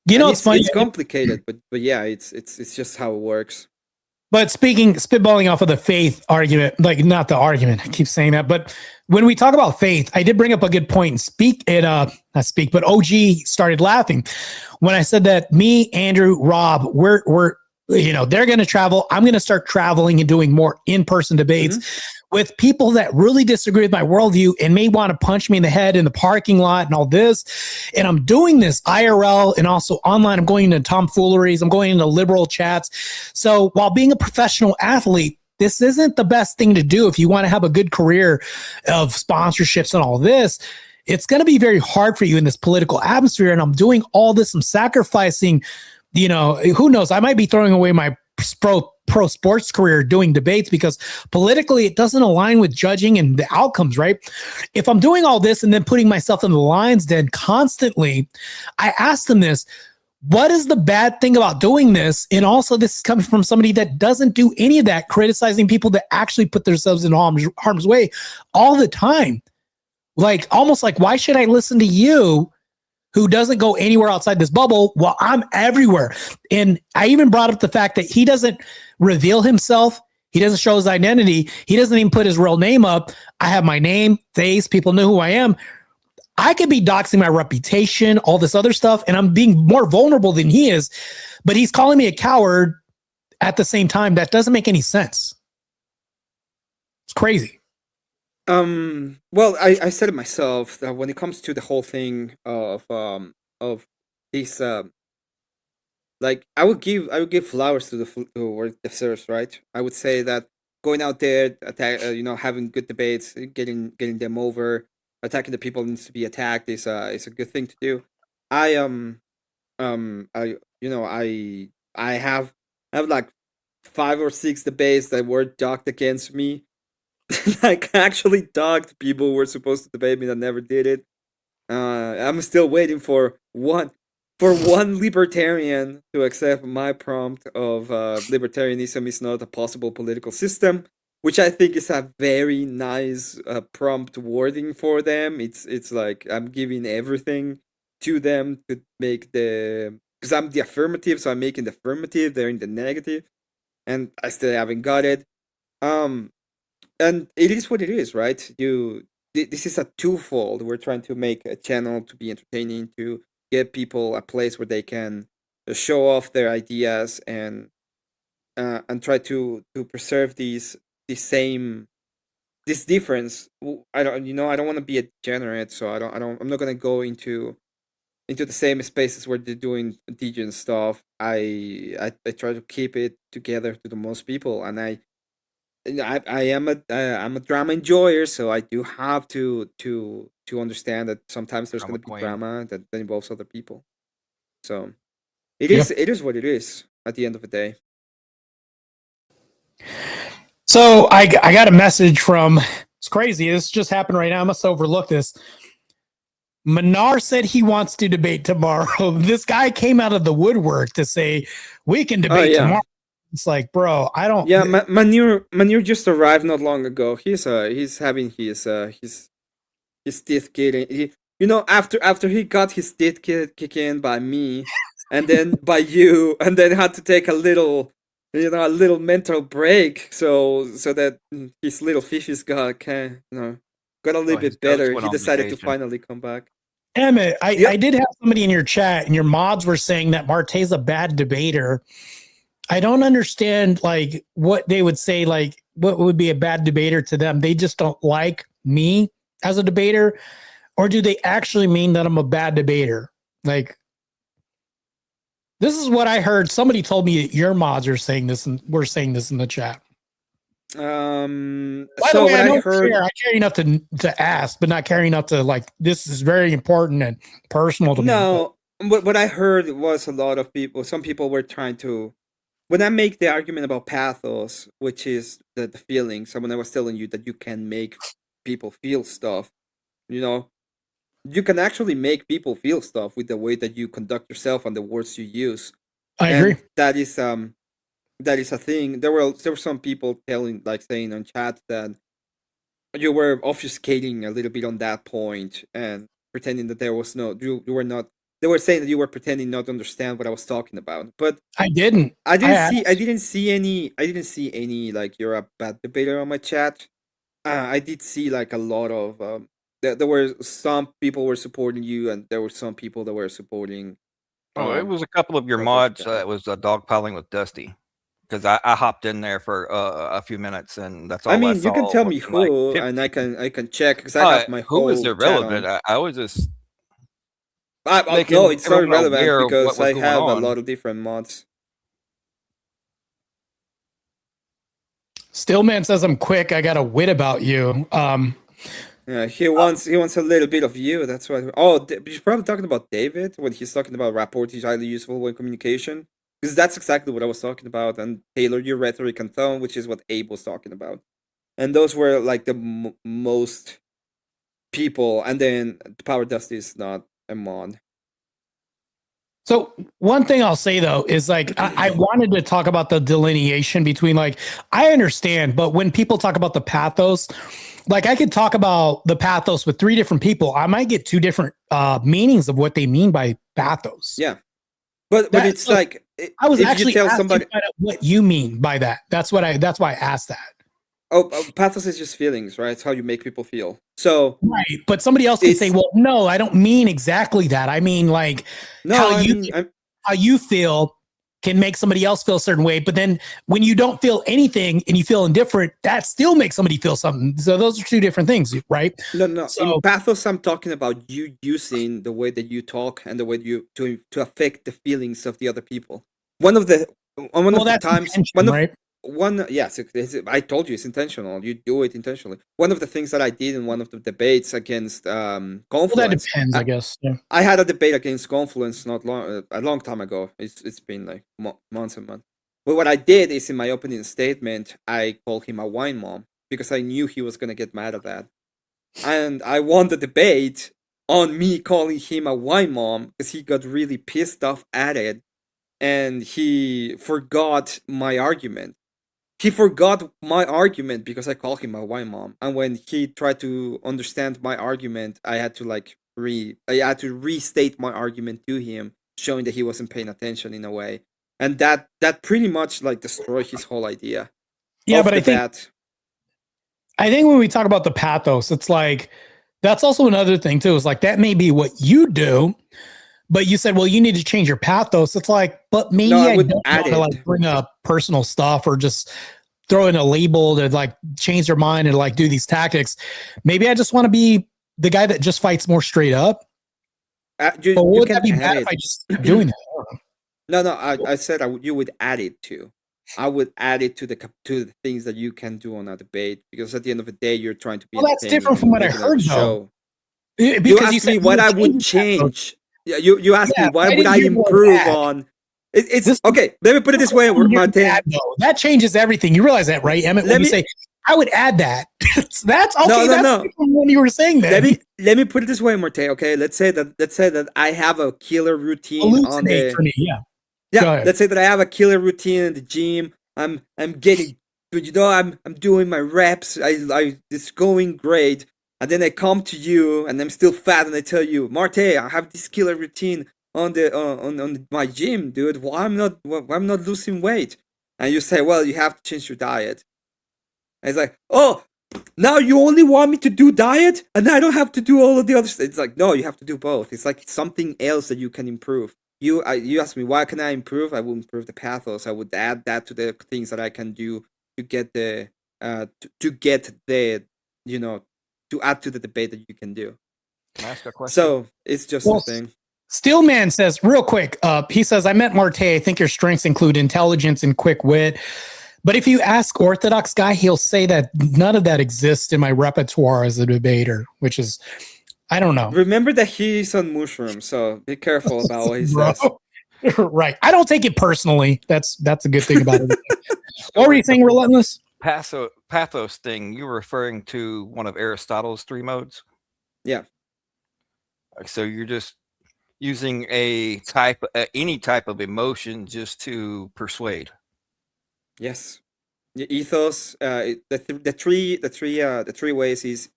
You know, And it's funny. It's complicated, but yeah, it's just how it works. But spitballing off of the faith argument, like not the argument, I keep saying that, but when we talk about faith, I did bring up a good point but OG started laughing when I said that me, Andrew, Rob, we're they're going to travel. I'm going to start traveling and doing more in-person debates with people that really disagree with my worldview and may want to punch me in the head in the parking lot and all this. And I'm doing this IRL and also online. I'm going into tomfooleries. I'm going into liberal chats. So while being a professional athlete, this isn't the best thing to do if you want to have a good career of sponsorships and all this. It's going to be very hard for you in this political atmosphere. And I'm doing all this. I'm sacrificing, who knows? I might be throwing away my pro sports career doing debates because politically it doesn't align with judging and the outcomes, right? If I'm doing all this and then putting myself in the lion's den constantly, I asked them this, what is the bad thing about doing this? And also this is coming from somebody that doesn't do any of that, criticizing people that actually put themselves in harm's way all the time. Like, almost like, why should I listen to you who doesn't go anywhere outside this bubble while I'm everywhere? And I even brought up the fact that he doesn't reveal himself. He doesn't show his identity. He doesn't even put his real name up. I have my name, face, people know who I am. I could be doxing my reputation, all this other stuff, and I'm being more vulnerable than he is, but he's calling me a coward at the same time. That doesn't make any sense. It's crazy. Well, I said it myself that when it comes to the whole thing of this, like I would give flowers to the defenders, right? I would say that going out there, having good debates, getting them over, attacking the people who needs to be attacked is a good thing to do. I have like 5 or 6 debates that were docked against me. Like, actually dogged people who were supposed to debate me that never did it. I'm still waiting for one libertarian to accept my prompt of libertarianism is not a possible political system, which I think is a very nice prompt wording for them. It's like I'm giving everything to them to make because I'm the affirmative, so I'm making the affirmative, they're in the negative, and I still haven't got it. And it is what it is, right? This is a twofold. We're trying to make a channel to be entertaining, to get people a place where they can show off their ideas and try to preserve this difference. I don't want to be a degenerate, so I'm not gonna go into the same spaces where they're doing degenerate stuff. I try to keep it together to the most people, and I'm a drama enjoyer, so I do have to understand that sometimes there's going to be drama that involves other people. So it is what it is at the end of the day. So I got a message from, it's crazy, this just happened right now, I must overlook this. Manar said he wants to debate tomorrow. This guy came out of the woodwork to say we can debate tomorrow. It's like, bro, I don't. Yeah, Manir just arrived not long ago. He's having his teeth kicked. After he got his teeth kicked in by me, and then by you, and then had to take a little mental break, so that his little fishes got a little bit better. He decided to finally come back. Emmett, I did have somebody in your chat, and your mods were saying that Martae's a bad debater. I don't understand, like, what they would say, like, what would be a bad debater to them. They just don't like me. as a debater, or do they actually mean that I'm a bad debater? Like, this is what I heard. Somebody told me that your mods are saying this, and we're saying this in the chat. By So the way, what I I heard, I care enough to ask, but not care enough to like. This is very important and personal to me. no, what I heard was a lot of people. Some people were trying to. When I make the argument about pathos, which is the feelings, and when I was telling you that you can make people feel stuff, you know, you can actually make people feel stuff with the way that you conduct yourself and the words you use. I agree. That is a thing. There were some people saying on chat that you were obfuscating a little bit on that point and pretending that there was no you were not. They were saying that you were pretending not to understand what I was talking about, but I didn't. I didn't see any like you're a bad debater on my chat. I did see like a lot of there were some people were supporting you, and there were some people that were supporting. Oh, it was a couple of your mods that was dogpiling with Dusty, because I hopped in there for a few minutes, and that's all. I mean, saw you can tell me was, who, like, and I can check because I have my whole who is irrelevant. chat on. I was just No, it's not everyone relevant aware of because what was I going have a on. lot of different mods. Stillman says I'm quick. I got a wit about you. Yeah, he wants a little bit of you. That's why. Oh, he's probably talking about David when he's talking about rapport is highly useful when communication, because that's exactly what I was talking about. And tailor your rhetoric and tone, which is what Abe was talking about. And those were like the most people. And then Power Dusty is not a mod. So one thing I'll say though is like I wanted to talk about the delineation between like I understand, but when people talk about the pathos, like I could talk about the pathos with 3 different people. I might get 2 different meanings of what they mean by pathos. Yeah, but it's so like I was if actually you tell asking somebody what you mean by that. That's why I asked that. Oh, pathos is just feelings, right? It's how you make people feel. So right, but somebody else could say, "Well, no, I don't mean exactly that. I mean like how you feel can make somebody else feel a certain way. But then when you don't feel anything and you feel indifferent, that still makes somebody feel something. So those are 2 different things, right?" No. So, in pathos, I'm talking about you using the way that you talk and the way you to affect the feelings of the other people. One of the times, right? Yes, I told you it's intentional. You do it intentionally. One of the things that I did in one of the debates against Confluence. Well, that depends, I guess. Yeah. I had a debate against Confluence a long time ago. It's been like months and months. But what I did is in my opening statement, I called him a wine mom because I knew he was gonna get mad at that, and I won the debate on me calling him a wine mom because he got really pissed off at it, and he forgot my argument. He forgot my argument because I called him a wine mom, and when he tried to understand my argument, I had to restate my argument to him, showing that he wasn't paying attention in a way, and that pretty much like destroyed his whole idea. Yeah, but I think when we talk about the pathos, it's like that's also another thing too. Is like that may be what you do, but you said, well, you need to change your pathos. It's like, but maybe I don't want to like bring up personal stuff or just throw in a label to like change their mind and like do these tactics. Maybe I just want to be the guy that just fights more straight up. Would that be bad if I just keep doing that? No. I said you would add it to. I would add it to the things that you can do on a debate, because at the end of the day, you're trying to be. Well, that's different from what I heard, though. Because you asked me what I would change. Yeah, you asked me what would I improve on. It's okay. Let me put it this way, Martin. That changes everything. You realize that, right, Emmett? When you say I would add that, that's okay. No. When you were saying that, let me put it this way, Martin. Okay, let's say that I have a killer routine on the. For me, yeah. Let's say that I have a killer routine in the gym. I'm getting, I'm doing my reps. It's going great. And then I come to you, and I'm still fat, and I tell you, Martae, I have this killer routine on my gym, dude. Why I'm not losing weight? And you say, well, you have to change your diet. And it's like, oh, now you only want me to do diet, and I don't have to do all of the other stuff. It's like, no, you have to do both. It's like something else that you can improve. You asked me, why can I improve? I would improve the pathos. I would add that to the things that I can do to get the to add to the debate that you can do. Can I ask a question? So it's just a thing. Steelman says, real quick, he says, I met Martae. I think your strengths include intelligence and quick wit. But if you ask Orthodox Guy, he'll say that none of that exists in my repertoire as a debater, which is, I don't know. Remember that he's on mushrooms, so be careful about what he says. Right. I don't take it personally. That's a good thing about it. What were you saying, Relentless? Pathos thing, you were referring to one of Aristotle's 3 modes? Yeah. So you're just using any type of emotion just to persuade. Yes. The ethos, the three ways is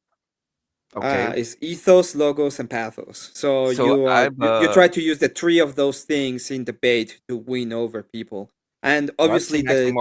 ethos, logos, and pathos. So you try to use the 3 of those things in debate to win over people. And obviously the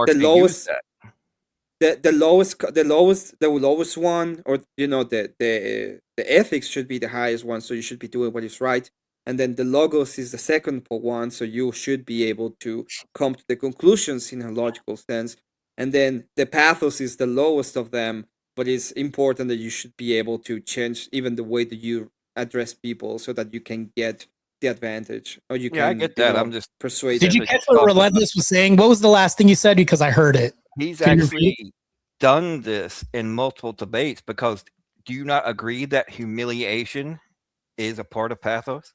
lowest one, or the ethics should be the highest one, so you should be doing what is right. And then the logos is the second one, so you should be able to come to the conclusions in a logical sense. And then the pathos is the lowest of them, but it's important that you should be able to change even the way that you address people so that you can get the advantage. Or you can, I get that. I'm just persuade. Did you catch what Relentless was saying? What was the last thing you said? Because I heard it. He's actually done this in multiple debates, because do you not agree that humiliation is a part of pathos?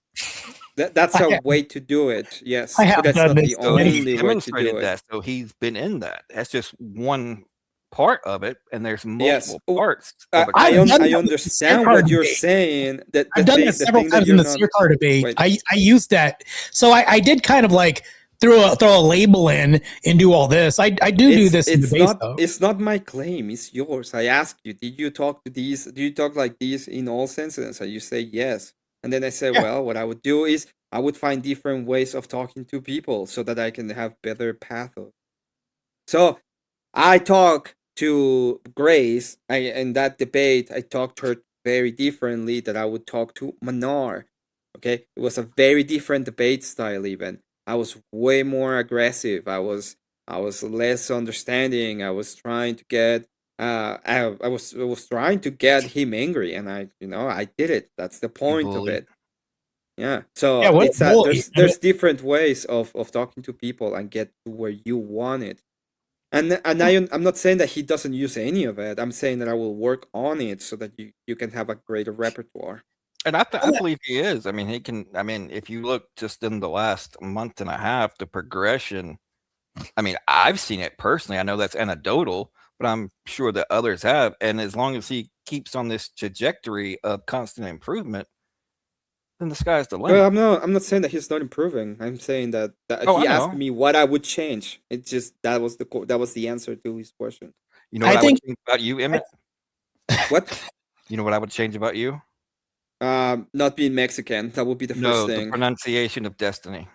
That's a way to do it, yes. I have but that's done not this. the only way to Demonstrated do it. that, so he's been in that. That's just one part of it, and there's multiple parts. I understand what you're saying. I've done that several times in the Circar debate. I used that, so I did kind of like throw a label in and do all this. I do this in debates, though. It's not my claim, it's yours. I asked you, did you talk to these? Do you talk like these in all senses? And you say yes. And then I said, well, what I would do is I would find different ways of talking to people so that I can have better pathos. So I talk to Grace. In that debate, I talked to her very differently that I would talk to Manar. Okay, it was a very different debate style. Even I was way more aggressive. I was less understanding. I was trying to get. I was trying to get him angry, and I did it. That's the point of it. Yeah. So there's different ways of talking to people and get to where you want it. And I'm not saying that he doesn't use any of it. I'm saying that I will work on it so that you can have a greater repertoire. And I believe he is. I mean, he can. I mean, if you look just in the last month and a half, the progression. I mean, I've seen it personally. I know that's anecdotal, but I'm sure that others have. And as long as he keeps on this trajectory of constant improvement, then the sky's the limit. Well, I'm not saying that he's not improving. I'm saying that if he asked me what I would change, it just that was the answer to his question. You know what I would change about you, Emmett? What? You know what I would change about you? Not being Mexican. That would be the first thing. The pronunciation of destiny.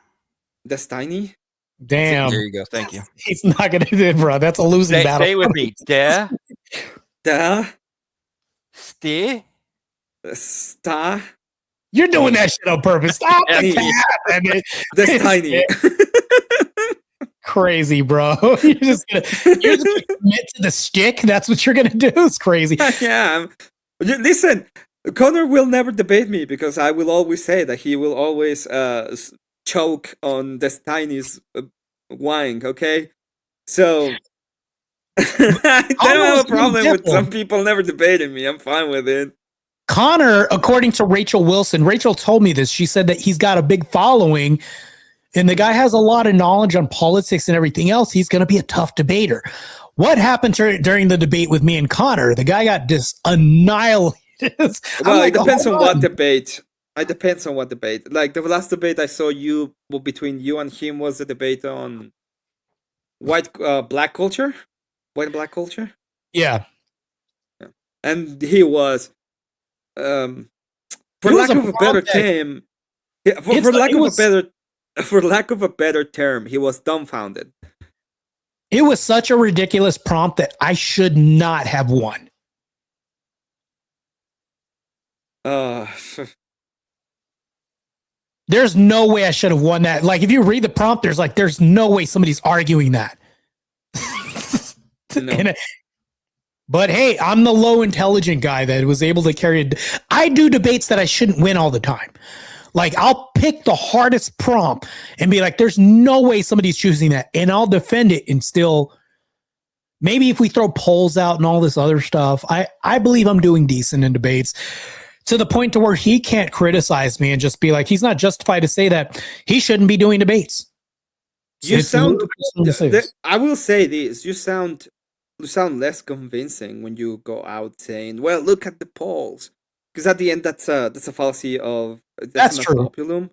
Destiny? Damn. There you go. Thank you. He's not gonna do it, bro. That's a losing battle. Stay with me. Sta. You're doing that shit on purpose. Stop the That's tiny. Crazy, bro. You're just gonna commit to the stick. That's what you're gonna do. It's crazy. Yeah. Listen, Connor will never debate me because I will always say that he will always choke on this tiny's wine. Okay, so I don't have a problem with some people never debating me. I'm fine with it. Connor, according to Rachel Wilson, Rachel told me this. She said that he's got a big following and the guy has a lot of knowledge on politics and everything else. He's going to be a tough debater. What happened during the debate with me and Connor? The guy got annihilated. Well, it depends on what debate. It depends on what debate. Like the last debate I saw between you and him was the debate on black culture. White and black culture? Yeah. And he was for lack of a better term, for lack of a better term, he was dumbfounded. It was such a ridiculous prompt that I should not have won. There's no way I should have won that. Like, if you read the prompt, there's no way somebody's arguing that. No. But hey, I'm the low intelligent guy that was able to carry. I do debates that I shouldn't win all the time. Like I'll pick the hardest prompt and be like, there's no way somebody's choosing that. And I'll defend it and still, maybe if we throw polls out and all this other stuff, I believe I'm doing decent in debates to the point to where he can't criticize me and just be like, he's not justified to say that he shouldn't be doing debates. You sound, I will say this, you sound less convincing when you go out saying, well, look at the polls. Because at the end, that's a fallacy of that's true. Populum.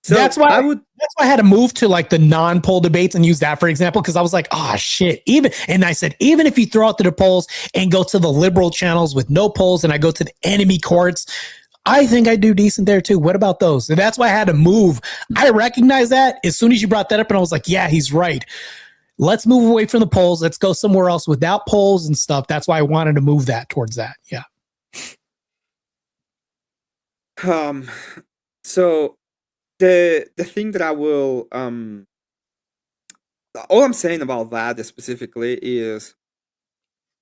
So that's why I had to move to like the non-poll debates and use that for example, because I was like, oh shit. And I said, even if you throw out the polls and go to the liberal channels with no polls and I go to the enemy courts, I think I do decent there too. What about those? And that's why I had to move. I recognize that as soon as you brought that up and I was like, yeah, he's right. Let's move away from the polls. Let's go somewhere else without polls and stuff. That's why I wanted to move that towards that. Yeah. So the thing that I will all I'm saying about that specifically is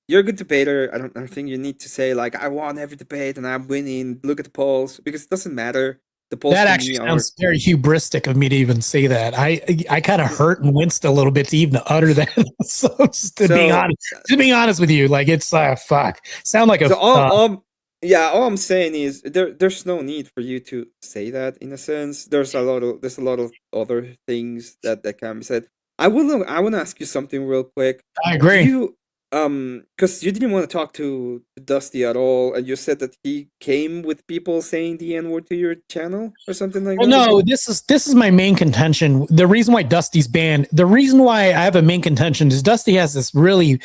you're a good debater. I don't think you need to say like I won every debate and I'm winning. Look at the polls because it doesn't matter. The polls that actually sounds very hubristic of me to even say that. I kind of hurt and winced a little bit to even utter that. So just being honest with you, like it's fuck. Sound like a all I'm saying is there's no need for you to say that in a sense. There's a lot of other things that can be said. I want to ask you something real quick. I agree. Because you didn't want to talk to Dusty at all, and you said that he came with people saying the N-word to your channel or something like that. No, this is my main contention. The reason why Dusty's banned, the reason why I have a main contention is Dusty has this really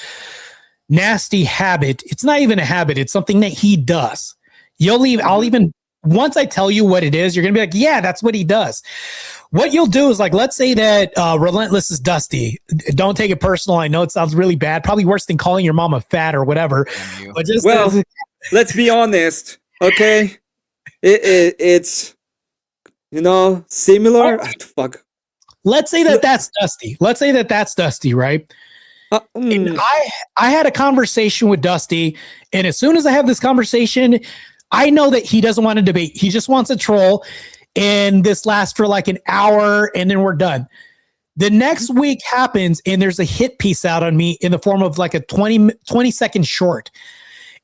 nasty habit. It's not even a habit. It's something that he does. I'll even, once I tell you what it is, you're going to be like, yeah, that's what he does. What you'll do is like, let's say that Relentless is Dusty. Don't take it personal. I know it sounds really bad. Probably worse than calling your mama fat or whatever. But just let's be honest. Okay. It's, similar. Fuck. Let's say that that's Dusty. Let's say that that's Dusty, right? And I had a conversation with Dusty, and as soon as I have this conversation, I know that he doesn't want to debate. He just wants a troll, and this lasts for like an hour, and then we're done. The next week happens, and there's a hit piece out on me in the form of like a 20-second short.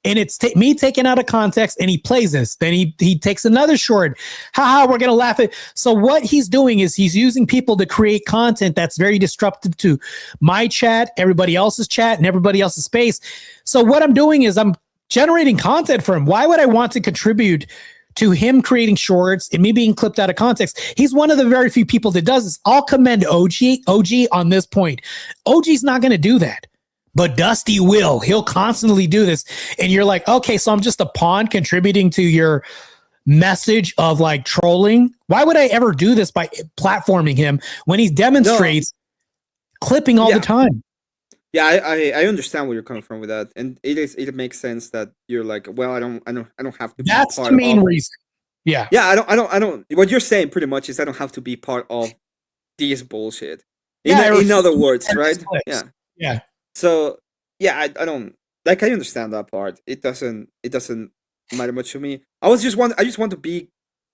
And it's me taken out of context, and he plays this. Then he takes another short. Haha, we're going to laugh at. So what he's doing is he's using people to create content that's very disruptive to my chat, everybody else's chat, and everybody else's space. So what I'm doing is I'm generating content for him. Why would I want to contribute to him creating shorts and me being clipped out of context? He's one of the very few people that does this. I'll commend OG on this point. OG's not going to do that. But Dusty will. He'll constantly do this. And you're like, okay, so I'm just a pawn contributing to your message of like trolling. Why would I ever do this by platforming him when he demonstrates clipping all the time? Yeah, I understand where you're coming from with that. And it makes sense that you're like, well, I don't have to be That's the main reason. Yeah. Yeah, I don't what you're saying pretty much is I don't have to be part of this bullshit. In other words, right? Yeah. Yeah. So yeah, I don't like. I understand that part. It doesn't matter much to me. I just want to be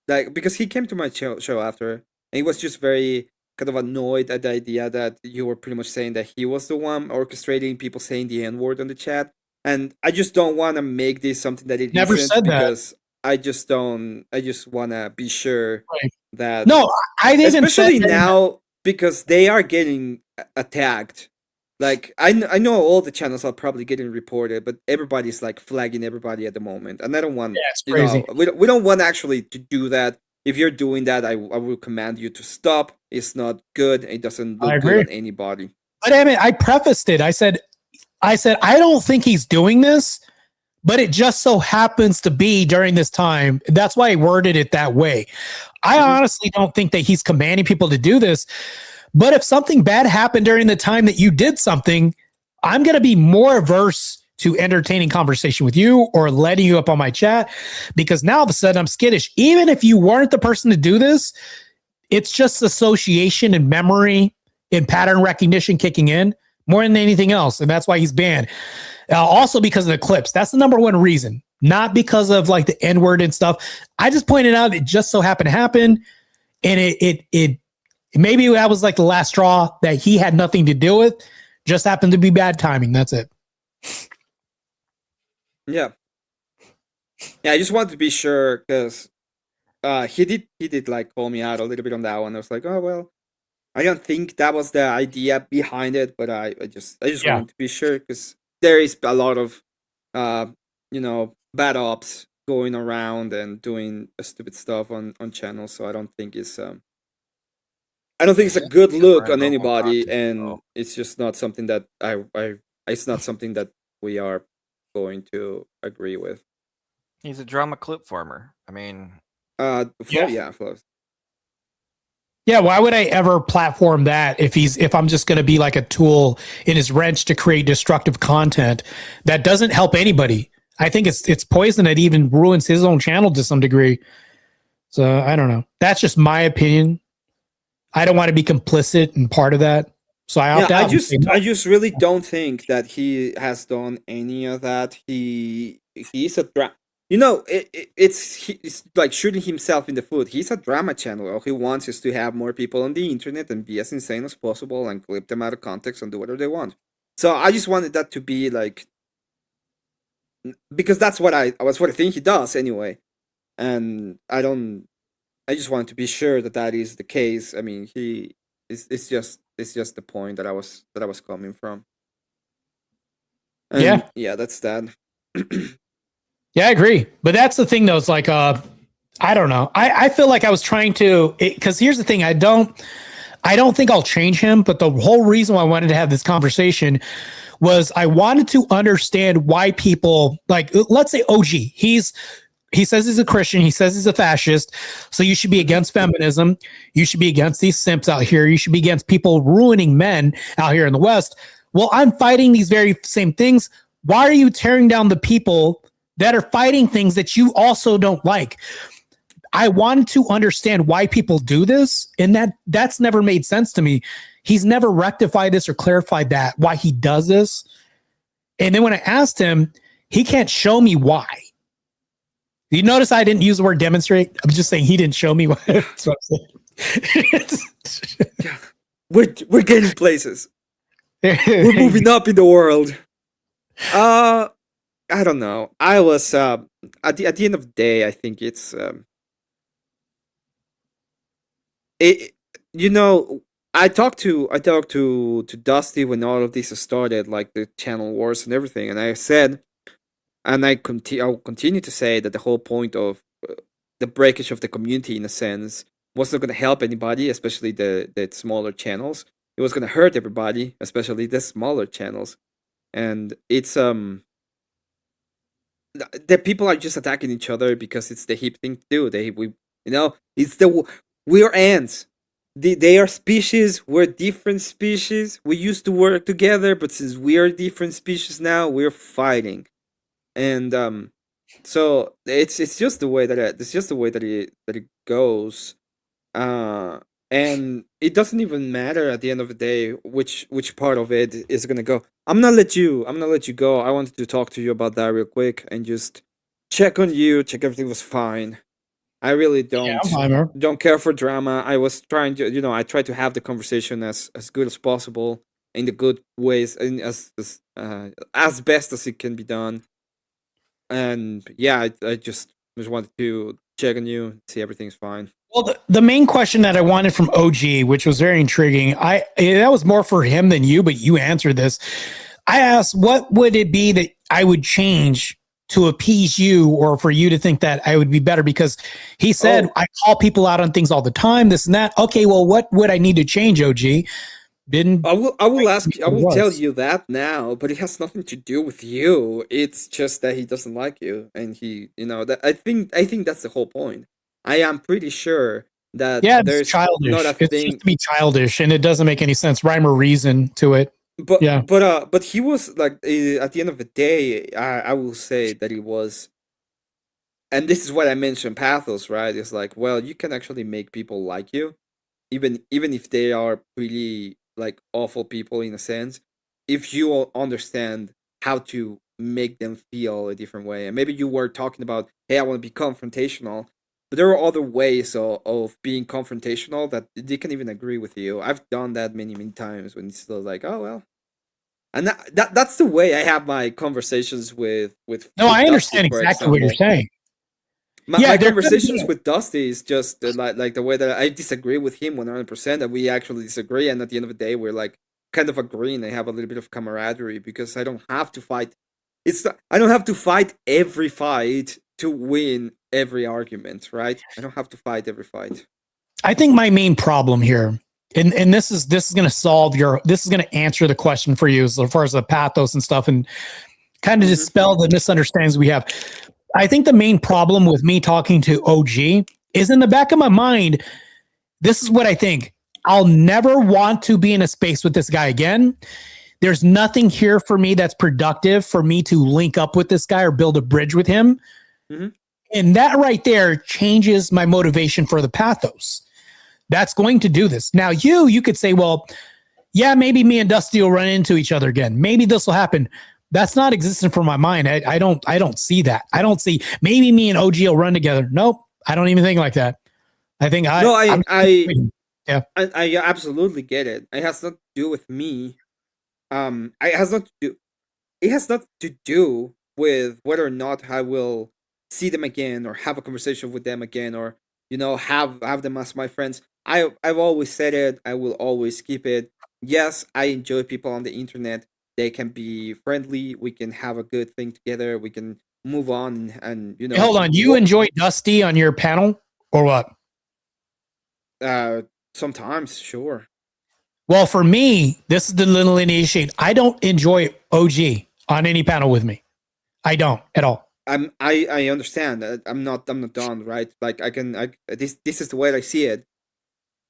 like, because he came to my show after, and he was just very kind of annoyed at the idea that you were pretty much saying that he was the one orchestrating people saying the N-word on the chat, and I just don't want to make this something that it never isn't, said because I just want to be sure that I didn't, especially now because they are getting attacked. Like, I know all the channels are probably getting reported, but everybody's like flagging everybody at the moment, and I don't want. Yeah, it's crazy. We don't want actually to do that. If you're doing that, I will command you to stop. It's not good. It doesn't look good on anybody. But I mean, I prefaced it. I said I don't think he's doing this, but it just so happens to be during this time. That's why I worded it that way. I honestly don't think that he's commanding people to do this. But if something bad happened during the time that you did something, I'm going to be more averse to entertaining conversation with you or letting you up on my chat, because now all of a sudden I'm skittish. Even if you weren't the person to do this, it's just association and memory and pattern recognition kicking in more than anything else, and that's why he's banned. Also because of the clips. That's the number one reason, not because of like the N-word and stuff. I just pointed out it just so happened to happen, and it maybe that was like the last straw that he had nothing to do with. Just happened to be bad timing. That's it. Yeah. Yeah, I just wanted to be sure because he did like call me out a little bit on that one. I was like, oh well, I don't think that was the idea behind it, but I just wanted to be sure because there is a lot of bad ops going around and doing stupid stuff on channels. So I don't think it's a good look on anybody, and it's just not something that it's not something that we are going to agree with. He's a drama clip farmer. I mean, flows. Yeah, why would I ever platform that if I'm just going to be like a tool in his wrench to create destructive content that doesn't help anybody? I think it's poison that even ruins his own channel to some degree. So I don't know. That's just my opinion. I don't want to be complicit and part of that. So I opt out. I just really don't think that he has done any of that. He's a it's like shooting himself in the foot. He's a drama channel. All he wants is to have more people on the internet and be as insane as possible and clip them out of context and do whatever they want. So I just wanted that to be like, because that's what I think he does anyway. And I just wanted to be sure that is the case. I mean, it's just the point that I was coming from. And yeah, that's that. Yeah, I agree. But that's the thing, though. It's like, I don't know. I feel like I was trying to, because here's the thing. I don't think I'll change him. But the whole reason why I wanted to have this conversation was I wanted to understand why people, like, let's say OG, he says he's a Christian. He says he's a fascist. So you should be against feminism. You should be against these simps out here. You should be against people ruining men out here in the West. Well, I'm fighting these very same things. Why are you tearing down the people that are fighting things that you also don't like? I wanted to understand why people do this, and that's never made sense to me. He's never rectified this or clarified that, why he does this. And then when I asked him, he can't show me why. You notice I didn't use the word demonstrate? I'm just saying he didn't show me why. That's what I'm saying. We're getting places. We're moving up in the world. I don't know. I was at the end of the day, I think it's I talked to Dusty when all of this started, like the channel wars and everything, and I said, and I'll continue to say that the whole point of the breakage of the community, in a sense, was not going to help anybody, especially the smaller channels. It was going to hurt everybody, especially the smaller channels. And it's the people are just attacking each other because it's the hip thing to do. We're ants. They are species. We're different species. We used to work together, but since we are different species now, we're fighting. And so it's just the way that it goes. And it doesn't even matter at the end of the day which part of it is gonna go. I'm gonna let you go. I wanted to talk to you about that real quick and just check on you, check everything was fine. I really don't care for drama. I was trying to, I try to have the conversation as good as possible in the good ways and as best as it can be done. And yeah, I just wanted to check on you, see everything's fine. Well, the main question that I wanted from OG, which was very intriguing, that was more for him than you, but you answered this. I asked, what would it be that I would change to appease you or for you to think that I would be better? Because he said, I call people out on things all the time, this and that. Okay, well, what would I need to change, OG? I will tell you that now, but it has nothing to do with you. It's just that he doesn't like you, and that I think that's the whole point. I am pretty sure that there's childish. Not a it's thing. Just to be childish, and it doesn't make any sense, rhyme or reason to it. But he was like, at the end of the day, I will say that he was, and this is what I mentioned, pathos, right? It's like, well, you can actually make people like you, even if they are pretty like awful people in a sense. if you understand how to make them feel a different way. And maybe you were talking about, hey, I want to be confrontational, but there are other ways of being confrontational that they can even agree with you. I've done that many times when it's still like, oh well. And that's the way I have my conversations with No, I Dusty, understand for exactly what you're example. saying. My conversations with Dusty is just like the way that I disagree with him 100%, and we actually disagree, and at the end of the day, we're like kind of agreeing. I have a little bit of camaraderie because I don't have to fight. I don't have to fight every fight to win every argument, right? I don't have to fight every fight. I think my main problem here, and this is going to answer the question for you as far as the pathos and stuff, and kind of dispel the misunderstandings we have. I think the main problem with me talking to OG is in the back of my mind. This is what I think. I'll never want to be in a space with this guy again. There's nothing here for me that's productive for me to link up with this guy or build a bridge with him. Mm-hmm. And that right there changes my motivation for the pathos. That's going to do this. Now, you could say, well, yeah, maybe me and Dusty will run into each other again. Maybe this will happen. That's not existent for my mind. I don't see that. I don't see maybe me and OG will run together. Nope. I don't even think like that. I think I absolutely get it. It has nothing to do with me. It has not to do with whether or not I will see them again or have a conversation with them again, or have them as my friends. I've always said it. I will always keep it. Yes, I enjoy people on the internet. They can be friendly. We can have a good thing together. We can move on and Hold on, you enjoy Dusty on your panel or what? Sometimes, sure. Well, for me, this is the little initiation. I don't enjoy OG on any panel with me. I don't at all. I understand. I'm not done, right? Like this is the way I see it.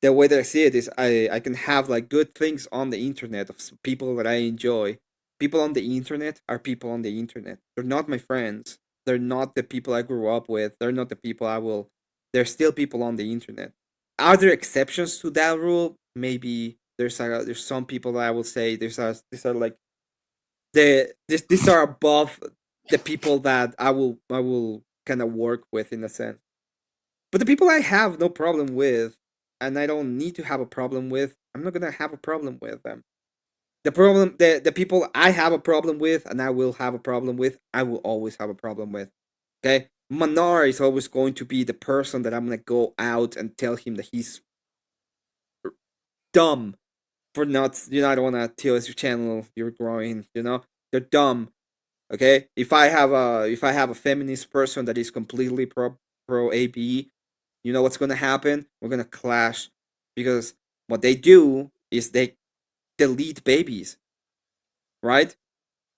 The way that I see it is I can have like good things on the internet of people that I enjoy. People on the internet are people on the internet. They're not my friends. They're not the people I grew up with. They're not the people they're still people on the internet. Are there exceptions to that rule? Maybe there's some people that I will say these are like these are above the people that I will kind of work with in a sense. But the people I have no problem with, and I don't need to have a problem with, I'm not gonna have a problem with them. The people I have a problem with, and I will have a problem with, I will always have a problem with. Okay, Manar is always going to be the person that I'm gonna go out and tell him that he's dumb for not. I don't wanna tell your channel you're growing. They're dumb. Okay, if I have a feminist person that is completely pro ABE, you know what's gonna happen? We're gonna clash, because what they do is they delete babies, right?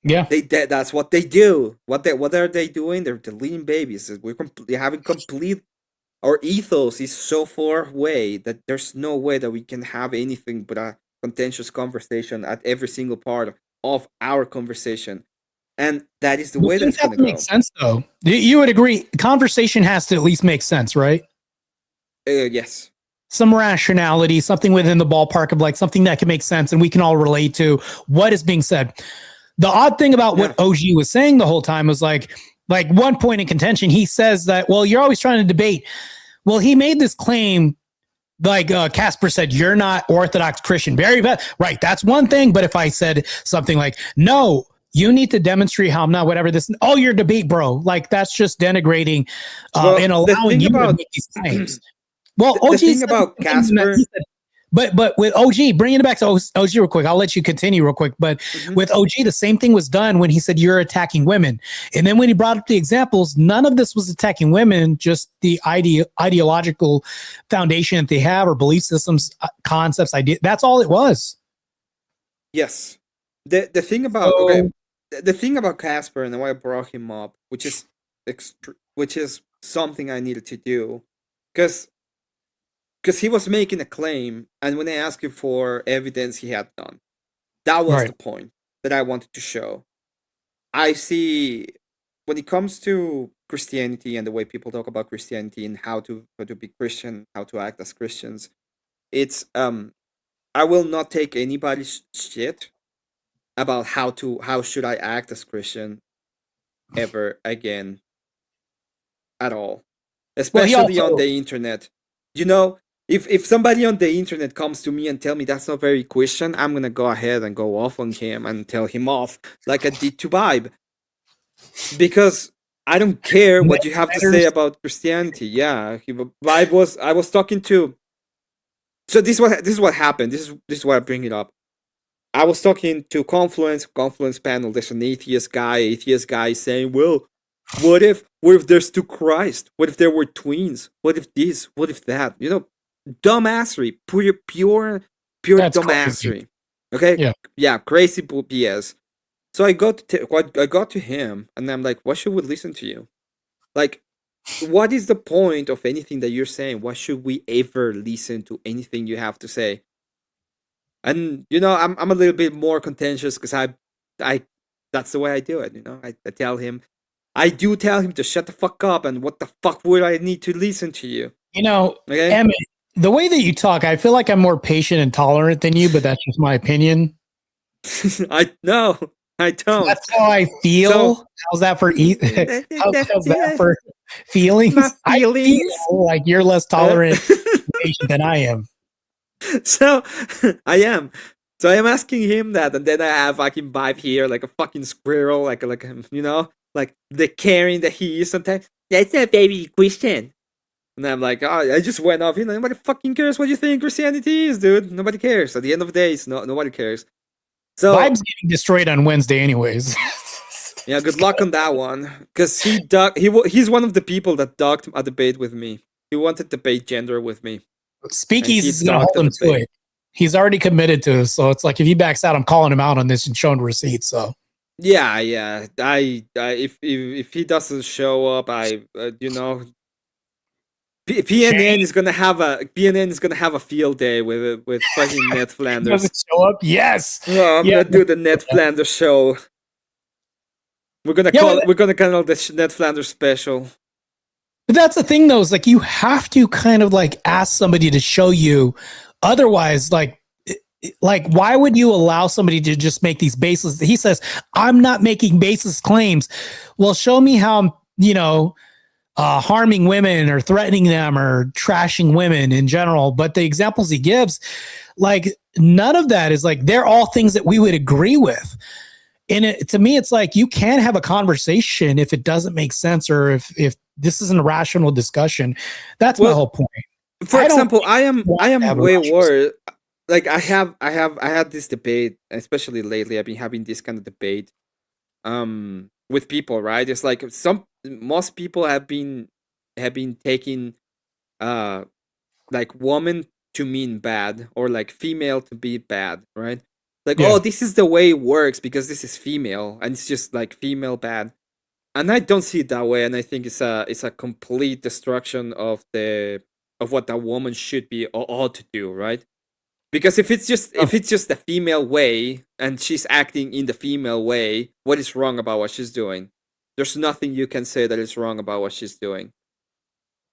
Yeah, that's what they do. What are they doing? They're deleting babies. We're having complete. Our ethos is so far away that there's no way that we can have anything but a contentious conversation at every single part of our conversation. And that is the way that's going to go. Make sense, though. You would agree. Conversation has to at least make sense, right? Yes. Some rationality, something within the ballpark of like something that can make sense, and we can all relate to what is being said. The odd thing about what OG was saying the whole time was like one point in contention. He says that, well, you're always trying to debate. Well, he made this claim. Like Casper said, you're not Orthodox Christian. Very bad. Right. That's one thing. But if I said something like, no, you need to demonstrate how I'm not whatever this. Oh, you're a debate, bro. Like that's just denigrating and allowing you to make these claims. Well, the thing about Casper. But with OG, bringing it back to OG real quick, I'll let you continue real quick. But with OG, the same thing was done when he said you're attacking women. And then when he brought up the examples, none of this was attacking women, just the ideological foundation that they have or belief systems, concepts, ideas. That's all it was. Yes. The thing about the thing about Casper and why I brought him up, which is something I needed to do, because he was making a claim, and when I asked him for evidence, he had none. That was the point that I wanted to show. I see, when it comes to Christianity and the way people talk about Christianity and how to be Christian, how to act as Christians, it's I will not take anybody's shit. about how should I act as Christian ever again at all, especially on the internet. You know, if somebody on the internet comes to me and tell me that's not very Christian, I'm gonna go ahead and go off on him and tell him off like I did to Vibe, because I don't care what you have to say about Christianity. Yeah, I was talking to. So this is what happened. This is why I bring it up. I was talking to Confluence panel. There's an atheist guy saying, well, what if there's two Christ? What if there were twins? What if this? What if that? You know, dumbassery, pure dumbassery. Okay, yeah, crazy BS. So I got to him, and I'm like, why should we listen to you? Like, what is the point of anything that you're saying? Why should we ever listen to anything you have to say? And you know, I'm a little bit more contentious because I that's the way I do it. You know, I tell him, I do tell him to shut the fuck up, and what the fuck would I need to listen to you? You know, okay? Emmett, the way that you talk, I feel like I'm more patient and tolerant than you, but that's just my opinion. I know. I don't. That's how I feel. So, how's that for how's that for feelings? I feel like you're less tolerant and patient than I am. So I am. So I am asking him that, and then I have fucking Vibe here, like a fucking squirrel, like you know, like the caring that he is sometimes. That's not very Christian. And I'm like, oh, I just went off. You know, nobody fucking cares what you think Christianity is, dude. Nobody cares. At the end of the day, nobody cares. So Vibe's getting destroyed on Wednesday, anyways. Yeah, good luck on that one, because he's one of the people that docked a debate with me. He wanted to debate gender with me. Speakeasy's gonna hold him to it. He's already committed to it, so it's like if he backs out, I'm calling him out on this and showing receipts. So yeah. If he doesn't show up, you know, PNN is gonna have a field day with fucking Ned Flanders. Doesn't show up? Yes. No, I'm gonna do the Ned Flanders show. We're gonna call the Ned Flanders special. But that's the thing, though, is like you have to kind of like ask somebody to show you. Otherwise, like why would you allow somebody to just make these baseless? He says, I'm not making baseless claims. Well, show me how I'm, you know, harming women or threatening them or trashing women in general. But the examples he gives, like none of that is like, they're all things that we would agree with. And to me, it's like you can't have a conversation if it doesn't make sense or if this isn't a rational discussion. That's my whole point. For example, I am way worse. Like I had this debate, especially lately. I've been having this kind of debate with people, right? It's like most people have been taking like woman to mean bad or like female to be bad, right? Like, oh, this is the way it works because this is female and it's just like female bad. And I don't see it that way, and I think it's a complete destruction of what a woman should be or ought to do, right? Because if it's just the female way and she's acting in the female way, what is wrong about what she's doing? There's nothing you can say that is wrong about what she's doing.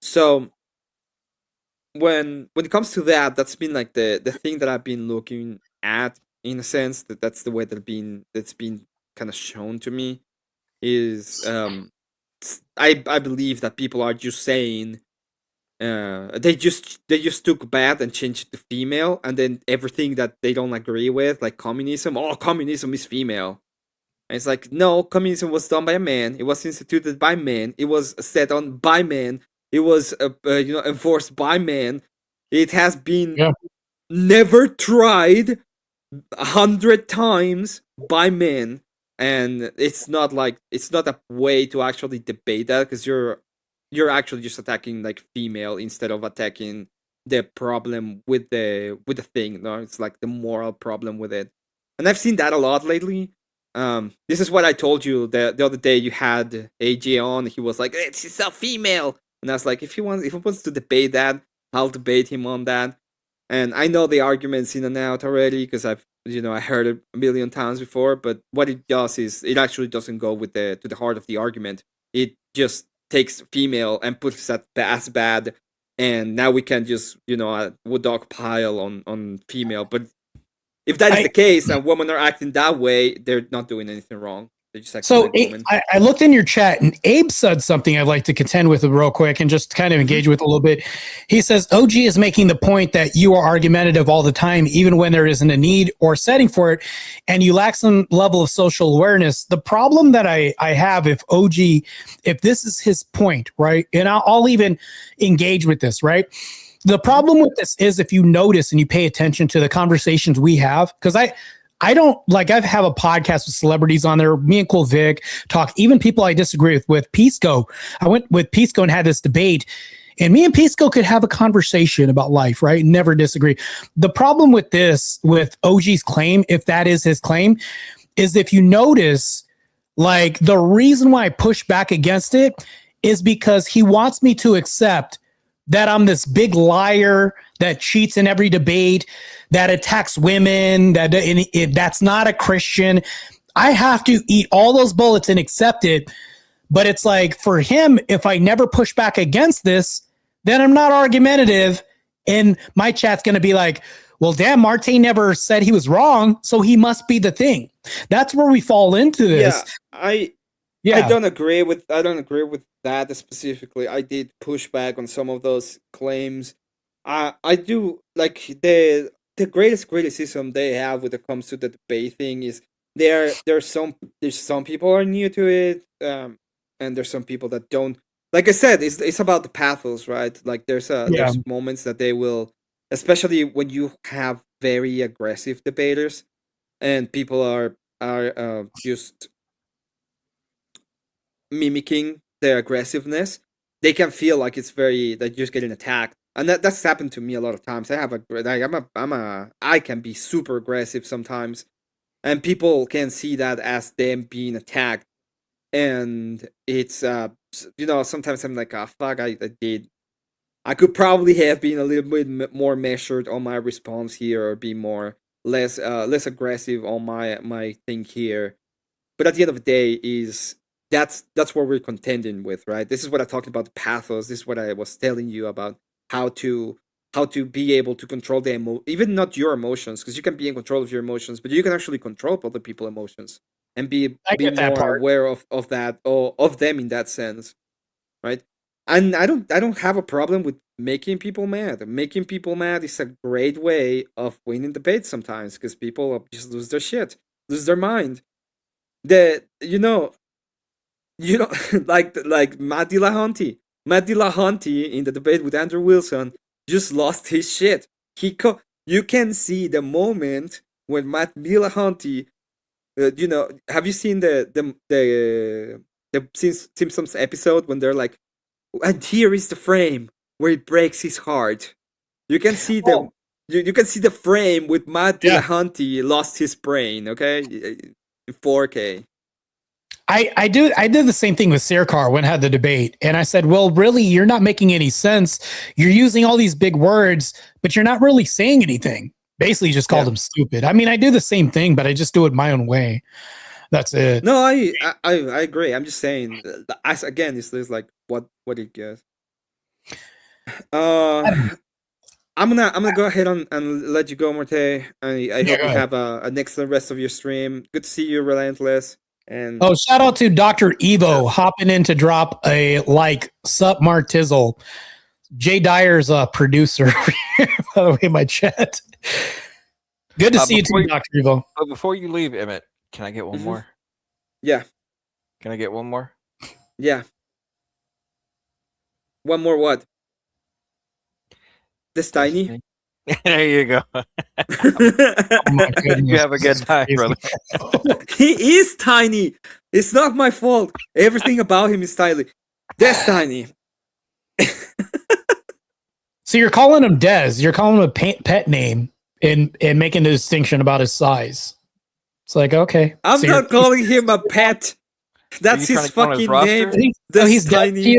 So when it comes to that, that's been like the thing that I've been looking at, in a sense, that's the way that's been kind of shown to me, is I believe that people are just saying they just took bad and changed it to female, and then everything that they don't agree with, like communism is female. And it's like, no, communism was done by a man. It was instituted by men. It was set on by men. It was enforced by men. It has been never tried 100 times by men. And it's not a way to actually debate that, because you're actually just attacking like female instead of attacking the problem with the thing. No, it's like the moral problem with it. And I've seen that a lot lately. This is what I told you the other day. You had AJ on. He was like, "It's a female," and I was like, if he wants to debate that, I'll debate him on that. And I know the arguments in and out already because I heard it a million times before. But what it does is it actually doesn't go to the heart of the argument. It just takes female and puts it as bad, and now we can just wood dog pile on female. But If that is the case and women are acting that way, they're not doing anything wrong. They're just acting So like women. I looked in your chat and Abe said something I'd like to contend with real quick and just kind of engage with a little bit. He says, OG is making the point that you are argumentative all the time, even when there isn't a need or setting for it, and you lack some level of social awareness. The problem that I have if this is his point, right? And I'll even engage with this, right? The problem with this is if you notice and you pay attention to the conversations we have, because I don't like, I have a podcast with celebrities on there. Me and Cool Vic talk, even people I disagree with Pisco. I went with Pisco and had this debate, and me and Pisco could have a conversation about life, right? Never disagree. The problem with this, with OG's claim, if that is his claim, is if you notice, like, the reason why I push back against it is because he wants me to accept that I'm this big liar that cheats in every debate, that attacks women, that's not a Christian. I have to eat all those bullets and accept it. But it's like, for him, if I never push back against this, then I'm not argumentative. And my chat's going to be like, well, damn, Martae never said he was wrong, so he must be the thing. That's where we fall into this. Yeah, I don't agree with that specifically. I did push back on some of those claims. I do like the greatest criticism they have when it comes to the debate thing is there's some people are new to it, and there's some people that don't. Like I said, it's about the pathos, right? Like there's moments that they will, especially when you have very aggressive debaters, and people are just mimicking their aggressiveness. They can feel like it's very like just getting attacked. And that's happened to me a lot of times. I can be super aggressive sometimes, and people can see that as them being attacked, and it's sometimes I'm like, fuck, I could probably have been a little bit more measured on my response here, or be less aggressive on my thing here. But at the end of the day, that's what we're contending with, right? This is what I talked about, the pathos. This is what I was telling you about. How to be able to control even not your emotions, because you can be in control of your emotions, but you can actually control other people's emotions and be more aware of that, or of them in that sense, right? And I don't have a problem with making people mad. Making people mad is a great way of winning debates sometimes, because people just lose their shit, lose their mind. Like Matt Dillahunty. Matt Dillahunty in the debate with Andrew Wilson just lost his shit. You can see the moment when Matt Dillahunty, have you seen the Simpsons episode when they're like, and here is the frame where it breaks his heart. You can see you can see the frame with Matt Dillahunty lost his brain. Okay, in 4K. I did the same thing with Sarkar when I had the debate. And I said, well, really, you're not making any sense. You're using all these big words, but you're not really saying anything. Basically just called him stupid. I mean, I do the same thing, but I just do it my own way. That's it. No, I agree. I'm just saying, again, it's like what it gets. I'm gonna go ahead and let you go, Martae. I hope you have an excellent rest of your stream. Good to see you, Relentless. And shout out to Dr. Evo hopping in to drop a sup Martizzle. Jay Dyer's a producer. By the way, my chat. Good to see you too, Dr. Evo. But before you leave, Emmett, can I get one more? Yeah. Can I get one more? Yeah. One more what? This tiny? There you go. Oh my goodness. You have a good time, brother. He is tiny. It's not my fault. Everything about him is tiny. That's tiny. So you're calling him Dez. You're calling him a pet name and making the distinction about his size. It's like, okay. I'm not calling him a pet. That's his fucking name. He's tiny.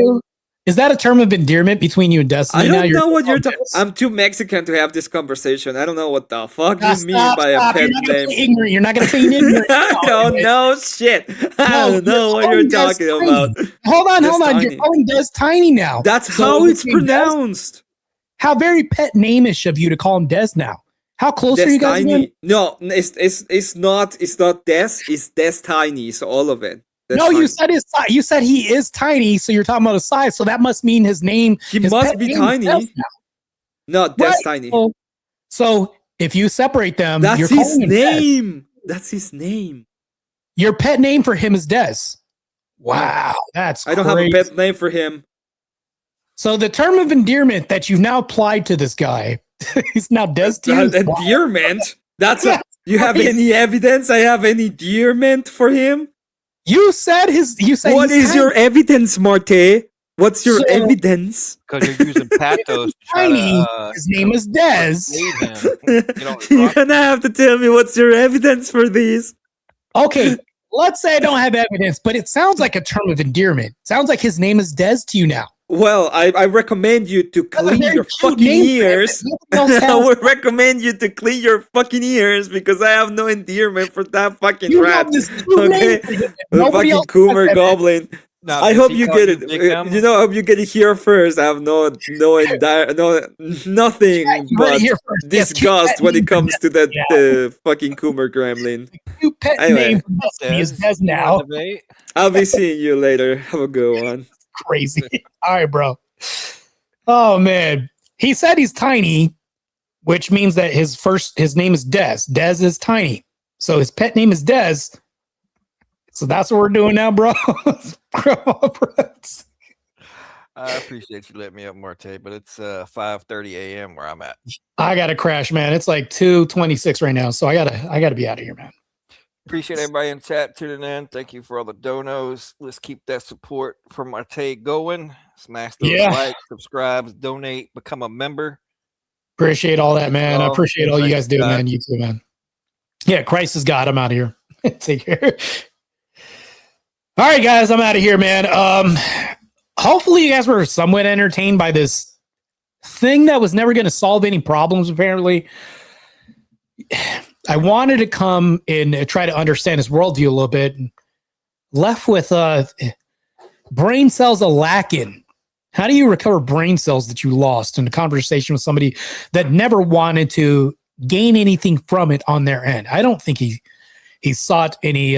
Is that a term of endearment between you and Destiny? I don't know what you're talking. I'm too Mexican to have this conversation. I don't know what the fuck you mean by a pet name. You're not going to say ignorant. I don't know shit. I don't know what you're talking about. Hold on. You're calling Des Tiny now. That's how it's pronounced. How very pet name-ish of you to call him Des now. How close are you guys? Tiny. No, it's not Des. It's Des Tiny. So all of it. No, you said you said he is tiny, so you're talking about his size. So that must mean his name. He must be tiny. No, Des Tiny. So if you separate them, that's his name. That's his name. Your pet name for him is Des. Wow, that's I don't have a pet name for him. So the term of endearment that you've now applied to this guy, he's now Des to you. Endearment? You have any evidence I have any endearment for him? You said what is your evidence, Martae? What's your evidence? Because you're using pathos. Tiny. His name is Des. You're gonna have to tell me what's your evidence for these. Okay, let's say I don't have evidence, but it sounds like a term of endearment. Sounds like his name is Des to you now. Well, I recommend you to clean your fucking ears. I would recommend you to clean your fucking ears because I have no endearment for that fucking rat. Okay, the fucking Coomer Goblin. No, I hope you get it. You know, I hope you get it here first. I have nothing but disgust when it comes to that fucking Coomer Gremlin. Pet name is Des now. I'll be seeing you later. Have a good one. Crazy. All right, bro. Oh man, he said he's tiny, which means that his name is Des. Des is tiny, so his pet name is Des. So that's what we're doing now, bro. I appreciate you letting me up, Martae, but it's 5:30 a.m. where I'm at. I gotta crash, man. It's like 2:26 right now, so I gotta be out of here, man. Appreciate everybody in chat tuning in. Thank you for all the donos. Let's keep that support for Martae going. Smash those likes, subscribe, donate, become a member. Appreciate all that, man. I appreciate all you guys do, man. You too, man. Yeah, Christ is God. I'm out of here. Take care. All right, guys, I'm out of here, man. Hopefully you guys were somewhat entertained by this thing that was never going to solve any problems, apparently. I wanted to come and try to understand his worldview a little bit. Left with brain cells a lacking. How do you recover brain cells that you lost in a conversation with somebody that never wanted to gain anything from it on their end? I don't think he sought any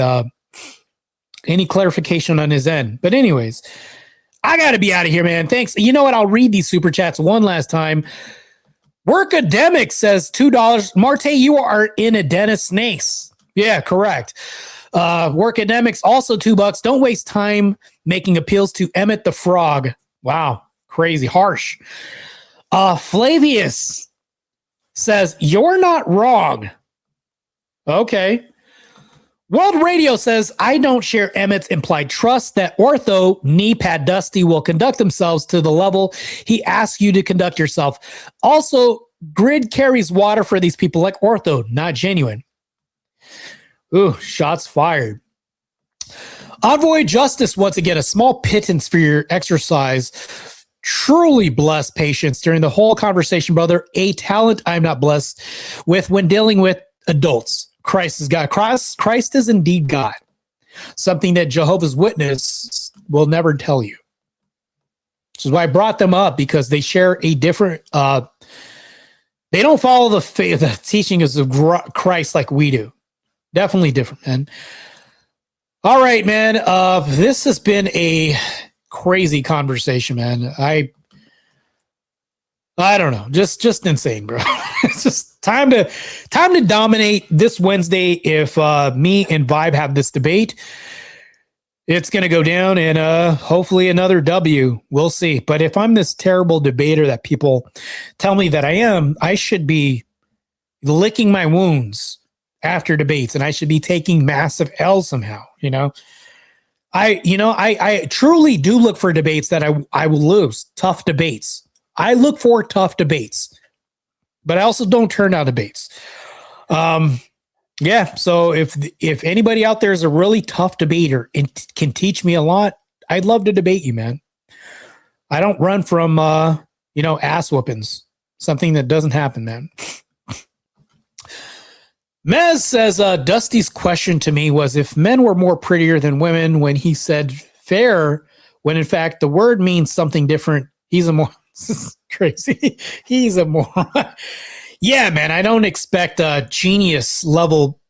clarification on his end. But anyways, I got to be out of here, man. Thanks. You know what? I'll read these super chats one last time. Workademic says $2. Martae, you are in a den of snakes. Yeah, correct. Workademics also $2. Don't waste time making appeals to Emmett the Frog. Wow, crazy, harsh. Flavius says you're not wrong. Okay. World Radio says, I don't share Emmett's implied trust that Ortho, knee pad Dusty will conduct themselves to the level he asks you to conduct yourself. Also, Grid carries water for these people like Ortho, not genuine. Ooh, shots fired. Envoy Justice, once again, a small pittance for your exercise. Truly blessed patience during the whole conversation, brother. A talent I'm not blessed with when dealing with adults. Christ is God. Christ is indeed God. Something that Jehovah's Witness will never tell you. Which is why I brought them up, because they share a different, they don't follow the teachings of Christ like we do. Definitely different, man. All right, man. This has been a crazy conversation, man. I don't know. Just insane, bro. It's just time to dominate this Wednesday. If me and Vibe have this debate, it's going to go down, and hopefully another W. We'll see. But if I'm this terrible debater that people tell me that I am, I should be licking my wounds after debates, and I should be taking massive L's somehow. I truly do look for debates that I will lose. Tough debates. I look for tough debates, but I also don't turn down debates. Yeah. So if anybody out there is a really tough debater and can teach me a lot, I'd love to debate you, man. I don't run from, ass whoopings, something that doesn't happen, man. Mez says, Dusty's question to me was if men were more prettier than women when he said fair, when in fact the word means something different. He's a more crazy. He's a moron. Yeah, man, I don't expect genius level,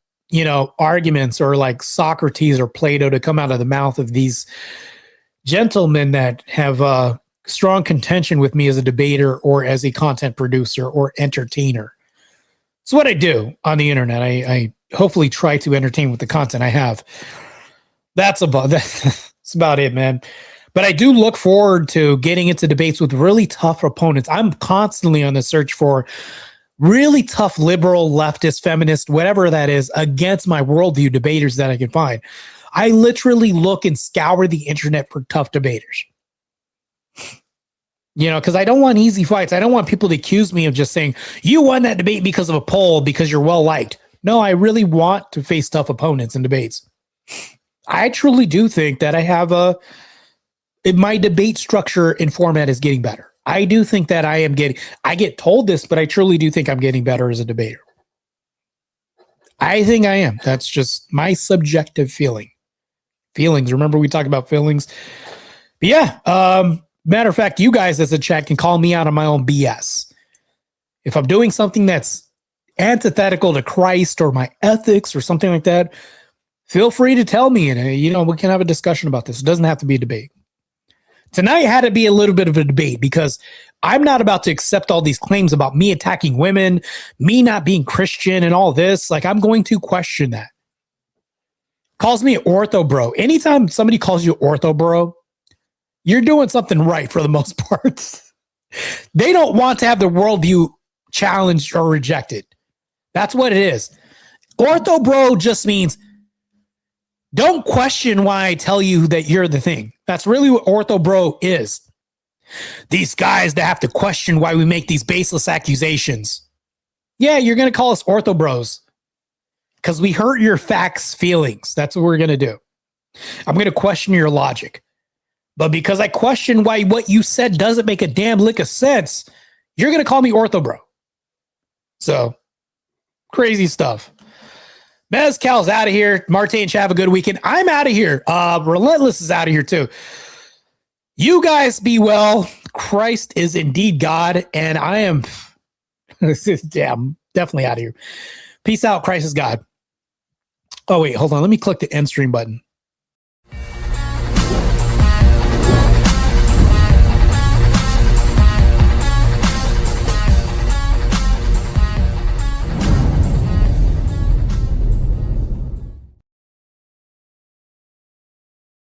arguments or like Socrates or Plato to come out of the mouth of these gentlemen that have strong contention with me as a debater or as a content producer or entertainer. It's what I do on the internet. I hopefully try to entertain with the content I have. That's about it, man. But I do look forward to getting into debates with really tough opponents. I'm constantly on the search for really tough liberal, leftist, feminist, whatever that is, against my worldview debaters that I can find. I literally look and scour the internet for tough debaters. Because I don't want easy fights. I don't want people to accuse me of just saying, you won that debate because of a poll, because you're well-liked. No, I really want to face tough opponents in debates. I truly do think that I have my debate structure and format is getting better. I do think that I get told this, but I truly do think I'm getting better as a debater. I think I am. That's just my subjective feelings. Remember we talked about feelings? But yeah, matter of fact, you guys as a chat can call me out on my own BS. If I'm doing something that's antithetical to Christ or my ethics or something like that, feel free to tell me, and we can have a discussion about this. It doesn't have to be a debate. Tonight had to be a little bit of a debate because I'm not about to accept all these claims about me attacking women, me not being Christian and all this. Like, I'm going to question that. Calls me ortho bro. Anytime somebody calls you ortho bro, you're doing something right for the most part. They don't want to have their worldview challenged or rejected. That's what it is. Ortho bro just means don't question why I tell you that you're the thing. That's really what ortho bro is. These guys that have to question why we make these baseless accusations. Yeah, you're going to call us ortho bros because we hurt your facts feelings. That's what we're going to do. I'm going to question your logic. But because I question why what you said doesn't make a damn lick of sense, you're going to call me ortho bro. So, crazy stuff. Mezcal's out of here. Martae and Chad, have a good weekend. I'm out of here. Relentless is out of here too. You guys be well. Christ is indeed God, and I am definitely out of here. Peace out. Christ is God. Oh, wait, hold on. Let me click the end stream button.